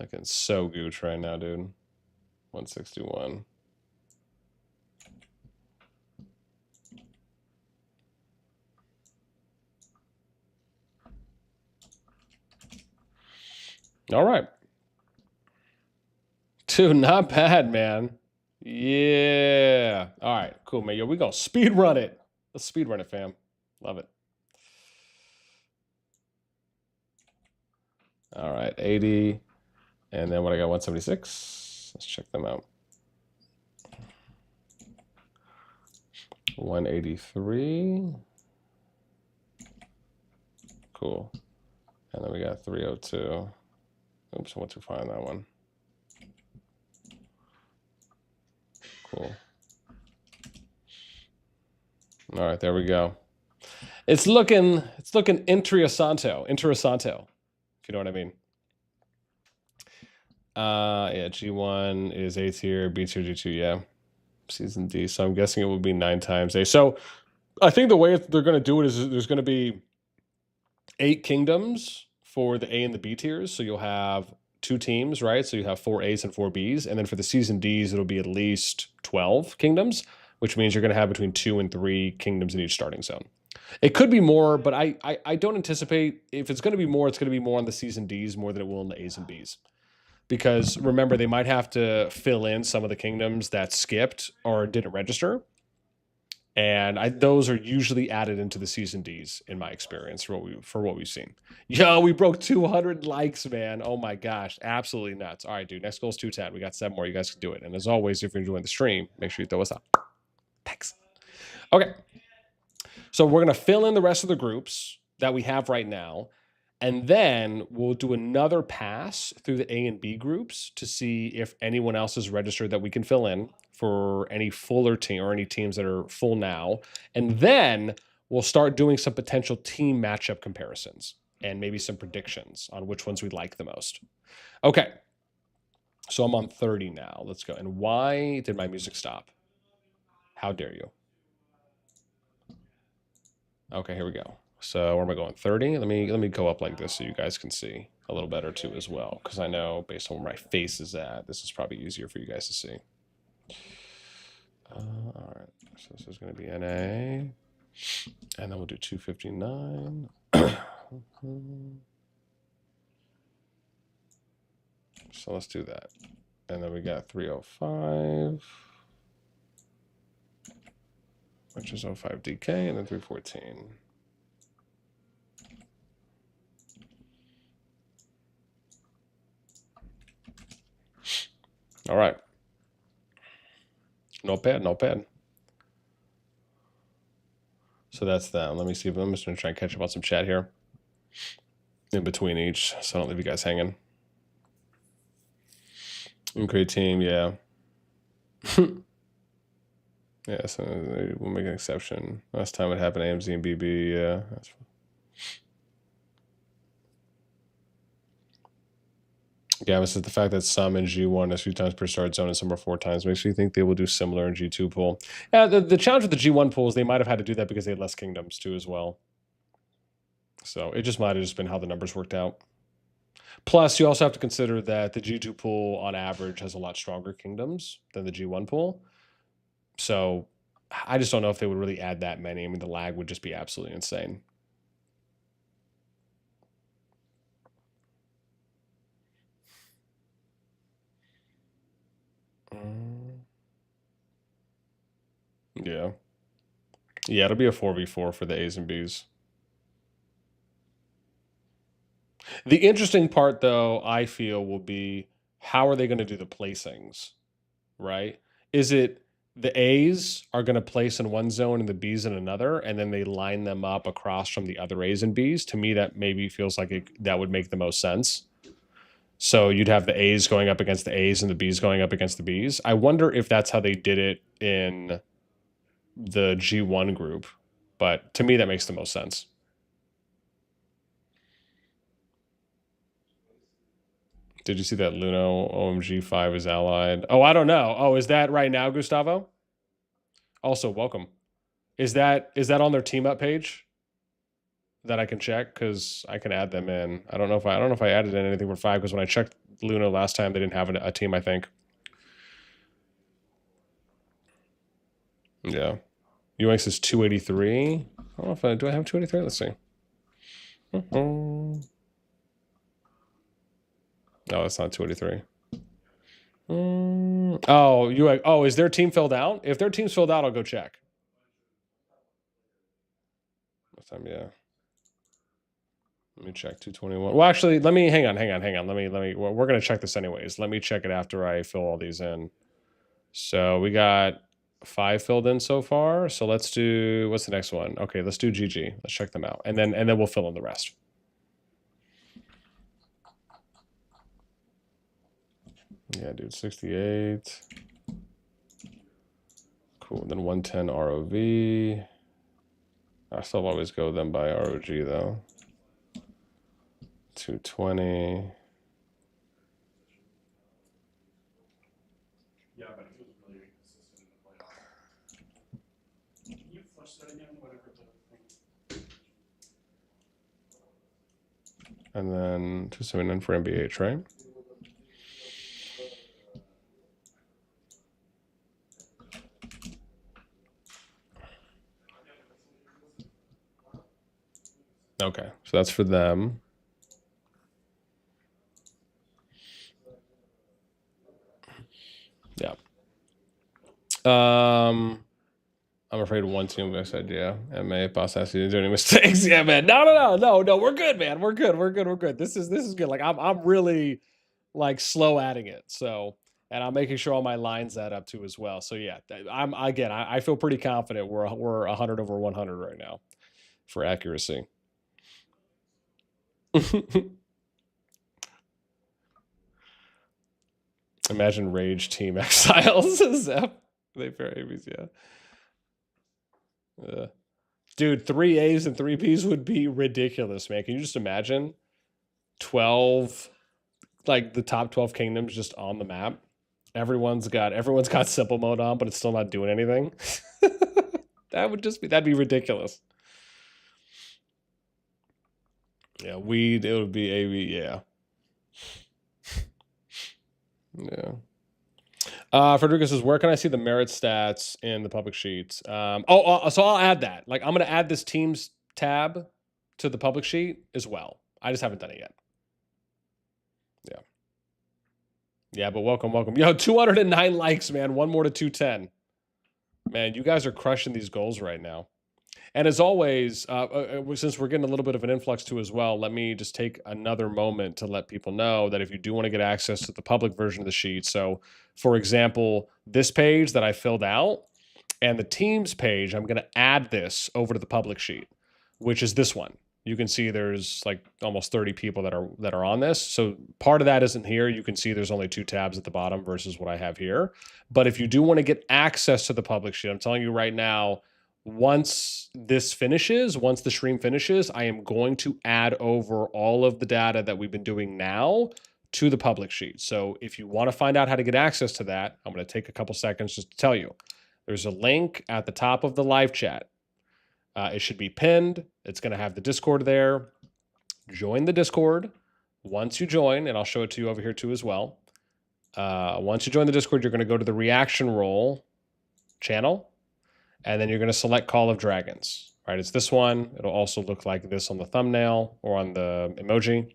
Looking so gooch right now, dude. 161. All right. Dude, not bad, man. Yeah. All right, cool, man. Yo, we gonna speed run it. Let's speed run it, fam. Love it. All right, 80. And then what I got, 176. Let's check them out. 183. Cool. And then we got 302. Oops, 125 on that one. Cool. All right, there we go. It's looking interessanto, if you know what I mean. Yeah, G1 is A tier, B tier, G2, yeah. Season D, so I'm guessing it will be 9 times A. So I think the way they're going to do it is there's going to be 8 kingdoms for the A and the B tiers. So you'll have 2 teams, right? So you have 4 A's and 4 B's. And then for the season D's, it'll be at least 12 kingdoms, which means you're going to have between 2 and 3 kingdoms in each starting zone. It could be more, but I don't anticipate, if it's going to be more, it's going to be more on the season D's more than it will in the A's and B's. Because remember, they might have to fill in some of the kingdoms that skipped or didn't register. And those are usually added into the season Ds in my experience for what we've seen. Yo, we broke 200 likes, man. Oh my gosh, absolutely nuts. All right, dude, next goal is 210. We got 7 more. You guys can do it. And as always, if you're enjoying the stream, make sure you throw us up. Thanks. Okay. So we're going to fill in the rest of the groups that we have right now. And then we'll do another pass through the A and B groups to see if anyone else is registered that we can fill in for any fuller team or any teams that are full now. And then we'll start doing some potential team matchup comparisons and maybe some predictions on which ones we like the most. Okay. So I'm on 30 now. Let's go. And why did my music stop? How dare you? Okay, here we go. So where am I going? 30? Let me go up like this so you guys can see a little better too as well. Because I know based on where my face is at, this is probably easier for you guys to see. All right. So this is going to be NA. And then we'll do 259. So let's do that. And then we got 305, which is 05 DK, and then 314. All right. Not bad, not bad. So that's them. Let me see if I'm just going to try and catch up on some chat here in between each, so I don't leave you guys hanging. Great team, yeah. Yeah, so we'll make an exception. Last time it happened, AMZ and BB, yeah. That's Gavin says the fact that some in G1 is 3 times per start zone and some are 4 times makes me think they will do similar in G2 pool. Yeah, the challenge with the G1 pool is they might have had to do that because they had less kingdoms too as well. So it just might have just been how the numbers worked out. Plus, you also have to consider that the G2 pool on average has a lot stronger kingdoms than the G1 pool. So I just don't know if they would really add that many. I mean, the lag would just be absolutely insane. Yeah. Yeah, it'll be a 4v4 for the A's and B's. The interesting part, though, I feel, will be how are they going to do the placings, right? Is it the A's are going to place in one zone and the B's in another, and then they line them up across from the other A's and B's? To me, that maybe feels like that would make the most sense. So you'd have the A's going up against the A's and the B's going up against the B's. I wonder if that's how they did it in the G1 group, but to me, that makes the most sense. Did you see that Luno OMG 5 is allied? Oh, I don't know. Oh, is that right now, Gustavo? Also, welcome. Is that on their team up page that I can check? Because I can add them in. I don't know if I added in anything for 5 because when I checked Luno last time, they didn't have a team, I think. Yeah. UX is 283. I don't know if do I have 283? Let's see. No, that's not 283. Oh, is their team filled out? If their team's filled out, I'll go check. This time, yeah. Let me check 221. Well, actually, hang on. We're gonna check this anyways. Let me check it after I fill all these in. So we got 5 filled in so far. So let's do, what's the next one? Okay, let's do GG. Let's check them out, and then we'll fill in the rest. Yeah, dude, 68. Cool. Then 110 ROV. I still always go them by ROG though. 220. Yeah, but he was really consistent in the playoffs. Can you flush that again? Whatever the thing. And then 279 for MBH, right? Okay, so that's for them. Yeah. I'm afraid one team I said, yeah. MA boss asked you to do any mistakes. Yeah, man. No. We're good, man. We're good. This is good. Like I'm really like slow adding it. So, and I'm making sure all my lines add up too as well. So yeah, I feel pretty confident we're 100 over 100 right now for accuracy. Imagine Rage Team Exiles. Zep. They pair ABs, yeah. Dude, 3 A's and 3 B's would be ridiculous, man. Can you just imagine 12, like the top 12 kingdoms just on the map? Everyone's got simple mode on, but it's still not doing anything. That'd be ridiculous. Yeah, it would be AV, yeah. Yeah. Frederica says, where can I see the merit stats in the public sheets? So I'll add that. Like, I'm going to add this teams tab to the public sheet as well. I just haven't done it yet. Yeah. Yeah, but welcome. Yo, 209 likes, man. One more to 210. Man, you guys are crushing these goals right now. And as always, since we're getting a little bit of an influx too as well, let me just take another moment to let people know that if you do want to get access to the public version of the sheet, so for example, this page that I filled out and the teams page, I'm going to add this over to the public sheet, which is this one. You can see there's like almost 30 people that are on this. So part of that isn't here. You can see there's only 2 tabs at the bottom versus what I have here. But if you do want to get access to the public sheet, I'm telling you right now, once this finishes, once the stream finishes, I am going to add over all of the data that we've been doing now to the public sheet. So if you want to find out how to get access to that, I'm going to take a couple seconds just to tell you. There's a link at the top of the live chat. It should be pinned. It's going to have the Discord there. Join the Discord. Once you join, and I'll show it to you over here too as well. Once you join the Discord, you're going to go to the reaction roll channel, and then you're going to select Call of Dragons. Right? It's this one. It'll also look like this on the thumbnail or on the emoji.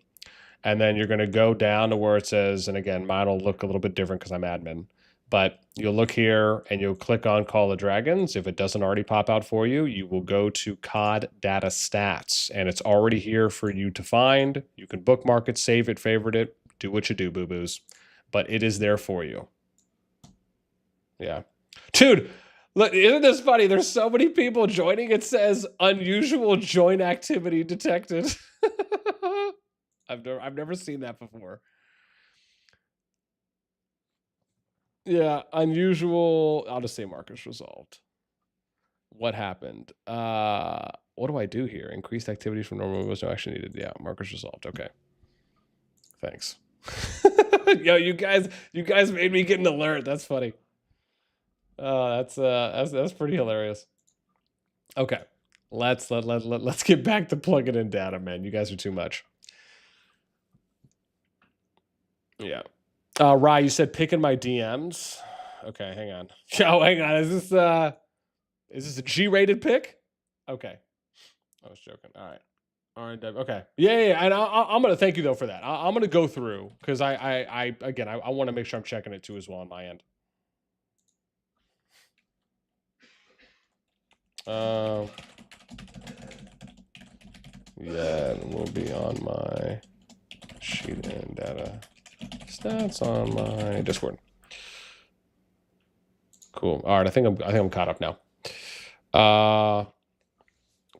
And then you're going to go down to where it says, and again, mine will look a little bit different because I'm admin. But you'll look here and you'll click on Call of Dragons. If it doesn't already pop out for you, you will go to COD Data Stats. And it's already here for you to find. You can bookmark it, save it, favorite it, do what you do, boo-boos. But it is there for you. Yeah. Dude, look, isn't this funny? There's so many people joining. It says unusual join activity detected. I've never seen that before. Yeah, unusual. I'll just say markers resolved. What happened? What do I do here? Increased activity from normal was no action needed. Yeah, markers resolved. Okay. Thanks. Yo, you guys made me get an alert. That's funny. That's pretty hilarious. Okay. Let's get back to plugging in data, man. You guys are too much. Yeah. Rye, you said pick in my DMs. Okay, hang on. Oh, hang on. Is this a G-rated pick? Okay. I was joking. All right. All right, Deb. Okay. Yeah. And I'm gonna thank you though for that. I'm gonna go through because I want to make sure I'm checking it too as well on my end. Yeah, it will be on my sheet and data stats on my Discord. Cool. All right, I think I'm caught up now.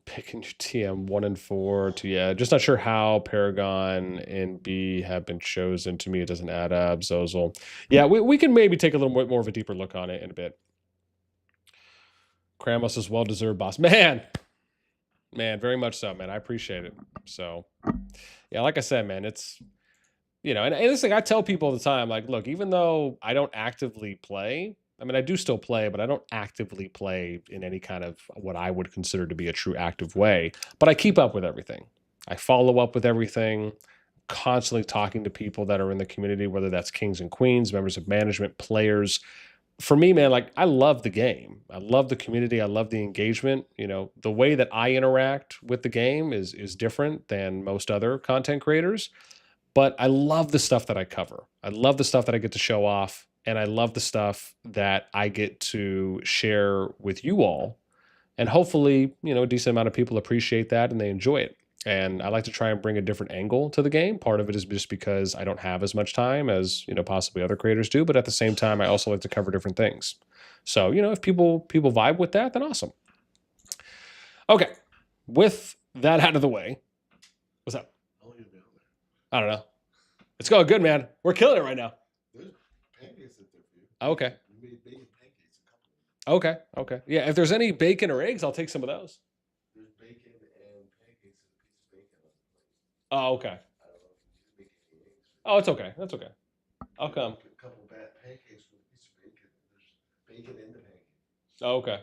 Picking your TM 1 and 4 to yeah, just not sure how Paragon and B have been chosen. To me, it doesn't add up. Zozel. Yeah, we can maybe take a little more of a deeper look on it in a bit. Kramos is well-deserved boss. Man, very much so, man. I appreciate it. So, yeah, like I said, man, it's, you know, and this thing I tell people all the time, like, look, even though I don't actively play, I mean, I do still play, but I don't actively play in any kind of what I would consider to be a true active way. But I keep up with everything. I follow up with everything, constantly talking to people that are in the community, whether that's kings and queens, members of management, players. For me, man, like I love the game. I love the community. I love the engagement. You know, the way that I interact with the game is different than most other content creators. But I love the stuff that I cover. I love the stuff that I get to show off. And I love the stuff that I get to share with you all. And hopefully, you know, a decent amount of people appreciate that and they enjoy it. And I like to try and bring a different angle to the game. Part of it is just because I don't have as much time as, you know, possibly other creators do. But at the same time, I also like to cover different things. So, you know, if people vibe with that, then awesome. Okay. With that out of the way, what's up? I don't know. It's going good, man. We're killing it right now. There's pancakes at there for you. Okay. We made bacon pancakes, a couple of them. Okay. Yeah, if there's any bacon or eggs, I'll take some of those. There's bacon and pancakes and a piece of bacon on the plate. Oh, okay. I don't know if you make any eggs. Oh, it's okay. That's okay. I'll come. A couple of bad pancakes with a piece of bacon. There's bacon in the pancakes. Oh, okay.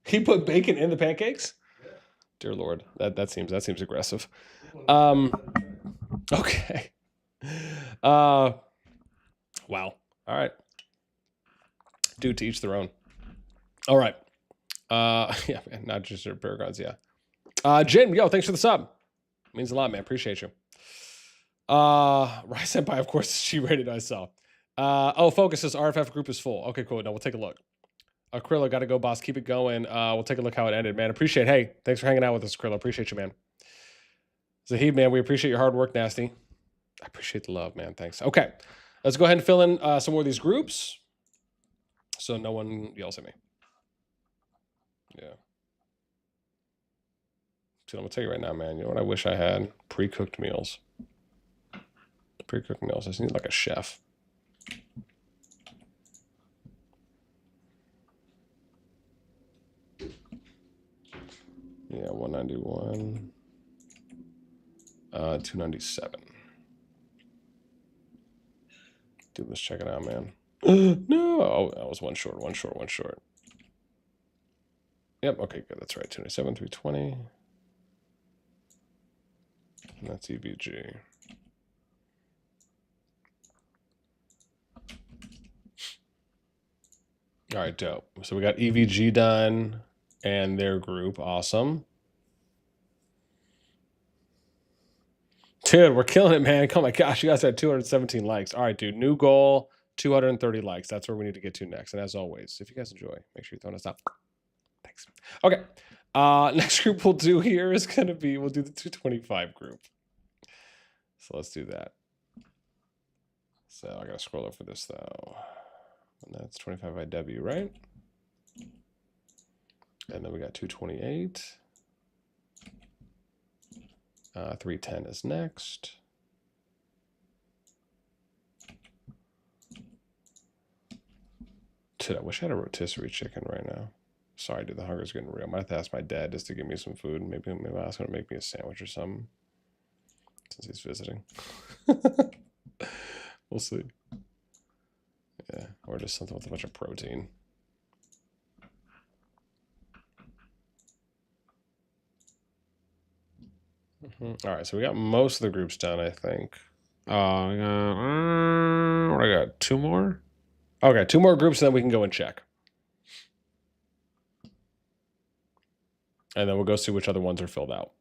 He put bacon in the pancakes? Yeah. Dear Lord, that seems aggressive. Okay. Wow. All right. Dude, to each their own. All right. Yeah, man, not just your paragons, yeah. Jin, yo, thanks for the sub. Means a lot, man. Appreciate you. Rise Senpai, of course, she rated I saw. Oh, Focus says RFF group is full. Okay, cool. No, we'll take a look. Akrillo, gotta go, boss. Keep it going. We'll take a look how it ended, man. Appreciate. Hey, thanks for hanging out with us, Akrillo. Appreciate you, man. Zahid, man, we appreciate your hard work, NASTi. I appreciate the love, man. Thanks. Okay, let's go ahead and fill in some more of these groups so no one yells at me. Yeah. So I'm gonna tell you right now, man. You know what I wish I had? Pre-cooked meals. Pre-cooked meals. I just need like a chef. Yeah, 191. 297. Dude, let's check it out, man. No, oh, that was one short. Yep, okay, good. That's right. 297, 320. And that's EVG. All right, dope. So we got EVG done and their group. Awesome. Dude, we're killing it, man. Oh my gosh, you guys had 217 likes. All right, dude. New goal, 230 likes. That's where we need to get to next. And as always, if you guys enjoy, make sure you throw us out. Thanks. Okay. Next group we'll do here is going to be, we'll do the 225 group. So let's do that. So I got to scroll up for this, though. And that's 25 IW, right? And then we got 228. 310 is next. Dude, I wish I had a rotisserie chicken right now. Sorry, dude, the hunger's getting real. I might have to ask my dad just to give me some food. Maybe I'll ask him to make me a sandwich or something since he's visiting. We'll see. Yeah, or just something with a bunch of protein. All right, so we got most of the groups done, I think. What I got? 2 more? Okay, 2 more groups, and then we can go and check. And then we'll go see which other ones are filled out.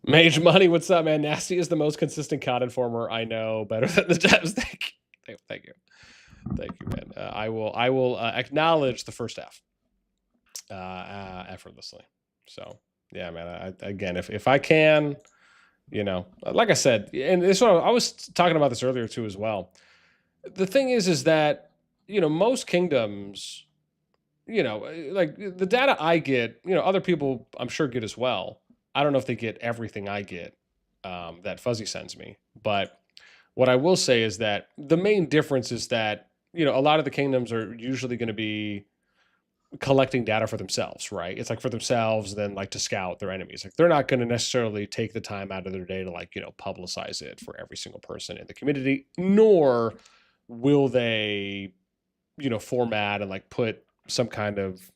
Mage Money, what's up, man? NASTi is the most consistent COD informer I know, better than the devs. Thank you, man. I will acknowledge the first half effortlessly. So yeah, man. Again, if I can, you know, like I said, and this one, I was talking about this earlier too as well. The thing is that, you know, most kingdoms, you know, like the data I get, you know, other people I'm sure get as well. I don't know if they get everything I get that Fuzzy sends me, but what I will say is that the main difference is that, you know, a lot of the kingdoms are usually going to be collecting data for themselves, right? It's like for themselves, then like to scout their enemies. Like they're not going to necessarily take the time out of their day to like, you know, publicize it for every single person in the community, nor will they, you know, format and like put some kind of,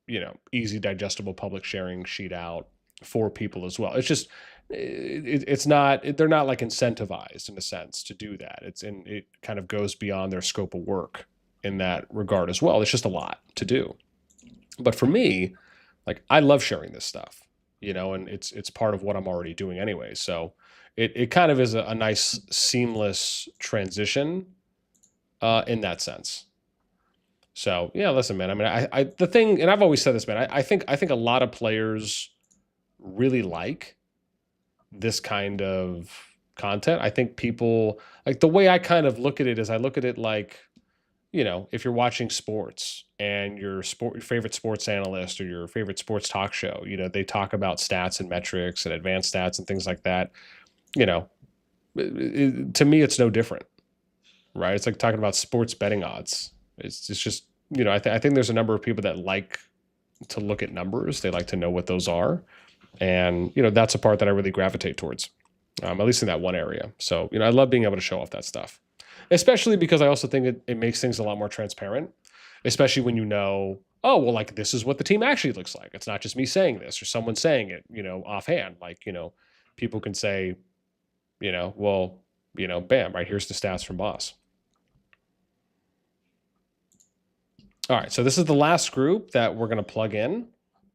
you know, easy digestible public sharing sheet out for people as well. It's just, it's not, they're not like incentivized in a sense to do that. It kind of goes beyond their scope of work in that regard as well. It's just a lot to do. But for me, like I love sharing this stuff, you know, and it's part of what I'm already doing anyway. So it kind of is a nice seamless transition in that sense. So yeah, listen, man. I mean, I the thing, and I've always said this, man. I think a lot of players really like this kind of content. I think people like the way I kind of look at it is I look at it like, you know, if you're watching sports and your favorite sports analyst or your favorite sports talk show, you know, they talk about stats and metrics and advanced stats and things like that. You know, to me, it's no different, right? It's like talking about sports betting odds. It's just, you know, I think there's a number of people that like to look at numbers. They like to know what those are. And, you know, that's a part that I really gravitate towards, at least in that one area. So, you know, I love being able to show off that stuff, especially because I also think it makes things a lot more transparent, especially when you know, oh, well, like this is what the team actually looks like. It's not just me saying this or someone saying it, you know, offhand. Like, you know, people can say, you know, well, you know, bam, right here's the stats from boss. All right, so this is the last group that we're going to plug in,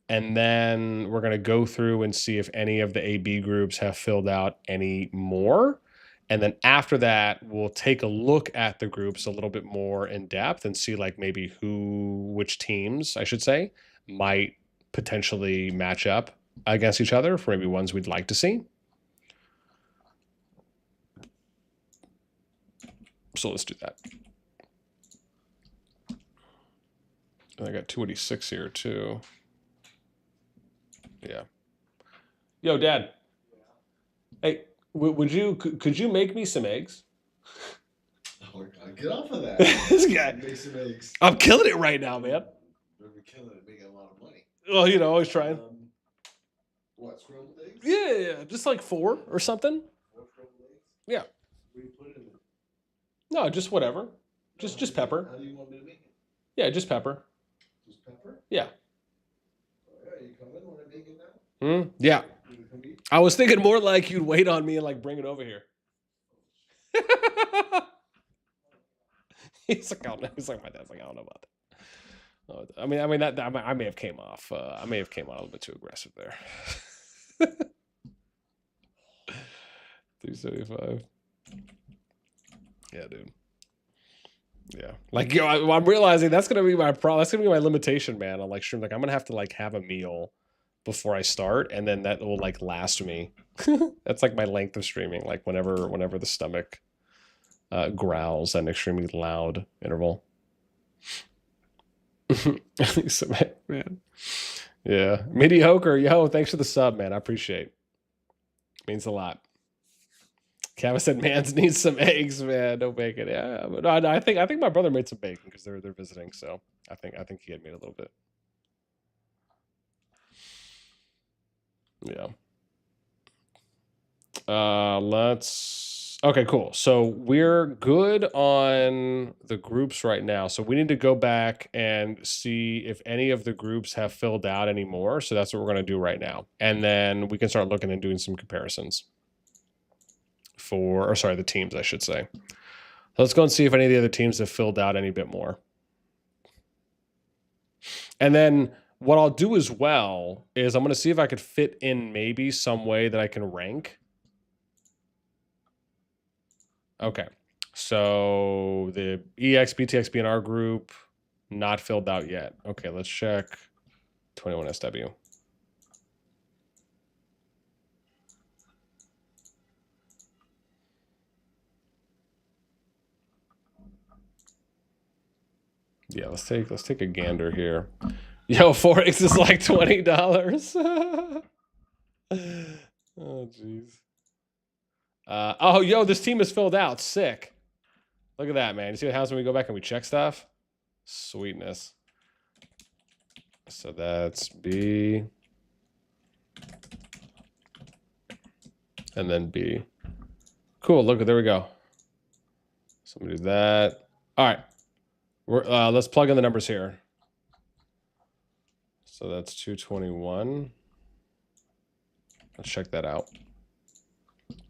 and then we're going to go through and see if any of the AB groups have filled out any more. And then after that, we'll take a look at the groups a little bit more in depth and see like maybe which teams, I should say, might potentially match up against each other for maybe ones we'd like to see. So let's do that. And I got 286 here too. Yeah. Yo, Dad. Hey, could you make me some eggs? Oh my God, get off of that. This guy. Make some eggs. I'm killing it right now, man. We're killing it, making a lot of money. Well, you know, always trying. What, scrambled eggs? Yeah, just like 4 or something. 4 scrambled eggs? Yeah. What do you put in them? No, just whatever. Just pepper. How do you want me to make it? Yeah, just pepper. Just pepper? Yeah. Oh, yeah, you come in when I make it now? Yeah. You come eat? I was thinking more like you'd wait on me and like bring it over here. He's like, oh, no. He's like, my dad's like, I don't know about that. I mean that I may have came off. I may have came on a little bit too aggressive there. 375. Yeah, dude. Yeah, like yo, I'm realizing that's gonna be my problem. That's gonna be my limitation, man. On like stream, like I'm gonna have to like have a meal before I start, and then that will like last me. That's like my length of streaming. Like whenever the stomach growls at an extremely loud interval. Man. Yeah, mediocre. Yo, thanks for the sub, man. I appreciate. Means a lot. Kevin said, "Mans needs some eggs, man. No bacon." Yeah, but no, I think my brother made some bacon because they're visiting. So I think he had made a little bit. Yeah. Okay, cool. So we're good on the groups right now. So we need to go back and see if any of the groups have filled out anymore. So that's what we're going to do right now. And then we can start looking and doing some comparisons the teams, I should say. Let's go and see if any of the other teams have filled out any bit more. And then what I'll do as well is I'm going to see if I could fit in maybe some way that I can rank. Okay, so the EX, BTX, BNR group, not filled out yet. Okay, let's check 21SW. Yeah, let's take a gander here. Yo, Forex is like $20. Oh, jeez. Oh, yo, this team is filled out. Sick. Look at that, man. You see what happens when we go back and we check stuff? Sweetness. So that's B. And then B. Cool. Look, there we go. So we do that. All right. Let's plug in the numbers here. So that's 221. Let's check that out.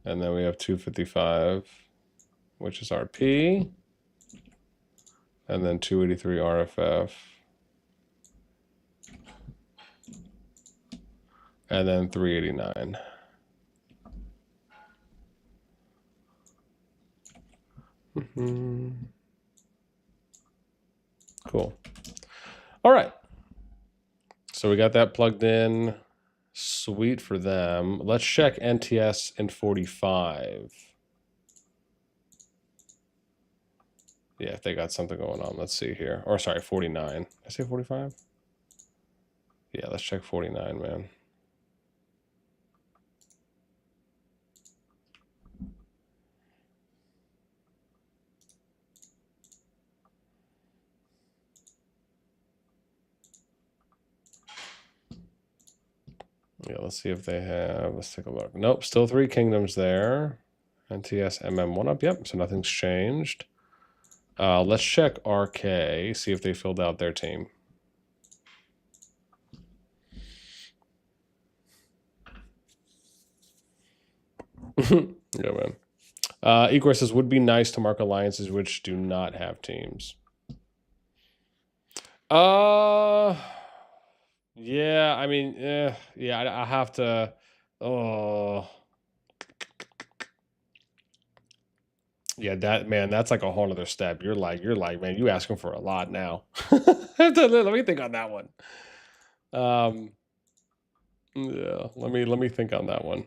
And then we have 255, which is RP. And then 283 RFF. And then 389. Cool. All right. So we got that plugged in. Sweet for them. Let's check NTS in 45. Yeah, if they got something going on. Let's see here. Or sorry, 49. Did I say 45? Yeah, let's check 49, man. Yeah, let's see if they have. Let's take a look. Nope, still 3 kingdoms there. NTS MM1 up. Yep, so nothing's changed. Let's check RK, see if they filled out their team. Yeah, man. Igor says, would be nice to mark alliances which do not have teams. Yeah, I mean, yeah, I have to. Oh, yeah, that man, that's like a whole other step. You're like, man, you asking for a lot now. Let me think on that one. Yeah, let me think on that one.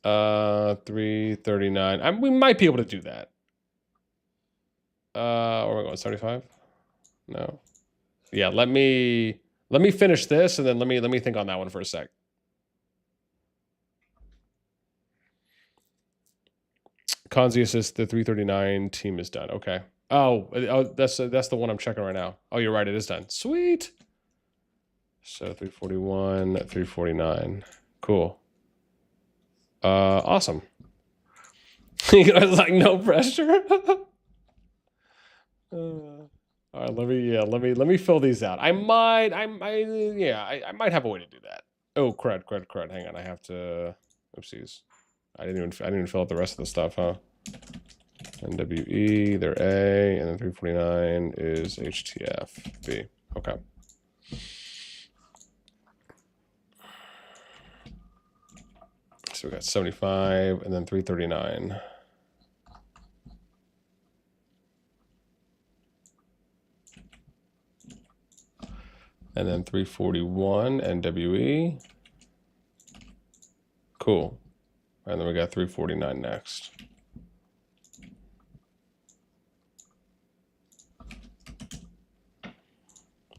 339. We might be able to do that. Where are we going? 75? No. Yeah, let me finish this and then let me think on that one for a sec. Konzi says the 339 team is done. Okay. Oh, that's the one I'm checking right now. Oh, you're right. It is done. Sweet. So 341, 349. Cool. Awesome. You guys like no pressure. All right, let me fill these out. I might have a way to do that. Oh, crud. Hang on, I have to. Oopsies. I didn't even fill out the rest of the stuff, huh? NWE, they're A, and then 349 is HTF B. Okay. So we got 75 and then 339. And then 341 NWE. Cool. And then we got 349 next.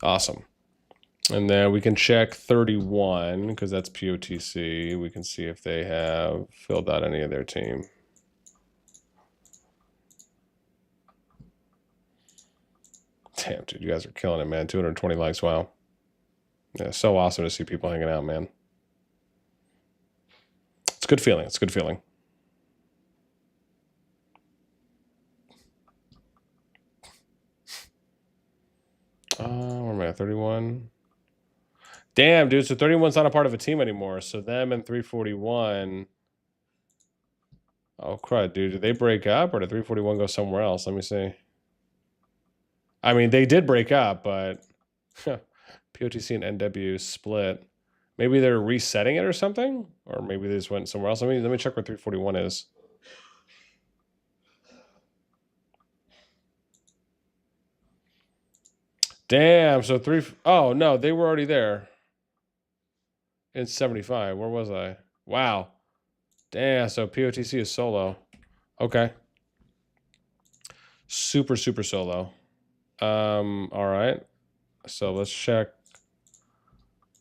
Awesome. And then we can check 31 because that's POTC. We can see if they have filled out any of their team. Damn, dude, you guys are killing it, man. 220 likes. Wow. Yeah, so awesome to see people hanging out, man. It's a good feeling. It's a good feeling. Where am I at? 31. Damn, dude. So 31's not a part of a team anymore. So them and 341. Oh, crud, dude. Did they break up or did 341 go somewhere else? Let me see. I mean, they did break up, but POTC and NW split. Maybe they're resetting it or something, or maybe they just went somewhere else. Let me check where 341 is. Damn. So oh no, they were already there. In 75. Where was I? Wow. Damn. So POTC is solo. Okay. Super solo. All right. So let's check.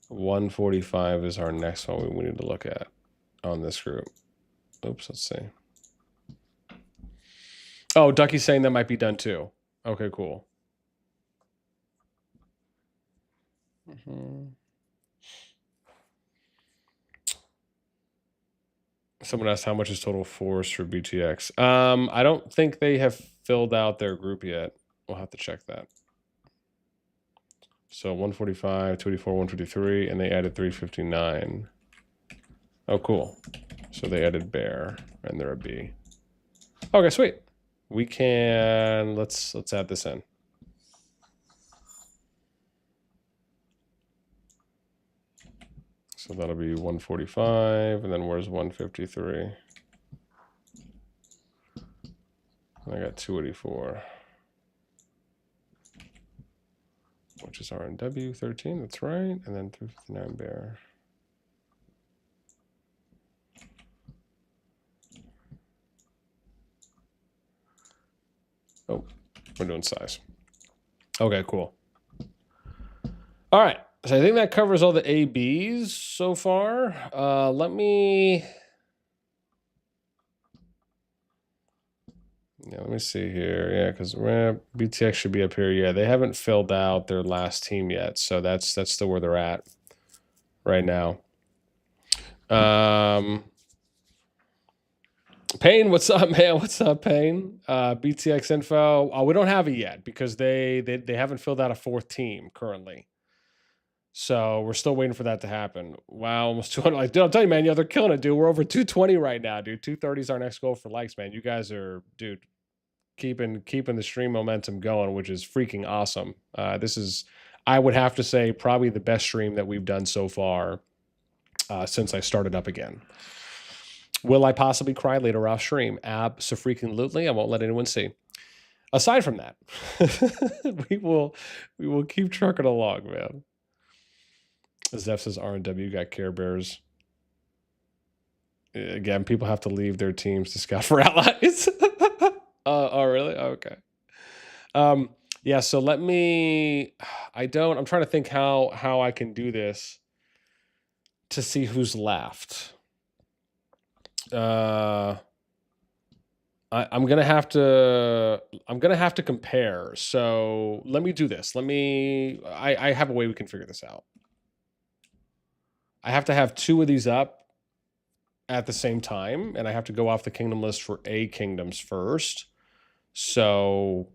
145 is our next one we need to look at on this group. Oops, let's see. Oh, Ducky's saying that might be done too. Okay, cool. Someone asked how much is total force for BTX. I don't think they have filled out their group yet. We'll have to check that. So 145, 284, 153, and they added 359. Oh, cool. So they added Bear, and they're a B. Okay, sweet. We can let's add this in. So that'll be 145, and then where's 153? I got 284. Which is RNW 13, that's right, and then 359 Bear. Oh, we're doing size. Okay, cool. All right, so I think that covers all the ABs so far. Let me see here. Yeah, because BTX should be up here. Yeah, they haven't filled out their last team yet, so that's still where they're at right now. Payne, what's up, man? What's up, Payne? BTX info. We don't have it yet because they haven't filled out a fourth team currently. So we're still waiting for that to happen. Wow, almost 200. Like, dude, I'm telling you, man, they're killing it, dude. We're over 220 right now, dude. 230 is our next goal for likes, man. You guys are, dude, keeping the stream momentum going, which is freaking awesome. This is, I would have to say, probably the best stream that we've done so far since I started up again. Will I possibly cry later off stream? Abso-freaking-lutely. I won't let anyone see. Aside from that, we will keep trucking along, man. Zeph says R&W got Care Bears. Again, people have to leave their teams to scout for allies. Oh, really? Okay. Yeah, so let me, I'm trying to think how I can do this to see who's left. I'm gonna have to compare. So let me do this. I have a way we can figure this out. I have to have 2 of these up at the same time, and I have to go off the kingdom list for A kingdoms first. So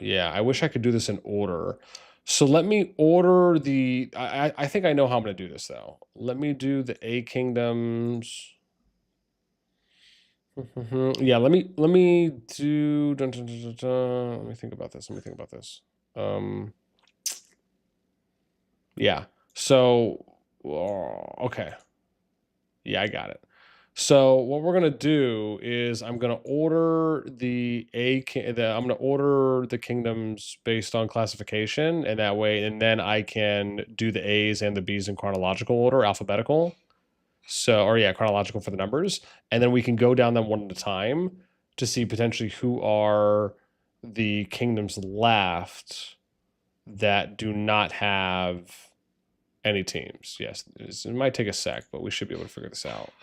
yeah, I wish I could do this in order. So let me order the, I think I know how I'm going to do this though. Let me do the A kingdoms. Yeah, let me do, let me think about this. Yeah, so, okay. Yeah, I got it. So what we're gonna do is I'm gonna order I'm gonna order the kingdoms based on classification, and that way, and then I can do the A's and the B's in chronological order, alphabetical. So, or yeah, chronological for the numbers, and then we can go down them one at a time to see potentially who are the kingdoms left that do not have any teams. Yes, it might take a sec, but we should be able to figure this out.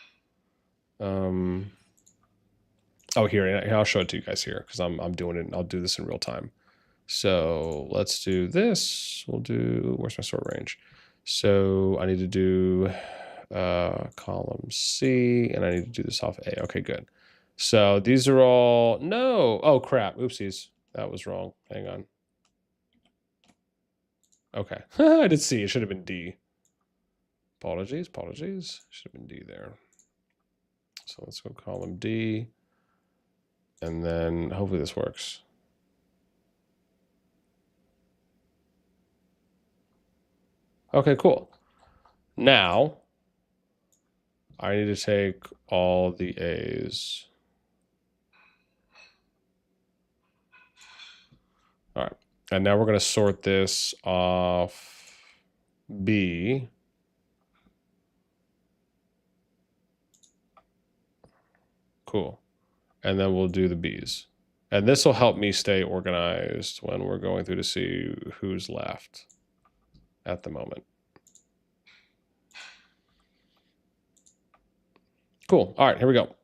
Oh, here, I'll show it to you guys here because I'm doing it. I'll do this in real time. So let's do this. We'll do, where's my sort range? So I need to do column C, and I need to do this off A. Okay, good. So these are all, no. Oh, crap. Oopsies. That was wrong. Hang on. Okay. I did C. It should have been D. Apologies. Should have been D there. So let's go column D. And then hopefully this works. Okay, cool. Now, I need to take all the A's. All right. And now we're going to sort this off B. Cool. And then we'll do the B's. And this will help me stay organized when we're going through to see who's left at the moment. Cool. All right, here we go.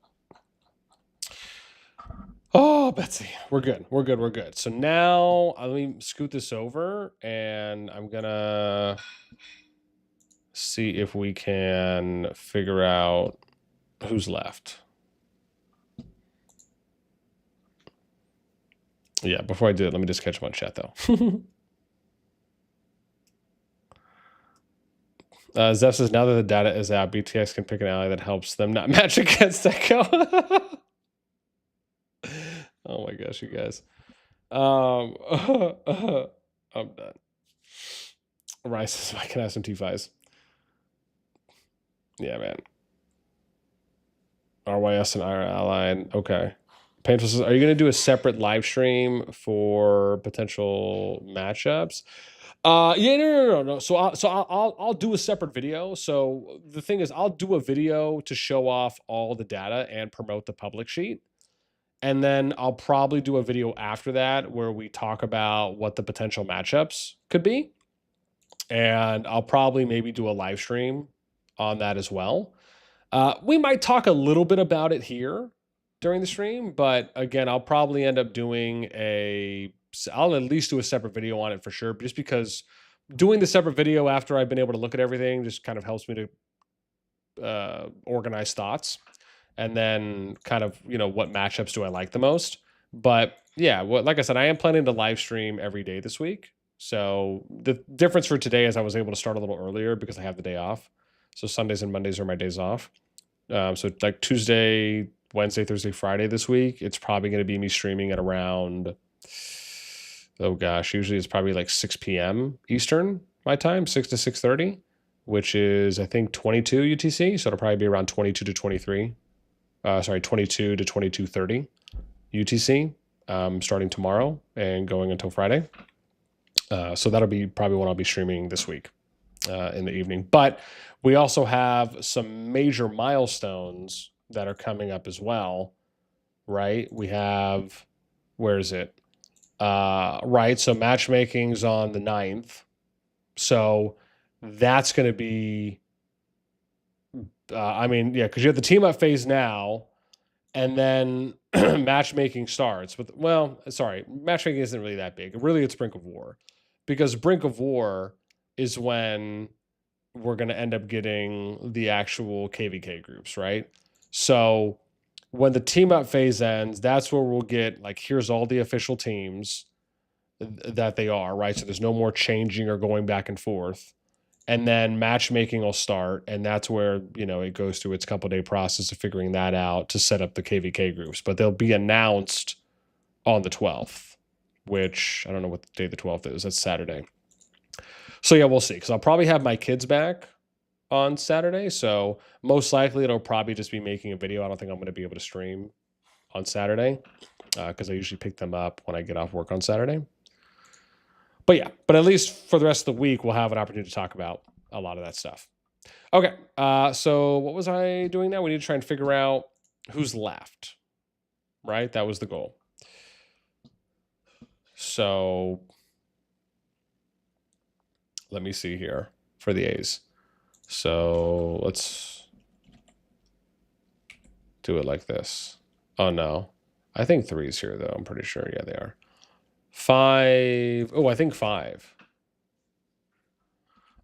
Oh, Betsy, we're good. So now let me scoot this over, and I'm gonna see if we can figure out who's left. Yeah, before I do it, let me just catch up on chat though. Zeph says, now that the data is out, BTX can pick an ally that helps them not match against Echo. Oh my gosh, you guys. I'm done. Rice says, I can have some T5s. Yeah, man. RYS and IR allied. Okay. Painful says, are you going to do a separate live stream for potential matchups? Yeah, no. So I'll do a separate video. So the thing is, I'll do a video to show off all the data and promote the public sheet. And then I'll probably do a video after that where we talk about what the potential matchups could be. And I'll probably maybe do a live stream on that as well. We might talk a little bit about it here during the stream, but again, I'll probably end up doing I'll at least do a separate video on it for sure, just because doing the separate video after I've been able to look at everything just kind of helps me to organize thoughts, and then kind of, what matchups do I like the most. But yeah, like I said, I am planning to live stream every day this week. So the difference for today is I was able to start a little earlier because I have the day off. So Sundays and Mondays are my days off. So like Tuesday, Wednesday, Thursday, Friday this week, it's probably going to be me streaming at around, oh gosh, usually it's probably like 6 p.m. Eastern, my time, 6 to 6:30, which is I think 22 UTC. So it'll probably be around 22 to 23. 22 to 22:30 UTC, starting tomorrow and going until Friday. So that'll be probably what I'll be streaming this week in the evening. But we also have some major milestones that are coming up as well, right? We have, where is it? Right, so matchmaking's on the 9th. So that's going to be, because you have the team up phase now, and then matchmaking starts. But matchmaking isn't really that big. Really, it's Brink of War, because Brink of War is when we're going to end up getting the actual KVK groups, right? So when the team up phase ends, that's where we'll get like, here's all the official teams that they are, right? So there's no more changing or going back and forth. And then matchmaking will start, and that's where, it goes through its couple day process of figuring that out to set up the KVK groups. But they'll be announced on the 12th, which I don't know what the day the 12th is. That's Saturday. So yeah, we'll see, because I'll probably have my kids back on Saturday. So most likely it'll probably just be making a video. I don't think I'm going to be able to stream on Saturday because I usually pick them up when I get off work on Saturday. But yeah, but at least for the rest of the week, we'll have an opportunity to talk about a lot of that stuff. Okay, so what was I doing now? We need to try and figure out who's left, right? That was the goal. So let me see here for the A's. So let's do it like this. Oh, no. I think 3 is here, though. I'm pretty sure. Yeah, they are. 5. Oh, I think 5.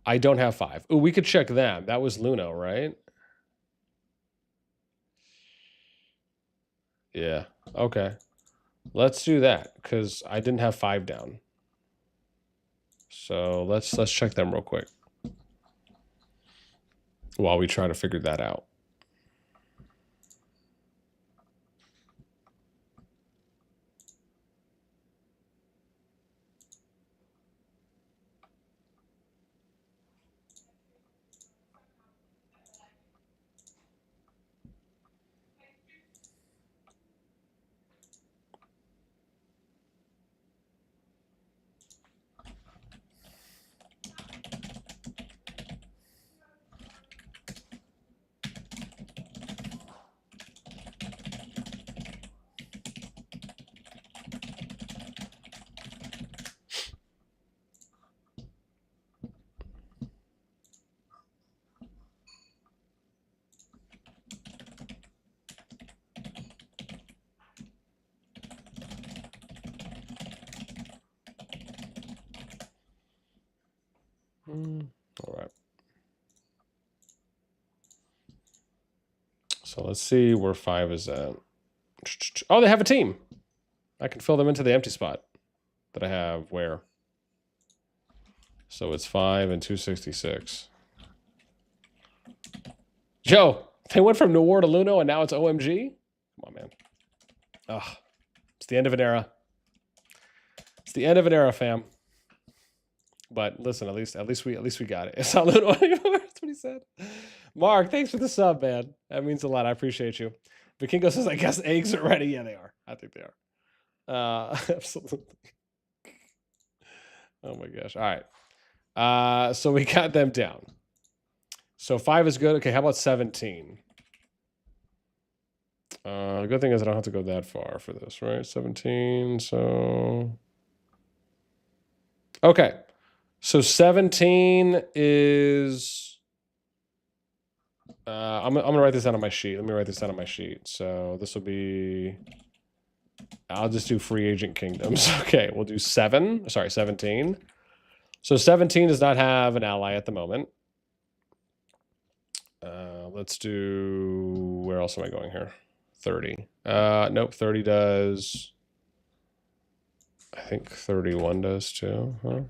I don't have 5. Oh, we could check them. That was Luno, right? Yeah. Okay. Let's do that, because I didn't have 5 down. So let's check them real quick while we try to figure that out. All right. So let's see where 5 is at. Oh, they have a team. I can fill them into the empty spot that I have where. So it's 5 and 266. Joe, they went from Noir to Luno and now it's OMG? Come on, man. Ugh. It's the end of an era. It's the end of an era, fam. But listen, at least we got it. It's not Luno anymore. That's what he said. Mark, thanks for the sub, man. That means a lot. I appreciate you. Vikingo says, I guess eggs are ready. Yeah, they are. I think they are. Absolutely. Oh my gosh. All right. So we got them down. So 5 is good. Okay, how about 17? The good thing is I don't have to go that far for this, right? 17, so... Okay. So 17 is... I'm going to write this down on my sheet. Let me write this down on my sheet. So this will be... I'll just do free agent kingdoms. Okay, we'll do 17. So 17 does not have an ally at the moment. Let's do... Where else am I going here? 30. Nope, 30 does... I think 31 does too, huh?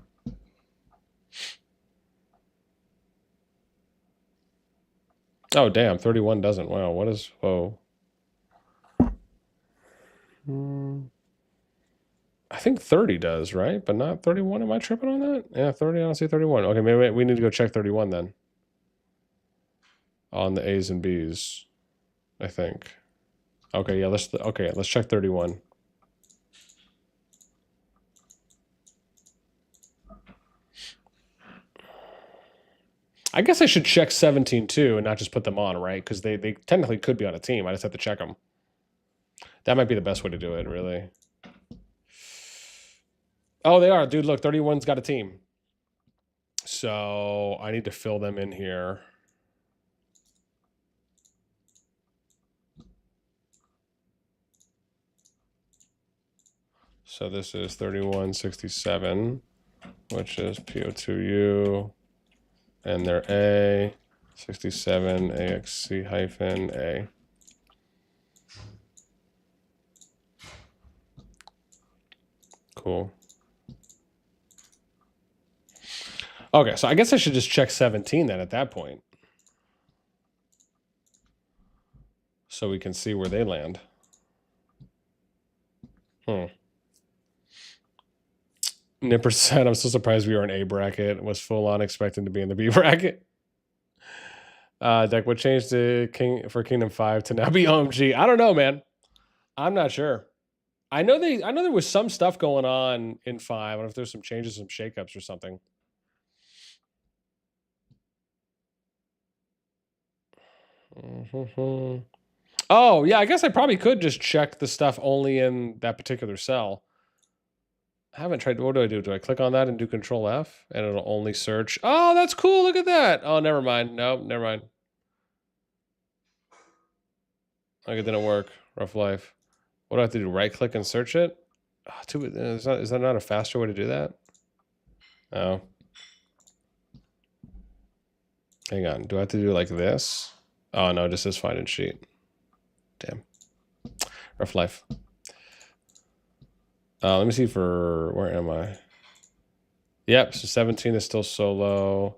Oh, damn. 31 doesn't. Wow. What is. Whoa. I think 30 does, right? But not 31. Am I tripping on that? Yeah, 30. I don't see 31. Okay, maybe we need to go check 31 then. On the A's and B's, I think. Okay, yeah, let's check 31. I guess I should check 17 too and not just put them on, right? Because they technically could be on a team. I just have to check them. That might be the best way to do it, really. Oh, they are. Dude, look, 31's got a team. So I need to fill them in here. So this is 3167, which is PO2U, and they're A, 67 AXC hyphen A. Cool. Okay, so I guess I should just check 17 then at that point. So we can see where they land. Nipper said, I'm so surprised we were in A bracket. Was full on expecting to be in the B bracket. Deck, what changed to for Kingdom 5 to now be OMG? I don't know, man. I'm not sure. I know there was some stuff going on in 5. I don't know if there's some changes, some shakeups or something. Oh, yeah, I guess I probably could just check the stuff only in that particular cell. I haven't tried. What do I do? Do I click on that and do Control F and it'll only search? Oh, that's cool. Look at that. Oh, never mind. No, never mind. Like it didn't work. Rough life. What do I have to do? Right click and search it? Oh, is that not a faster way to do that? Oh. Hang on. Do I have to do like this? Oh, no, it just says find and sheet. Damn. Rough life. Let me see for, where am I? Yep, so 17 is still solo.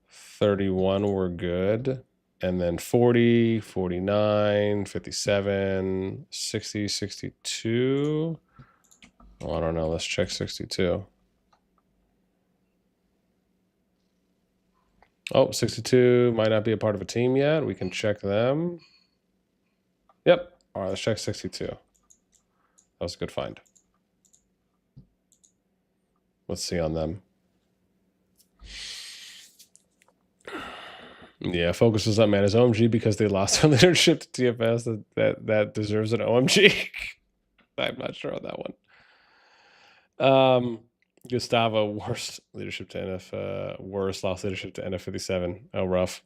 31, we're good. And then 40, 49, 57, 60, 62. Oh, I don't know. Let's check 62. Oh, 62 might not be a part of a team yet. We can check them. Yep. All right, let's check 62. That was a good find. Let's see on them. Yeah, focuses on man is OMG because they lost their leadership to TFS. That deserves an OMG. I'm not sure on that one. Gustavo, worst leadership to NF, worst lost leadership to NF57. Oh, rough.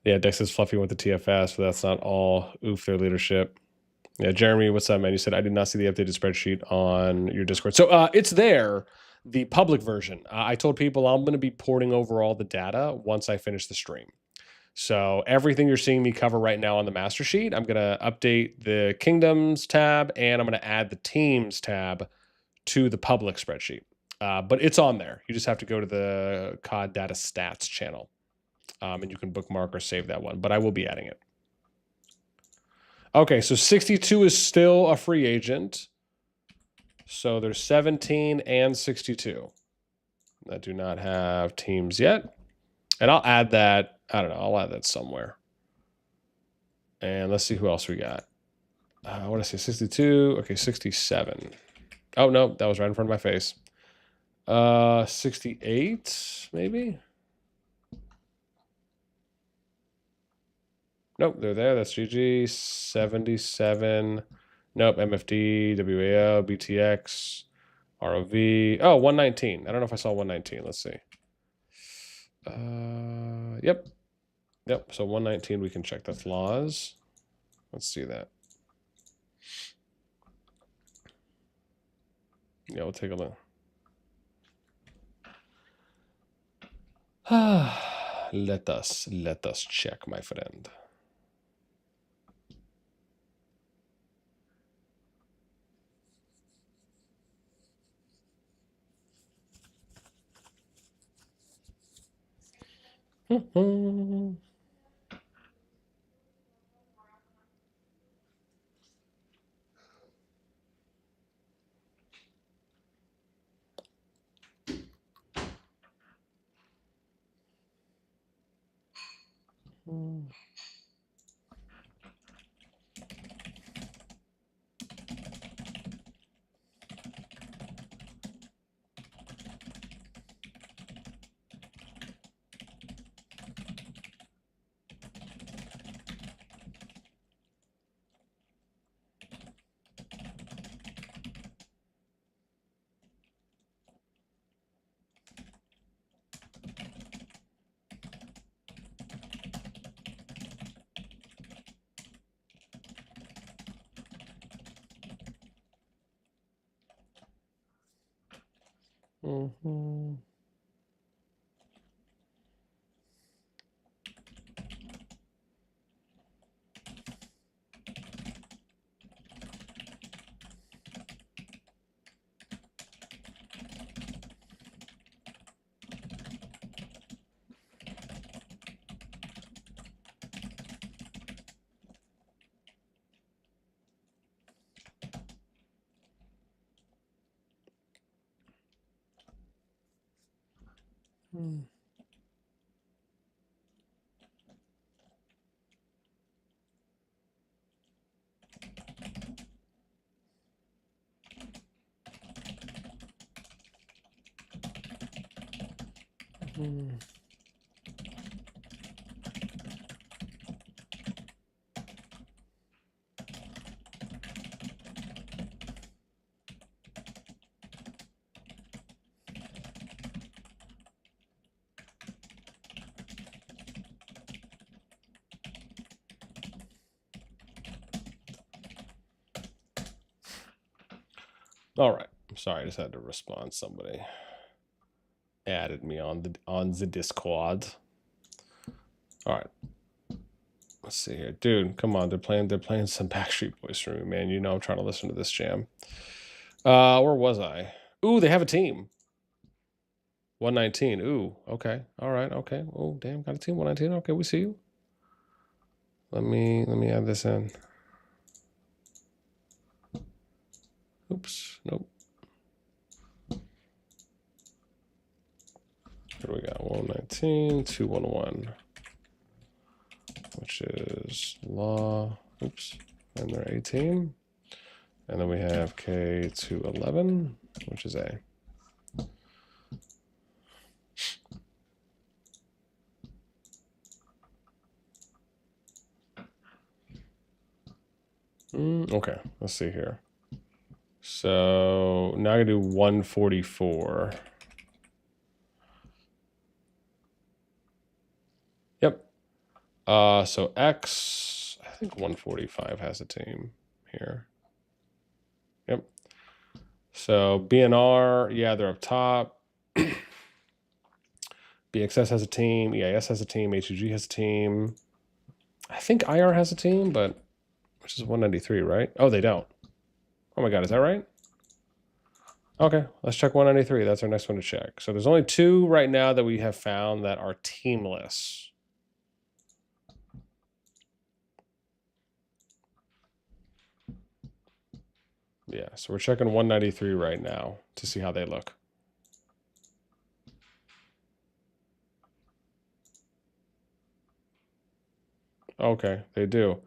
Yeah, Dex is fluffy with the TFS, but that's not all. Oof, their leadership. Yeah, Jeremy, what's up, man? You said I did not see the updated spreadsheet on your Discord. So it's there, the public version. I told people I'm going to be porting over all the data once I finish the stream. So everything you're seeing me cover right now on the master sheet, I'm going to update the kingdoms tab and I'm going to add the teams tab to the public spreadsheet. But it's on there. You just have to go to the COD data stats channel and you can bookmark or save that one. But I will be adding it. Okay, so 62 is still a free agent. So there's 17 and 62 that do not have teams yet. And I'll add that. I don't know. I'll add that somewhere. And let's see who else we got. What did I say? 62. Okay, 67. Oh, no. That was right in front of my face. 68, maybe? Nope, they're there. That's GG. 77. Nope, MFD, WAO, BTX, ROV. Oh, 119. I don't know if I saw 119. Let's see. Yep. Yep, so 119 we can check. That's laws. Let's see that. Yeah, we'll take a look. Let us check, my friend. All right. I'm sorry, I just had to respond. Somebody added me on the Discord. All right. Let's see here, dude. Come on, they're playing some Backstreet Boys for me, man. You know I'm trying to listen to this jam. Where was I? Ooh, they have a team. 119. Ooh, okay. All right, okay. Oh, damn, got a team 119. Okay, we see you. Let me add this in. Oops, nope. Here we got 119, 211, which is law. Oops, and they're 18. And then we have K211, which is A. Okay, let's see here. So now I can do 144. Yep. So X, I think 145 has a team here. Yep. So BNR, yeah, they're up top. BXS has a team. EIS has a team. HUG has a team. I think IR has a team, but which is 193, right? Oh, they don't. Oh my God, is that right? Okay, let's check 193. That's our next one to check. So there's only 2 right now that we have found that are teamless. Yeah, so we're checking 193 right now to see how they look. Okay, they do.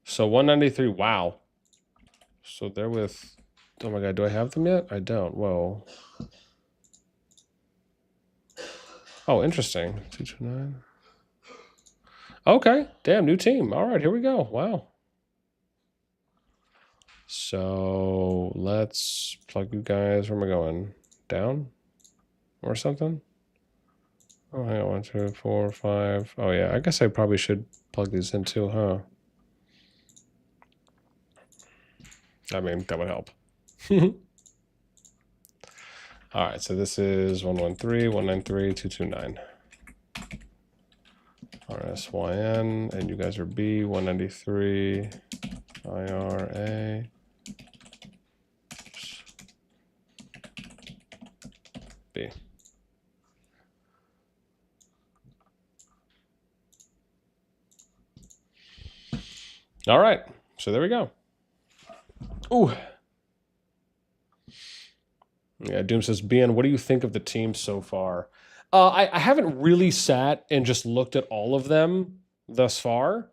So 193, wow. So they're with, oh my God, do I have them yet? I don't. Whoa. Oh, interesting. 229. Okay, damn, new team. All right, here we go. Wow. So let's plug you guys. Where am I going? Down or something? Oh, hang on. 1, 2, 4, 5. Oh, yeah. I guess I probably should plug these in too, huh? I mean, that would help. All right, so this is 113, 193, 229. RSYN, and you guys are B, 193, IRA. B. All right. So there we go. Ooh. Yeah, Doom says, Ben, what do you think of the team so far? I haven't really sat and just looked at all of them thus far.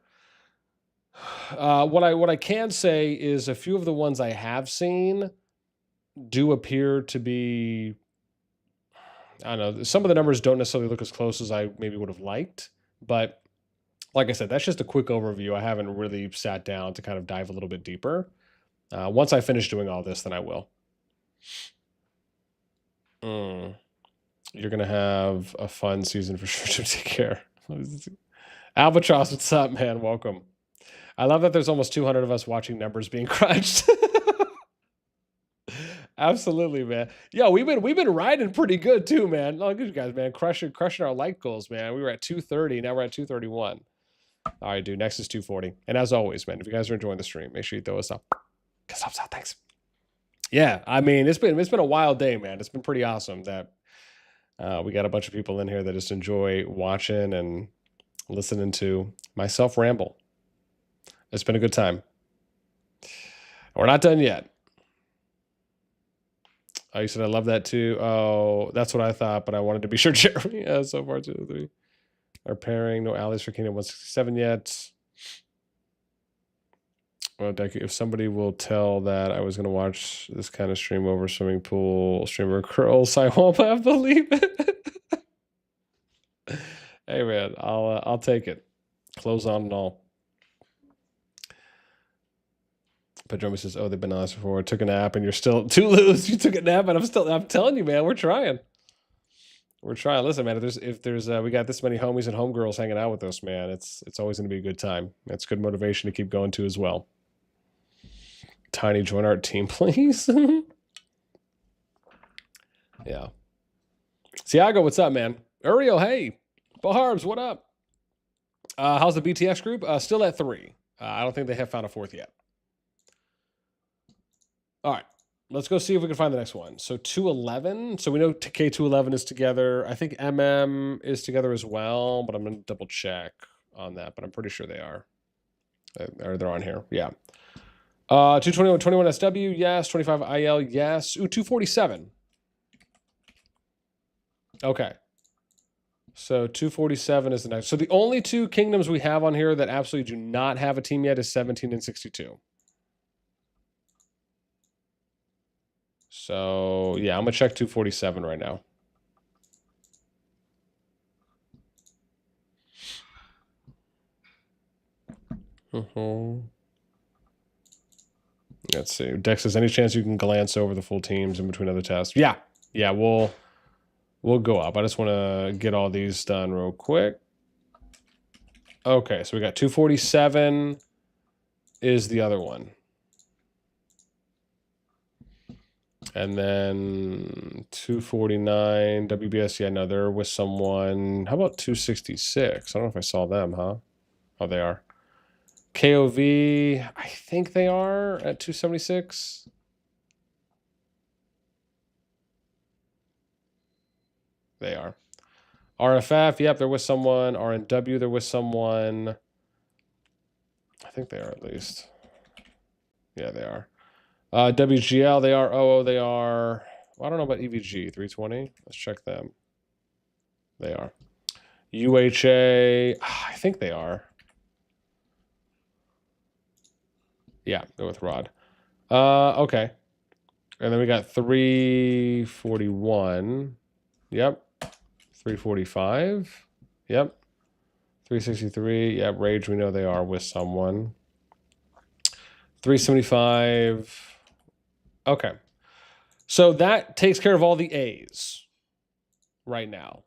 What I can say is a few of the ones I have seen do appear to be, I don't know, some of the numbers don't necessarily look as close as I maybe would have liked, but like I said, that's just a quick overview. I haven't really sat down to kind of dive a little bit deeper. Once I finish doing all this, then I will. You're going to have a fun season for sure. Take care. Albatross, what's up, man? Welcome. I love that there's almost 200 of us watching numbers being crunched. Absolutely, man. Yeah, we've been riding pretty good too, man. Look at you guys, man. Crushing our like goals, man. We were at 230, now we're at 231. All right, dude. Next is 240. And as always, man, if you guys are enjoying the stream, make sure you throw us up. Thanks. Yeah, I mean, it's been a wild day, man. It's been pretty awesome that we got a bunch of people in here that just enjoy watching and listening to myself ramble. It's been a good time. We're not done yet. Oh, you said I love that too. Oh, that's what I thought, but I wanted to be sure, Jeremy. Yeah, so far 2 3 are pairing. No allies for Kingdom 167 yet. Well, Decky, if somebody will tell that I was going to watch this kind of stream over swimming pool streamer curls, I won't have believe it. Hey man, I'll take it. Clothes on and all. Pedromi says, "Oh, they've been on us before. I took a nap, and you're still too loose. You took a nap, and I'm telling you, man, we're trying. We're trying. Listen, man, if there's we got this many homies and homegirls hanging out with us, man, it's always going to be a good time. It's good motivation to keep going to as well. Tiny, join our team, please. Yeah. Siago, what's up, man? Uriel, hey. Baharbs, what up? How's the BTX group? Still at 3. I don't think they have found a 4th yet. All right. Let's go see if we can find the next one. So 211. So we know K211 is together. I think MM is together as well, but I'm going to double check on that. But I'm pretty sure they are. They're on here. Yeah. 221, 21 SW, yes. 25 IL, yes. Ooh, 247. Okay. So 247 is the next. So the only 2 kingdoms we have on here that absolutely do not have a team yet is 17 and 62. So yeah, I'm gonna check 247 right now. Let's see. Dex says, any chance you can glance over the full teams in between other tests? Yeah, we'll go up. I just want to get all these done real quick. Okay, so we got 247 is the other one. And then 249 WBS. Yeah, no, they're with someone. How about 266? I don't know if I saw them, huh? Oh, they are. KOV, I think they are at 276. They are. RFF, yep, they're with someone. RNW, they're with someone. I think they are at least. Yeah, they are. WGL, they are. OO, they are. Well, I don't know about EVG, 320. Let's check them. They are. UHA, I think they are. Yeah, they're with Rod. Okay. And then we got 341. Yep. 345. Yep. 363. Yep. Rage, we know they are with someone. 375. Okay. So that takes care of all the A's right now.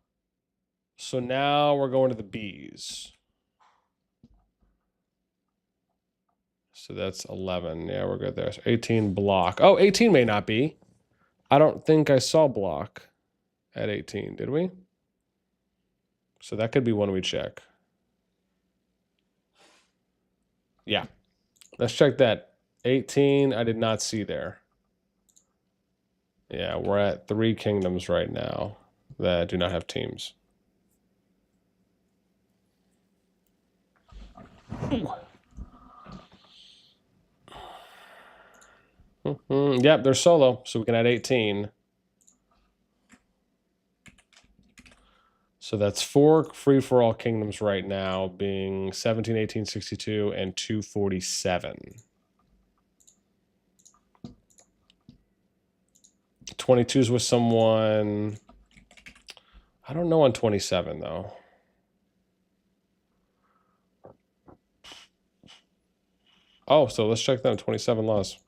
So now we're going to the B's. So that's 11. Yeah, we're good there. So 18 block. Oh, 18 may not be. I don't think I saw block at 18, did we? So that could be one we check. Yeah. Let's check that. 18, I did not see there. Yeah, we're at 3 kingdoms right now that do not have teams. Yep, they're solo, so we can add 18. So that's 4 free-for-all kingdoms right now, being 17, 18, 62, and 247. 22's with someone. I don't know on 27, though. Oh, so let's check that on 27 laws.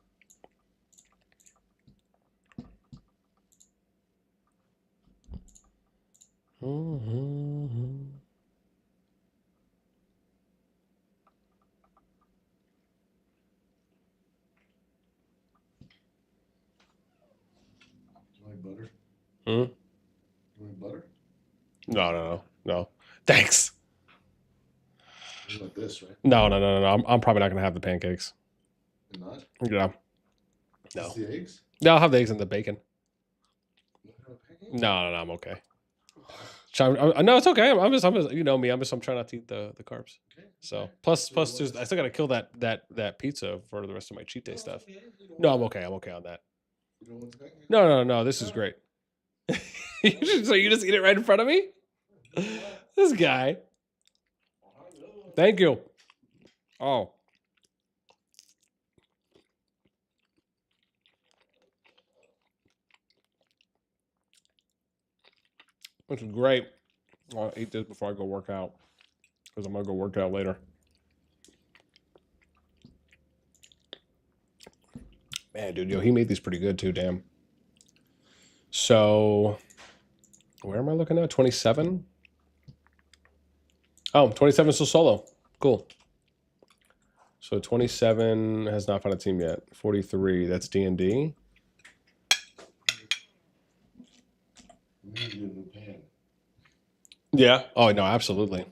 You like butter? Hmm? You like butter? No. Thanks. You like this, right? No. I'm probably not gonna have the pancakes. You're not? Yeah. No. Just the eggs? No, I'll have the eggs and the bacon. You don't have a pancake? No, I'm okay. No, it's okay. I'm just, you know me. I'm trying not to eat the carbs. Okay. So okay. plus, So there's, I still gotta kill that pizza for the rest of my cheat day No, stuff. okay. You don't No, want I'm that. okay. I'm okay on that. You don't want the pancake? No. This is great. So you just eat it right in front of me? This guy. Thank you. Oh. This is great. I'll eat this before I go work out, because I'm gonna go work out later. Man, dude, he made these pretty good too, damn. So, where am I looking at? 27? Oh, 27 is still solo. Cool. So 27 has not found a team yet. 43, that's D&D. We need to get a new pan. Yeah. Oh, no, absolutely.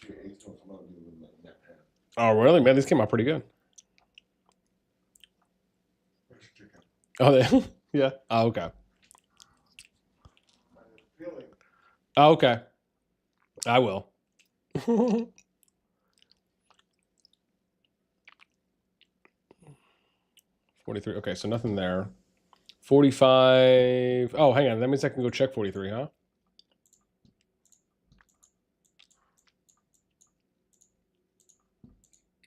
Your eggs don't come out good with that pan. Oh, really? Man, these came out pretty good. Where's your chicken? Oh, they, yeah. Oh, okay. I have a feeling. Oh, okay. I will. 43. Okay, so nothing there. 45. Oh, hang on. That means I can go check 43, huh?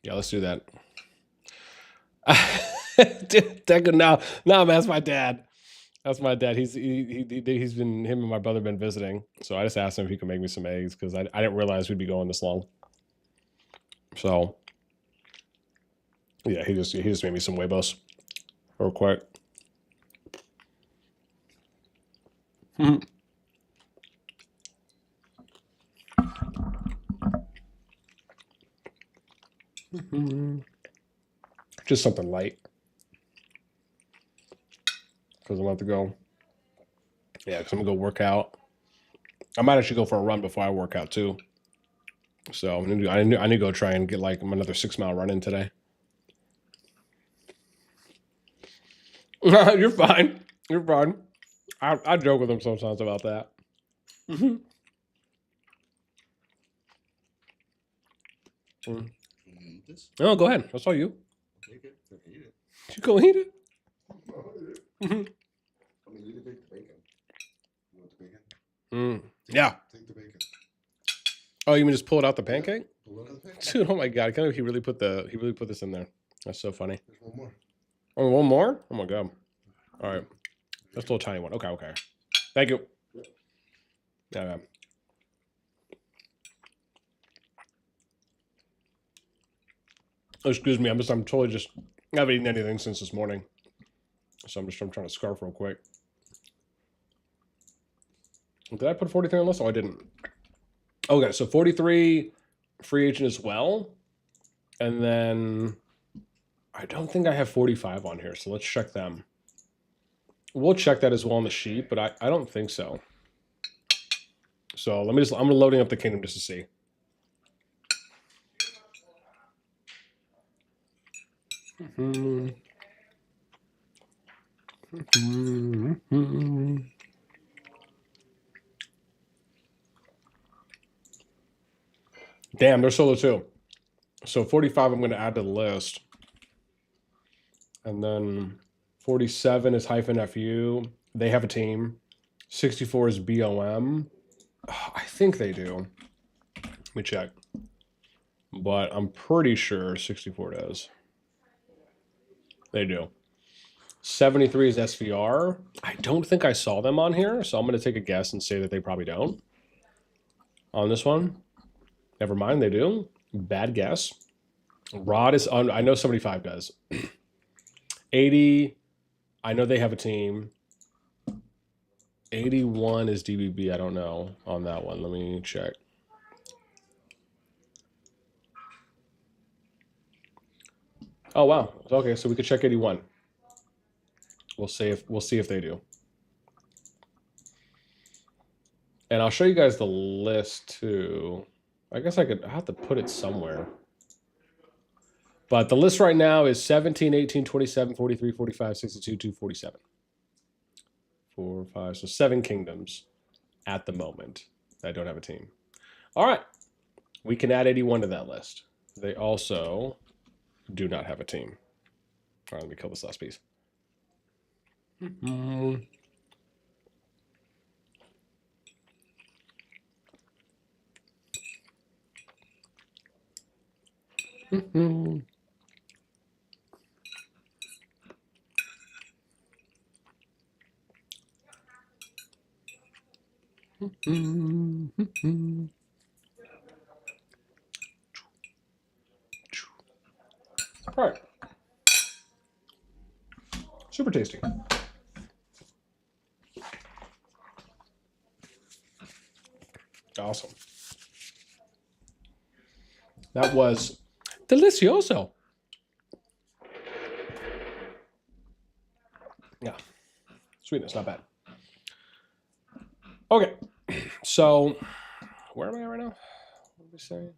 Yeah, let's do that. Dude, no, man, that's my dad. That's my dad. He's been, him and my brother been visiting. So I just asked him if he could make me some eggs, because I didn't realize we'd be going this long. So yeah, he just made me some huevos real quick. Just something light, because I'm about to go. Yeah, because I'm gonna go work out. I might actually go for a run before I work out too. So I need to go try and get like another 6-mile run in today. You're fine. You're fine. I joke with him sometimes about that. Can you eat this? Oh, go ahead. That's all you. Take it. Eat it. You go eat it. I mean, you can take the bacon. You want the bacon? Yeah. Take the bacon. Oh, you mean just pull it out the pancake? Pull it out of the pancake. Dude, oh my god! Can't believe he really put this in there. That's so funny. There's one more. Oh, one more? Oh my god! All right, that's a little tiny one. Okay. Thank you. Yeah. Oh, excuse me. I'm totally just. I haven't eaten anything since this morning, so I'm trying to scarf real quick. Did I put 43 on the list? Oh, I didn't. Okay, so 43 free agent as well, and then I don't think I have 45 on here. So let's check them. We'll check that as well on the sheet, but I don't think so. So I'm loading up the kingdom just to see. Damn, they're solo too. So 45 I'm going to add to the list. And then 47 is -FU. They have a team. 64 is BOM. I think they do. Let me check. But I'm pretty sure 64 does. They do. 73 is SVR. I don't think I saw them on here, so I'm going to take a guess and say that they probably don't. On this one, never mind, they do. Bad guess. Rod is on. I know 75 does. 80, I know they have a team. 81 is DBB. I don't know on that one. Let me check. Oh wow. Okay, so we could check 81. We'll see if they do. And I'll show you guys the list too. I guess I have to put it somewhere. But the list right now is 17, 18, 27, 43, 45, 62, 247. 4, 5, so 7 kingdoms at the moment that don't have a team. All right. We can add 81 to that list. They also do not have a team. All right, let me kill this last piece. All right. Super tasty. Awesome. That was delicioso. Yeah. Sweetness, not bad. Okay. So, where am I at right now? What did we say?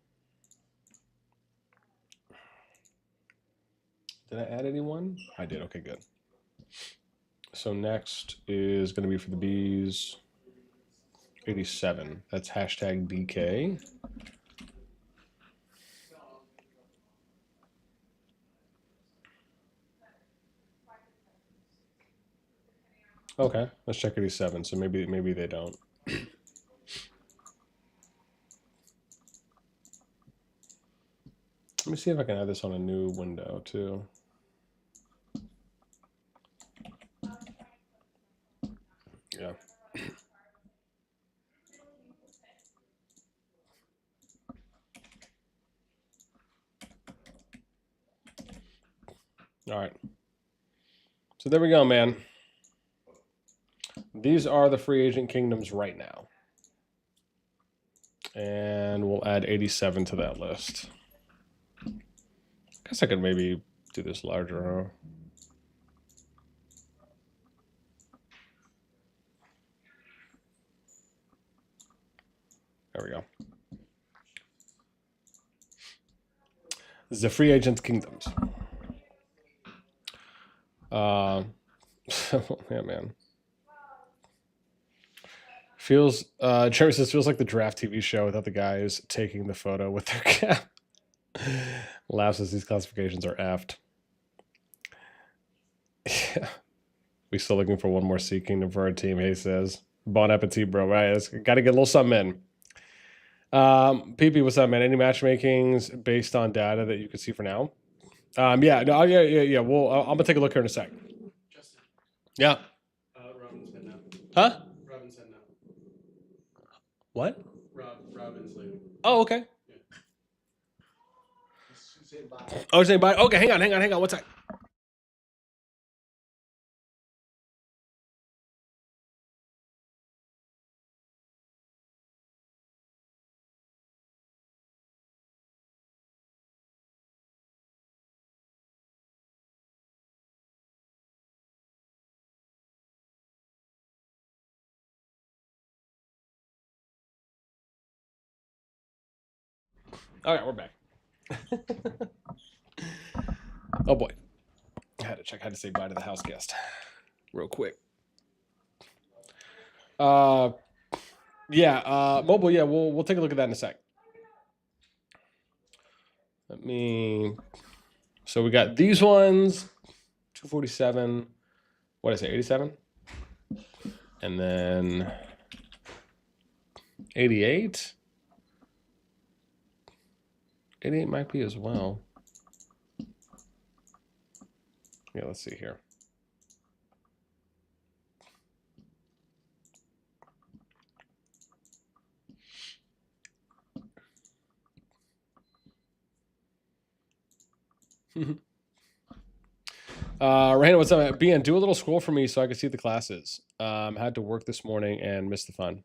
Did I add anyone? I did. Okay, good. So next is going to be for the bees. 87. That's hashtag DK. Okay, let's check 87. So maybe they don't. Let me see if I can add this on a new window too. Yeah. All right. So there we go, man. These are the free agent kingdoms right now. And we'll add 87 to that list. I guess I could maybe do this larger, huh? There we go. The free agent kingdoms. Yeah, man. Feels Jeremy says feels like the draft TV show without the guys taking the photo with their cap. Laughs as these classifications are effed. Yeah. We still looking for one more Sea Kingdom for our team, Hay says. Bon appetit, bro. Right. Gotta get a little something in. PP, what's up, man? Any matchmakings based on data that you can see for now? Yeah, no, yeah. Well, I'm gonna take a look here in a sec. Justin, Yeah. Robin's heading out. Huh? Robin's heading out. What? Robin's leaving. Oh, okay. Yeah. She's saying bye. Oh, saying bye. Okay, hang on. One sec. All right, we're back. Oh boy, I had to check. I had to say bye to the house guest, real quick. Yeah, mobile. Yeah, we'll take a look at that in a sec. Let me. So we got these ones. 247. What is it? 87. And then 88. 88 might be as well. Yeah, let's see here. Raina, what's up? BN, do a little scroll for me so I can see the classes. Had to work this morning and missed the fun.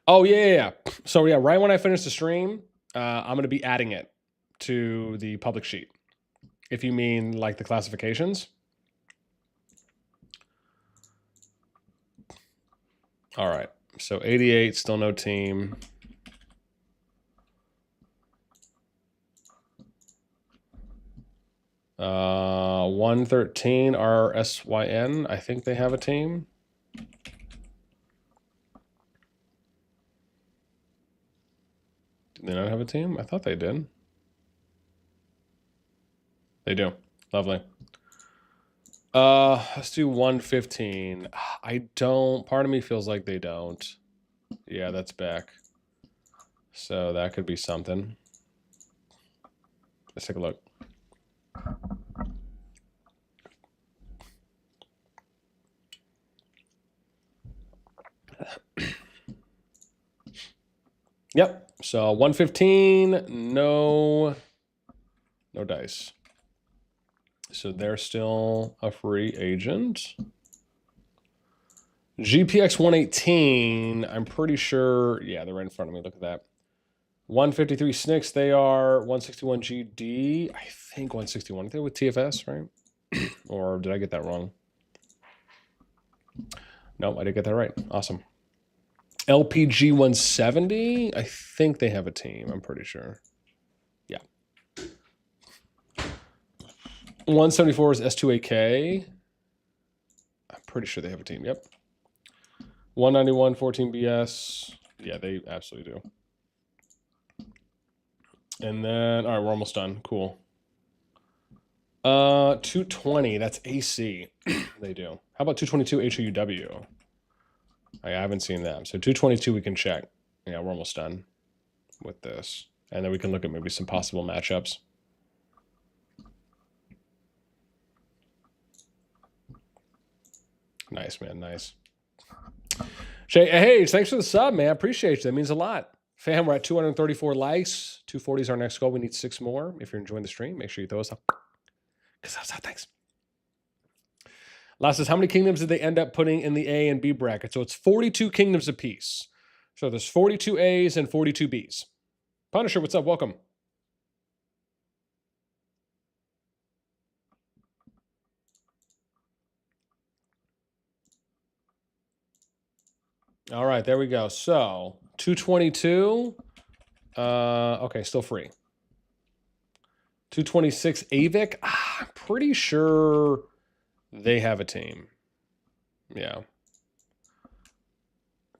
Oh, yeah. So, yeah, right when I finish the stream, I'm going to be adding it to the public sheet. If you mean like the classifications. All right. So 88, still no team. Uh, 113 RSYN. I think they have a team. Did they not have a team? I thought they did. They do. Lovely. Let's do 115. I don't. Part of me feels like they don't. Yeah, that's back. So that could be something. Let's take a look. Yep. So 115, no dice. So they're still a free agent. GPX 118, I'm pretty sure, yeah, they're right in front of me. Look at that. 153 Snicks, they are 161 GD. I think 161. They're with TFS, right? Or did I get that wrong? No, I did get that right. Awesome. LPG 170, I think they have a team. I'm pretty sure. Yeah. 174 is S2AK. I'm pretty sure they have a team. Yep. 191 14BS. Yeah, they absolutely do. And then, all right, we're almost done. Cool. 220, that's AC. They do. How about 222 HOUW? I haven't seen them. So 222 we can check. Yeah, we're almost done with this. And then we can look at maybe some possible matchups. Nice, man. Nice. Shay, hey, thanks for the sub, man. I appreciate you. That means a lot. Fam, we're at 234 likes. 240 is our next goal. We need 6 more. If you're enjoying the stream, make sure you throw us up. Thanks. Last says, how many kingdoms did they end up putting in the A and B bracket? So it's 42 kingdoms apiece. So there's 42 A's and 42 B's. Punisher, what's up? Welcome. All right, there we go. So 222. Okay, still free. 226 Avic. I'm pretty sure they have a team. Yeah.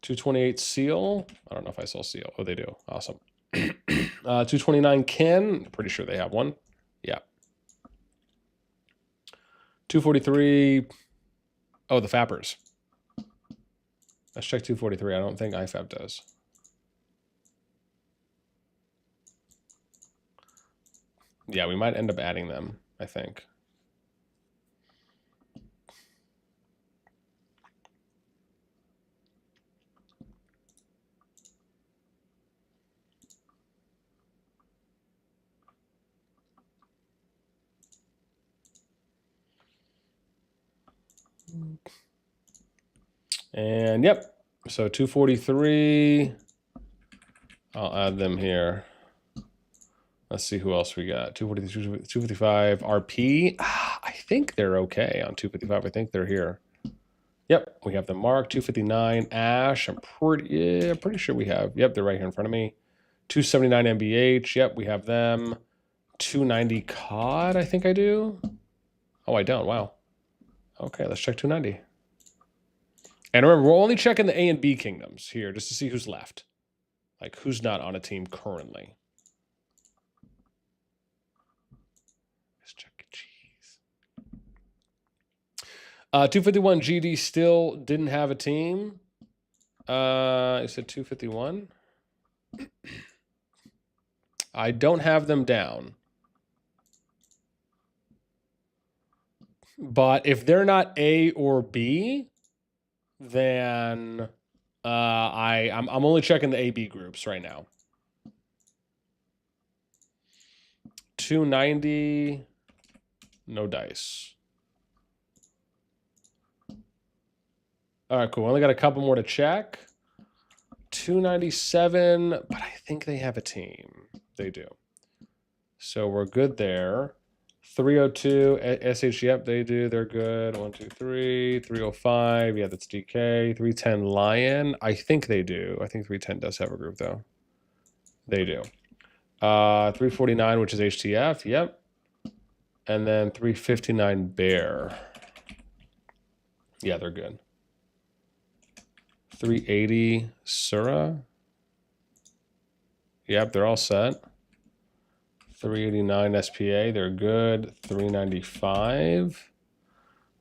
228 Seal. I don't know if I saw Seal. Oh, they do. Awesome. 229 Ken. Pretty sure they have one. Yeah. 243. Oh, the Fappers. Let's check 243. I don't think IFAB does. Yeah, we might end up adding them, I think. And yep, so 243. I'll add them here. Let's see who else we got. 243, 255 RP. I think they're okay on 255. I think they're here. Yep, we have the Mark. 259 Ash. I'm pretty sure we have. Yep, they're right here in front of me. 279 MBH. Yep, we have them. 290 COD. I think I do. Oh, I don't. Wow. Okay, let's check 290. And remember, we're only checking the A and B kingdoms here just to see who's left. Like, who's not on a team currently. Let's check cheese. 251 GD still didn't have a team. You said 251? I don't have them down. But if they're not A or B, then I'm only checking the AB groups right now. 290, no dice. All right, cool. Only got a couple more to check. 297, but I think they have a team. They do. So we're good there. 302, SH, yep, they do. They're good. 1, 2, 3. 305, yeah, that's DK. 310, Lion. I think they do. I think 310 does have a group, though. They do. 349, which is HTF, yep. And then 359, Bear. Yeah, they're good. 380, Sura. Yep, they're all set. 389 SPA, they're good. 395.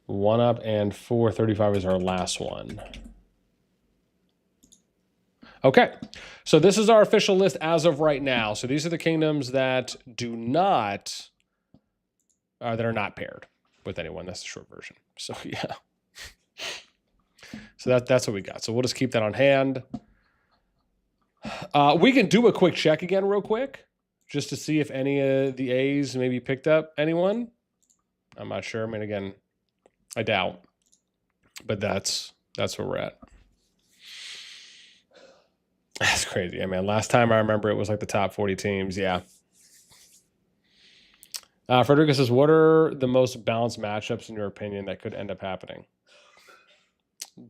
1 up and 435 is our last one. Okay, so this is our official list as of right now. So these are the kingdoms that do not, that are not paired with anyone. That's the short version. So yeah. So that's what we got. So we'll just keep that on hand. We can do a quick check again real quick, just to see if any of the A's maybe picked up anyone. I'm not sure. I mean, again, I doubt. But that's where we're at. That's crazy. I mean, last time I remember it was like the top 40 teams. Yeah. Frederica says, what are the most balanced matchups in your opinion that could end up happening?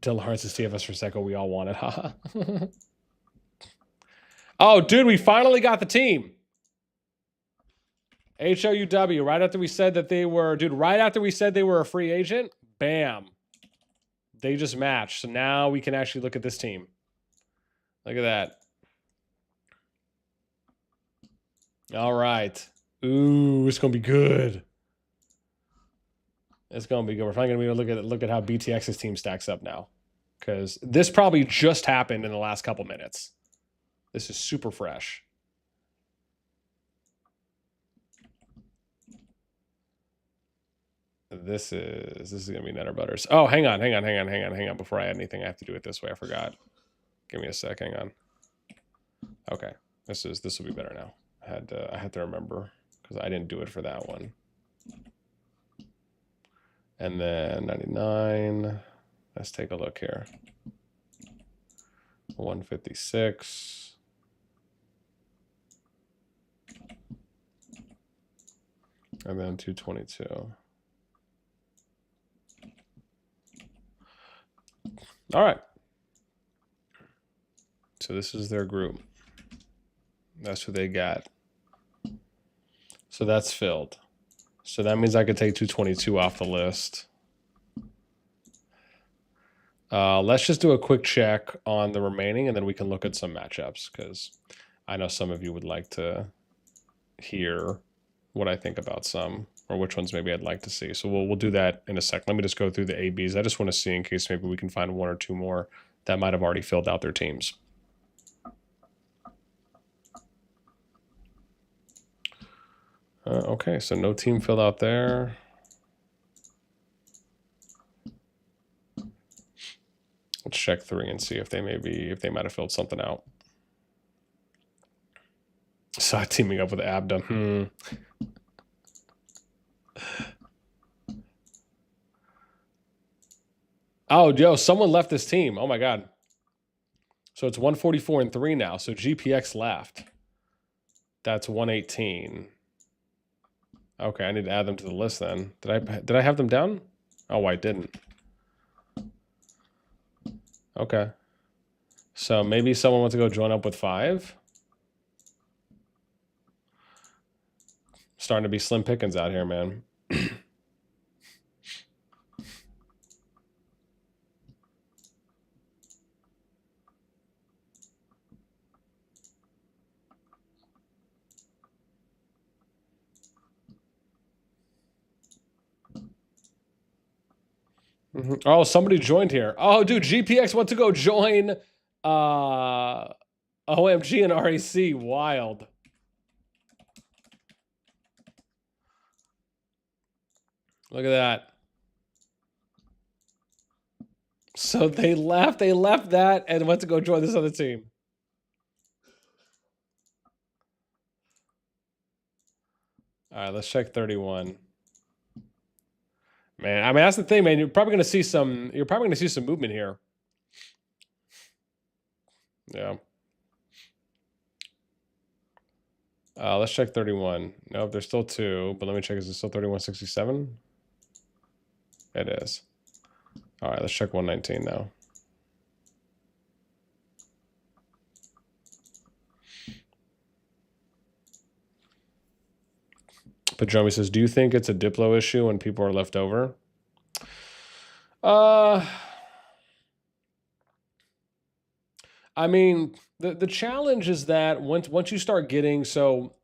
Till Lawrence is TFS for Seco, we all want it. Haha. Oh, dude, we finally got the team. HOUW, right after we said that they were, dude, right after we said they were a free agent, bam. They just matched. So now we can actually look at this team. Look at that. All right. Ooh, it's going to be good. It's going to be good. We're finally going to be able to look at how BTX's team stacks up now. Because this probably just happened in the last couple minutes. This is super fresh. This is going to be Nutter Butters. Oh, hang on. Before I add anything, I have to do it this way. I forgot. Give me a sec. Hang on. Okay. This will be better now. I had to remember because I didn't do it for that one. And then 99. Let's take a look here. 156. And then 222. All right. So this is their group. That's who they got. So that's filled. So that means I could take 222 off the list. Let's just do a quick check on the remaining, and then we can look at some matchups, because I know some of you would like to hear what I think about some, or which ones maybe I'd like to see. So we'll do that in a sec. Let me just go through the ABs. I just want to see in case maybe we can find 1 or 2 more that might have already filled out their teams. Okay, so no team filled out there. Let's check 3 and see if they might have filled something out. So teaming up with Abda. Oh, yo, someone left this team. Oh my God. So it's 144 and 3 now. So GPX left. That's 118. Okay, I need to add them to the list then. Did I have them down? Oh, I didn't. Okay. So maybe someone wants to go join up with 5. Starting to be slim pickings out here, man. Mhm. Oh, somebody joined here. Oh, dude, GPX went to go join OMG and RAC. Wild. Look at that. So they left that and went to go join this other team. All right, let's check 31. Man, I mean that's the thing, man. You're probably gonna see some movement here. Yeah. Let's check 31. Nope, there's still 2, but let me check. Is it still 3167? It is. All right, let's check 119 now. Pajomi says, do you think it's a Diplo issue when people are left over? I mean, the challenge is that once you start getting, so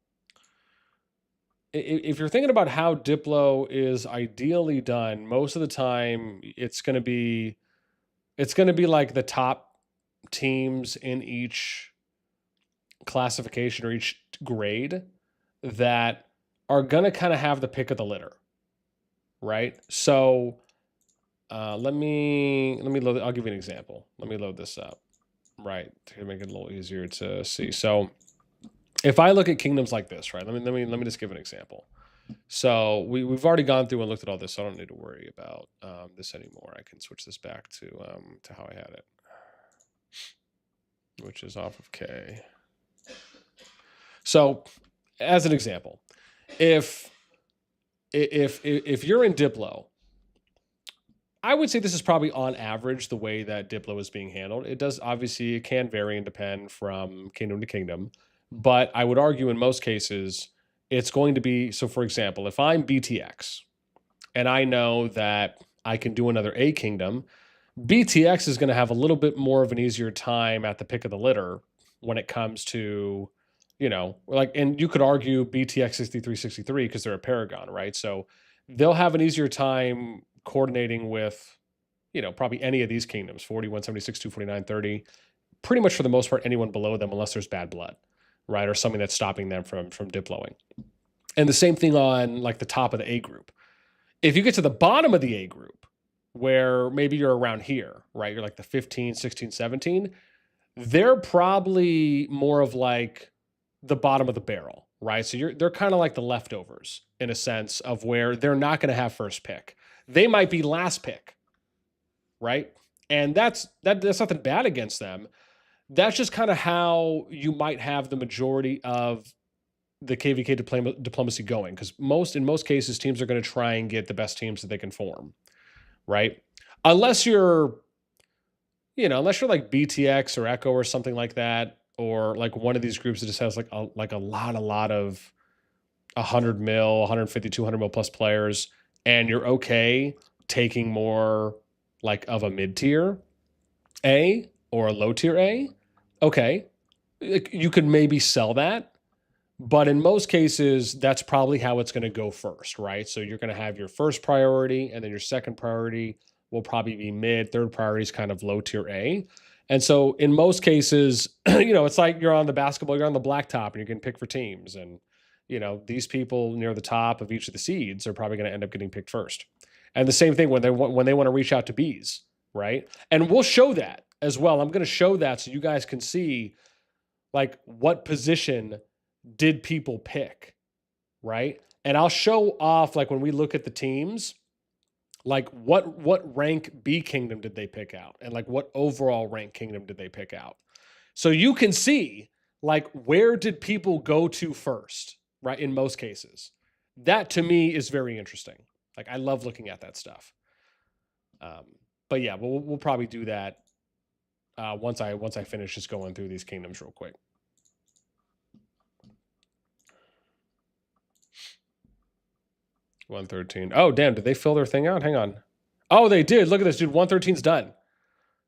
if you're thinking about how Diplo is ideally done, most of the time it's going to be like the top teams in each classification or each grade that are going to kind of have the pick of the litter, right? So let me load. I'll give you an example. Let me load this up, right, to make it a little easier to see. So if I look at kingdoms like this, right? Let me just give an example. So we've already gone through and looked at all this, so I don't need to worry about this anymore. I can switch this back to how I had it, which is off of K. So as an example, if you're in Diplo, I would say this is probably on average the way that Diplo is being handled. It does obviously, it can vary and depend from kingdom to kingdom, but I would argue in most cases it's going to be, so for example, if I'm BTX and I know that I can do another A kingdom, BTX is going to have a little bit more of an easier time at the pick of the litter when it comes to, you know, like, and you could argue BTX 6363 because they're a paragon, right? So they'll have an easier time coordinating with, you know, probably any of these kingdoms, 40, 176, 249, 30, pretty much for the most part, anyone below them, unless there's bad blood, right? Or something that's stopping them from diploing. And the same thing on like the top of the A group. If you get to the bottom of the A group, where maybe you're around here, right? You're like the 15, 16, 17, they're probably more of like the bottom of the barrel, right? So they're kind of like the leftovers in a sense of where they're not going to have first pick. They might be last pick, right? And that's nothing bad against them. That's just kind of how you might have the majority of the KVK diplomacy going, because in most cases, teams are going to try and get the best teams that they can form, right? Unless you're like BTX or Echo or something like that, or like one of these groups that just has like a lot of 100 mil, 150, 200 mil plus players, and you're okay taking more like of a mid-tier A or a low-tier A, okay, you could maybe sell that. But in most cases, that's probably how it's going to go first, right? So you're going to have your first priority, and then your second priority will probably be mid, third priority is kind of low tier A. And so in most cases, it's like you're on the blacktop and you can pick for teams. And, these people near the top of each of the seeds are probably going to end up getting picked first. And the same thing when they want to reach out to Bs, right? And we'll show that as well. I'm going to show that so you guys can see like what position did people pick, right? And I'll show off like when we look at the teams, like what rank B kingdom did they pick out, and like what overall rank kingdom did they pick out, so you can see like where did people go to first, right? In most cases, that to me is very interesting. Like I love looking at that stuff. But yeah, we'll probably do that once I finish just going through these kingdoms real quick. $113. Oh, damn. Did they fill their thing out? Hang on. Oh, they did. Look at this, dude. 113's done.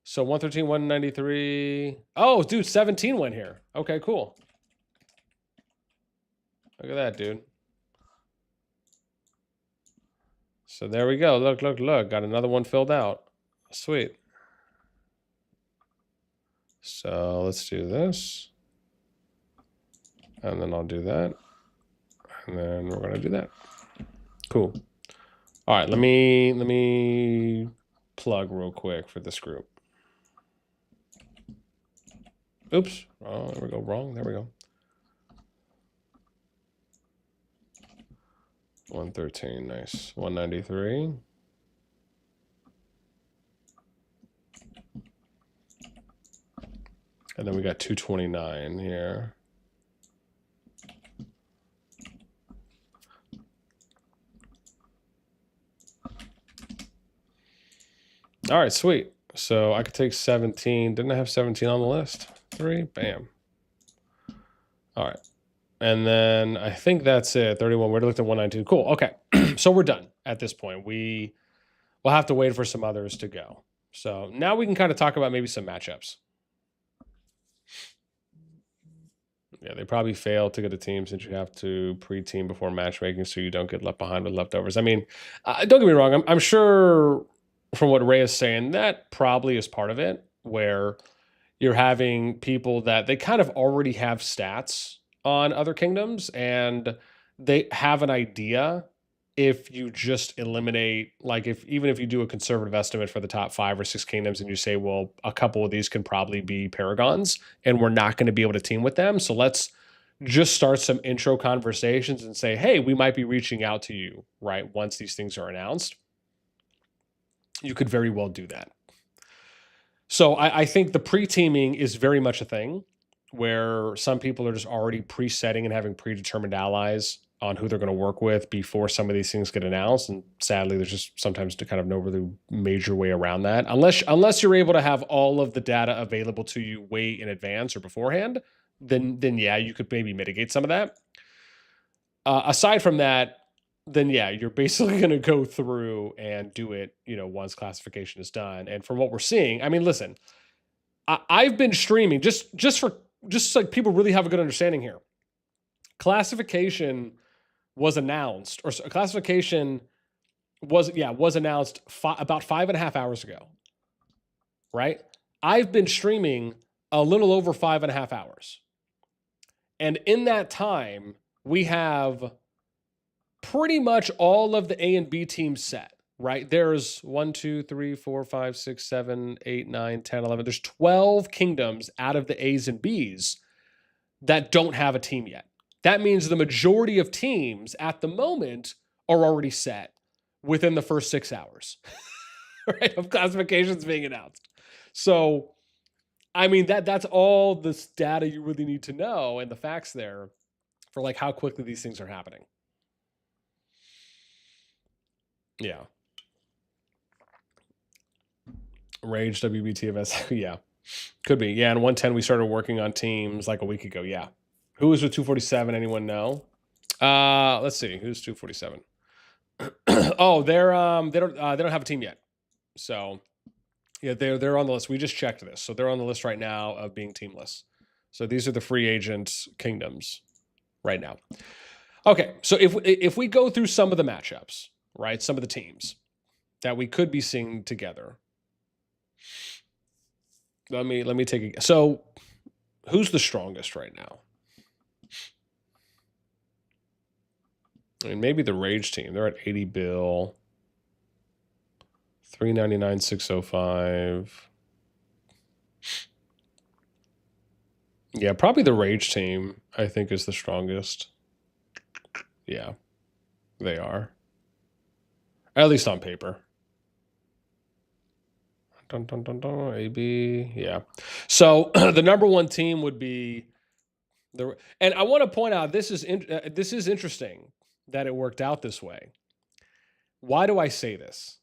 So 113, 193. Oh, dude, 17 went here. Okay, cool. Look at that, dude. So there we go. Look, look, look. Got another one filled out. Sweet. So let's do this. And then I'll do that. And then we're going to do that. Cool. All right, let me plug real quick for this group. Oops. Oh, there we go. Wrong. There we go. 113. Nice. 193. And then we got 229 here. All right, sweet. So I could take 17. Didn't I have 17 on the list? 3. Bam. All right. And then I think that's it. 31. We looked at 192. Cool. Okay. So we're done at this point. We'll have to wait for some others to go. So now we can kind of talk about maybe some matchups. Yeah, they probably failed to get a team since you have to pre-team before matchmaking so you don't get left behind with leftovers. I mean, don't get me wrong. I'm sure from what Ray is saying, that probably is part of it, where you're having people that they kind of already have stats on other kingdoms and they have an idea if you just eliminate, like even if you do a conservative estimate for the top 5 or 6 kingdoms and you say, well, a couple of these can probably be paragons and we're not going to be able to team with them. So let's just start some intro conversations and say, hey, we might be reaching out to you, right? Once these things are announced, you could very well do that. So I think the pre-teaming is very much a thing where some people are just already pre-setting and having predetermined allies on who they're going to work with before some of these things get announced. And sadly, there's just sometimes kind of no really major way around that. Unless you're able to have all of the data available to you way in advance or beforehand, then yeah, you could maybe mitigate some of that. Aside from that, then yeah, you're basically going to go through and do it, once classification is done. And from what we're seeing, I mean, listen, I've been streaming just like people really have a good understanding here. Classification was announced, or classification was announced about 5.5 hours ago, right? I've been streaming a little over 5.5 hours. And in that time, we have pretty much all of the A and B teams set, right? There's 1, 2, 3, 4, 5, 6, 7, 8, 9, 10, 11. There's 12 kingdoms out of the A's and B's that don't have a team yet. That means the majority of teams at the moment are already set within the first 6 hours, right, of classifications being announced. So, I mean, that's all this data you really need to know and the facts there for like how quickly these things are happening. Yeah. Rage WBTFS. Yeah. Could be. Yeah. And 110, we started working on teams like a week ago. Yeah. Who is with 247? Anyone know? Let's see. Who's 247? Oh, they don't have a team yet. So yeah, they're on the list. We just checked this. So they're on the list right now of being teamless. So these are the free agent kingdoms right now. Okay. So if we go through some of the matchups, right? Some of the teams that we could be seeing together. Let me take a, so who's the strongest right now? I mean, maybe the Rage team. They're at 80 bill. 399, 605. Yeah, probably the Rage team, I think, is the strongest. Yeah, they are. At least on paper. Dun, dun, dun, dun, AB. Yeah. So the number one team would be the, and I want to point out this is interesting that it worked out this way. Why do I say this?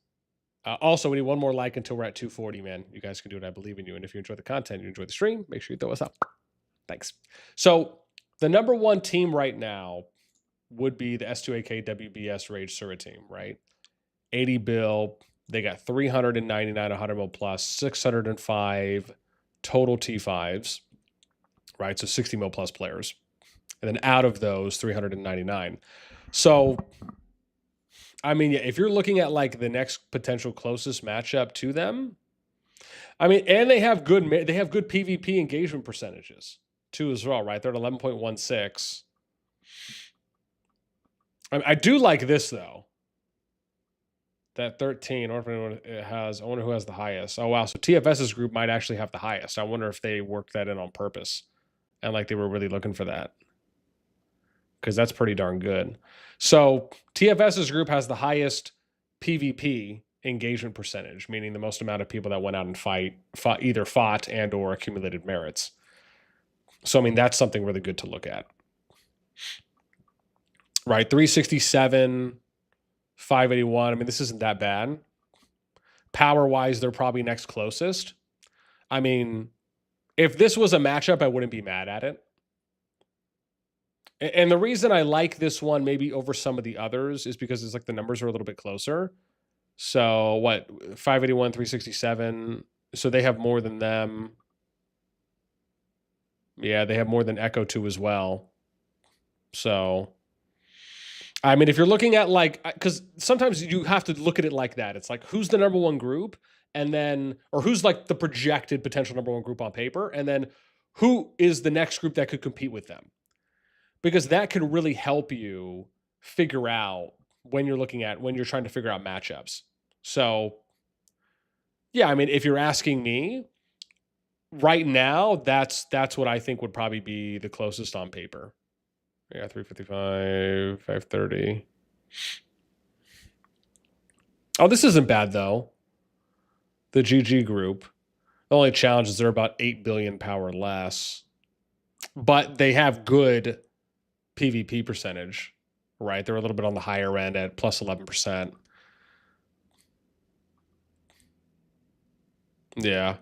Also, we need one more like until we're at 240, man. You guys can do it. I believe in you. And if you enjoy the content, you enjoy the stream, make sure you throw us up. Thanks. So the number one team right now would be the S2AK WBS Rage Sura team, right? 80 bill. They got 399 100 mil plus, 605 total T5s, right? So 60 mil plus players. And then out of those, 399. So I mean, yeah, if you're looking at like the next potential closest matchup to them, I mean, and they have good PvP engagement percentages too as well, right? They're at 11.16. I do like this though. That 13, or if anyone has, I wonder who has the highest. Oh wow, so TFS's group might actually have the highest. I wonder if they worked that in on purpose, and like they were really looking for that, because that's pretty darn good. So TFS's group has the highest PvP engagement percentage, meaning the most amount of people that went out and either fought and or accumulated merits. So I mean, that's something really good to look at, right? 367, 581. I mean, this isn't that bad. Power wise, they're probably next closest. I mean, if this was a matchup, I wouldn't be mad at it. And the reason I like this one maybe over some of the others is because it's like the numbers are a little bit closer. So what, 581, 367. So they have more than them. Yeah, they have more than Echo 2 as well. So, I mean, if you're looking at like, because sometimes you have to look at it like that. It's like, who's the number one group? And then, or who's like the projected potential number one group on paper? And then who is the next group that could compete with them? Because that can really help you figure out when you're trying to figure out matchups. So, yeah, I mean, if you're asking me right now, that's what I think would probably be the closest on paper. Yeah, 355, 530. Oh, this isn't bad though. The GG group. The only challenge is they're about 8 billion power less, but they have good PvP percentage, right? They're a little bit on the higher end at plus 11%. Yeah.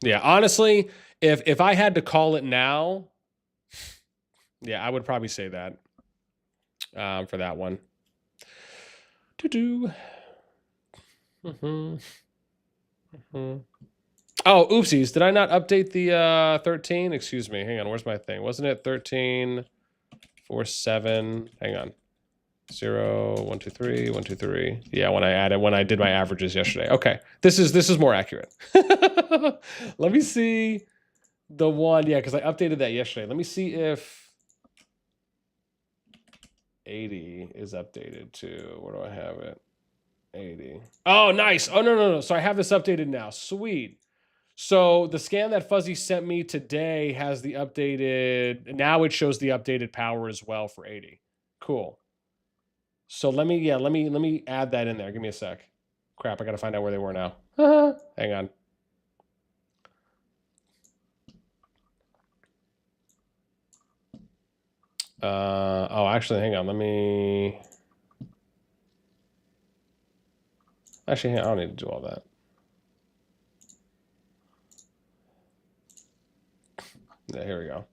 Yeah. Honestly, if I had to call it now, yeah, I would probably say that for that one. Oh, oopsies. Did I not update the 13? Excuse me. Hang on. Where's my thing? Wasn't it 13, 4, 7? Hang on. 0, 1, 2, 3, 1, 2, 3. Yeah, when I did my averages yesterday. Okay. This is more accurate. Let me see the one. Yeah, because I updated that yesterday. Let me see if 80 is updated to, where do I have it? 80. Oh, nice. Oh, no. So I have this updated now. Sweet. So the scan that Fuzzy sent me today has the updated, now it shows the updated power as well for 80. Cool. So let me add that in there. Give me a sec. Crap, I gotta find out where they were now. Hang on. Oh, actually, hang on. Actually, I don't need to do all that. Yeah, here we go.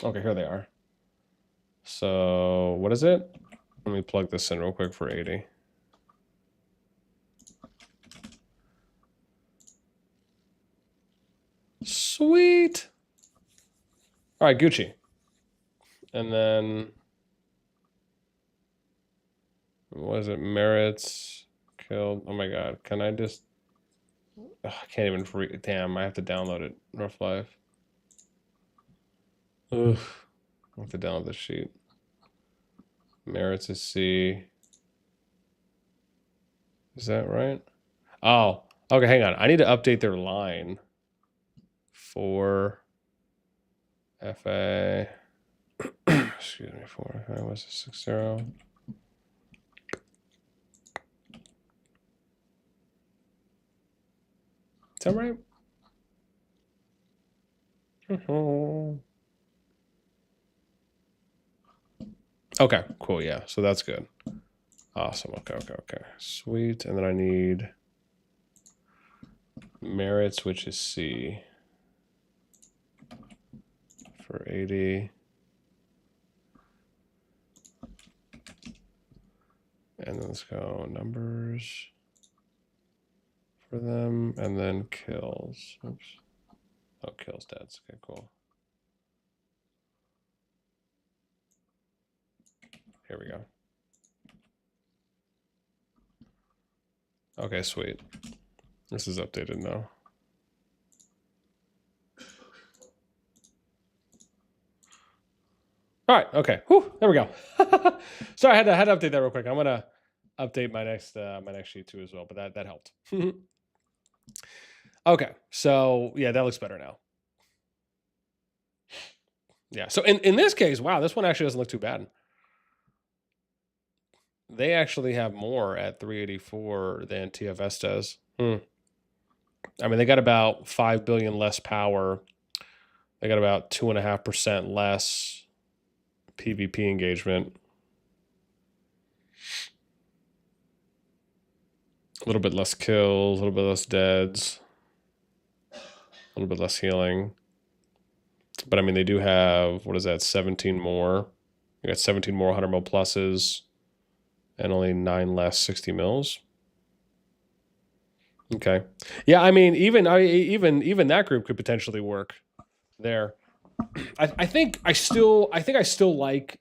Okay, here they are. So what is it? Let me plug this in real quick for 80. Sweet. All right, Gucci. And then, what is it? Merits killed. Oh my God. Can I just, I can't even damn, I have to download it. Rough Life. Ugh. I have to download this sheet. Merits is C. Is that right? Oh, okay, hang on. I need to update their line for FA. Excuse me, for FA was a 60. Is that right? Okay, cool. Yeah, so that's good. Awesome. Okay. Sweet. And then I need merits, which is C for 80. And then let's go numbers for them, and then kills. Oops. Oh, kills deads. Okay, cool. Here we go. Okay, sweet. This is updated now. All right. Okay. Whew, there we go. Sorry, I had to update that real quick. I'm gonna update my next sheet too as well, but that helped. Okay. So yeah, that looks better now. Yeah. So in this case, wow, this one actually doesn't look too bad. They actually have more at 384 than TFS does. I mean, they got about 5 billion less power. They got about 2.5% less PvP engagement. A little bit less kills, a little bit less deads, a little bit less healing. But I mean, they do have, what is that, 17 more. You got 17 more 100 mil pluses and only 9 less 60 mils. Okay. Yeah, I mean, even that group could potentially work there. I think I still like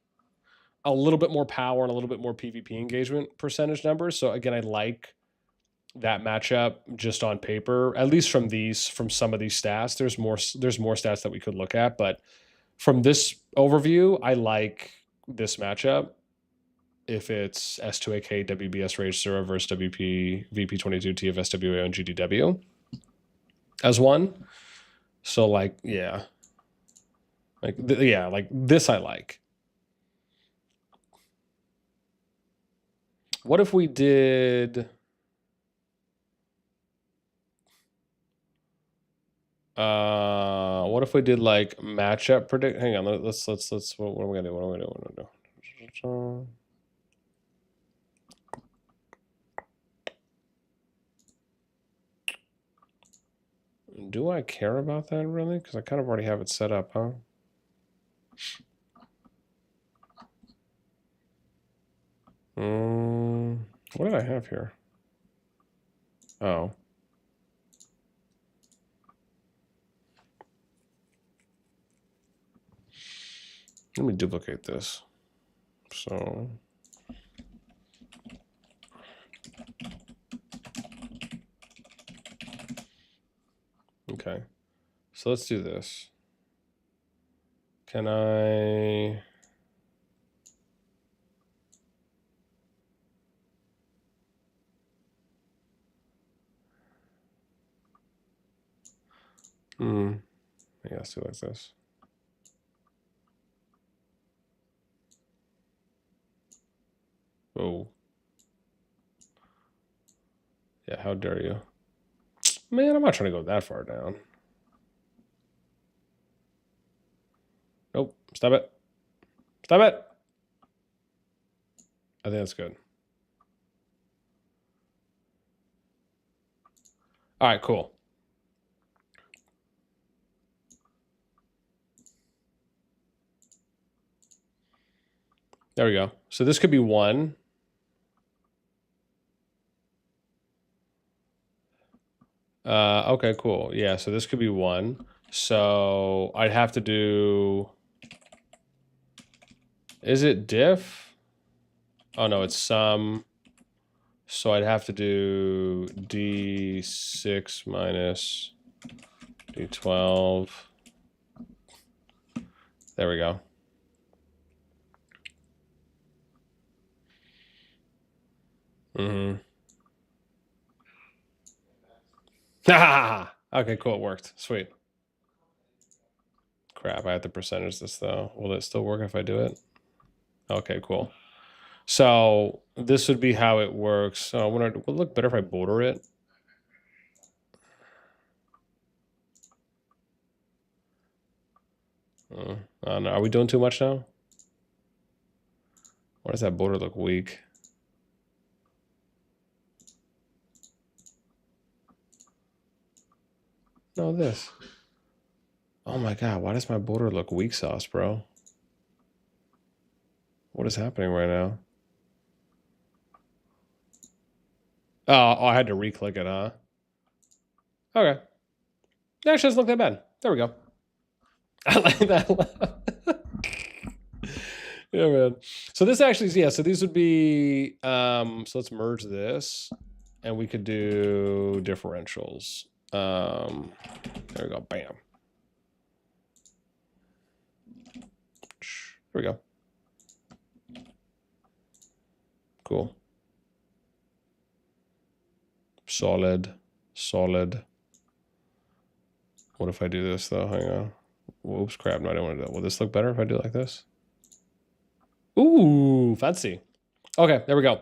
a little bit more power and a little bit more PvP engagement percentage numbers. So again, I like that matchup just on paper, at least from some of these stats. There's more stats that we could look at, but from this overview, I like this matchup. If it's S2AK, WBS Rage Sura versus WP, VP22, TFSWA, and GDW as one. So like, yeah. Like, like this I like. What if we did... what if we did like matchup predict? Hang on, let's. What are we gonna do? What are we gonna do? Do I care about that really? Because I kind of already have it set up, huh? What did I have here? Oh. Let me duplicate this. So. Okay. So let's do this. Can I... Yeah, let's do it like this. Oh. Yeah, how dare you? Man, I'm not trying to go that far down. Nope. Stop it. Stop it. I think that's good. All right, cool. There we go. So this could be 1. Okay, cool. Yeah, so this could be 1. So I'd have to do... Is it diff? Oh, no, it's sum. So I'd have to do D6 minus D12. There we go. Okay, cool. It worked. Sweet. Crap, I have to percentage this though. Will it still work if I do it? Okay, cool. So this would be how it works. Oh, would it look better if I border it? Oh, no. Are we doing too much now? Why does that border look weak? No, this. Oh my god, why does my border look weak sauce, bro? What is happening right now? Oh, I had to re-click it, huh? Okay. That actually doesn't look that bad. There we go. I like that. Yeah, man. So this actually is, yeah, so these would be, so let's merge this and we could do differentials. There we go, bam. There we go. Cool. Solid. What if I do this though? Hang on. Whoops, crap. No, I don't want to do that. Will this look better if I do it like this? Ooh, fancy. Okay, there we go.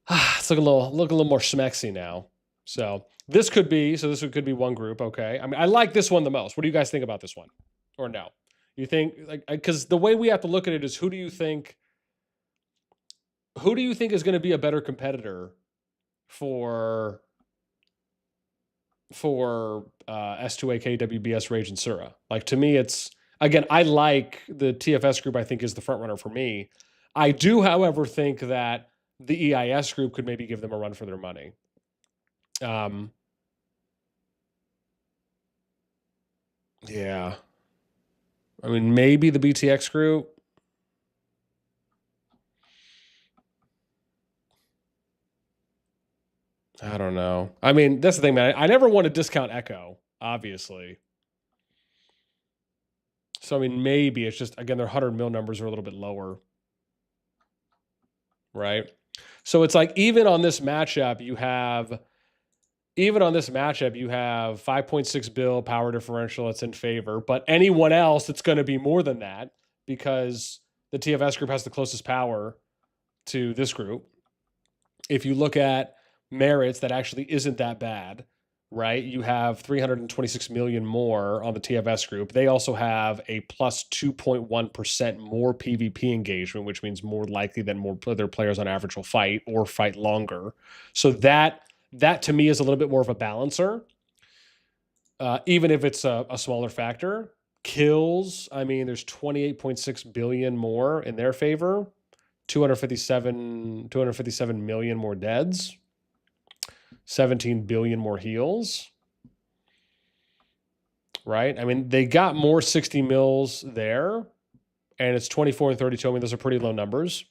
It's looking a little more smexy now. So this could be one group. Okay. I mean, I like this one the most. What do you guys think about this one? Or no? You think, like, because the way we have to look at it is who do you think is going to be a better competitor for S2AK, WBS, Rage, and Sura? Like, to me, it's, again, I like the TFS group. I think is the front runner for me. I do, however, think that the EIS group could maybe give them a run for their money. Yeah. I mean, maybe the BTX group. I don't know. I mean, that's the thing, man. I never want to discount Echo, obviously. So, I mean, maybe it's just, again, their 100 mil numbers are a little bit lower. Right? So it's like, even on this matchup, you have 5.6 bill power differential that's in favor, but anyone else, it's going to be more than that because the TFS group has the closest power to this group. If you look at merits, that actually isn't that bad, right? You have 326 million more on the TFS group. They also have a plus 2.1% more PvP engagement, which means more likely that more other players on average will fight or fight longer. So that to me is a little bit more of a balancer, even if it's a smaller factor. Kills, I mean, there's 28.6 billion more in their favor, 257 million more deads, 17 billion more heals, right? I mean, they got more 60 mils there, and it's 24 and 32. I mean, those are pretty low numbers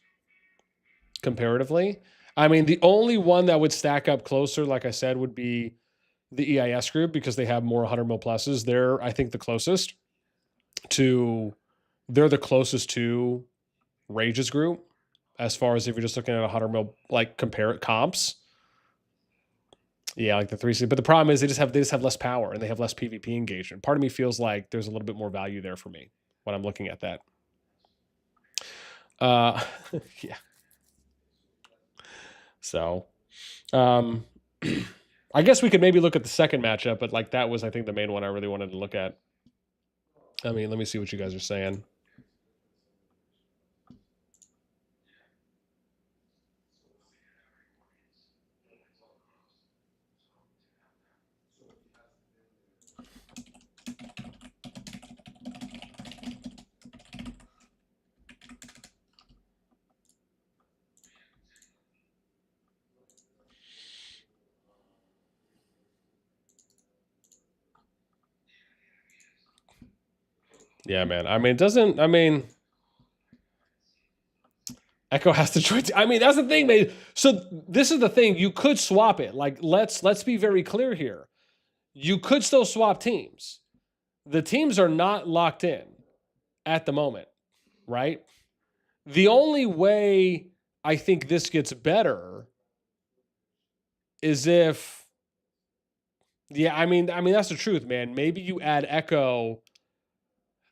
comparatively. I mean, the only one that would stack up closer, like I said, would be the EIS group because they have more 100 mil pluses. They're, I think, the closest to Rage's group as far as if you're just looking at 100 mil, like compare it comps. Yeah, like the 3C. But the problem is they just have less power and they have less PvP engagement. Part of me feels like there's a little bit more value there for me when I'm looking at that. Yeah. So, I guess we could maybe look at the second matchup, but like that was, I think, the main one I really wanted to look at. I mean, let me see what you guys are saying. Yeah, man. I mean, Echo has to join. I mean, that's the thing, man. So this is the thing. You could swap it. Like, let's be very clear here. You could still swap teams. The teams are not locked in at the moment, right? The only way I think this gets better is if, yeah, I mean that's the truth, man. Maybe you add Echo.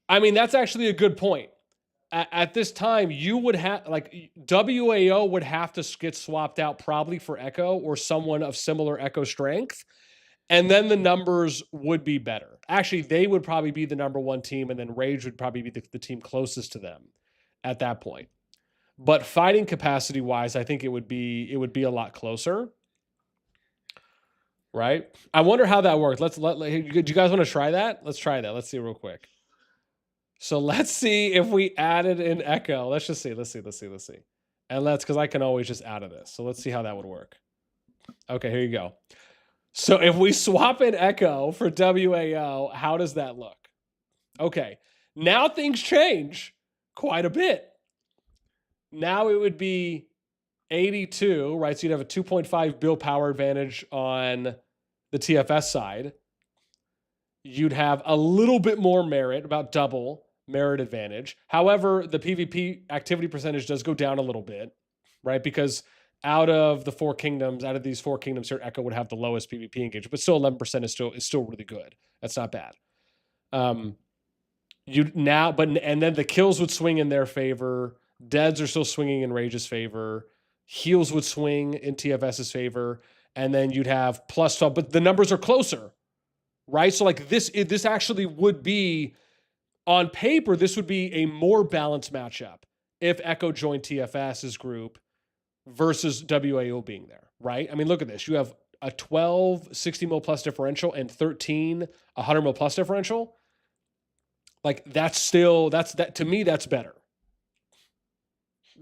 I mean, that's actually a good point. At this time, you would have, like, WAO would have to get swapped out probably for Echo or someone of similar Echo strength. And then the numbers would be better. Actually, they would probably be the number one team, and then Rage would probably be the team closest to them at that point. But fighting capacity wise, I think it would be a lot closer. Right? I wonder how that works. Do you guys want to try that? Let's try that. Let's see real quick. So let's see if we added in Echo. Let's see. And because I can always just add to this. So let's see how that would work. Okay, here you go. So if we swap in Echo for WAO, how does that look? Okay, now things change quite a bit, Now it would be 82, right? So you'd have a 2.5 bill power advantage on the TFS side. You'd have a little bit more merit, about double merit advantage. However, the PvP activity percentage does go down a little bit, right? Because out of these 4 kingdoms here, Echo would have the lowest PvP engagement, but still 11% is still really good. That's not bad. And then the kills would swing in their favor. Deads are still swinging in Rage's favor. Heals would swing in TFS's favor, and then you'd have plus 12, but the numbers are closer, right? So like this actually would be, on paper, this would be a more balanced matchup if Echo joined TFS's group versus WAO being there, right? I mean, look at this. You have a 12 60 mil plus differential and 13 100 mil plus differential. Like to me, that's better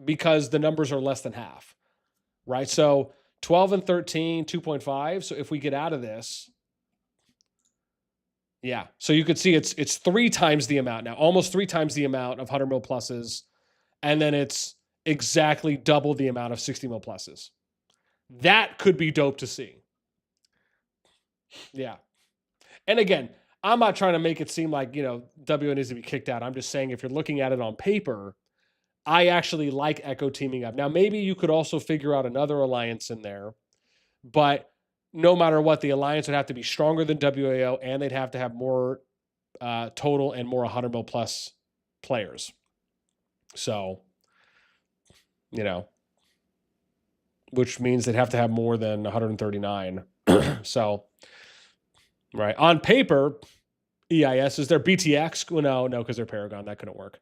because the numbers are less than half, right? So 12 and 13, 2.5. So if we get out of this, yeah. So you could see it's 3 times the amount now, almost 3 times the amount of 100 mil pluses. And then it's exactly double the amount of 60 mil pluses. That could be dope to see. Yeah. And again, I'm not trying to make it seem like, W needs to be kicked out. I'm just saying if you're looking at it on paper, I actually like Echo teaming up. Now, maybe you could also figure out another alliance in there, but no matter what, the alliance would have to be stronger than WAO, and they'd have to have more total and more 100 mil plus players. So, which means they'd have to have more than 139. So, right. On paper, EIS is there. BTX? Well, no, because they're Paragon. That couldn't work.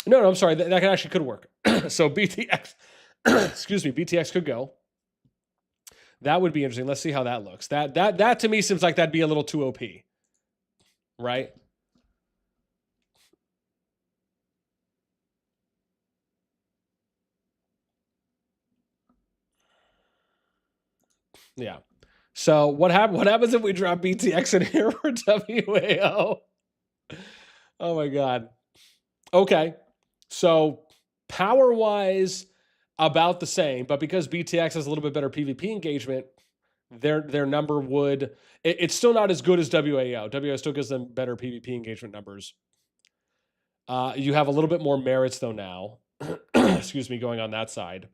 No, I'm sorry. That actually could work. So BTX, excuse me, BTX could go. That would be interesting. Let's see how that looks. That to me seems like that'd be a little too OP, right? Yeah. So what happens if we drop BTX in here for WAO? Oh my God. Okay. So power-wise, about the same, but because BTX has a little bit better PvP engagement, their number would, it's still not as good as WAO. WAO still gives them better PvP engagement numbers. You have a little bit more merits though now. Excuse me, going on that side.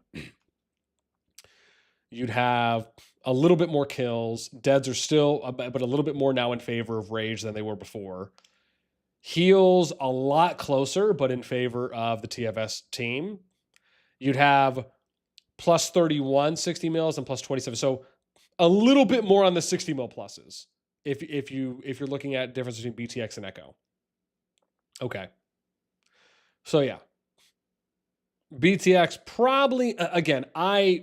You'd have a little bit more kills. Deads are still, but a little bit more now in favor of Rage than they were before. Heals a lot closer, but in favor of the TFS team. You'd have plus 31 60 mils and plus 27. So a little bit more on the 60 mil pluses if you're looking at difference between BTX and Echo. Okay. So yeah. BTX probably, again,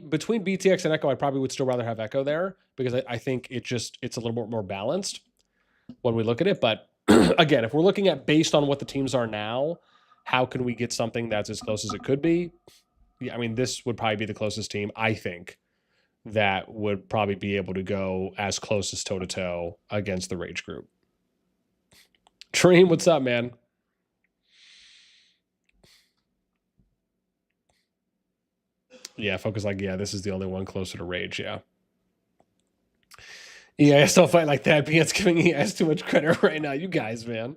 between BTX and Echo, I probably would still rather have Echo there because I think it's a little more balanced when we look at it. But again, if we're looking at based on what the teams are now, how can we get something that's as close as it could be? Yeah, I mean, this would probably be the closest team, I think, that would probably be able to go as close as toe-to-toe against the Rage group. Dream, what's up, man? Yeah, Focus like, yeah, this is the only one closer to Rage, yeah. EIS don't fight like that. BN's giving EIS too much credit right now. You guys, man.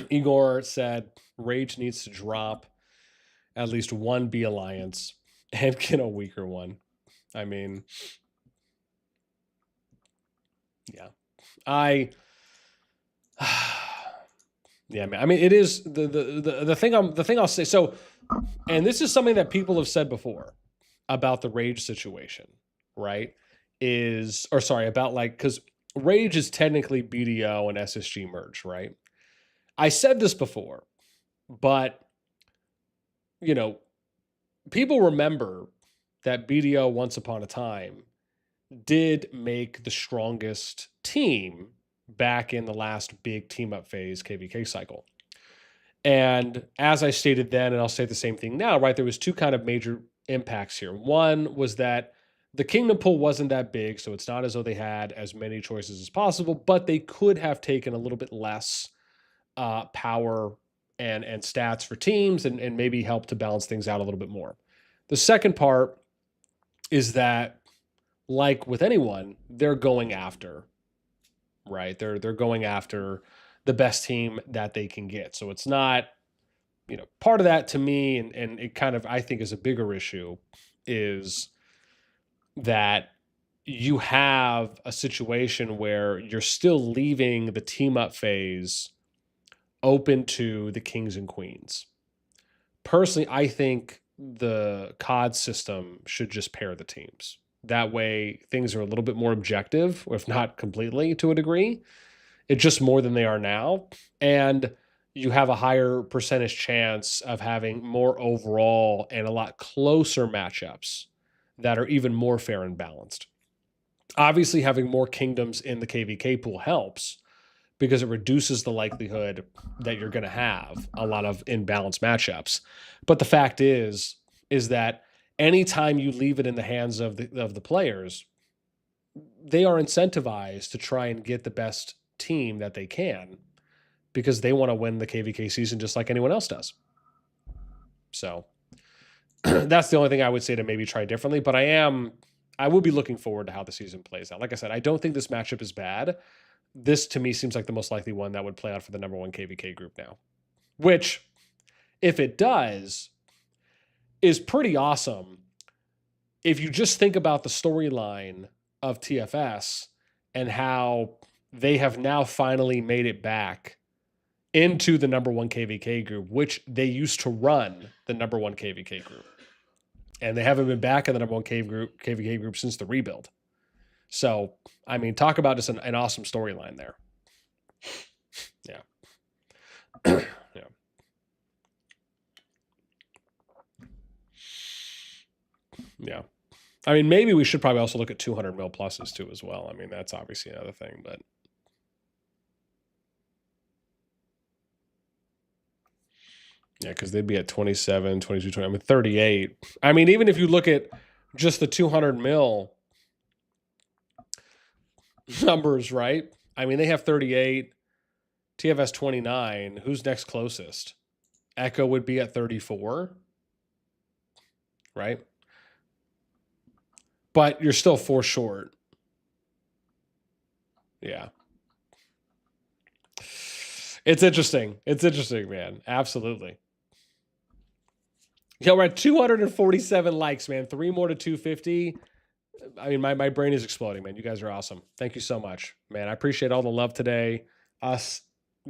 Igor said Rage needs to drop at least one B alliance and get a weaker one. I mean, yeah. Yeah, man. I mean, it is the thing I'll say. So, and this is something that people have said before about the Rage situation, right? About because Rage is technically BDO and SSG merge, right? I said this before, but people remember that BDO once upon a time did make the strongest team back in the last big team up phase KVK cycle. And as I stated then, and I'll say the same thing now, right? There was 2 kind of major impacts here. One was that the kingdom pool wasn't that big, so it's not as though they had as many choices as possible, but they could have taken a little bit less power and stats for teams and maybe help to balance things out a little bit more. The second part is that, like with anyone, they're going after, right? They're going after the best team that they can get. So it's not, part of that to me, and it kind of, I think, is a bigger issue, is that you have a situation where you're still leaving the team up phase open to the kings and queens. Personally, I think the COD system should just pair the teams. That way, things are a little bit more objective, if not completely to a degree. It's just more than they are now. And you have a higher percentage chance of having more overall and a lot closer matchups that are even more fair and balanced. Obviously, having more kingdoms in the KVK pool helps because it reduces the likelihood that you're going to have a lot of imbalanced matchups. But the fact is that anytime you leave it in the hands of the players, they are incentivized to try and get the best team that they can because they want to win the KVK season just like anyone else does. So that's the only thing I would say to maybe try differently. But I will be looking forward to how the season plays out. Like I said, I don't think this matchup is bad. This to me seems like the most likely one that would play out for the number one KVK group now, which, if it does, is pretty awesome. If you just think about the storyline of TFS and how they have now finally made it back into the number one KVK group, which they used to run the number one KVK group. And they haven't been back in the number one KVK group since the rebuild. So, I mean, talk about just an awesome storyline there. Yeah. Yeah. Yeah. I mean, maybe we should probably also look at 200 mil pluses too as well. I mean, that's obviously another thing, but yeah, because they'd be at 27, 22, 20, I mean, 38. I mean, even if you look at just the 200 mil numbers, right? I mean, they have 38, TFS 29. Who's next closest? Echo would be at 34, right? But you're still 4 short. Yeah. It's interesting. It's interesting, man. Absolutely. Yeah, we're at 247 likes, man. 3 more to 250. I mean, my brain is exploding, man. You guys are awesome. Thank you so much, man. I appreciate all the love today. Us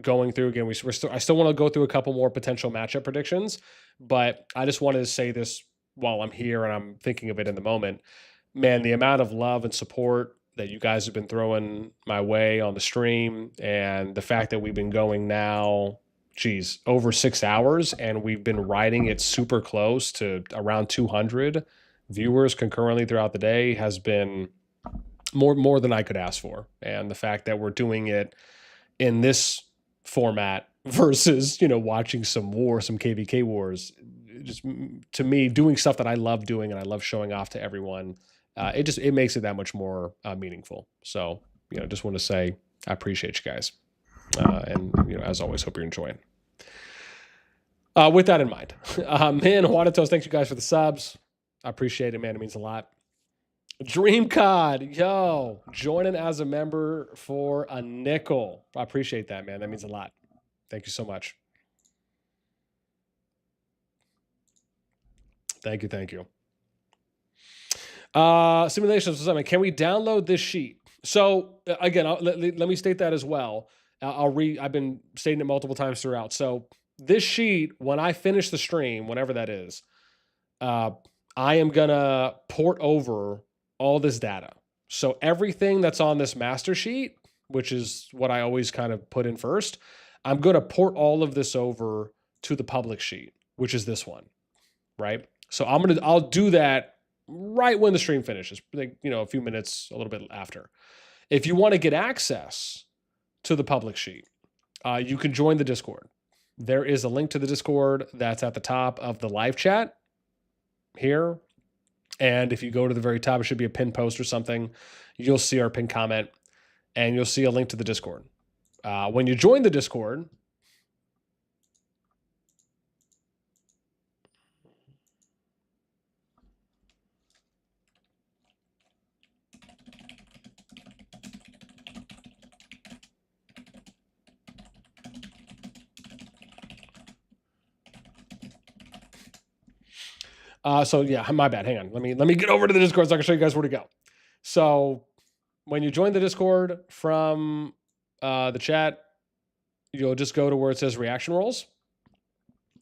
going through again. I still want to go through a couple more potential matchup predictions, but I just wanted to say this while I'm here and I'm thinking of it in the moment. Man, the amount of love and support that you guys have been throwing my way on the stream, and the fact that we've been going now, over 6 hours, and we've been riding it super close to around 200 viewers concurrently throughout the day has been more than I could ask for. And the fact that we're doing it in this format versus, watching some KVK wars, just to me, doing stuff that I love doing and I love showing off to everyone, it makes it that much more meaningful. So, just want to say I appreciate you guys. And, as always, hope you're enjoying. With that in mind, man, Juanitos, thanks you guys for the subs. I appreciate it, man. It means a lot. Dream COD, yo, joining as a member for a nickel. I appreciate that, man. That means a lot. Thank you so much. Thank you. Simulations, can we download this sheet? So again, let me state that as well. I've been stating it multiple times throughout. So this sheet, when I finish the stream, whenever that is, I am gonna port over all this data. So everything that's on this master sheet, which is what I always kind of put in first, I'm gonna port all of this over to the public sheet, which is this one, right? So I'll do that right when the stream finishes, a few minutes, a little bit after. If you want to get access to the public sheet, you can join the Discord. There is a link to the Discord that's at the top of the live chat here. And if you go to the very top, it should be a pinned post or something. You'll see our pinned comment and you'll see a link to the Discord. When you join the Discord, So yeah, my bad. Hang on. Let me get over to the Discord so I can show you guys where to go. So when you join the Discord from the chat, you'll just go to where it says reaction rolls.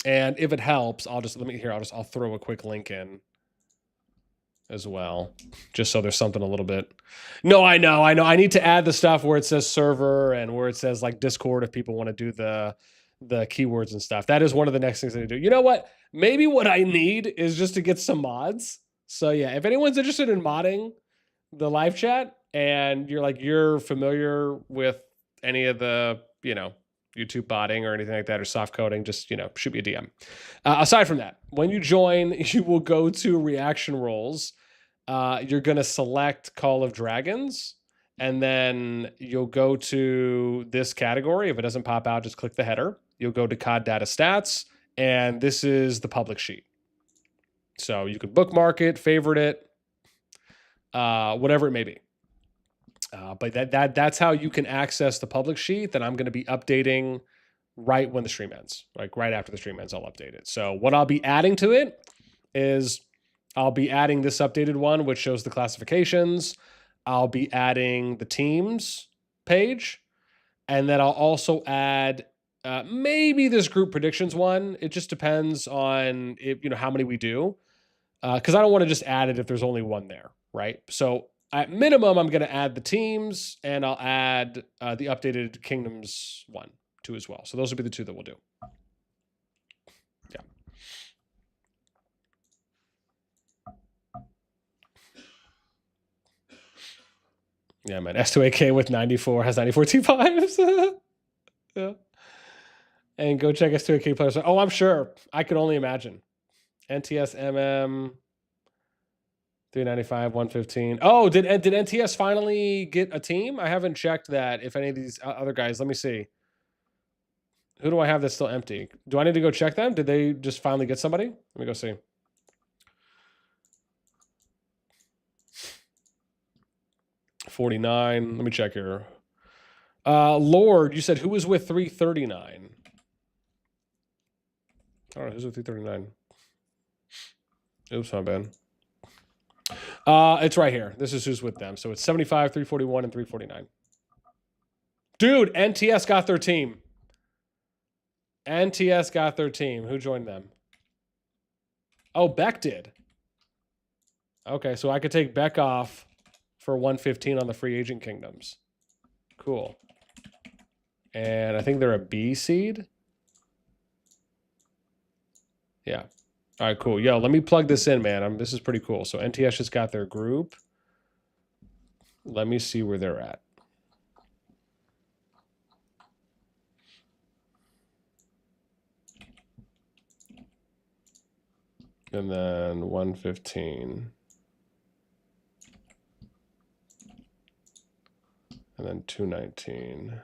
And if it helps, I'll throw a quick link in as well, just so there's something a little bit. No, I know. I need to add the stuff where it says server and where it says like Discord if people want to do the keywords and stuff. That is one of the next things I need to do. You know what? Maybe what I need is just to get some mods. So yeah, if anyone's interested in modding the live chat and you're familiar with any of the, YouTube botting or anything like that, or soft coding, just, shoot me a DM. Aside from that, when you join, you will go to reaction roles. You're going to select Call of Dragons, and then you'll go to this category. If it doesn't pop out, just click the header. You'll go to COD data stats, and this is the public sheet. So you can bookmark it, favorite it, whatever it may be. But that's how you can access the public sheet that I'm going to be updating right when the stream ends. Like right after the stream ends, I'll update it. So what I'll be adding to it is I'll be adding this updated one, which shows the classifications. I'll be adding the teams page. And then I'll also add maybe this group predictions one. It just depends on how many we do. Because I don't want to just add it if there's only one there, right? So at minimum, I'm going to add the teams, and I'll add the updated Kingdoms 1, 2 as well. So those will be the two that we'll do. Yeah. Yeah, man. S2AK with 94 has 94 T5s. Yeah. And go check S2AK players. Oh, I'm sure. I could only imagine. NTS MM 395, 115. Oh, did NTS finally get a team? I haven't checked that. If any of these other guys, let me see. Who do I have that's still empty? Do I need to go check them? Did they just finally get somebody? Let me go see. $49. Let me check here. Lord, you said who was with 339? I don't know who's with 339. Oops, my bad. It's right here. This is who's with them. So it's 75, 341, and 349. Dude, NTS got their team. NTS got their team. Who joined them? Oh, Beck did. Okay, so I could take Beck off for 115 on the free agent kingdoms. Cool. And I think they're a B seed. Yeah. All right, cool. Yo, let me plug this in, man. This is pretty cool. So NTS just got their group. Let me see where they're at. And then 115. And then 219.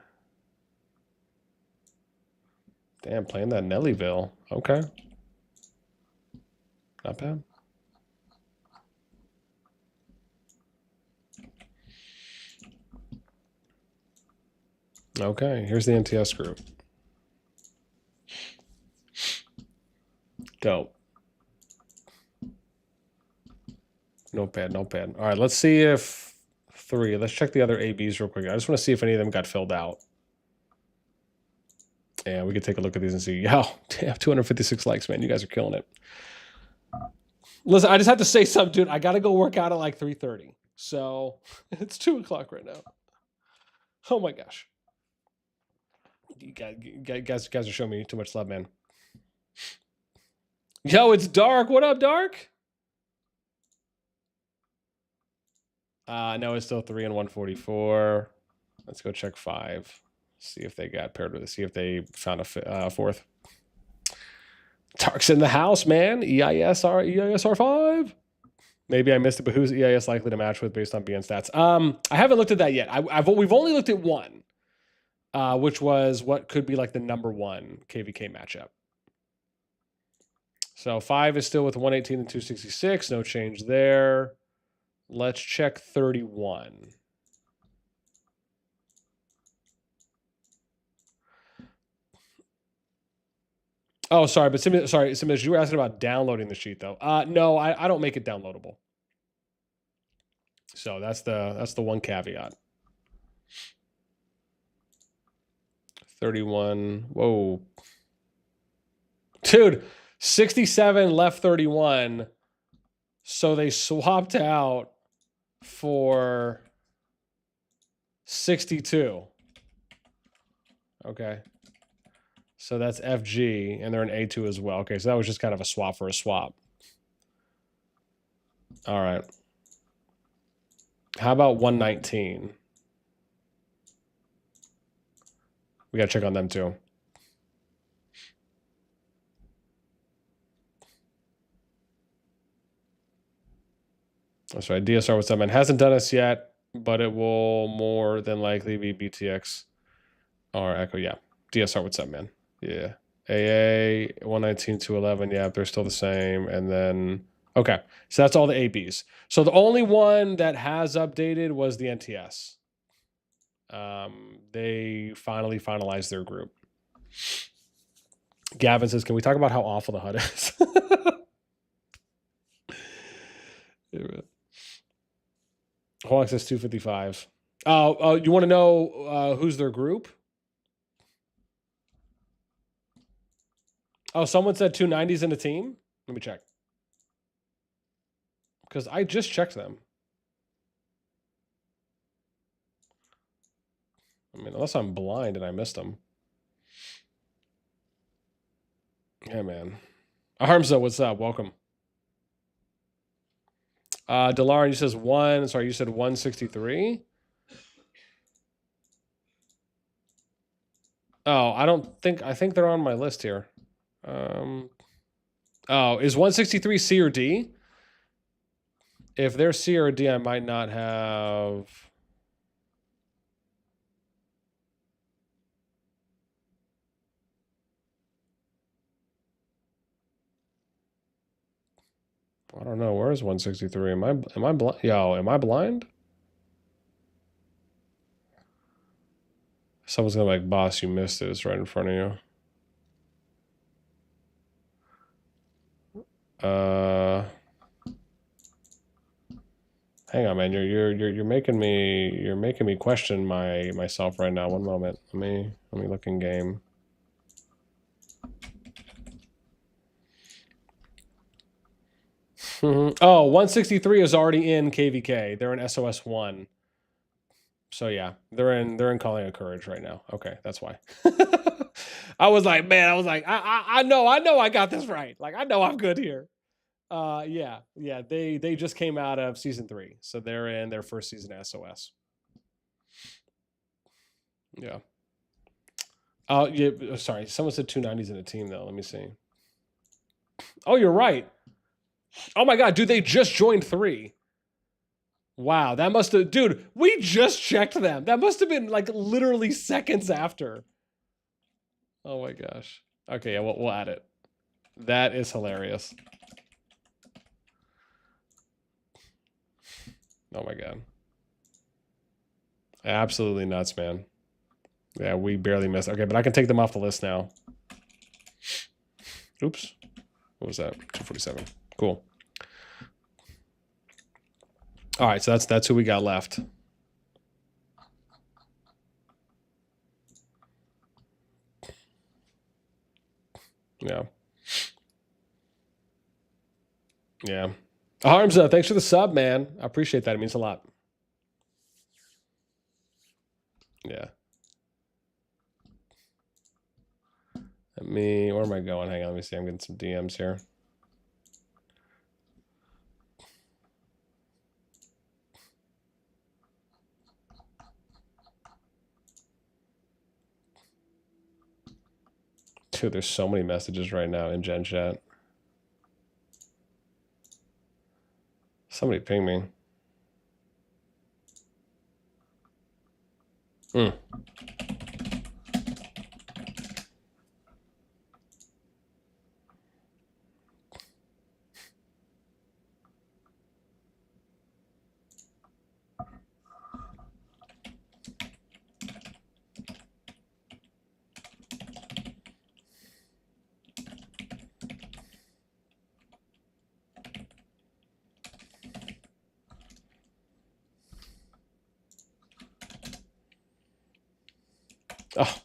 Damn, playing that Nellyville. Okay. Not bad. Okay, here's the NTS group. Dope. Not bad, not bad. All right, let's see if let's check the other ABs real quick. I just want to see if any of them got filled out. And we could take a look at these and see. Yo, damn, 256 likes, man. You guys are killing it. Listen, I just have to say something, dude. I got to go work out at like 3:30. So it's 2 o'clock right now. Oh my gosh. You guys are showing me too much love, man. Yo, it's Dark. What up, Dark? No, it's still 3 and 144. Let's go check 5. See if they got paired with it. See if they found a fourth. Tark's in the house, man. EISR5. Maybe I missed it, but who's EIS likely to match with based on BN stats? I haven't looked at that yet. We've only looked at one, which was what could be like the #1 KVK matchup. So 5 is still with 118 and 266. No change there. Let's check 31. Oh, sorry, but Simmons, you were asking about downloading the sheet though. No, I don't make it downloadable. So that's the one caveat. 31. Whoa. Dude, 67 left 31. So they swapped out for 62. Okay. So that's FG, and they're an A2 as well. Okay, so that was just kind of a swap for a swap. All right. How about 119? We got to check on them too. That's right. DSR, what's up, man? Hasn't done us yet, but it will more than likely be BTX or Echo. Yeah. DSR, what's up, man? Yeah. AA 119 to 11. Yeah, they're still the same. And then, okay. So that's all the ABs. So the only one that has updated was the NTS. They finally finalized their group. Gavin says, can we talk about how awful the HUD is? Hawk says 255. Oh, you want to know who's their group? Oh, someone said 290s in a team? Let me check. Because I just checked them. I mean, unless I'm blind and I missed them. Yeah, man. Armza, what's up? Welcome. Delaran, you says one. Sorry, you said 163. Oh, I think they're on my list here. Oh, is 163 C or D? If they're C or D, I might not have. I don't know. Where is 163? Am I blind? Yo, am I blind? Someone's gonna be like, boss, you missed it. It's right in front of you. Hang on, man. You're making me question myself right now. One moment. Let me look in game. Oh, 163 is already in KVK. They're in SOS 1. So yeah, they're in Calling of Courage right now. Okay, that's why. I was like, I know I got this right. Like, I know I'm good here. Yeah, they just came out of season 3, so they're in their first season of SOS. Yeah. Oh, yeah. Sorry, someone said 290s in a team though. Let me see. Oh, you're right. Oh my god, dude, they just joined 3. Wow, that must have, dude, we just checked them. That must have been like literally seconds after. Oh my gosh. Okay, yeah, we'll add it. That is hilarious. Oh my god. Absolutely nuts, man. Yeah, we barely missed. Okay, but I can take them off the list now. Oops. What was that? 247. Cool. All right, so that's who we got left. Yeah. Yeah. Harmza, thanks for the sub, man. I appreciate that. It means a lot. Yeah. Where am I going? Hang on, let me see. I'm getting some DMs here. Dude, there's so many messages right now in Gen Chat. Somebody ping me. Oh.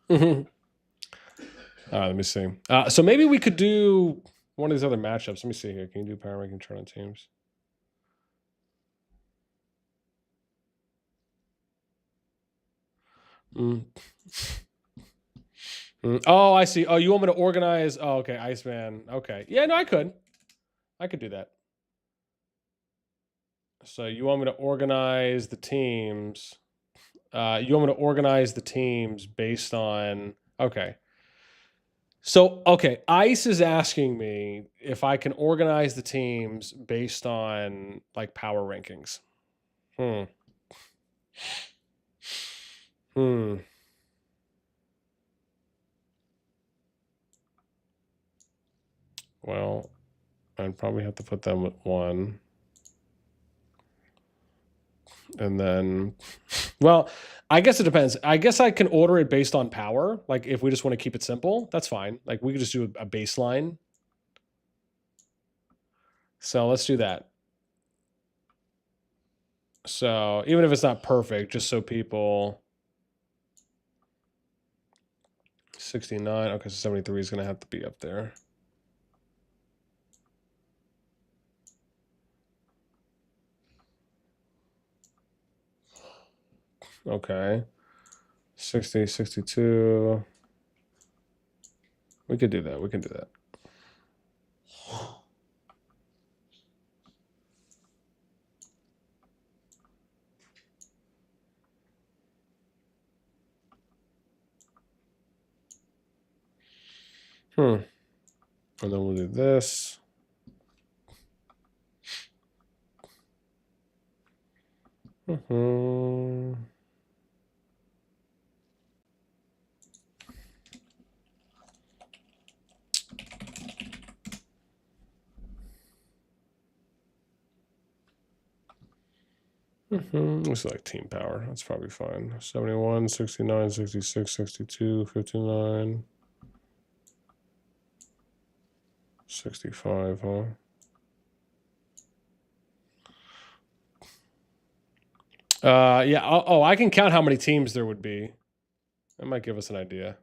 All right, let me see. So maybe we could do one of these other matchups. Let me see here. Can you do power ranking chart on teams? Oh, I see. Oh, you want me to organize? Oh, okay. Iceman. Okay. Yeah, no, I could do that. So you want me to organize the teams? You want me to organize the teams based on? Okay. So, okay, ICE is asking me if I can organize the teams based on like power rankings. Hmm. Well, I'd probably have to put them at 1. And then, well, I guess it depends. I guess I can order it based on power. Like if we just want to keep it simple, that's fine. Like we could just do a baseline. So let's do that. So even if it's not perfect, just so people 69. Okay, so 73 is going to have to be up there. Okay. 60, 62. We could do that. We can do that. And then we'll do this. It's like team power. That's probably fine. 71, 69, 66, 62, 59. 65, huh? Yeah. Oh, I can count how many teams there would be. That might give us an idea.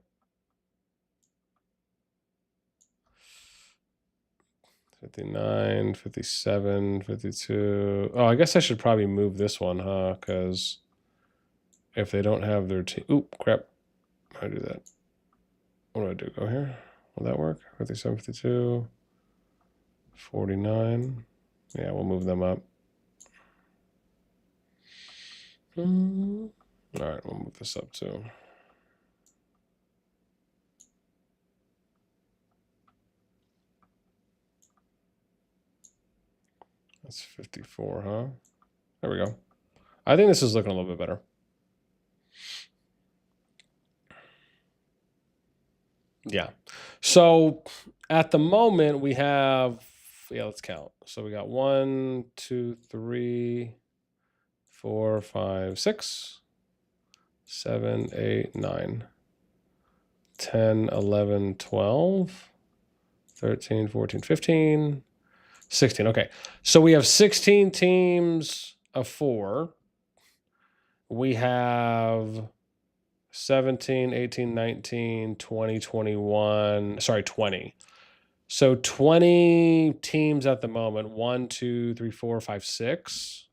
59, 57, 52. Oh, I guess I should probably move this one, huh? Because if they don't have their team. Oop, crap. How do I do that? What do I do? Go here? Will that work? 57, 52, 49. Yeah, we'll move them up. All right, we'll move this up too. That's 54, huh? There we go. I think this is looking a little bit better. Yeah. So at the moment we have, yeah, let's count. So we got 1, 2, 3, 4, 5, 6, 7, 8, 9, 10, 11, 12, 13, 14, 15, 16. Okay. So we have 16 teams of 4. We have 17, 18, 19, 20, 21. Sorry, 20. So 20 teams at the moment. 1, 2, 3, 4, 5, 6.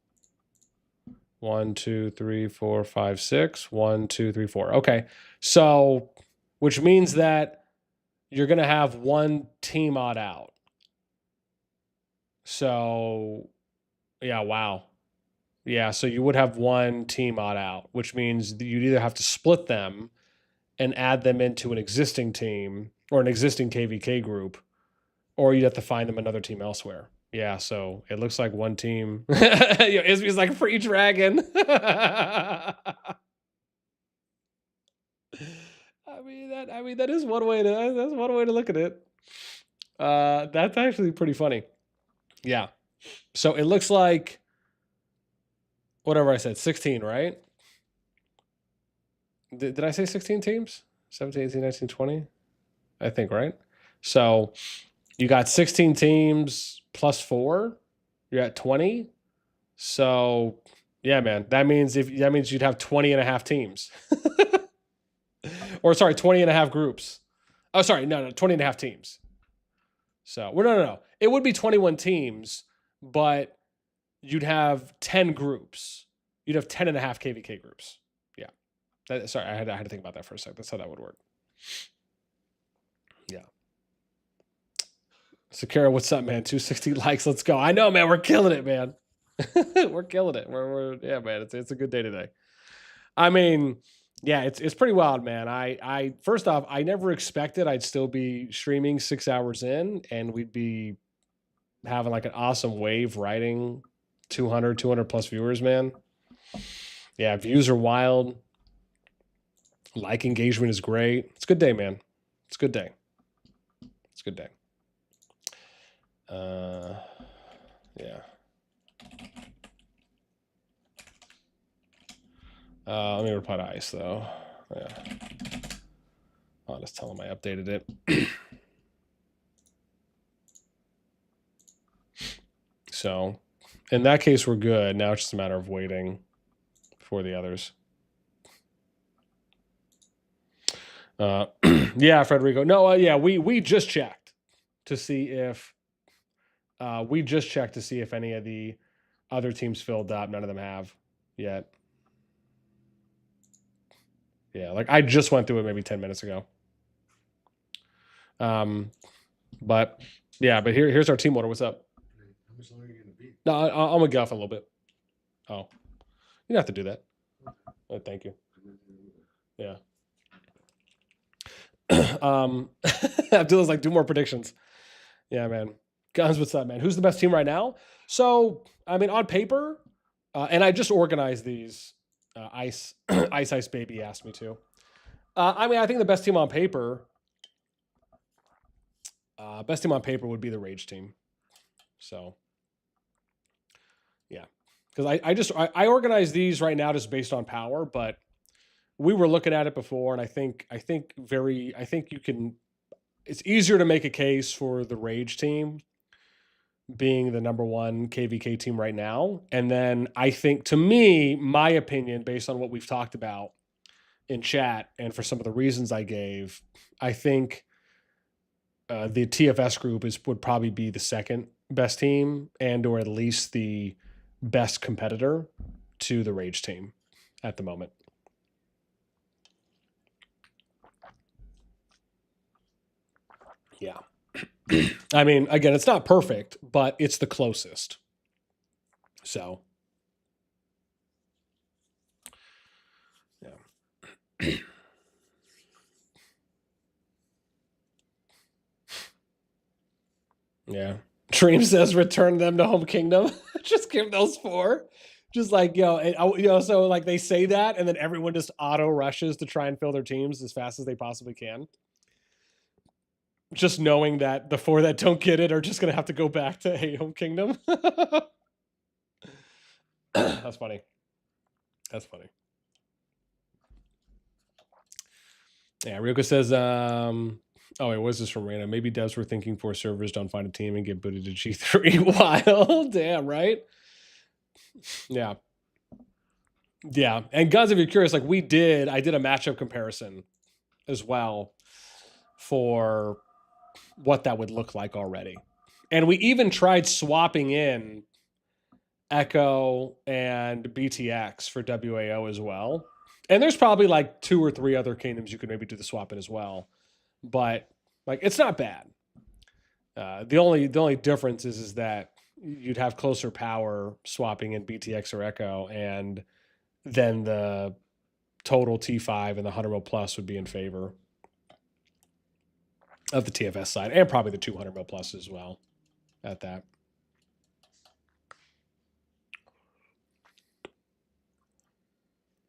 1, 2, 3, 4, 5, 6. 1, 2, 3, 4. Okay. So, which means that you're going to have one team odd out. So, yeah, wow. Yeah, so you would have one team odd out, which means you'd either have to split them and add them into an existing team or an existing KVK group, or you'd have to find them another team elsewhere. Yeah, so it looks like one team. Izzy's like free dragon. I mean that is one way to that's one way to look at it. That's actually pretty funny. Yeah. So it looks like whatever I said, 16, right? Did I say 16 teams? 17, 18, 19, 20? I think, right? So you got 16 teams plus 4. You're at 20. So yeah, man, that means you'd have 20 and a half teams. Or sorry, 20 and a half groups. Oh, sorry, no, 20 and a half teams. So, well, no. It would be 21 teams, but you'd have 10 groups. You'd have 10 and a half KVK groups. Yeah. Sorry, I had to think about that for a sec. That's how that would work. Yeah. Sakara, what's up, man? 260 likes. Let's go. I know, man. We're killing it, man. We're killing it. Yeah, man. It's a good day today. I mean, yeah, it's pretty wild, man. I first off, I never expected I'd still be streaming 6 hours in, and we'd be having like an awesome wave riding 200 plus viewers, man. Yeah, views are wild. Like engagement is great. It's a good day, man. It's a good day. It's a good day. Yeah. Let me reply to Ice though. Yeah. I'll just tell him I updated it. So in that case, we're good. Now it's just a matter of waiting for the others. Yeah, Federico. No, yeah, we just checked to see if any of the other teams filled up. None of them have yet. Yeah, like I just went through it maybe 10 minutes ago. But yeah, but here's our team order. What's up? How much longer are you gonna be? No, I'm gonna go off a little bit. Oh, you don't have to do that. Oh, thank you. Yeah. Abdullah's like, do more predictions. Yeah, man. Guns, what's up, man? Who's the best team right now? So, I mean, on paper, and I just organized these. Ice Baby asked me to. I mean, I think the best team on paper would be the Rage team. So, yeah, because I organized these right now just based on power, but we were looking at it before, and I think you can. It's easier to make a case for the Rage team being the number one KVK team right now. And then I think, to me, my opinion, based on what we've talked about in chat and for some of the reasons I gave, I think the TFS group would probably be the second best team, and or at least the best competitor to the Rage team at the moment. Yeah. I mean, again, it's not perfect, but it's the closest. So, yeah. Yeah. Dream says return them to home kingdom. Just give those 4. Just like, so like they say that, and then everyone just auto rushes to try and fill their teams as fast as they possibly can. Just knowing that the 4 that don't get it are just going to have to go back to a home kingdom. That's funny. That's funny. Yeah, Ryoko says, oh wait, what is this from Rana? Maybe devs were thinking 4 servers don't find a team and get booted to G3. Wild. Damn, right? Yeah. Yeah. And guys, if you're curious, like I did a matchup comparison as well for what that would look like already. And we even tried swapping in Echo and BTX for WAO as well. And there's probably like 2 or 3 other kingdoms you could maybe do the swap in as well. But like it's not bad. The only difference is that you'd have closer power swapping in BTX or Echo, and then the total T5 and the 100 mil plus would be in favor of the TFS side, and probably the 200 mil plus as well at that.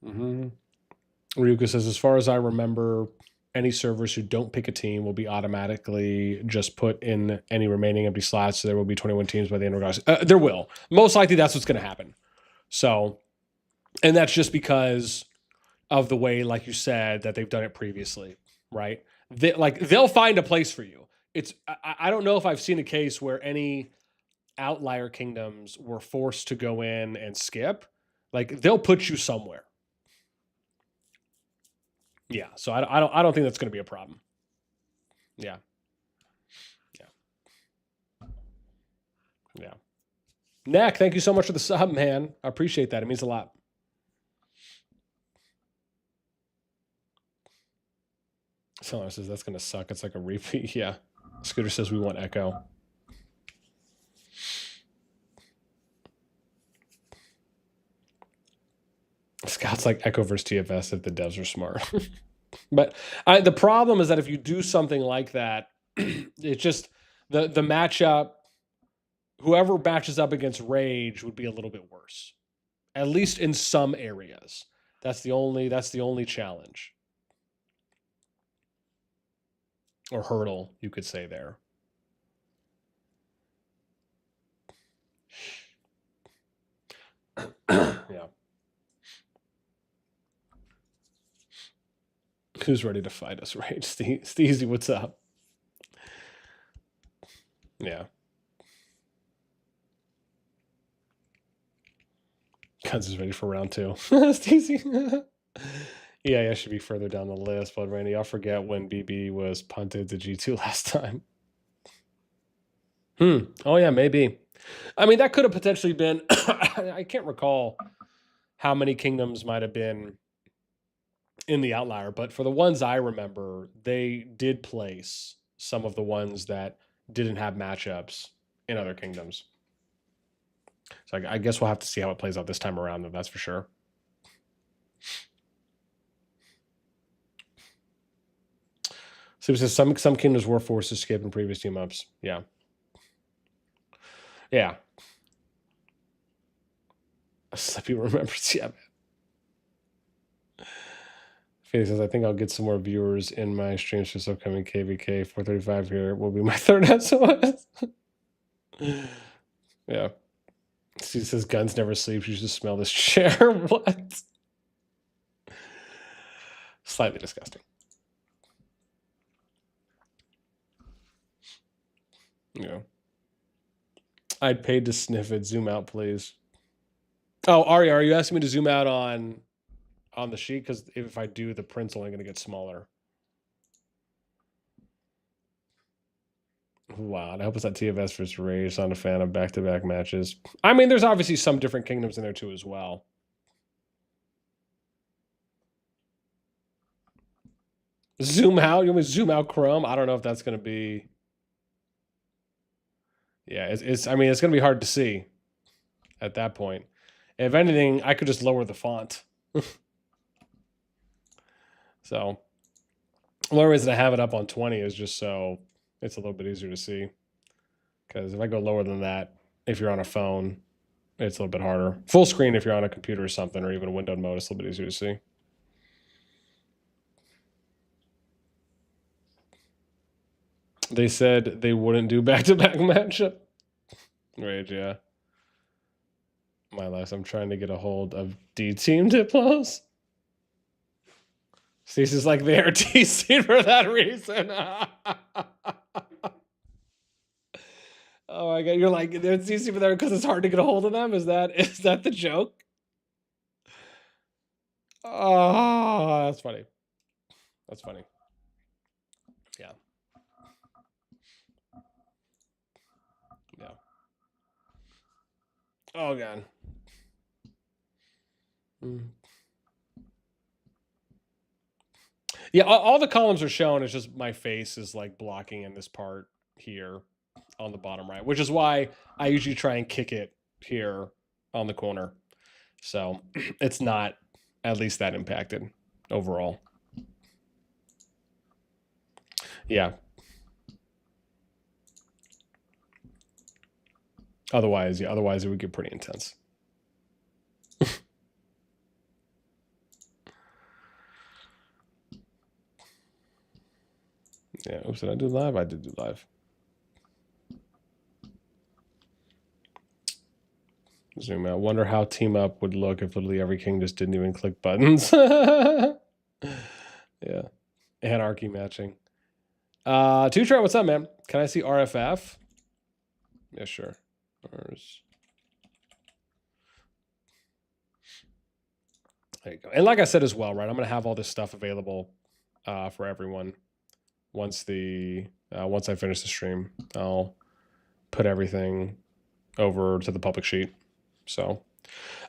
Ryuka says, as far as I remember, any servers who don't pick a team will be automatically just put in any remaining empty slots. So there will be 21 teams by the end of August. There will. Most likely that's what's going to happen. So, and that's just because of the way, like you said, that they've done it previously, right? They'll find a place for you. I don't know if I've seen a case where any outlier kingdoms were forced to go in and skip, like they'll put you somewhere. Yeah, so I don't think that's going to be a problem. Yeah. Yeah. Knack, thank you so much for the sub, man. I appreciate that. It means a lot. Someone says that's going to suck. It's like a repeat. Yeah. Scooter says we want Echo. Scott's like Echo versus TFS if the devs are smart. But the problem is that if you do something like that, it's just the matchup. Whoever matches up against Rage would be a little bit worse, at least in some areas. That's the only challenge or hurdle you could say there. Yeah. Who's ready to fight us, Rage? Steezy, what's up? Yeah. Guns is ready for round 2. Steezy. Yeah, I should be further down the list, but Randy, I'll forget when BB was punted to G2 last time. Oh yeah, maybe. I mean, that could have potentially been. I can't recall how many kingdoms might have been in the outlier, but for the ones I remember, they did place some of the ones that didn't have matchups in other kingdoms. So I guess we'll have to see how it plays out this time around, though. That's for sure. So it says some kingdoms were forced to skip in previous team ups. Yeah. Yeah. Slippy remembers. Yeah. Felix says, I think I'll get some more viewers in my streams for this upcoming KVK 435 here. Will be my third SOS. Yeah. He says, guns never sleeps. You should smell this chair. What? Slightly disgusting. Yeah. I'd paid to sniff it. Zoom out, please. Oh, Arya, are you asking me to zoom out on the sheet? Because if I do, the print's only going to get smaller. Wow, I hope it's not TFS versus Rage. I'm not a fan of back-to-back matches. I mean, there's obviously some different kingdoms in there too as well. Zoom out? You want me to zoom out Chrome? I don't know if that's going to be... Yeah, it's. I mean, it's going to be hard to see at that point. If anything, I could just lower the font. So, the only reason I have it up on 20 is just so it's a little bit easier to see. Because if I go lower than that, if you're on a phone, it's a little bit harder. Full screen if you're on a computer or something, or even a windowed mode, it's a little bit easier to see. They said they wouldn't do back-to-back matchup. Rage, yeah. My last, I'm trying to get a hold of D-Team Diplos. Stacey's like, they are TC'd for that reason. Oh my god, you're like, they're TC'd for that because it's hard to get a hold of them? Is that the joke? Oh, that's funny. That's funny. Yeah. Yeah. Oh god. Yeah, all the columns are shown. It's just my face is like blocking in this part here on the bottom right, which is why I usually try and kick it here on the corner. So it's not at least that impacted overall. Yeah. Otherwise it would get pretty intense. Yeah, oops, did I do live? I did do live. Zoom out. Wonder how team up would look if literally every king just didn't even click buttons. Yeah. Anarchy matching. Two Trent, what's up, man? Can I see RFF? Yeah, sure. There you go. And like I said as well, right? I'm gonna have all this stuff available for everyone once once I finish the stream. I'll put everything over to the public sheet. So,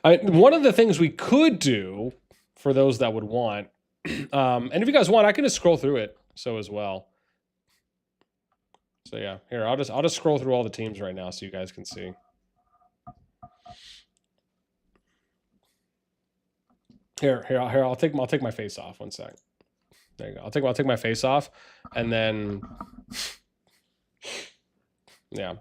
one of the things we could do for those that would want, and if you guys want, I can just scroll through it. So as well. So yeah, here I'll just scroll through all the teams right now so you guys can see. Here I'll take my face off. 1 sec. There you go. I'll take my face off, and then yeah.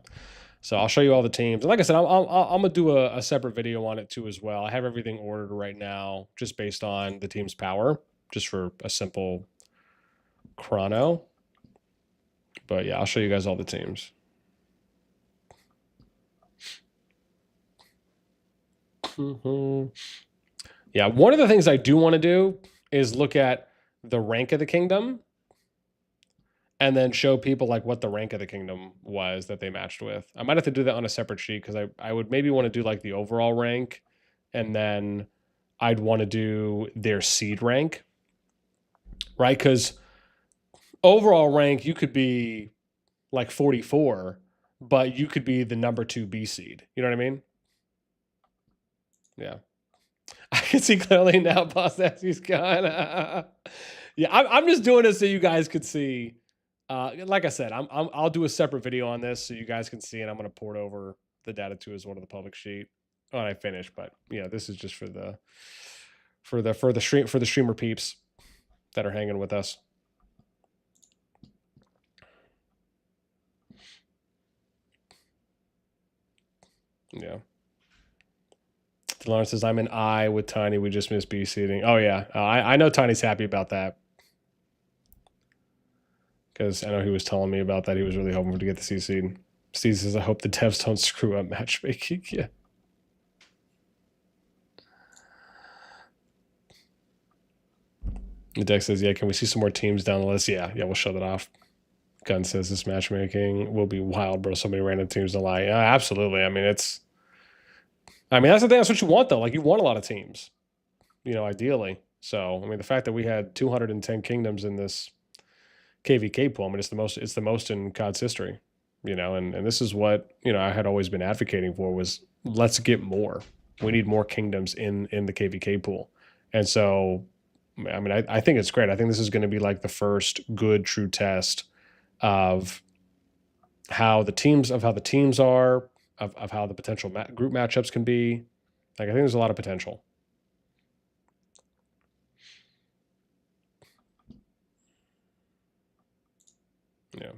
So I'll show you all the teams. And like I said, I'm gonna do a separate video on it too as well. I have everything ordered right now, just based on the team's power, just for a simple chrono. But yeah, I'll show you guys all the teams. Yeah, one of the things I do want to do is look at the rank of the kingdom and then show people like what the rank of the kingdom was that they matched with. I might have to do that on a separate sheet because I would maybe want to do like the overall rank, and then I'd want to do their seed rank, right? Because overall rank, you could be like 44, but you could be the number 2 B seed. You know what I mean? Yeah. I can see clearly now, boss, as he's gone. Yeah, I'm just doing this so you guys could see. Like I said, I'll do a separate video on this so you guys can see, and I'm going to port over the data to as one of the public sheet when I finish. But yeah, this is just for the streamer peeps that are hanging with us. Yeah. Lawrence says, I'm an I with Tiny. We just missed B seeding. Oh, yeah. I know Tiny's happy about that. Because I know he was telling me about that. He was really hoping to get the C seed. Steve says, I hope the devs don't screw up matchmaking. Yeah. The deck says, yeah, can we see some more teams down the list? Yeah, we'll show that off. Gun says this matchmaking will be wild, bro. So many random teams to lie. Yeah, absolutely. I mean, that's the thing. That's what you want, though. Like, you want a lot of teams, ideally. So, I mean, the fact that we had 210 kingdoms in this KVK pool, I mean, it's the most in COD's history, and this is what, I had always been advocating for was let's get more. We need more kingdoms in the KVK pool. And so, I mean, I think it's great. I think this is going to be like the first good, true test of how the teams are, of how the potential group matchups can be. Like, I think there's a lot of potential. Yeah.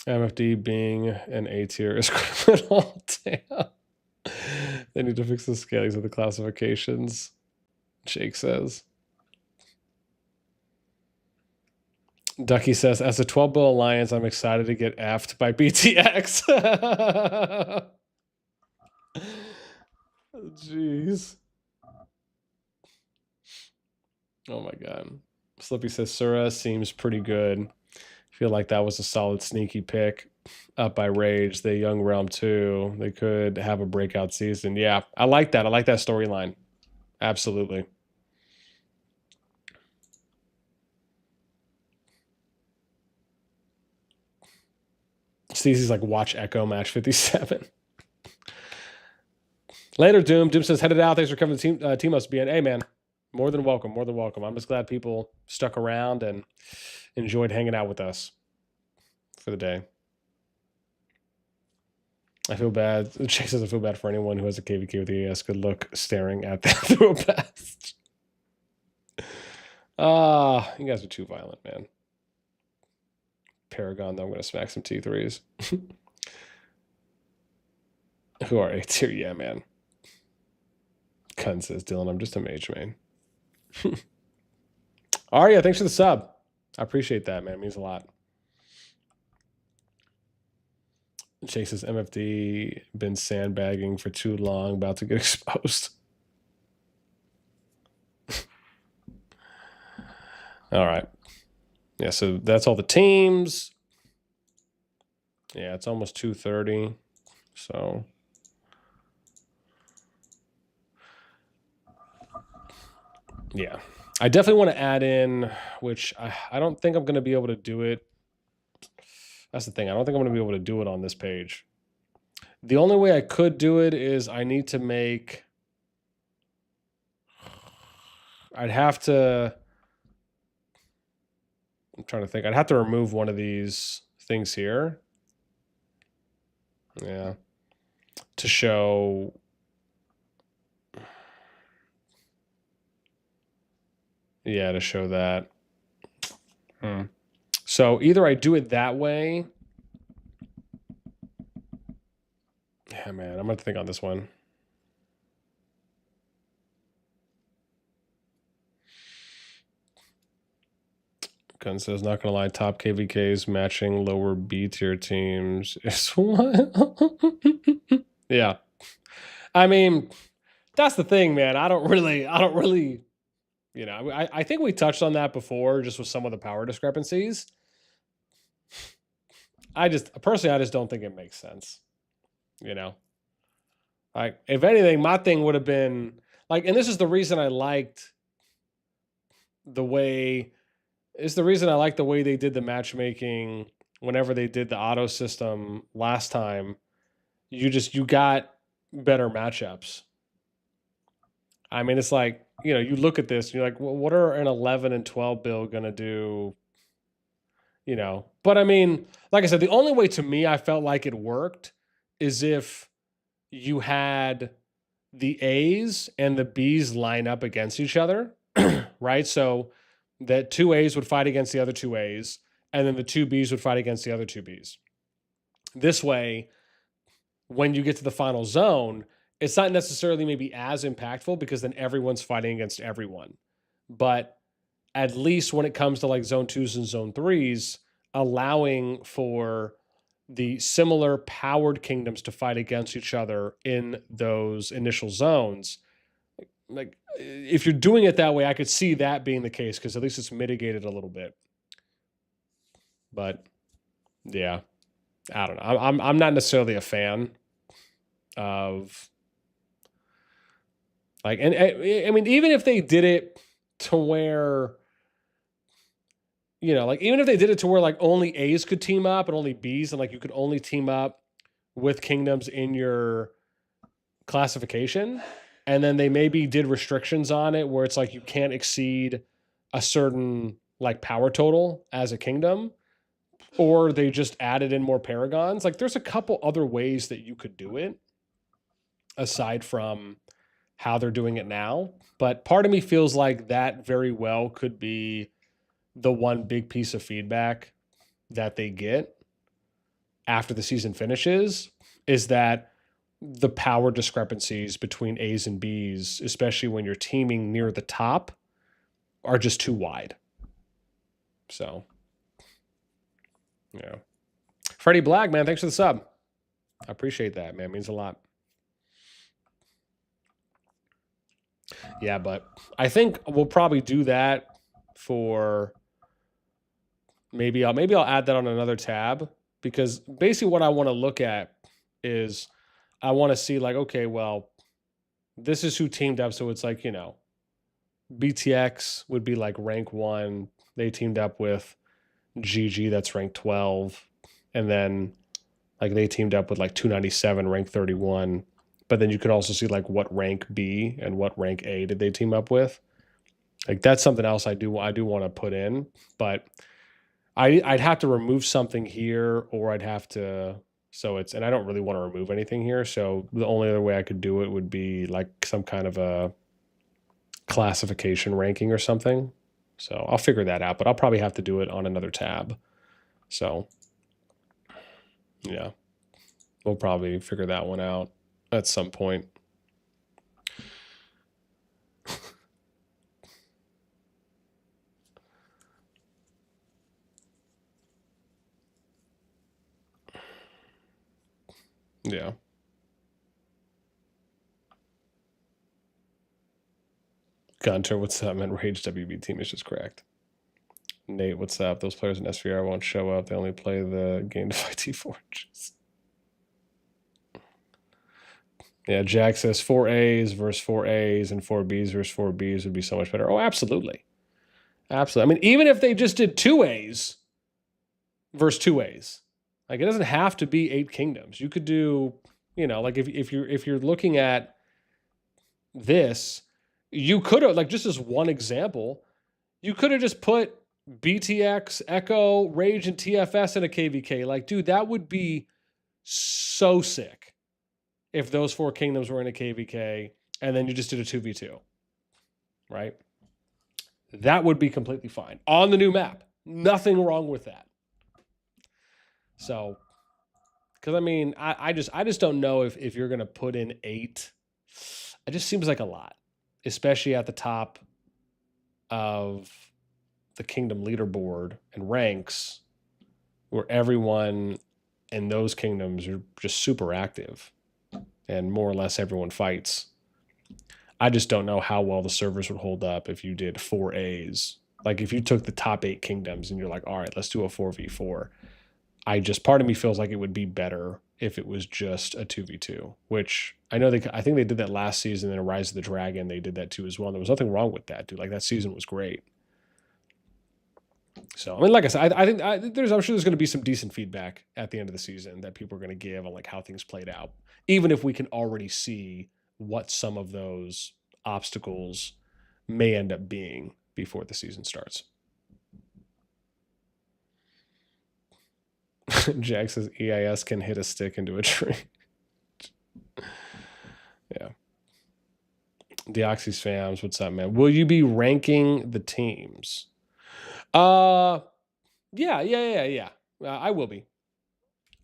MFD being an A tier is criminal. Damn. They need to fix the scalings of the classifications, Jake says. Ducky says, as a 12-bill alliance, I'm excited to get effed by BTX. Jeez. Oh my god. Slippy says, Sura seems pretty good. Feel like that was a solid sneaky pick up by Rage. The Young Realm too. They could have a breakout season. Yeah, I like that. I like that storyline. Absolutely. Steezy's like, watch Echo match 57. Later, Doom. Doom says, headed out. Thanks for coming to Team Us BN. Hey, man. More than welcome. More than welcome. I'm just glad people stuck around and enjoyed hanging out with us for the day. I feel bad. Jake says, I feel bad for anyone who has a KVK with the AS. Good look staring at them through a past. You guys are too violent, man. Paragon, though, I'm going to smack some T3s. Who are A tier? Yeah, man. Kun says, Dylan, I'm just a mage, man. Arya, thanks for the sub. I appreciate that, man. It means a lot. Jake says, MFD been sandbagging for too long, about to get exposed. All right. Yeah, so that's all the teams. Yeah, it's almost 2:30. So yeah, I definitely want to add in, which I don't think I'm going to be able to do it. That's the thing. I don't think I'm going to be able to do it on this page. The only way I could do it is I need to make. I'd have to. I'm trying to think. I'd have to remove one of these things here. Yeah. To show. Yeah, to show that. So either I do it that way. Yeah, man, I'm going to think on this one. Gun says, not gonna lie, top KVKs matching lower B tier teams is what? Yeah. I mean, that's the thing, man. I don't really, you know, I think we touched on that before, just with some of the power discrepancies. I just don't think it makes sense. You know, like if anything, my thing would have been like, and this is the reason I liked the way. It's the reason I like the way they did the matchmaking whenever they did the auto system last time. You got better matchups. I mean, it's like, you know, you look at this and you're like, well, what are an 11 and 12 build going to do? You know, but I mean, like I said, the only way to me I felt like it worked is if you had the A's and the B's line up against each other, right? So that two A's would fight against the other two A's, and then the two B's would fight against the other two B's. This way, when you get to the final zone, it's not necessarily maybe as impactful because then everyone's fighting against everyone. But at least when it comes to like zone 2s and zone 3s, allowing for the similar powered kingdoms to fight against each other in those initial zones. Like if you're doing it that way, I could see that being the case because at least it's mitigated a little bit. But yeah, I don't know. I'm not necessarily a fan of like, and I mean, even if they did it to where, you know, like even if they did it to where like only A's could team up and only B's, and like you could only team up with kingdoms in your classification, and then they maybe did restrictions on it where it's like you can't exceed a certain like power total as a kingdom, or they just added in more paragons. Like there's a couple other ways that you could do it aside from how they're doing it now. But part of me feels like that very well could be the one big piece of feedback that they get after the season finishes, is that the power discrepancies between A's and B's, especially when you're teaming near the top, are just too wide. So, yeah. Freddie Black, man, thanks for the sub. I appreciate that, man. It means a lot. Yeah, but I think we'll probably do that for maybe I'll add that on another tab, because basically what I want to look at is I want to see like, okay, well, this is who teamed up. So it's like, you know, BTX would be like rank 1. They teamed up with GG, that's rank 12. And then like they teamed up with like 297, rank 31. But then you could also see like what rank B and what rank A did they team up with. Like that's something else I do want to put in, but I'd have to remove something here, or I'd have to. So it's, and I don't really want to remove anything here. So the only other way I could do it would be like some kind of a classification ranking or something. So I'll figure that out, but I'll probably have to do it on another tab. So yeah, we'll probably figure that one out at some point. Yeah. Gunter, what's up, man? Rage WB team is just cracked. Nate, what's up? Those players in SVR won't show up. They only play the game to fight T4. Yeah, Jack says 4 A's versus 4 A's and 4 B's versus 4 B's would be so much better. Oh, absolutely. Absolutely. I mean, even if they just did 2 A's versus 2 A's, like it doesn't have to be 8 kingdoms. You could do, you know, like if you're looking at this, you could have, like, just as one example, you could have just put BTX, Echo, Rage, and TFS in a KVK. Like, dude, that would be so sick if those 4 kingdoms were in a KVK and then you just did a 2v2, right? That would be completely fine on the new map. Nothing wrong with that. So, because I mean, I just don't know if you're going to put in 8. It just seems like a lot, especially at the top of the kingdom leaderboard and ranks, where everyone in those kingdoms are just super active and more or less everyone fights. I just don't know how well the servers would hold up if you did 4 A's. Like if you took the top 8 kingdoms and you're like, all right, let's do a 4v4. Part of me feels like it would be better if it was just a 2v2, which I think they did that last season in Rise of the Dragon. They did that too as well. There was nothing wrong with that, dude. Like that season was great. So, I mean, like I said, I'm sure there's going to be some decent feedback at the end of the season that people are going to give on like how things played out, even if we can already see what some of those obstacles may end up being before the season starts. Jack says EIS can hit a stick into a tree. Yeah. Deoxys fams, what's up, man? Will you be ranking the teams? Yeah. I will be.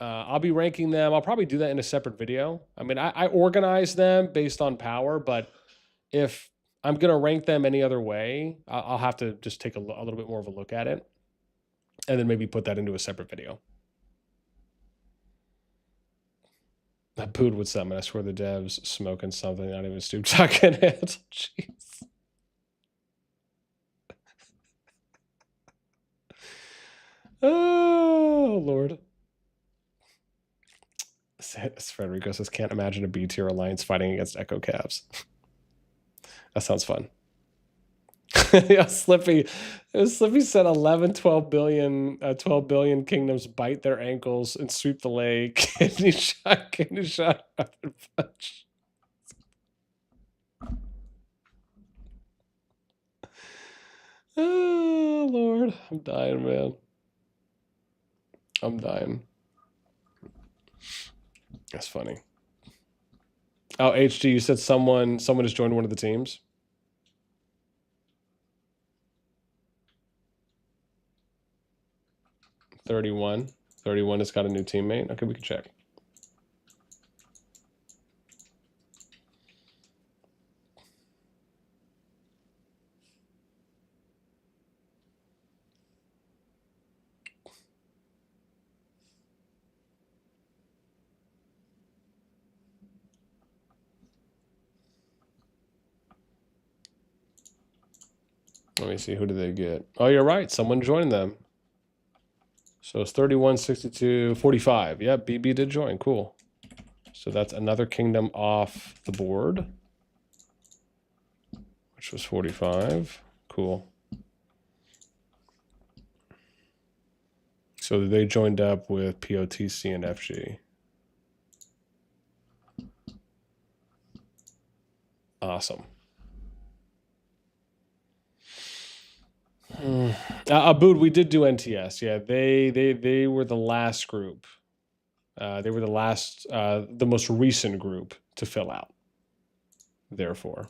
I'll be ranking them. I'll probably do that in a separate video. I mean, I organize them based on power, but if I'm going to rank them any other way, I'll have to just take a little bit more of a look at it and then maybe put that into a separate video. That booed with something. I swear the devs smoking something, not even Stoop talking it. Jeez. Oh, Lord. Frederico says, can't imagine a B tier alliance fighting against Echo Cavs. That sounds fun. Yeah, Slippy said 12 billion kingdoms bite their ankles and sweep the lake. Kidney shot, rapid punch. Oh, Lord. I'm dying, man. I'm dying. That's funny. Oh, HG, you said someone has joined one of the teams? $31 has got a new teammate. Okay, we can check. Let me see, who did they get? Oh, you're right. Someone joined them. So it's 31, 62, 45. Yeah, BB did join. Cool. So that's another kingdom off the board, which was 45. Cool. So they joined up with POTC and FG. Awesome. Abood, we did do NTS. Yeah, they were the last group. They were the most recent group to fill out. Therefore.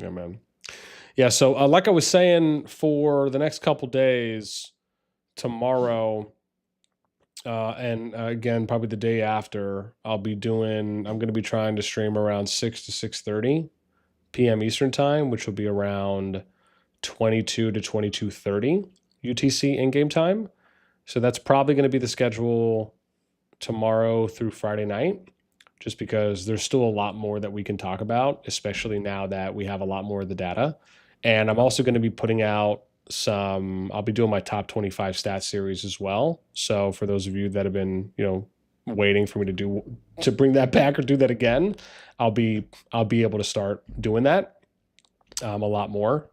Yeah, man. Yeah, so like I was saying, for the next couple days, tomorrow, and again, probably the day after, I'm going to be trying to stream around 6 to 6:30 p.m. Eastern time, which will be around 22 to 22:30 UTC in-game time. So that's probably going to be the schedule tomorrow through Friday night, just because there's still a lot more that we can talk about, especially now that we have a lot more of the data. And I'm also going to be putting out I'll be doing my top 25 stat series as well. So for those of you that have been, waiting for me to bring that back or do that again, I'll be able to start doing that a lot more.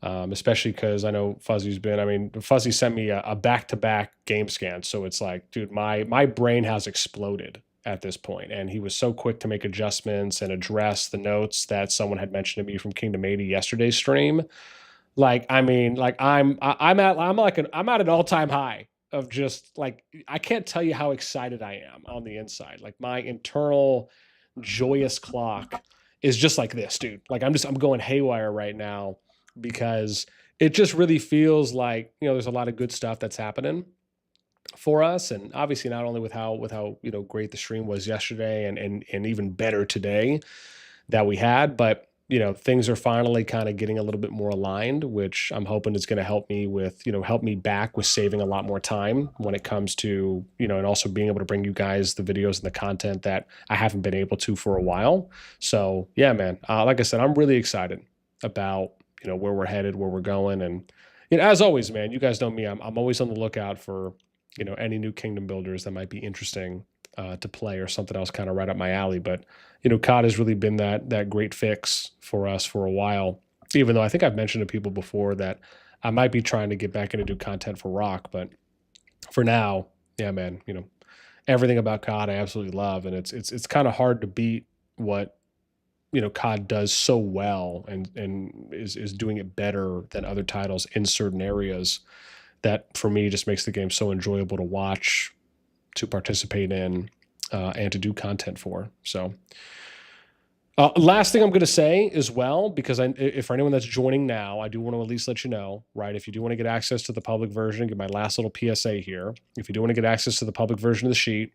Especially because I know Fuzzy sent me a back-to-back game scan. So it's like, dude, my brain has exploded at this point. And he was so quick to make adjustments and address the notes that someone had mentioned to me from Kingdom 80 yesterday's stream. I'm at an all-time high of just like, I can't tell you how excited I am on the inside. Like my internal joyous clock is just like this, dude. Like I'm going haywire right now because it just really feels like, there's a lot of good stuff that's happening for us. And obviously not only with how great the stream was yesterday and even better today that we had, but things are finally kind of getting a little bit more aligned, which I'm hoping is going to help me help me back with saving a lot more time when it comes to, and also being able to bring you guys the videos and the content that I haven't been able to for a while. So yeah, man, like I said, I'm really excited about, where we're headed, where we're going. And, as always, man, you guys know me, I'm always on the lookout for, any new kingdom builders that might be interesting to play or something else kind of right up my alley. But, COD has really been that great fix for us for a while, even though I think I've mentioned to people before that I might be trying to get back into do content for Rock. But for now, yeah, man, everything about COD I absolutely love. And it's kind of hard to beat what, COD does so well and is doing it better than other titles in certain areas that for me just makes the game so enjoyable to watch, to participate in, and to do content for. So last thing I'm going to say as well, because if for anyone that's joining now, I do want to at least let you know, right? If you do want to get access to the public version, get my last little PSA here. If you do want to get access to the public version of the sheet,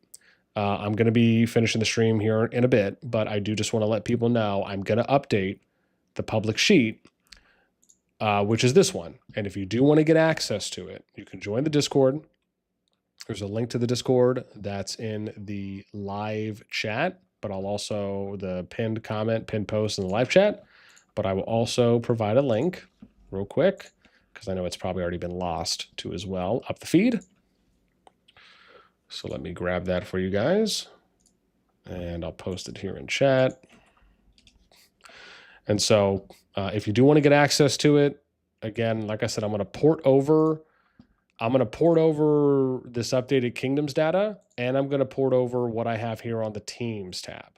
I'm going to be finishing the stream here in a bit, but I do just want to let people know I'm going to update the public sheet, which is this one. And if you do want to get access to it, you can join the Discord. There's a link to the Discord that's in the live chat, but I'll also the pinned post in the live chat, but I will also provide a link real quick because I know it's probably already been lost to as well up the feed. So let me grab that for you guys and I'll post it here in chat. And so if you do want to get access to it, again, like I said, I'm going to port over this updated Kingdoms data, and I'm going to port over what I have here on the Teams tab.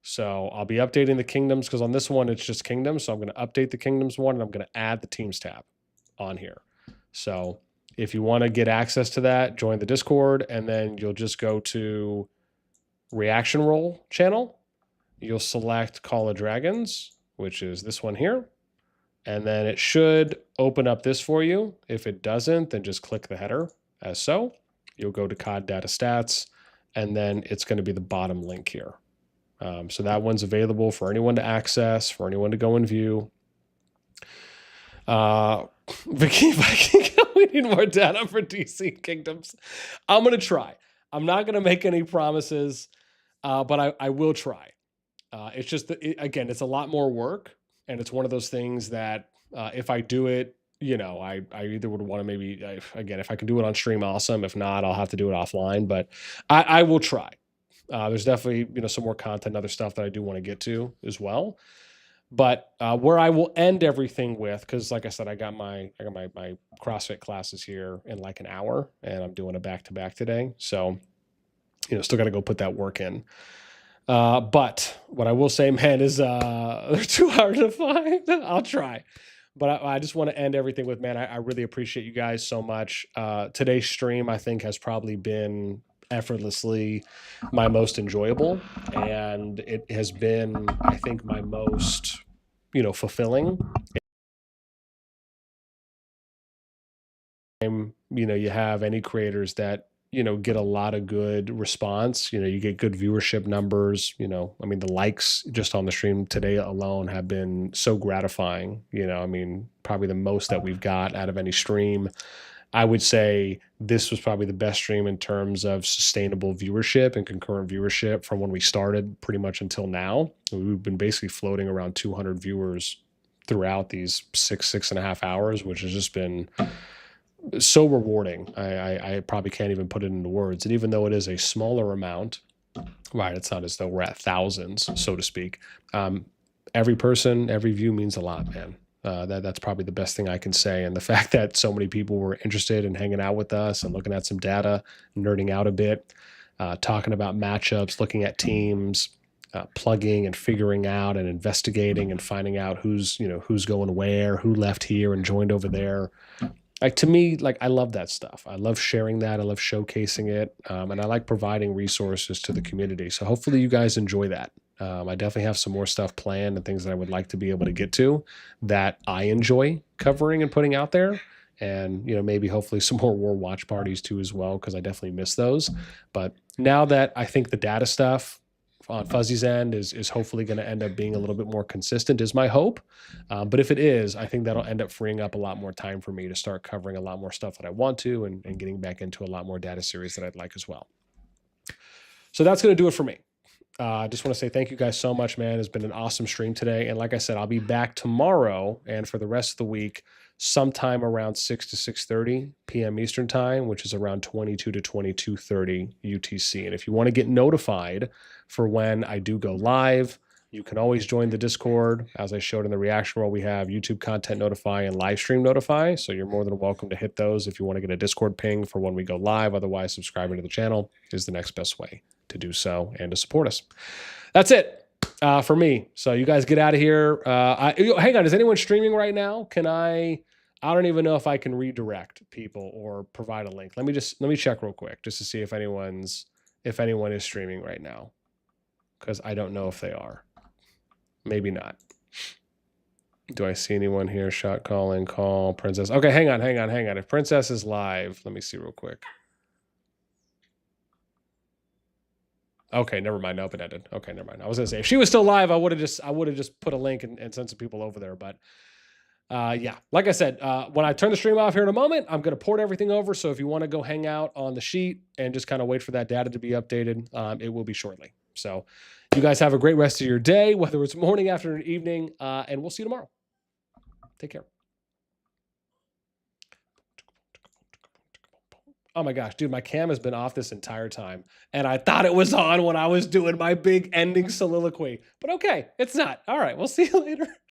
So I'll be updating the Kingdoms because on this one, it's just Kingdoms. So I'm going to update the Kingdoms one, and I'm going to add the Teams tab on here. So if you want to get access to that, join the Discord, and then you'll just go to Reaction Roll channel. You'll select CallofDragons, which is this one here. And then it should open up this for you. If it doesn't, then just click the header as so. You'll go to COD Data Stats, and then it's going to be the bottom link here. So that one's available for anyone to access, for anyone to go and view. Vicky, we need more data for DC Kingdoms. I'm going to try. I'm not going to make any promises, but I will try. It's just, again, it's a lot more work. And it's one of those things that if I do it, I either would want to maybe, again, if I can do it on stream, awesome. If not, I'll have to do it offline. But I will try. There's definitely, some more content, other stuff that I do want to get to as well. But where I will end everything with, because like I said, I got my CrossFit classes here in like an hour, and I'm doing a back-to-back today. So, still got to go put that work in. But what I will say, man, is they're too hard to find. I'll try. But I just want to end everything with, man, I really appreciate you guys so much. Today's stream, I think, has probably been effortlessly my most enjoyable. And it has been, I think, my most, fulfilling. You have any creators that, get a lot of good response. You get good viewership numbers. I mean, the likes just on the stream today alone have been so gratifying. I mean, probably the most that we've got out of any stream. I would say this was probably the best stream in terms of sustainable viewership and concurrent viewership from when we started pretty much until now. We've been basically floating around 200 viewers throughout these 6.5 hours, which has just been so rewarding. I probably can't even put it into words. And even though it is a smaller amount, right, it's not as though we're at thousands, so to speak. Every person, every view means a lot, man. That's probably the best thing I can say. And the fact that so many people were interested in hanging out with us and looking at some data, nerding out a bit, talking about matchups, looking at teams, plugging and figuring out and investigating and finding out who's going where, who left here and joined over there. Like, to me, like, I love that stuff. I love sharing that. I love showcasing it. And I like providing resources to the community. So hopefully you guys enjoy that. I definitely have some more stuff planned and things that I would like to be able to get to that I enjoy covering and putting out there. And, maybe hopefully some more war watch parties too as well, because I definitely miss those. But now that I think the data stuff on Fuzzy's end is hopefully going to end up being a little bit more consistent is my hope. But if it is, I think that'll end up freeing up a lot more time for me to start covering a lot more stuff that I want to and getting back into a lot more data series that I'd like as well. So that's going to do it for me. I just want to say thank you guys so much, man. It's been an awesome stream today. And like I said, I'll be back tomorrow and for the rest of the week, sometime around 6 to 6:30 p.m. Eastern time, which is around 22 to 22:30 UTC. And if you want to get notified for when I do go live, you can always join the Discord. As I showed in the reaction roll, we have YouTube content notify and live stream notify. So you're more than welcome to hit those if you want to get a Discord ping for when we go live. Otherwise, subscribing to the channel is the next best way to do so and to support us. That's it for me. So you guys get out of here. Hang on, is anyone streaming right now? I don't even know if I can redirect people or provide a link. Let me check real quick just to see if anyone is streaming right now, because I don't know if they are. Maybe not. Do I see anyone here? Shot calling, call, Princess. Okay, hang on. If Princess is live, let me see real quick. Okay, never mind. Nope, it ended. Okay, never mind. I was gonna say if she was still live, I would have just put a link and sent some people over there. But yeah, like I said, when I turn the stream off here in a moment, I'm gonna port everything over. So if you want to go hang out on the sheet and just kind of wait for that data to be updated, it will be shortly. So you guys have a great rest of your day, whether it's morning, afternoon, evening, and we'll see you tomorrow. Take care. Oh my gosh, dude, my cam has been off this entire time. And I thought it was on when I was doing my big ending soliloquy. But okay, it's not. All right, we'll see you later.